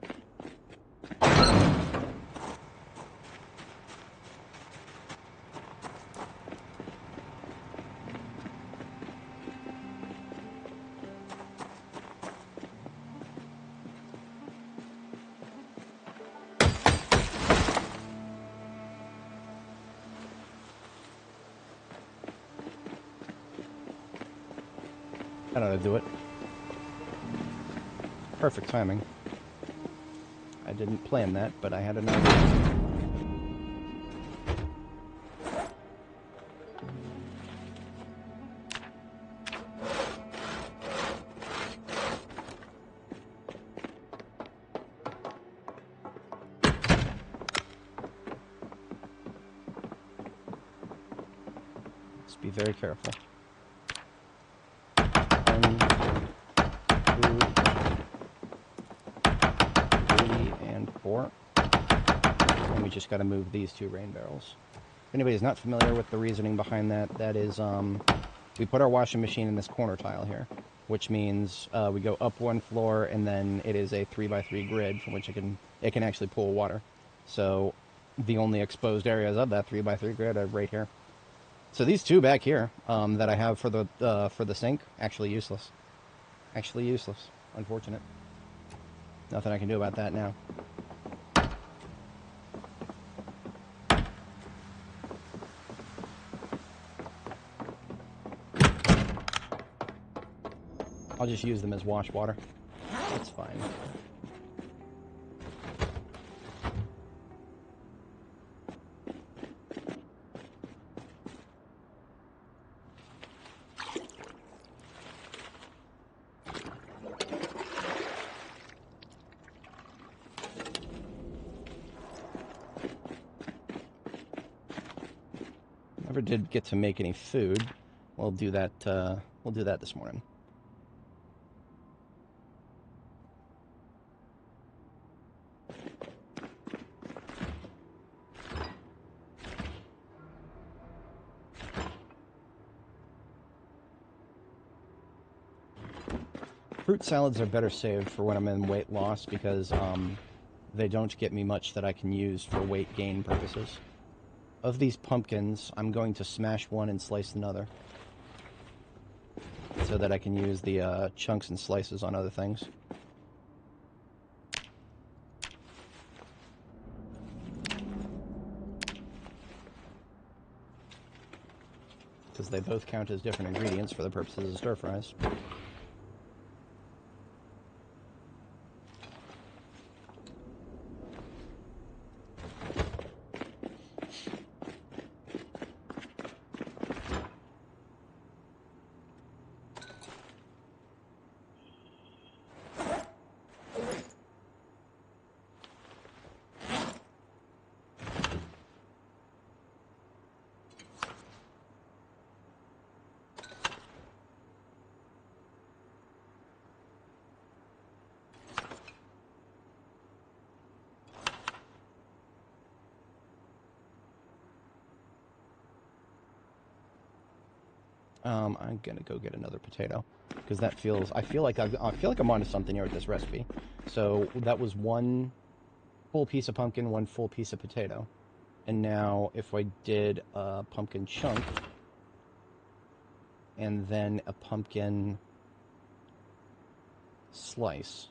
That ought to do it. Perfect timing. I didn't plan that, but I had an idea. Let's be very careful. 1, 2, 3, and 4. And we just got to move these 2 rain barrels. If anybody's not familiar with the reasoning behind that, that is, we put our washing machine in this corner tile here, which means we go up 1 floor, and then it is a 3x3 grid from which it can actually pull water. So the only exposed areas of that 3x3 grid are right here. So these 2 back here that I have for the sink, actually useless. Actually useless. Unfortunate. Nothing I can do about that now. I'll just use them as wash water. That's fine. Never did get to make any food. We'll do that. We'll do that this morning. Fruit salads are better saved for when I'm in weight loss because they don't get me much that I can use for weight gain purposes. Of these pumpkins, I'm going to smash one and slice another so that I can use the chunks and slices on other things. Because they both count as different ingredients for the purposes of stir fries. I'm gonna go get another potato because that feels. I feel like I'm onto something here with this recipe. So that was 1 full piece of pumpkin, 1 full piece of potato, and now if I did a pumpkin chunk and then a pumpkin slice,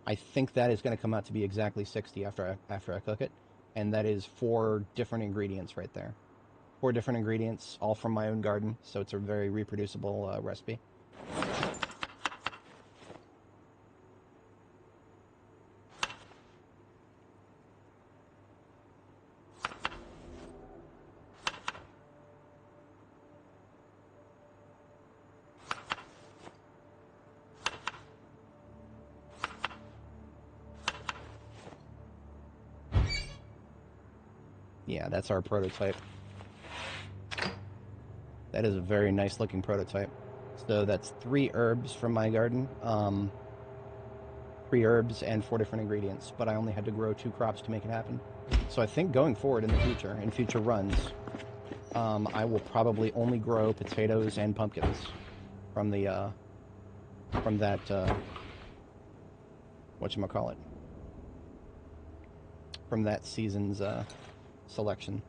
I think that is going to come out to be exactly 60 after I cook it, and that is 4 different ingredients right there. 4 different ingredients, all from my own garden, so it's a very reproducible recipe. Yeah, that's our prototype. That is a very nice looking prototype. So that's 3 herbs from my garden. 3 herbs and 4 different ingredients, but I only had to grow 2 crops to make it happen. So I think going forward in the future, in future runs, I will probably only grow potatoes and pumpkins from the, from that, whatchamacallit, from that season's, selection.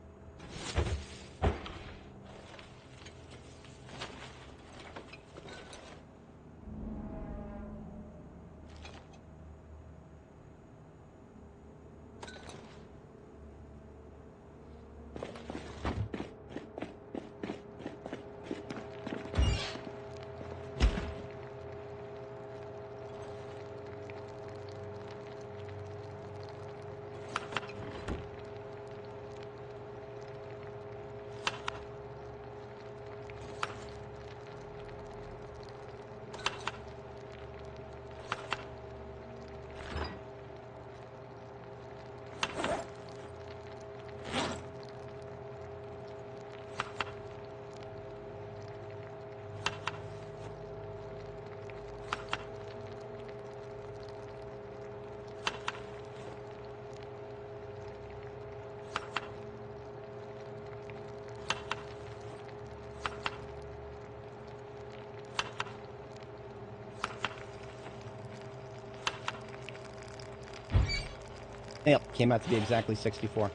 Yep, came out to be exactly 64.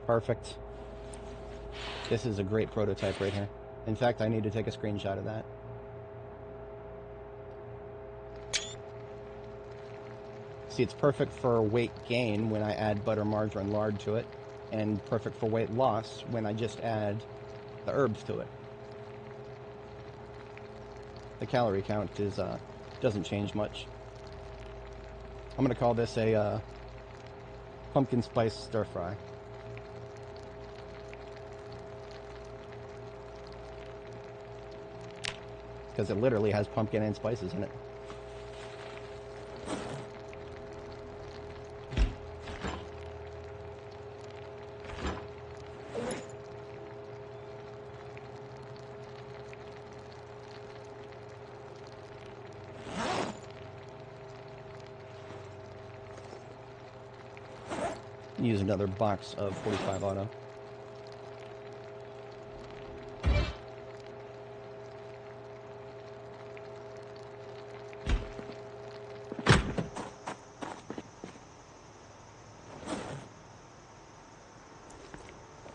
Perfect. This is a great prototype right here. In fact, I need to take a screenshot of that. See, it's perfect for weight gain when I add butter, margarine, lard to it, and perfect for weight loss when I just add the herbs to it. The calorie count is doesn't change much. I'm going to call this a pumpkin spice stir fry. Because it literally has pumpkin and spices in it. Use another box of 45 auto.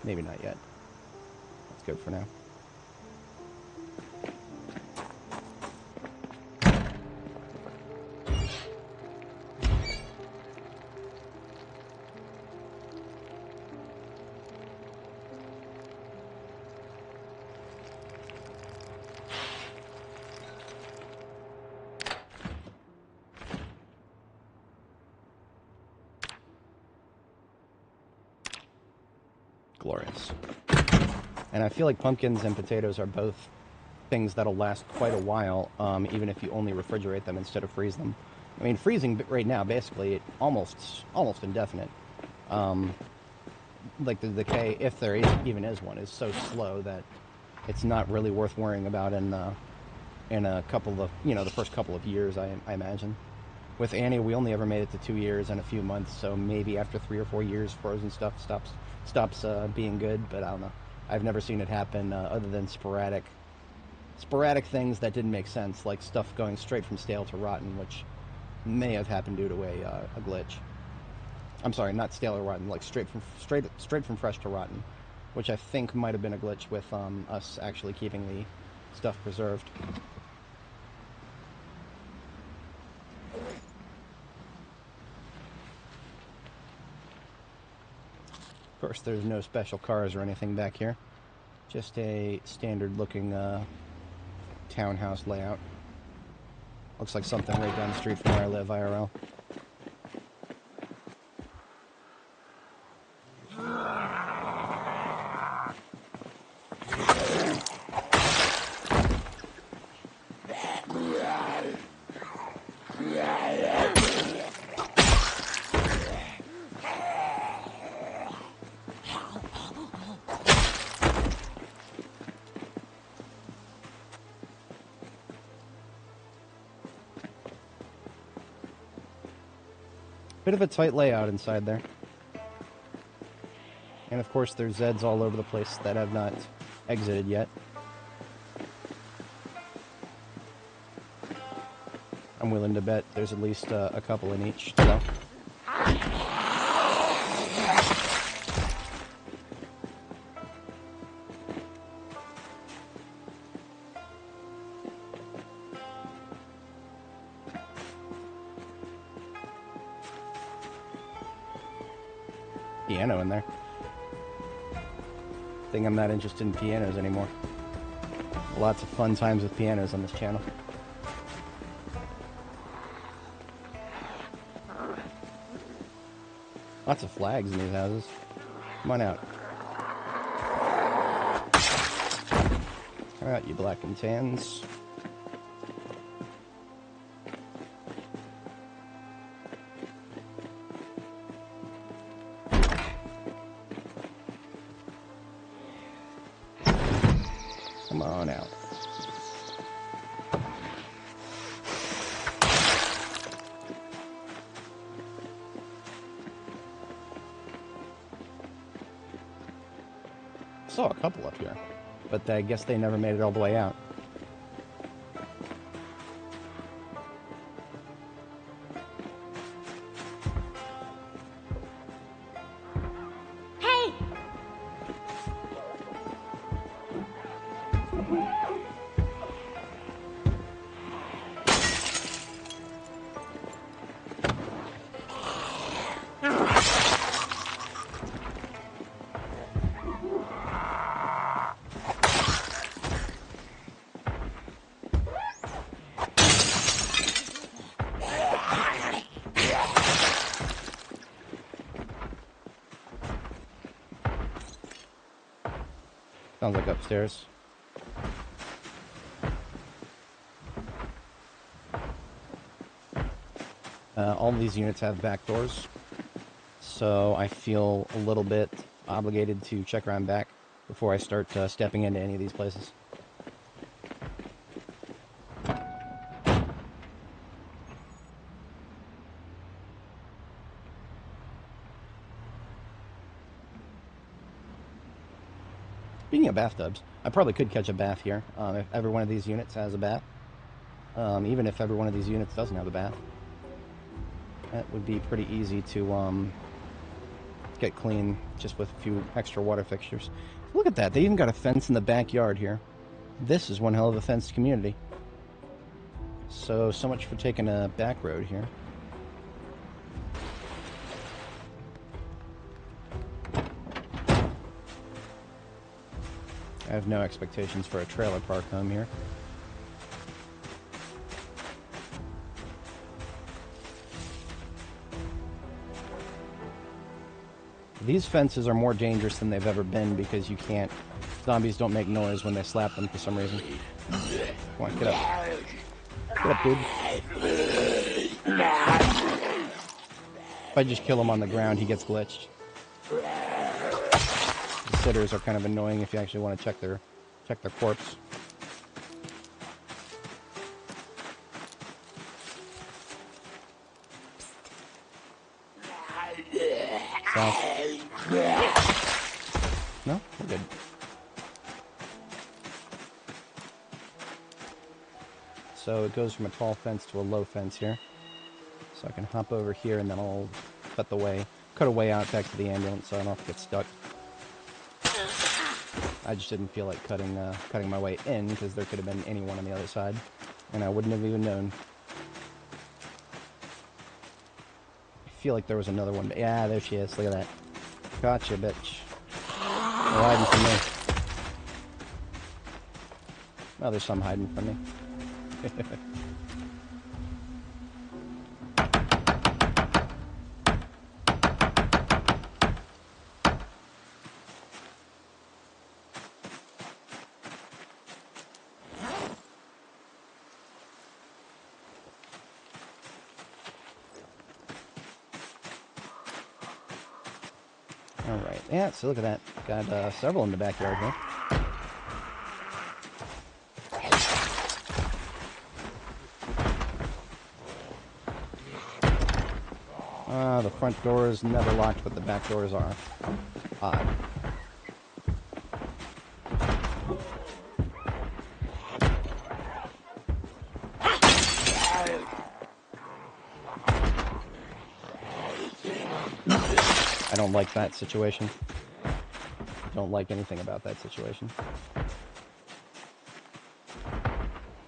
Maybe not yet. That's good for now. Glorious. And I feel like pumpkins and potatoes are both things that'll last quite a while, even if you only refrigerate them instead of freeze them. I mean, freezing right now, basically, almost indefinite. Like the decay, if there even is one, is so slow that it's not really worth worrying about in a couple of, the first couple of years, I imagine. With Annie, we only ever made it to 2 years and a few months, so maybe after 3 or 4 years, frozen stuff stops being good, but I don't know. I've never seen it happen other than sporadic things that didn't make sense, like stuff going straight from stale to rotten, which may have happened due to a glitch. I'm sorry, not stale or rotten, like straight from fresh to rotten, which I think might have been a glitch with us actually keeping the stuff preserved. course, there's no special cars or anything back here. Just a standard-looking townhouse layout. Looks like something right down the street from where I live, IRL. Bit of a tight layout inside there. And of course there's Zeds all over the place that have not exited yet. I'm willing to bet there's at least a couple in each, so. Piano in there. I think I'm not interested in pianos anymore. Lots of fun times with pianos on this channel. Lots of flags in these houses. Come on out. Come out, you black and tans. Come on out. Saw a couple up here, but I guess they never made it all the way out. Sounds like upstairs. All of these units have back doors, so I feel a little bit obligated to check around back before I start stepping into any of these places. Speaking of bathtubs, I probably could catch a bath here if every one of these units has a bath. Even if every one of these units doesn't have a bath. That would be pretty easy to get clean just with a few extra water fixtures. Look at that, they even got a fence in the backyard here. This is one hell of a fenced community. So much for taking a back road here. I have no expectations for a trailer park home here. These fences are more dangerous than they've ever been because you can't... Zombies don't make noise when they slap them for some reason. Come on, get up. Get up, dude. If I just kill him on the ground, he gets glitched. The sitters are kind of annoying if you actually want to check their corpse. South. No? We're good. So it goes from a tall fence to a low fence here. So I can hop over here and then I'll cut a way out back to the ambulance so I don't have to get stuck. I just didn't feel like cutting my way in because there could have been anyone on the other side and I wouldn't have even known. I feel like there was another one. Yeah, there she is. Look at that. Gotcha, bitch. They're hiding from me. Oh, there's some hiding from me. Alright, yeah, so look at that. Got several in the backyard here. The front door is never locked, but the back doors are. Odd. I don't like that situation. Don't like anything about that situation.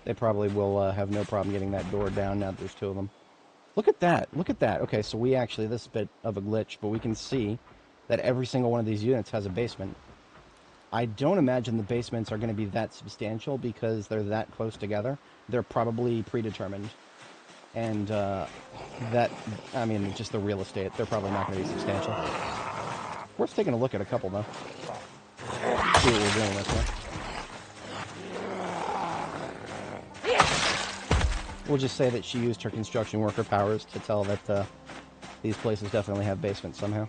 They probably will have no problem getting that door down now that there's two of them. Look at that. Look at that. Okay, so we actually, this is a bit of a glitch, but we can see that every single one of these units has a basement. I don't imagine the basements are going to be that substantial because they're that close together. They're probably predetermined. And I mean, just the real estate, they're probably not going to be substantial. Worth taking a look at a couple, though. See what we're doing with here. We'll just say that she used her construction worker powers to tell that these places definitely have basements somehow.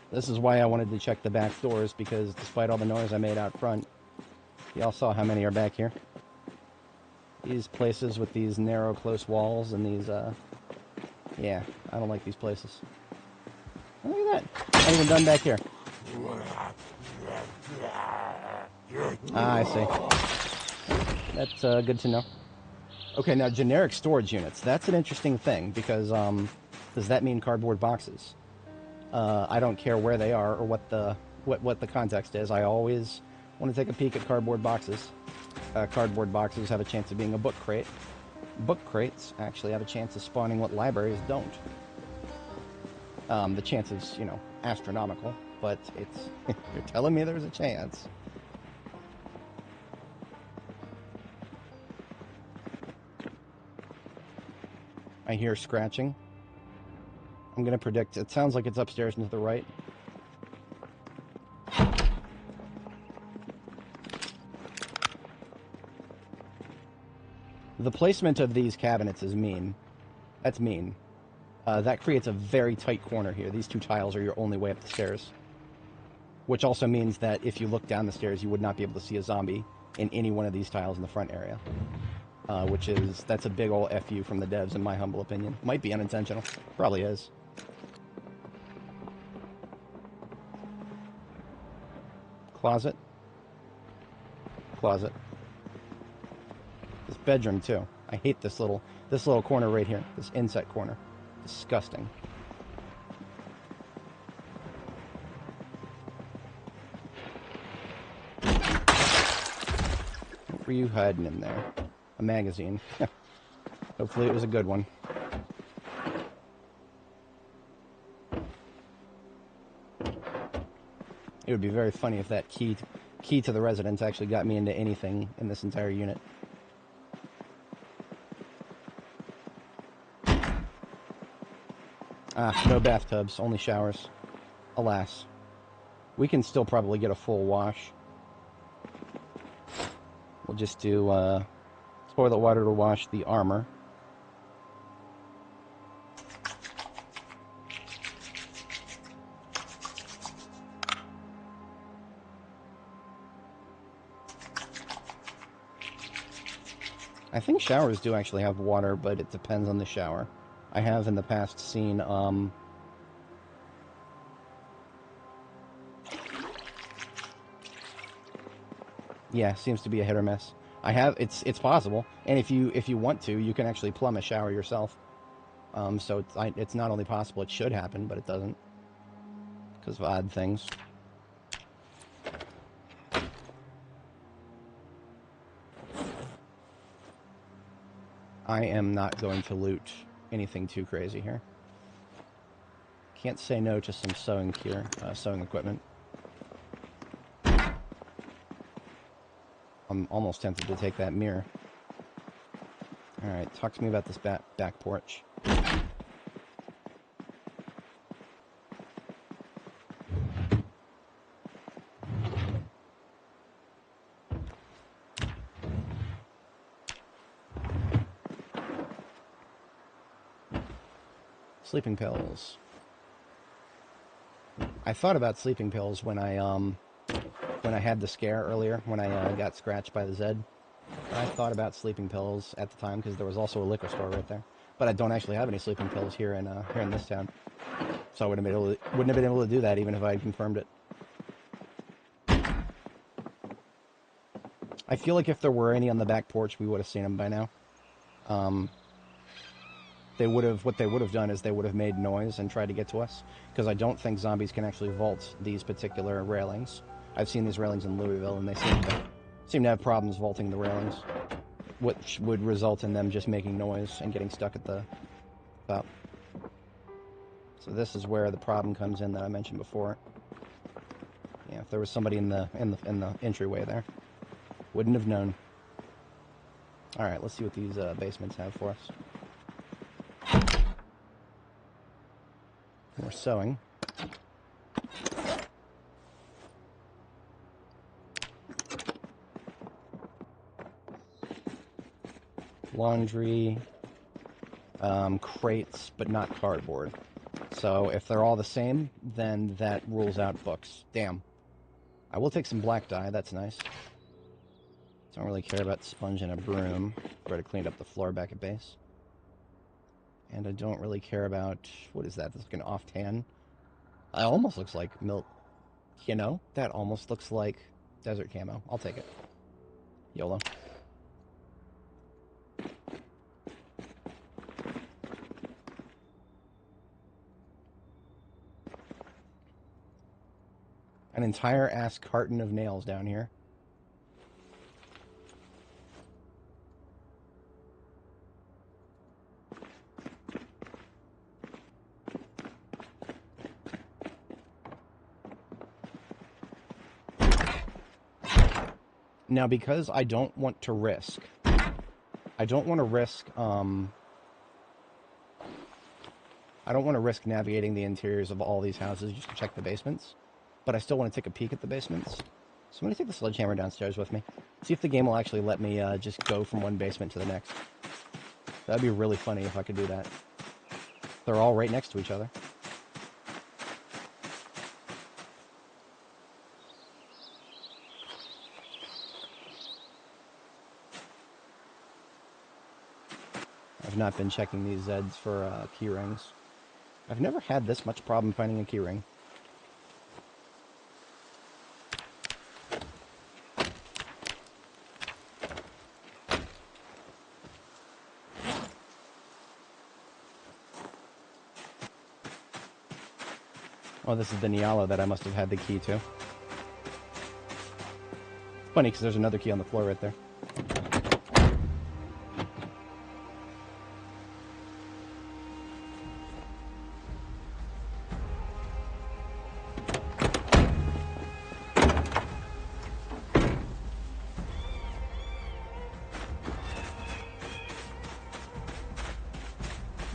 This is why I wanted to check the back doors, because despite all the noise I made out front, y'all saw how many are back here. These places with these narrow, close walls and these, yeah, I don't like these places. Oh, look at that. Not even done back here. Ah, I see. That's good to know. Okay, now generic storage units. That's an interesting thing, because does that mean cardboard boxes? I don't care where they are or what the context is. I always want to take a peek at cardboard boxes. Cardboard boxes have a chance of being a book crate. Book crates actually have a chance of spawning what libraries don't. The chance is, you know, astronomical, but it's you're telling me there's a chance. I hear scratching. I'm going to predict, it sounds like it's upstairs and to the right. The placement of these cabinets is mean. That's mean. That creates a very tight corner here. These two tiles are your only way up the stairs. Which also means that if you look down the stairs, you would not be able to see a zombie in any one of these tiles in the front area. That's a big ol' FU from the devs, in my humble opinion. Might be unintentional. Probably is. Closet. Closet. This bedroom, too. I hate this little corner right here. This inset corner. Disgusting. What were you hiding in there? A magazine. Hopefully it was a good one. It would be very funny if that key to the residence actually got me into anything in this entire unit. Ah, no bathtubs, only showers. Alas. We can still probably get a full wash. We'll just do toilet water to wash the armor. I think showers do actually have water, but it depends on the shower. I have in the past seen, yeah, seems to be a hit or miss. I have. It's possible, and if you want to, you can actually plumb a shower yourself. So it's not only possible, it should happen, but it doesn't because of odd things. I am not going to loot anything too crazy here. Can't say no to some sewing gear, sewing equipment. I'm almost tempted to take that mirror. Alright, talk to me about this back porch. Sleeping pills. I thought about sleeping pills when I had the scare earlier, when I got scratched by the Zed. I thought about sleeping pills at the time because there was also a liquor store right there. But I don't actually have any sleeping pills here in this town, so I wouldn't have been able to do that even if I had confirmed it. I feel like if there were any on the back porch, we would have seen them by now. What they would have done is they would have made noise and tried to get to us, because I don't think zombies can actually vault these particular railings. I've seen these railings in Louisville, and they seem to have problems vaulting the railings, which would result in them just making noise and getting stuck at the top. So this is where the problem comes in that I mentioned before. Yeah, if there was somebody in the entryway there, wouldn't have known. All right, let's see what these basements have for us. More sewing. Laundry. Crates, but not cardboard. So if they're all the same, then that rules out books. Damn. I will take some black dye, that's nice. Don't really care about sponge and a broom. Better clean up the floor back at base. And I don't really care about... What is that? That's like an off-tan. It almost looks like milk. You know? That almost looks like desert camo. I'll take it. YOLO. An entire ass carton of nails down here. Now, because I don't want to risk... I don't want to navigating the interiors of all these houses just to check the basements. But I still want to take a peek at the basements. So I'm going to take the sledgehammer downstairs with me. See if the game will actually let me just go from one basement to the next. That'd be really funny if I could do that. They're all right next to each other. I've not been checking these Zeds for key rings. I've never had this much problem finding a key ring. Oh, this is the Niala that I must have had the key to. Funny, because there's another key on the floor right there.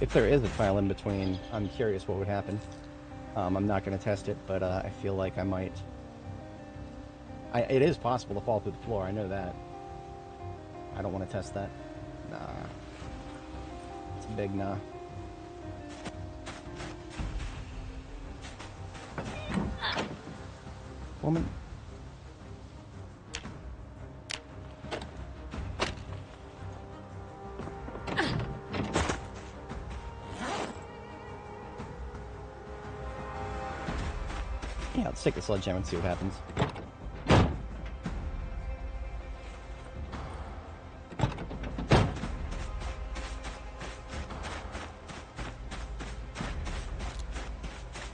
If there is a tile in between, I'm curious what would happen. I'm not going to test it, but I feel like I might. It is possible to fall through the floor, I know that. I don't want to test that. Nah. It's a big nah. Woman. Yeah, let's take the sledgehammer and see what happens.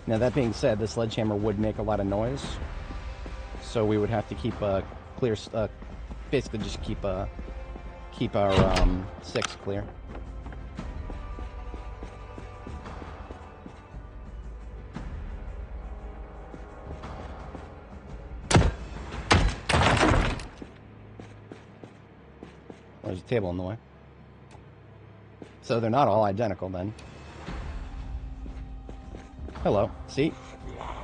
Now, that being said, the sledgehammer would make a lot of noise, so we would have to keep a clear, basically just keep our 6 clear. There's a table in the way. So they're not all identical then. Hello. See?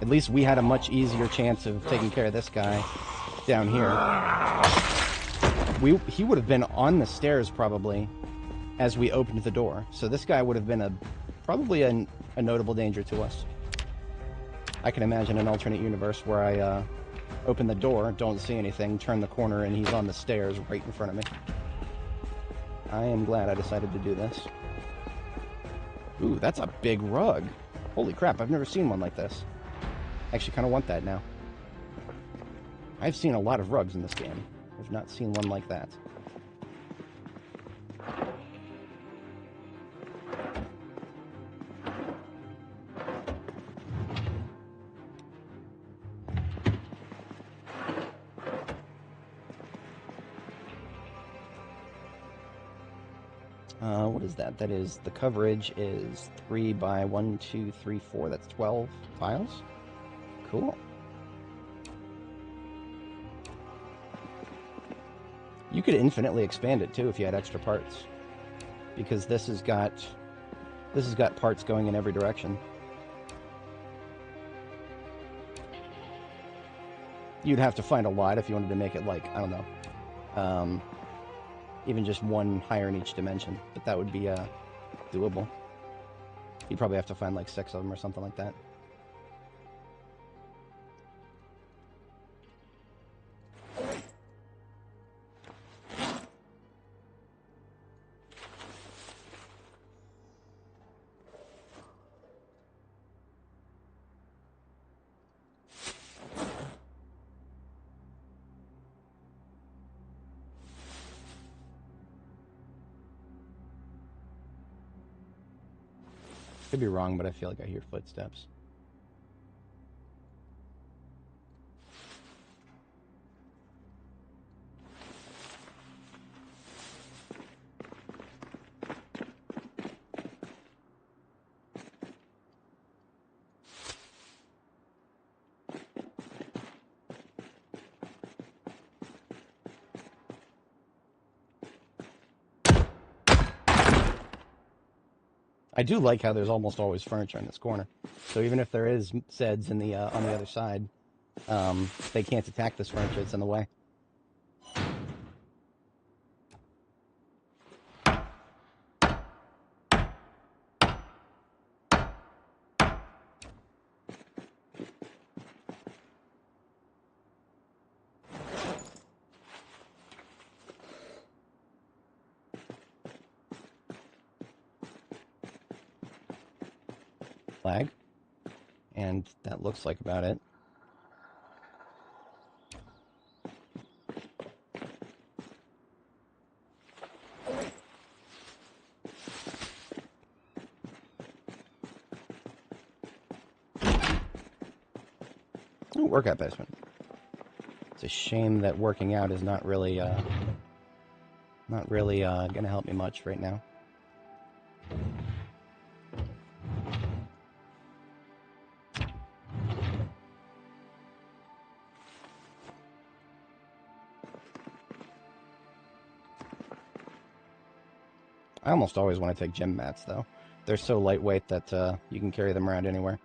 At least we had a much easier chance of taking care of this guy down here. He would have been on the stairs probably as we opened the door. So this guy would have been probably a notable danger to us. I can imagine an alternate universe where I open the door, don't see anything, turn the corner, and he's on the stairs right in front of me. I am glad I decided to do this. Ooh, that's a big rug. Holy crap, I've never seen one like this. I actually kind of want that now. I've seen a lot of rugs in this game. I've not seen one like that. What is that? That is, the coverage is 3 by 1, 2, 3, 4. That's 12 tiles. Cool. You could infinitely expand it too if you had extra parts, because this has got parts going in every direction. You'd have to find a lot if you wanted to make it like, I don't know, even just one higher in each dimension, but that would be doable. You'd probably have to find like 6 of them or something like that. Could be wrong, but I feel like I hear footsteps. I do like how there's almost always furniture in this corner. So even if there is Zeds in the on the other side, they can't attack this furniture that's in the way. Flag, and that looks like about it. Ooh, workout basement. It's a shame that working out is not really gonna help me much right now. I almost always want to take gym mats, though. They're so lightweight that you can carry them around anywhere.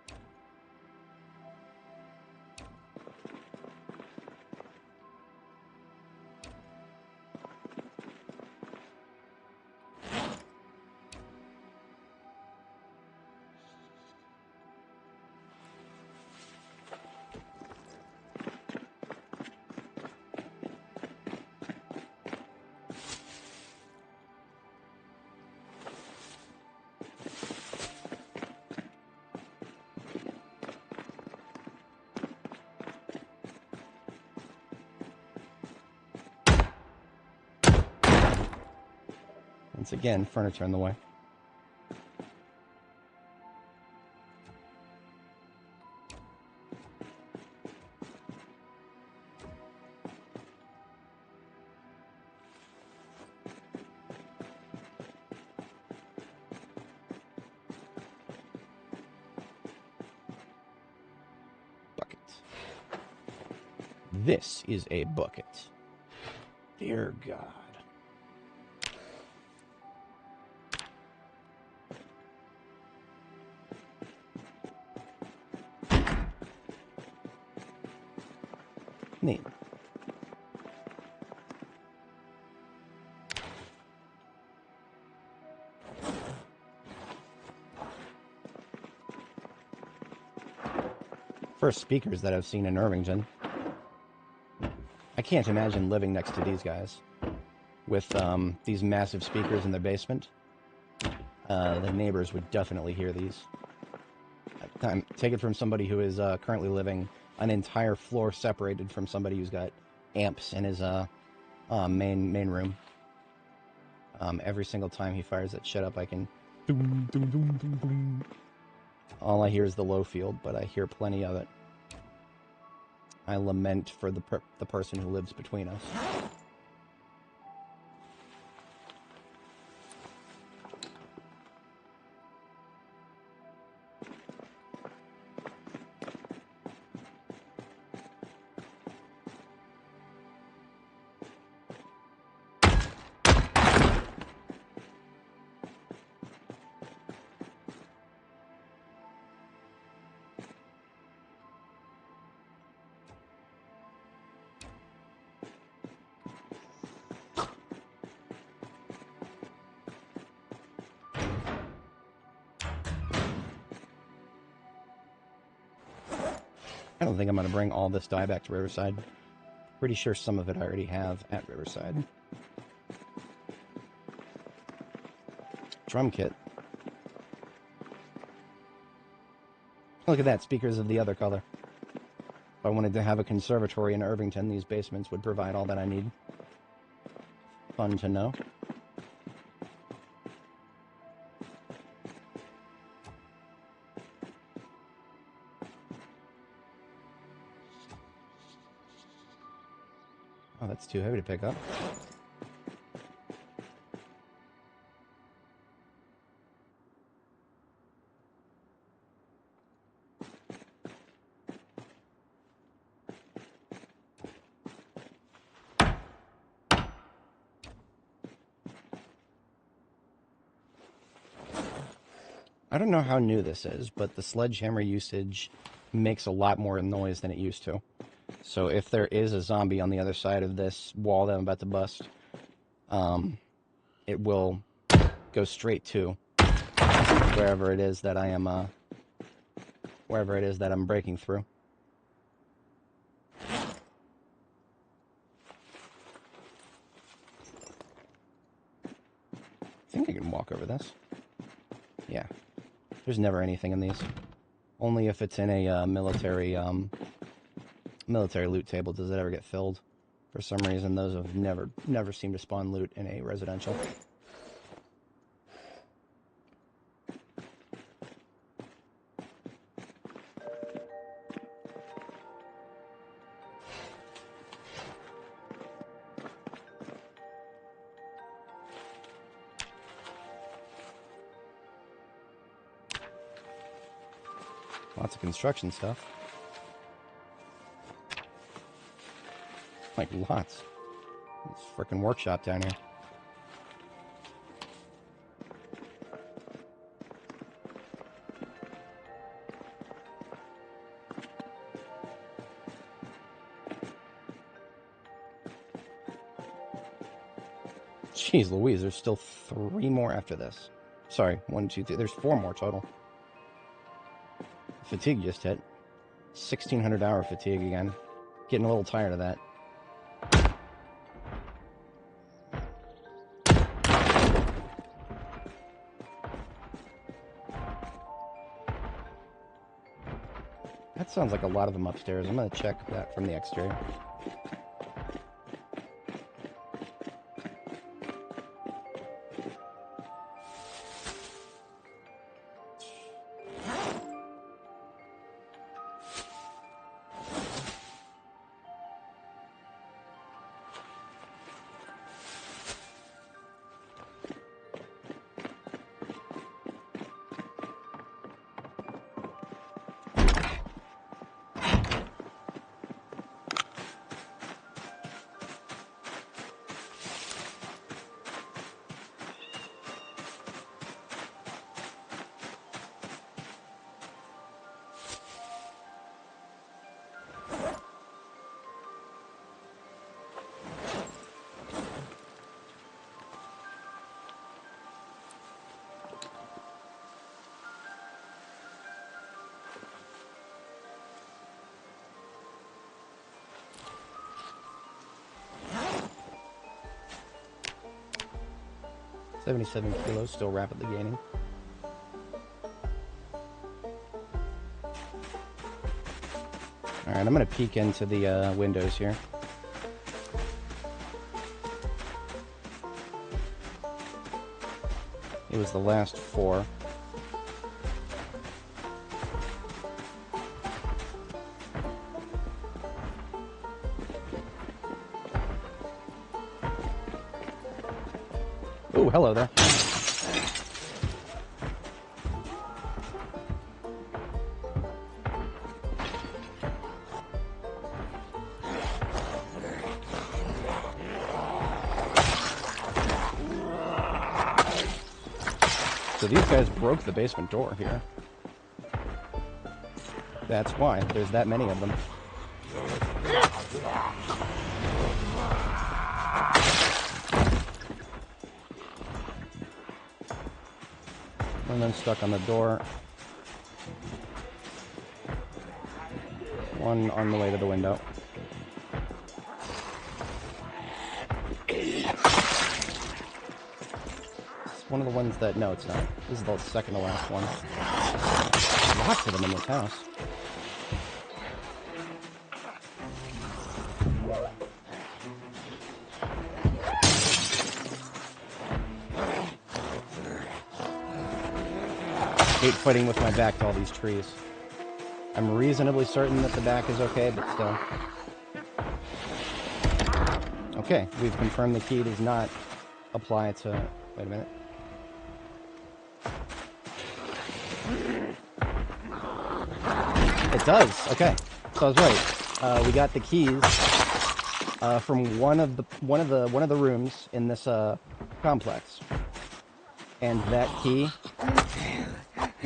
Once again, furniture in the way. This is a bucket. Dear God. Neat. First speakers that I've seen in Irvington. I can't imagine living next to these guys with these massive speakers in their basement. The neighbors would definitely hear these. Take it from somebody who is currently living an entire floor separated from somebody who's got amps in his main room. Every single time he fires that shit up, I can... Doom, doom, doom, doom, doom. All I hear is the low field, but I hear plenty of it. I lament for the person who lives between us. I don't think I'm going to bring all this dye back to Riverside. Pretty sure some of it I already have at Riverside. Drum kit. Look at that, speakers of the other color. If I wanted to have a conservatory in Irvington, these basements would provide all that I need. Fun to know. Oh, that's too heavy to pick up. I don't know how new this is, but the sledgehammer usage makes a lot more noise than it used to. So if there is a zombie on the other side of this wall that I'm about to bust, it will go straight to wherever it is that I am, wherever it is that I'm breaking through. I think I can walk over this. Yeah. There's never anything in these. Only if it's in a military loot table does it ever get filled. For some reason, those have never seemed to spawn loot in a residential. Lots of construction stuff. Like, lots. It's a frickin' workshop down here. Jeez Louise, there's still 3 more after this. Sorry, 1, 2, 3. There's 4 more total. Fatigue just hit. 1,600 hour fatigue again. Getting a little tired of that. That sounds like a lot of them upstairs. I'm going to check that from the exterior. 77 kilos, still rapidly gaining. Alright, I'm gonna peek into the windows here. It was the last 4. Ooh, hello there. So these guys broke the basement door here. That's why there's that many of them. And then stuck on the door. One on the way to the window. One of the ones that... No, it's not. This is the second to last one. Lots of them in this house. I hate fighting with my back to all these trees. I'm reasonably certain that the back is okay, but still. Okay, we've confirmed the key does not apply to... Wait a minute. It does. Okay, so I was right. We got the keys from one of the rooms in this complex, and that key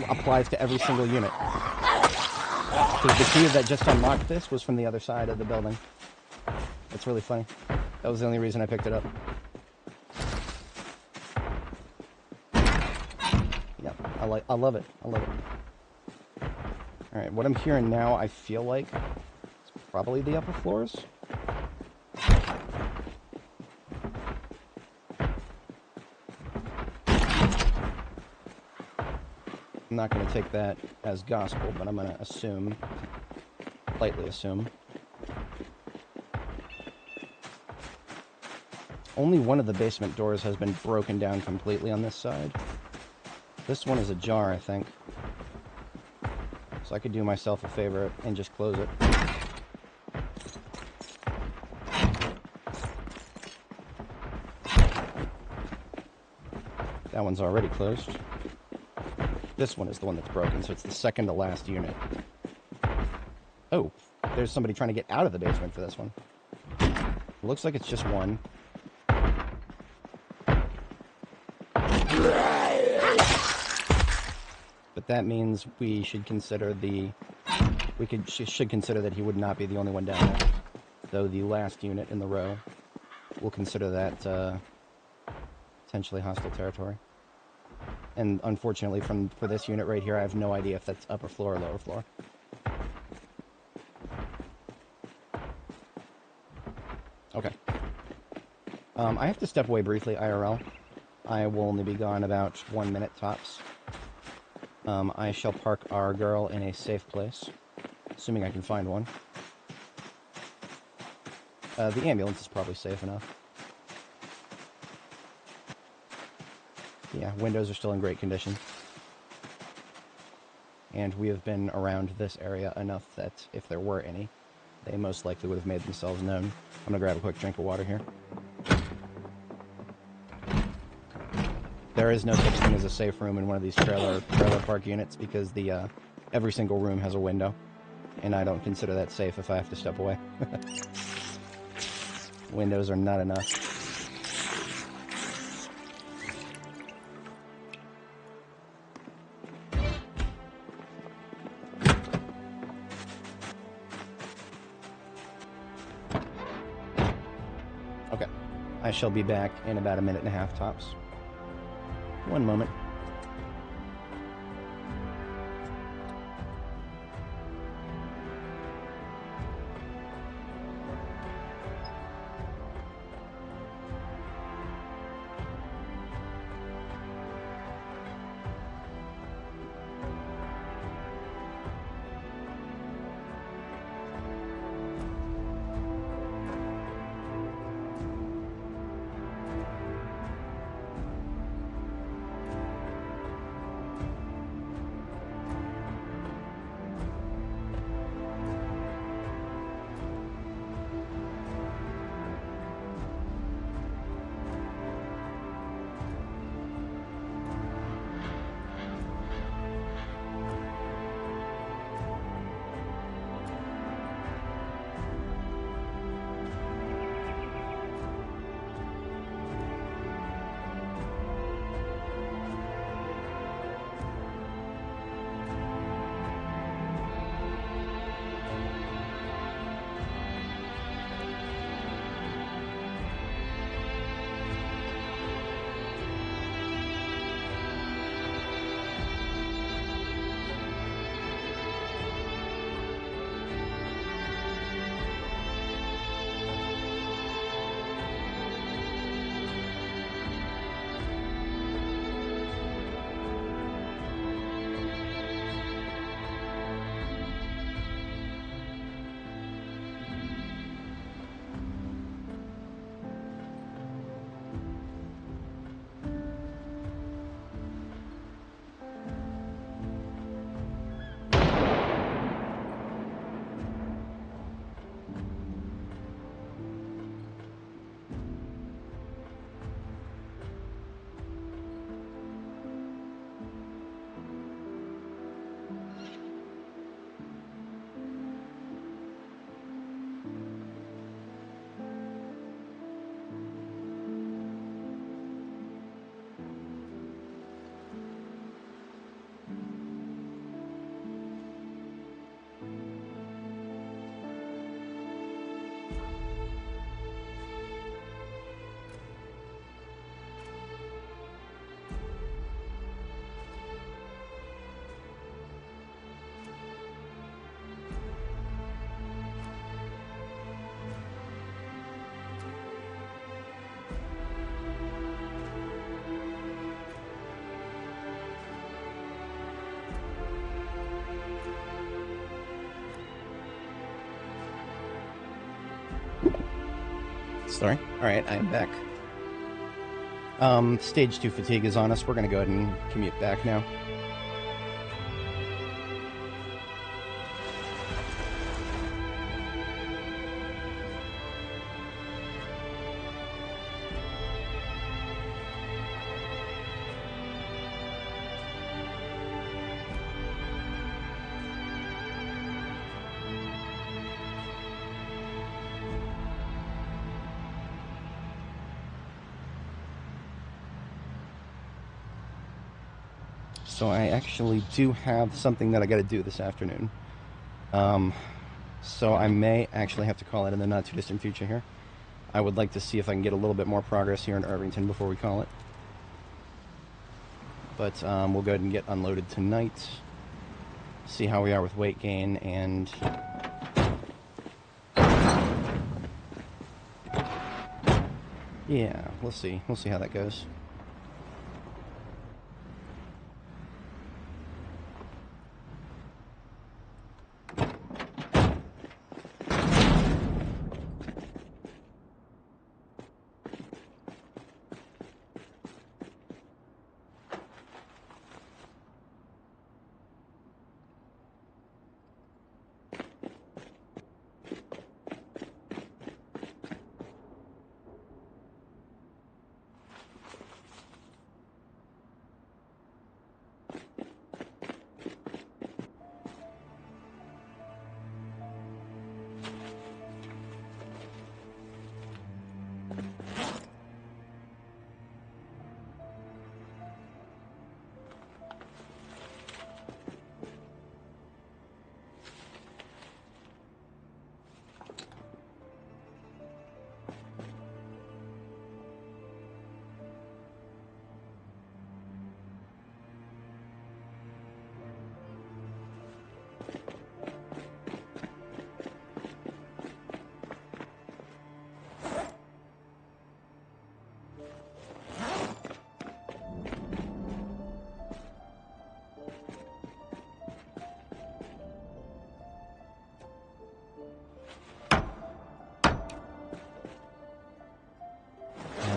applies to every single unit. Because the key that just unlocked this was from the other side of the building. That's really funny. That was the only reason I picked it up. Yeah, I love it. I love it. Alright, what I'm hearing now, I feel like it's probably the upper floors. I'm not going to take that as gospel, but I'm going to assume, lightly assume. Only one of the basement doors has been broken down completely on this side. This one is ajar, I think. So I could do myself a favor and just close it. That one's already closed. This one is the one that's broken, so it's the second to last unit. Oh, there's somebody trying to get out of the basement for this one. It looks like it's just one. But that means we should consider should consider that he would not be the only one down there. Though the last unit in the row, we'll consider that potentially hostile territory. And unfortunately, for this unit right here, I have no idea if that's upper floor or lower floor. Okay. I have to step away briefly, IRL. I will only be gone about 1 minute tops. I shall park our girl in a safe place, assuming I can find one. The ambulance is probably safe enough. Yeah, windows are still in great condition. And we have been around this area enough that if there were any, they most likely would have made themselves known. I'm gonna grab a quick drink of water here. There is no such thing as a safe room in one of these trailer park units because the every single room has a window, and I don't consider that safe if I have to step away. Windows are not enough. Okay, I shall be back in about 1.5 minutes tops. One moment. Sorry. Alright, I am back. Stage 2 fatigue is on us. We're gonna go ahead and commute back now. So I actually do have something that I gotta do this afternoon. So I may actually have to call it in the not too distant future here. I would like to see if I can get a little bit more progress here in Irvington before we call it. But we'll go ahead and get unloaded tonight. See how we are with weight gain and... yeah, we'll see. We'll see how that goes.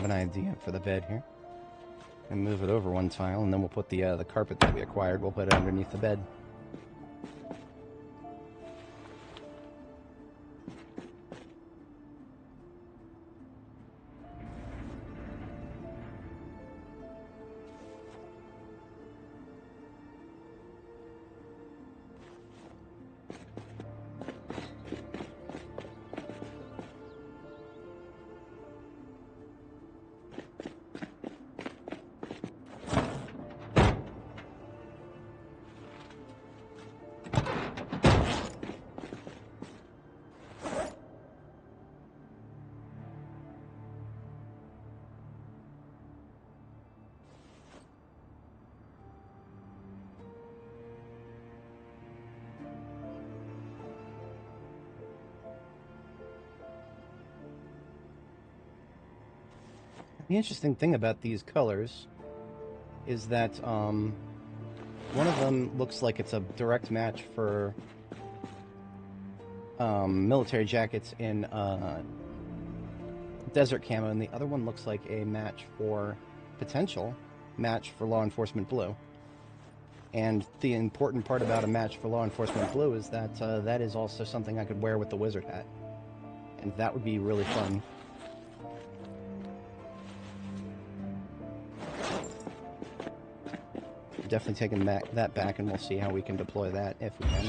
An idea for the bed here, and move it over one tile, and then we'll put the carpet that we acquired, we'll put it underneath the bed. The interesting thing about these colors is that one of them looks like it's a direct match for military jackets in desert camo, and the other one looks like a match for potential match for law enforcement blue. And the important part about a match for law enforcement blue is that that is also something I could wear with the wizard hat, and that would be really fun. Definitely taking that back, and we'll see how we can deploy that if we can.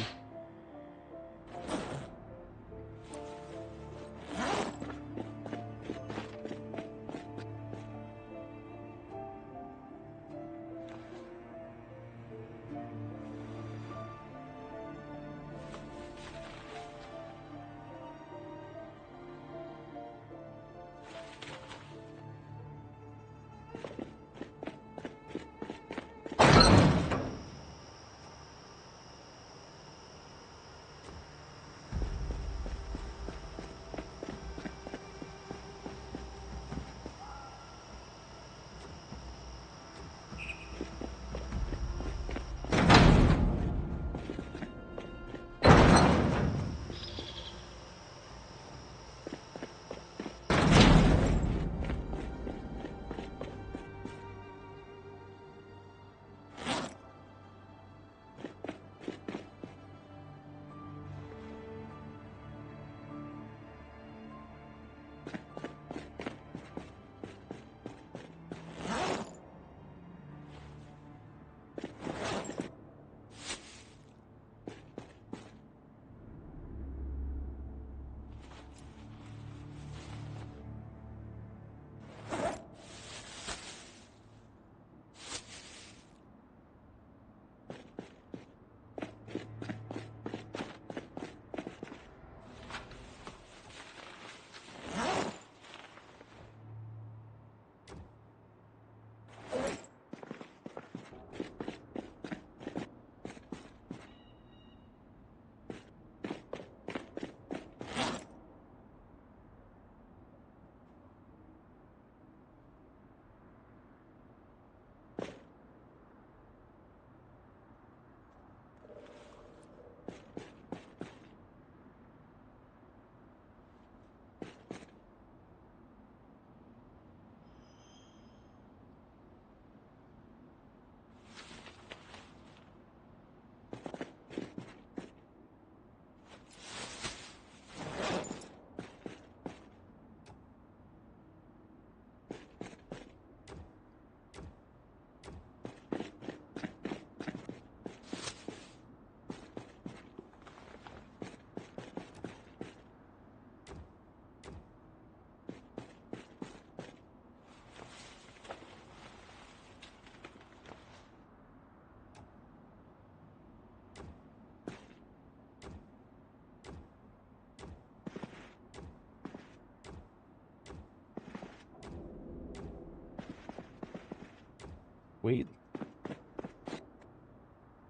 We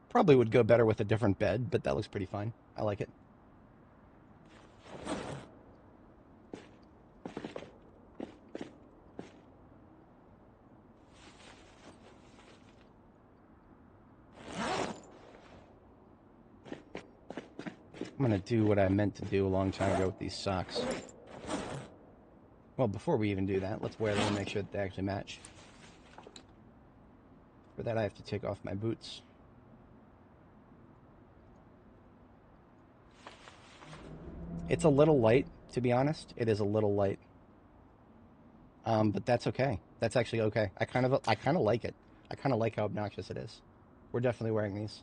probably would go better with a different bed, but that looks pretty fine. I like it. I'm going to do what I meant to do a long time ago with these socks. Well, before we even do that, let's wear them and make sure that they actually match. For that, I have to take off my boots. It's a little light, to be honest. It is a little light. But that's okay. That's actually okay. I kind of like it. I kind of like how obnoxious it is. We're definitely wearing these.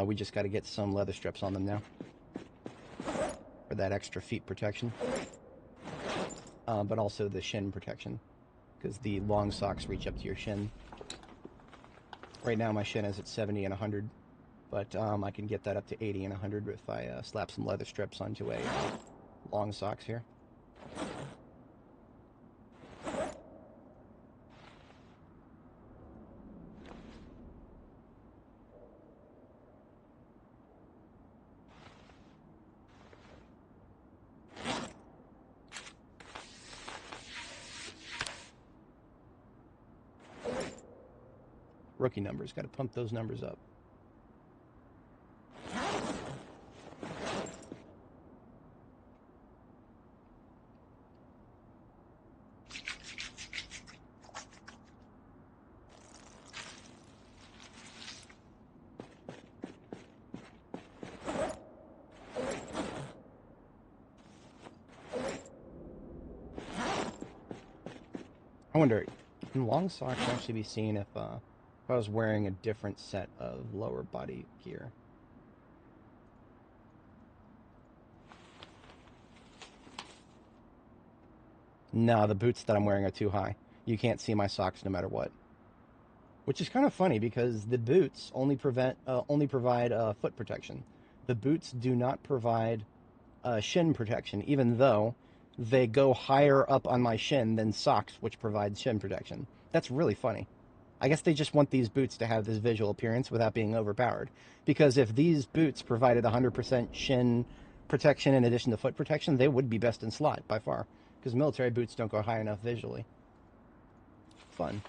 We just got to get some leather strips on them now for that extra feet protection, but also the shin protection, because the long socks reach up to your shin. Right now my shin is at 70 and 100, but I can get that up to 80 and 100 if I slap some leather strips onto a long socks here. Rookie numbers, got to pump those numbers up. I wonder, can long socks actually be seen if I was wearing a different set of lower body gear? No, the boots that I'm wearing are too high. You can't see my socks no matter what. Which is kind of funny because the boots only provide foot protection. The boots do not provide shin protection, even though they go higher up on my shin than socks, which provide shin protection. That's really funny. I guess they just want these boots to have this visual appearance without being overpowered. Because if these boots provided 100% shin protection in addition to foot protection, they would be best in slot by far. Because military boots don't go high enough visually. Fun.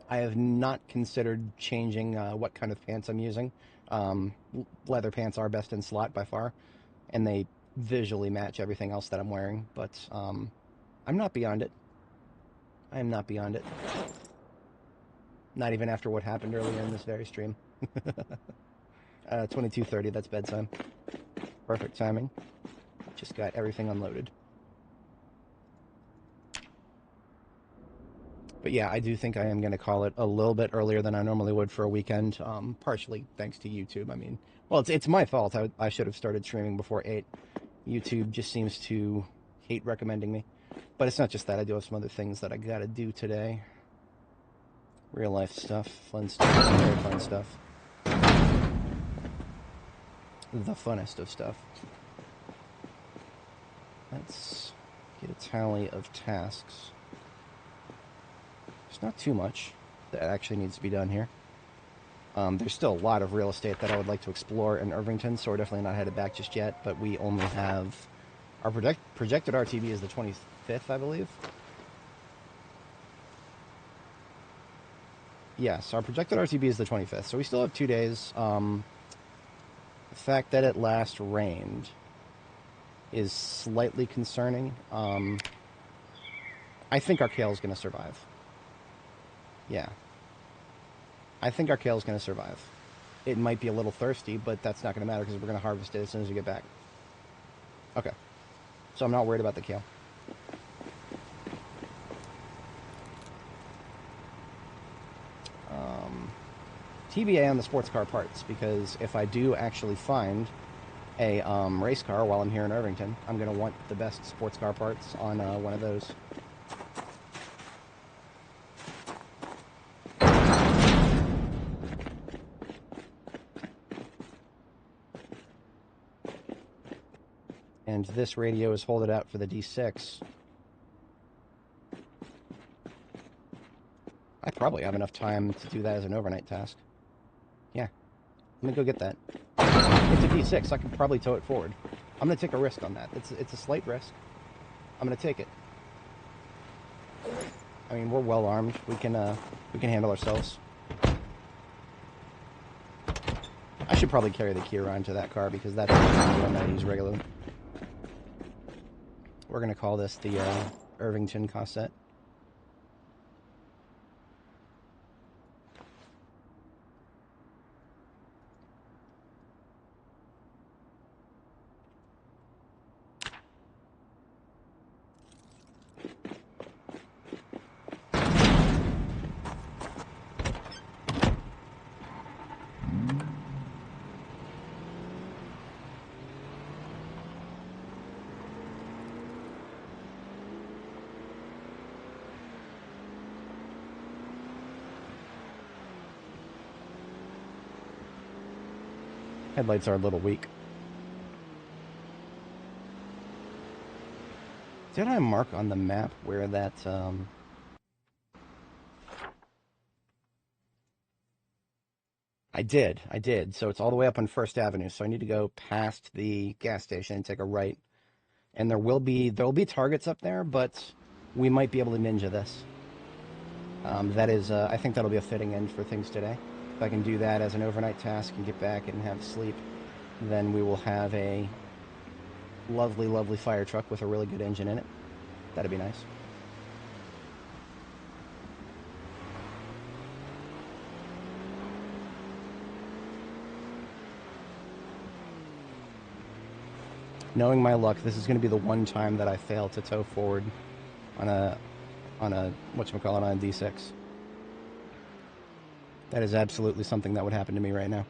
I have not considered changing what kind of pants I'm using. Leather pants are best in slot by far, and they visually match everything else that I'm wearing, but I'm not beyond it. I am not beyond it. Not even after what happened earlier in this very stream. 22:30, that's bedtime. Perfect timing. Just got everything unloaded. But yeah, I do think I am going to call it a little bit earlier than I normally would for a weekend, partially thanks to YouTube. I mean, well, it's my fault. I should have started streaming before 8. YouTube just seems to hate recommending me. But it's not just that. I do have some other things that I got to do today. Real life stuff, fun stuff, very fun stuff. The funnest of stuff. Let's get a tally of tasks. There's not too much that actually needs to be done here. There's still a lot of real estate that I would like to explore in Irvington, so we're definitely not headed back just yet, but we only have... Our projected RTB is the 25th, I believe. Yes, our projected RTB is the 25th, so we still have 2 days. The fact that it last rained is slightly concerning. I think our kale is going to survive. Yeah. I think our kale is going to survive. It might be a little thirsty, but that's not going to matter because we're going to harvest it as soon as we get back. Okay. So I'm not worried about the kale. TBA on the sports car parts, because if I do actually find a race car while I'm here in Irvington, I'm going to want the best sports car parts on one of those. And this radio is holding out for the D6. I probably have enough time to do that as an overnight task. Yeah, let me go get that. It's a D6, so I can probably tow it forward. I'm going to take a risk on that. It's a slight risk. I'm going to take it. I mean, we're well armed. We can handle ourselves. I should probably carry the key around to that car because that's the one that I use regularly. We're going to call this the Irvington Cassette. Headlights are a little weak. Did I mark on the map where that, I did. So it's all the way up on First Avenue. So I need to go past the gas station and take a right. And there'll be targets up there, but we might be able to ninja this. That is, I think that'll be a fitting end for things today. If I can do that as an overnight task and get back and have sleep, then we will have a lovely, lovely fire truck with a really good engine in it. That'd be nice. Knowing my luck, this is going to be the one time that I fail to tow forward on a whatchamacallit, on a D6. That is absolutely something that would happen to me right now.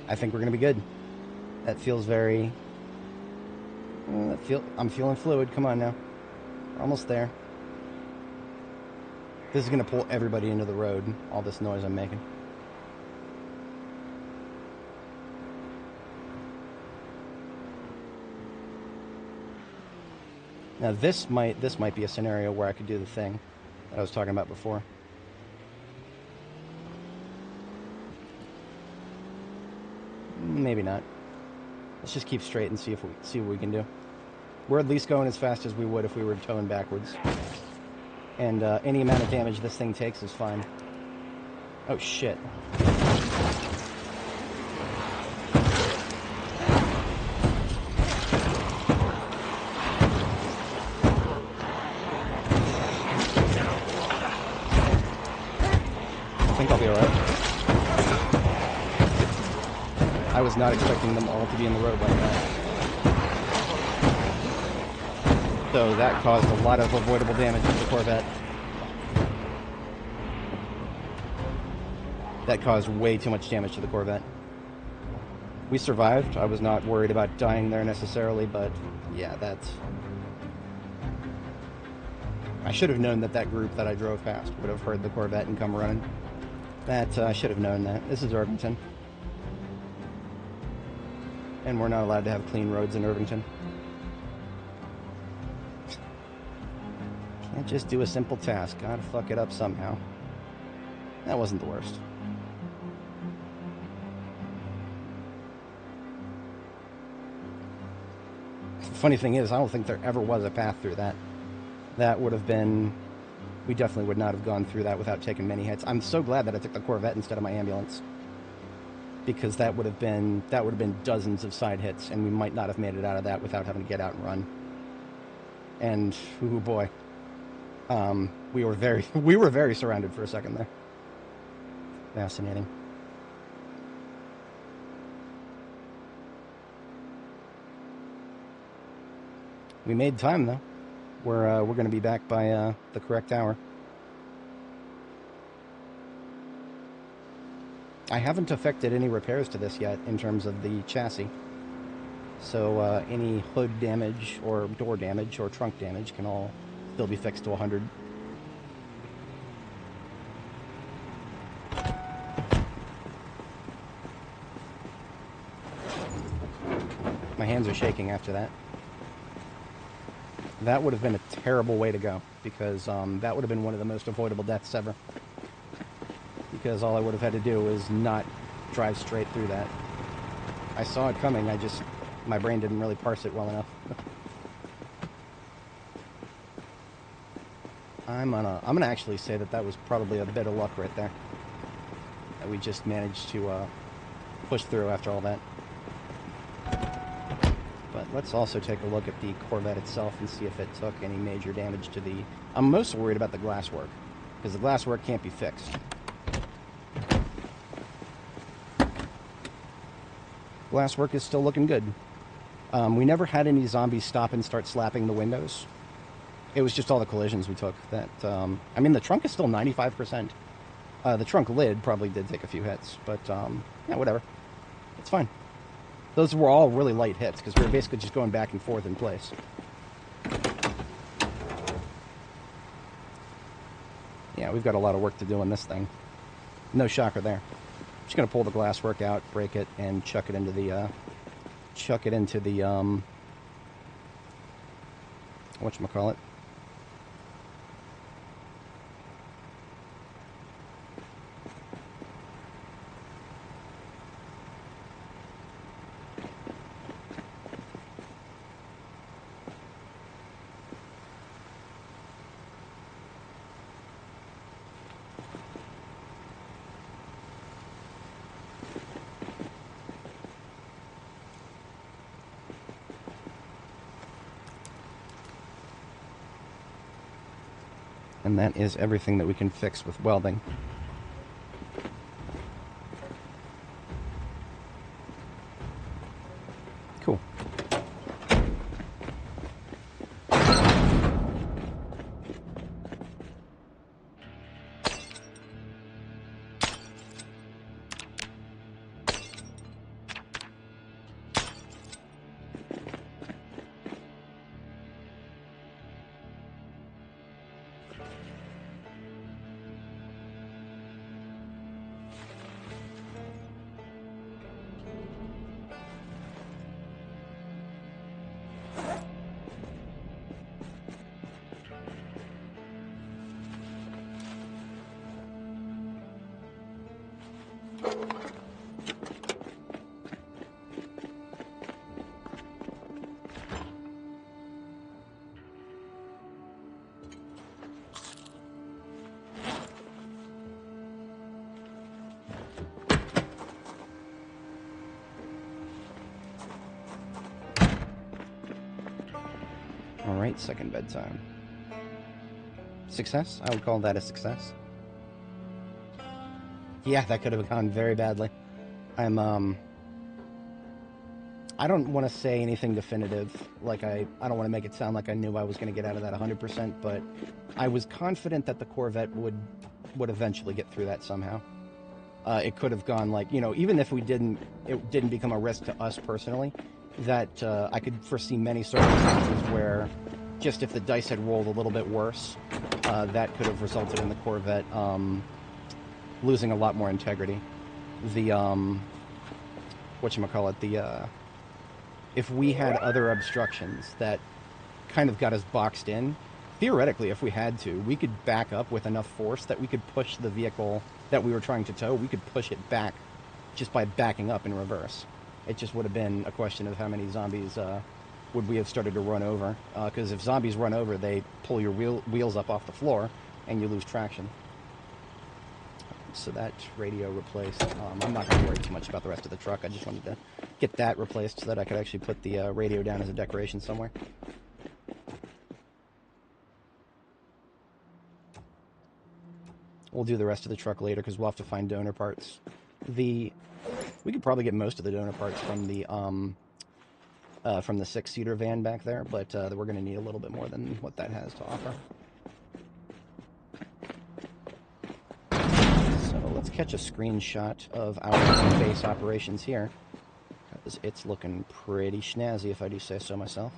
I think we're going to be good. That feels very... I'm feeling fluid. Come on now. We're almost there. This is going to pull everybody into the road, all this noise I'm making. Now this might be a scenario where I could do the thing that I was talking about before. Maybe not. Let's just keep straight and see what we can do. We're at least going as fast as we would if we were towing backwards. And any amount of damage this thing takes is fine. Oh shit. I think I'll be alright. I was not expecting them all to be in the road like that. So that caused a lot of avoidable damage to the Corvette. That caused way too much damage to the Corvette. We survived. I was not worried about dying there necessarily, but yeah, that's... I should have known that that group that I drove past would have heard the Corvette and come running. I should have known that. This is Irvington. And we're not allowed to have clean roads in Irvington. Can't just do a simple task. Gotta fuck it up somehow. That wasn't the worst. The funny thing is, I don't think there ever was a path through that. That would have been... We definitely would not have gone through that without taking many hits. I'm so glad that I took the Corvette instead of my ambulance. Because that would have been dozens of side hits, and we might not have made it out of that without having to get out and run. And, ooh boy. We were very surrounded for a second there. Fascinating. We made time though. We're going to be back by the correct hour. I haven't effected any repairs to this yet in terms of the chassis. So any hood damage or door damage or trunk damage can all still be fixed to 100. My hands are shaking after that. That would have been a terrible way to go, because that would have been one of the most avoidable deaths ever. Because all I would have had to do was not drive straight through that. I saw it coming, my brain didn't really parse it well enough. I'm gonna actually say that was probably a bit of luck right there. That we just managed to push through after all that. But let's also take a look at the Corvette itself and see if it took any major damage to the... I'm most worried about the glasswork, because the glasswork can't be fixed. Glasswork is still looking good. We never had any zombies stop and start slapping the windows. It was just all the collisions we took. That I mean, the trunk is still 95%. The trunk lid probably did take a few hits, but yeah, whatever. It's fine. Those were all really light hits, because we were basically just going back and forth in place. Yeah, we've got a lot of work to do on this thing. No shocker there. Just gonna pull the glasswork out, break it, and chuck it into the whatchamacallit. And that is everything that we can fix with welding. Cool. Alright, second bedtime. Success? I would call that a success. Yeah, that could have gone very badly. I don't want to say anything definitive. Like, I don't want to make it sound like I knew I was going to get out of that 100%, but I was confident that the Corvette would eventually get through that somehow. It could have gone, like, you know, even if it didn't become a risk to us personally, that I could foresee many circumstances where just if the dice had rolled a little bit worse, that could have resulted in the Corvette losing a lot more integrity. The if we had other obstructions that kind of got us boxed in, theoretically, if we had to, we could back up with enough force that we could push the vehicle that we were trying to tow, we could push it back just by backing up in reverse. It just would have been a question of how many zombies would we have started to run over. Because if zombies run over, they pull your wheels up off the floor, and you lose traction. So that radio replaced. I'm not going to worry too much about the rest of the truck. I just wanted to get that replaced so that I could actually put the radio down as a decoration somewhere. We'll do the rest of the truck later because we'll have to find donor parts. We could probably get most of the donor parts from the 6-seater van back there, but we're going to need a little bit more than what that has to offer. So let's catch a screenshot of our base operations here, because it's looking pretty snazzy, if I do say so myself.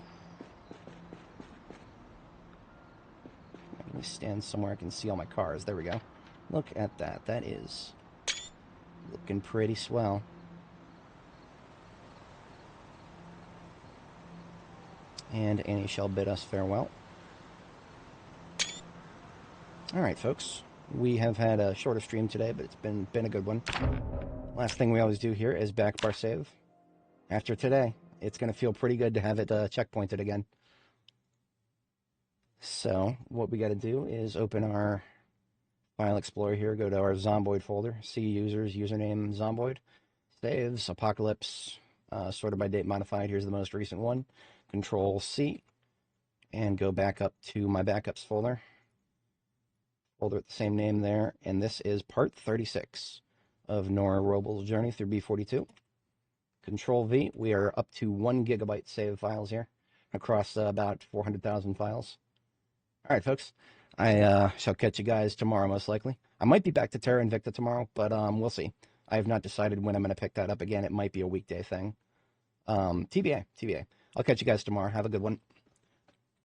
Let me stand somewhere I can see all my cars. There we go. Look at that. That is looking pretty swell. And Annie shall bid us farewell. Alright, folks. We have had a shorter stream today, but it's been a good one. Last thing we always do here is back bar save. After today, it's going to feel pretty good to have it checkpointed again. So, what we got to do is open our File Explorer here, go to our Zomboid folder, see users, username Zomboid, saves, Apocalypse, sorted by date modified. Here's the most recent one. Control C, and go back up to my backups folder. Folder with the same name there, and this is part 36 of Nora Robles' journey through B42. Control V, we are up to 1 gigabyte save files here, across about 400,000 files. Alright, folks, I shall catch you guys tomorrow, most likely. I might be back to Terra Invicta tomorrow, but we'll see. I have not decided when I'm going to pick that up again. It might be a weekday thing. TBA. I'll catch you guys tomorrow. Have a good one.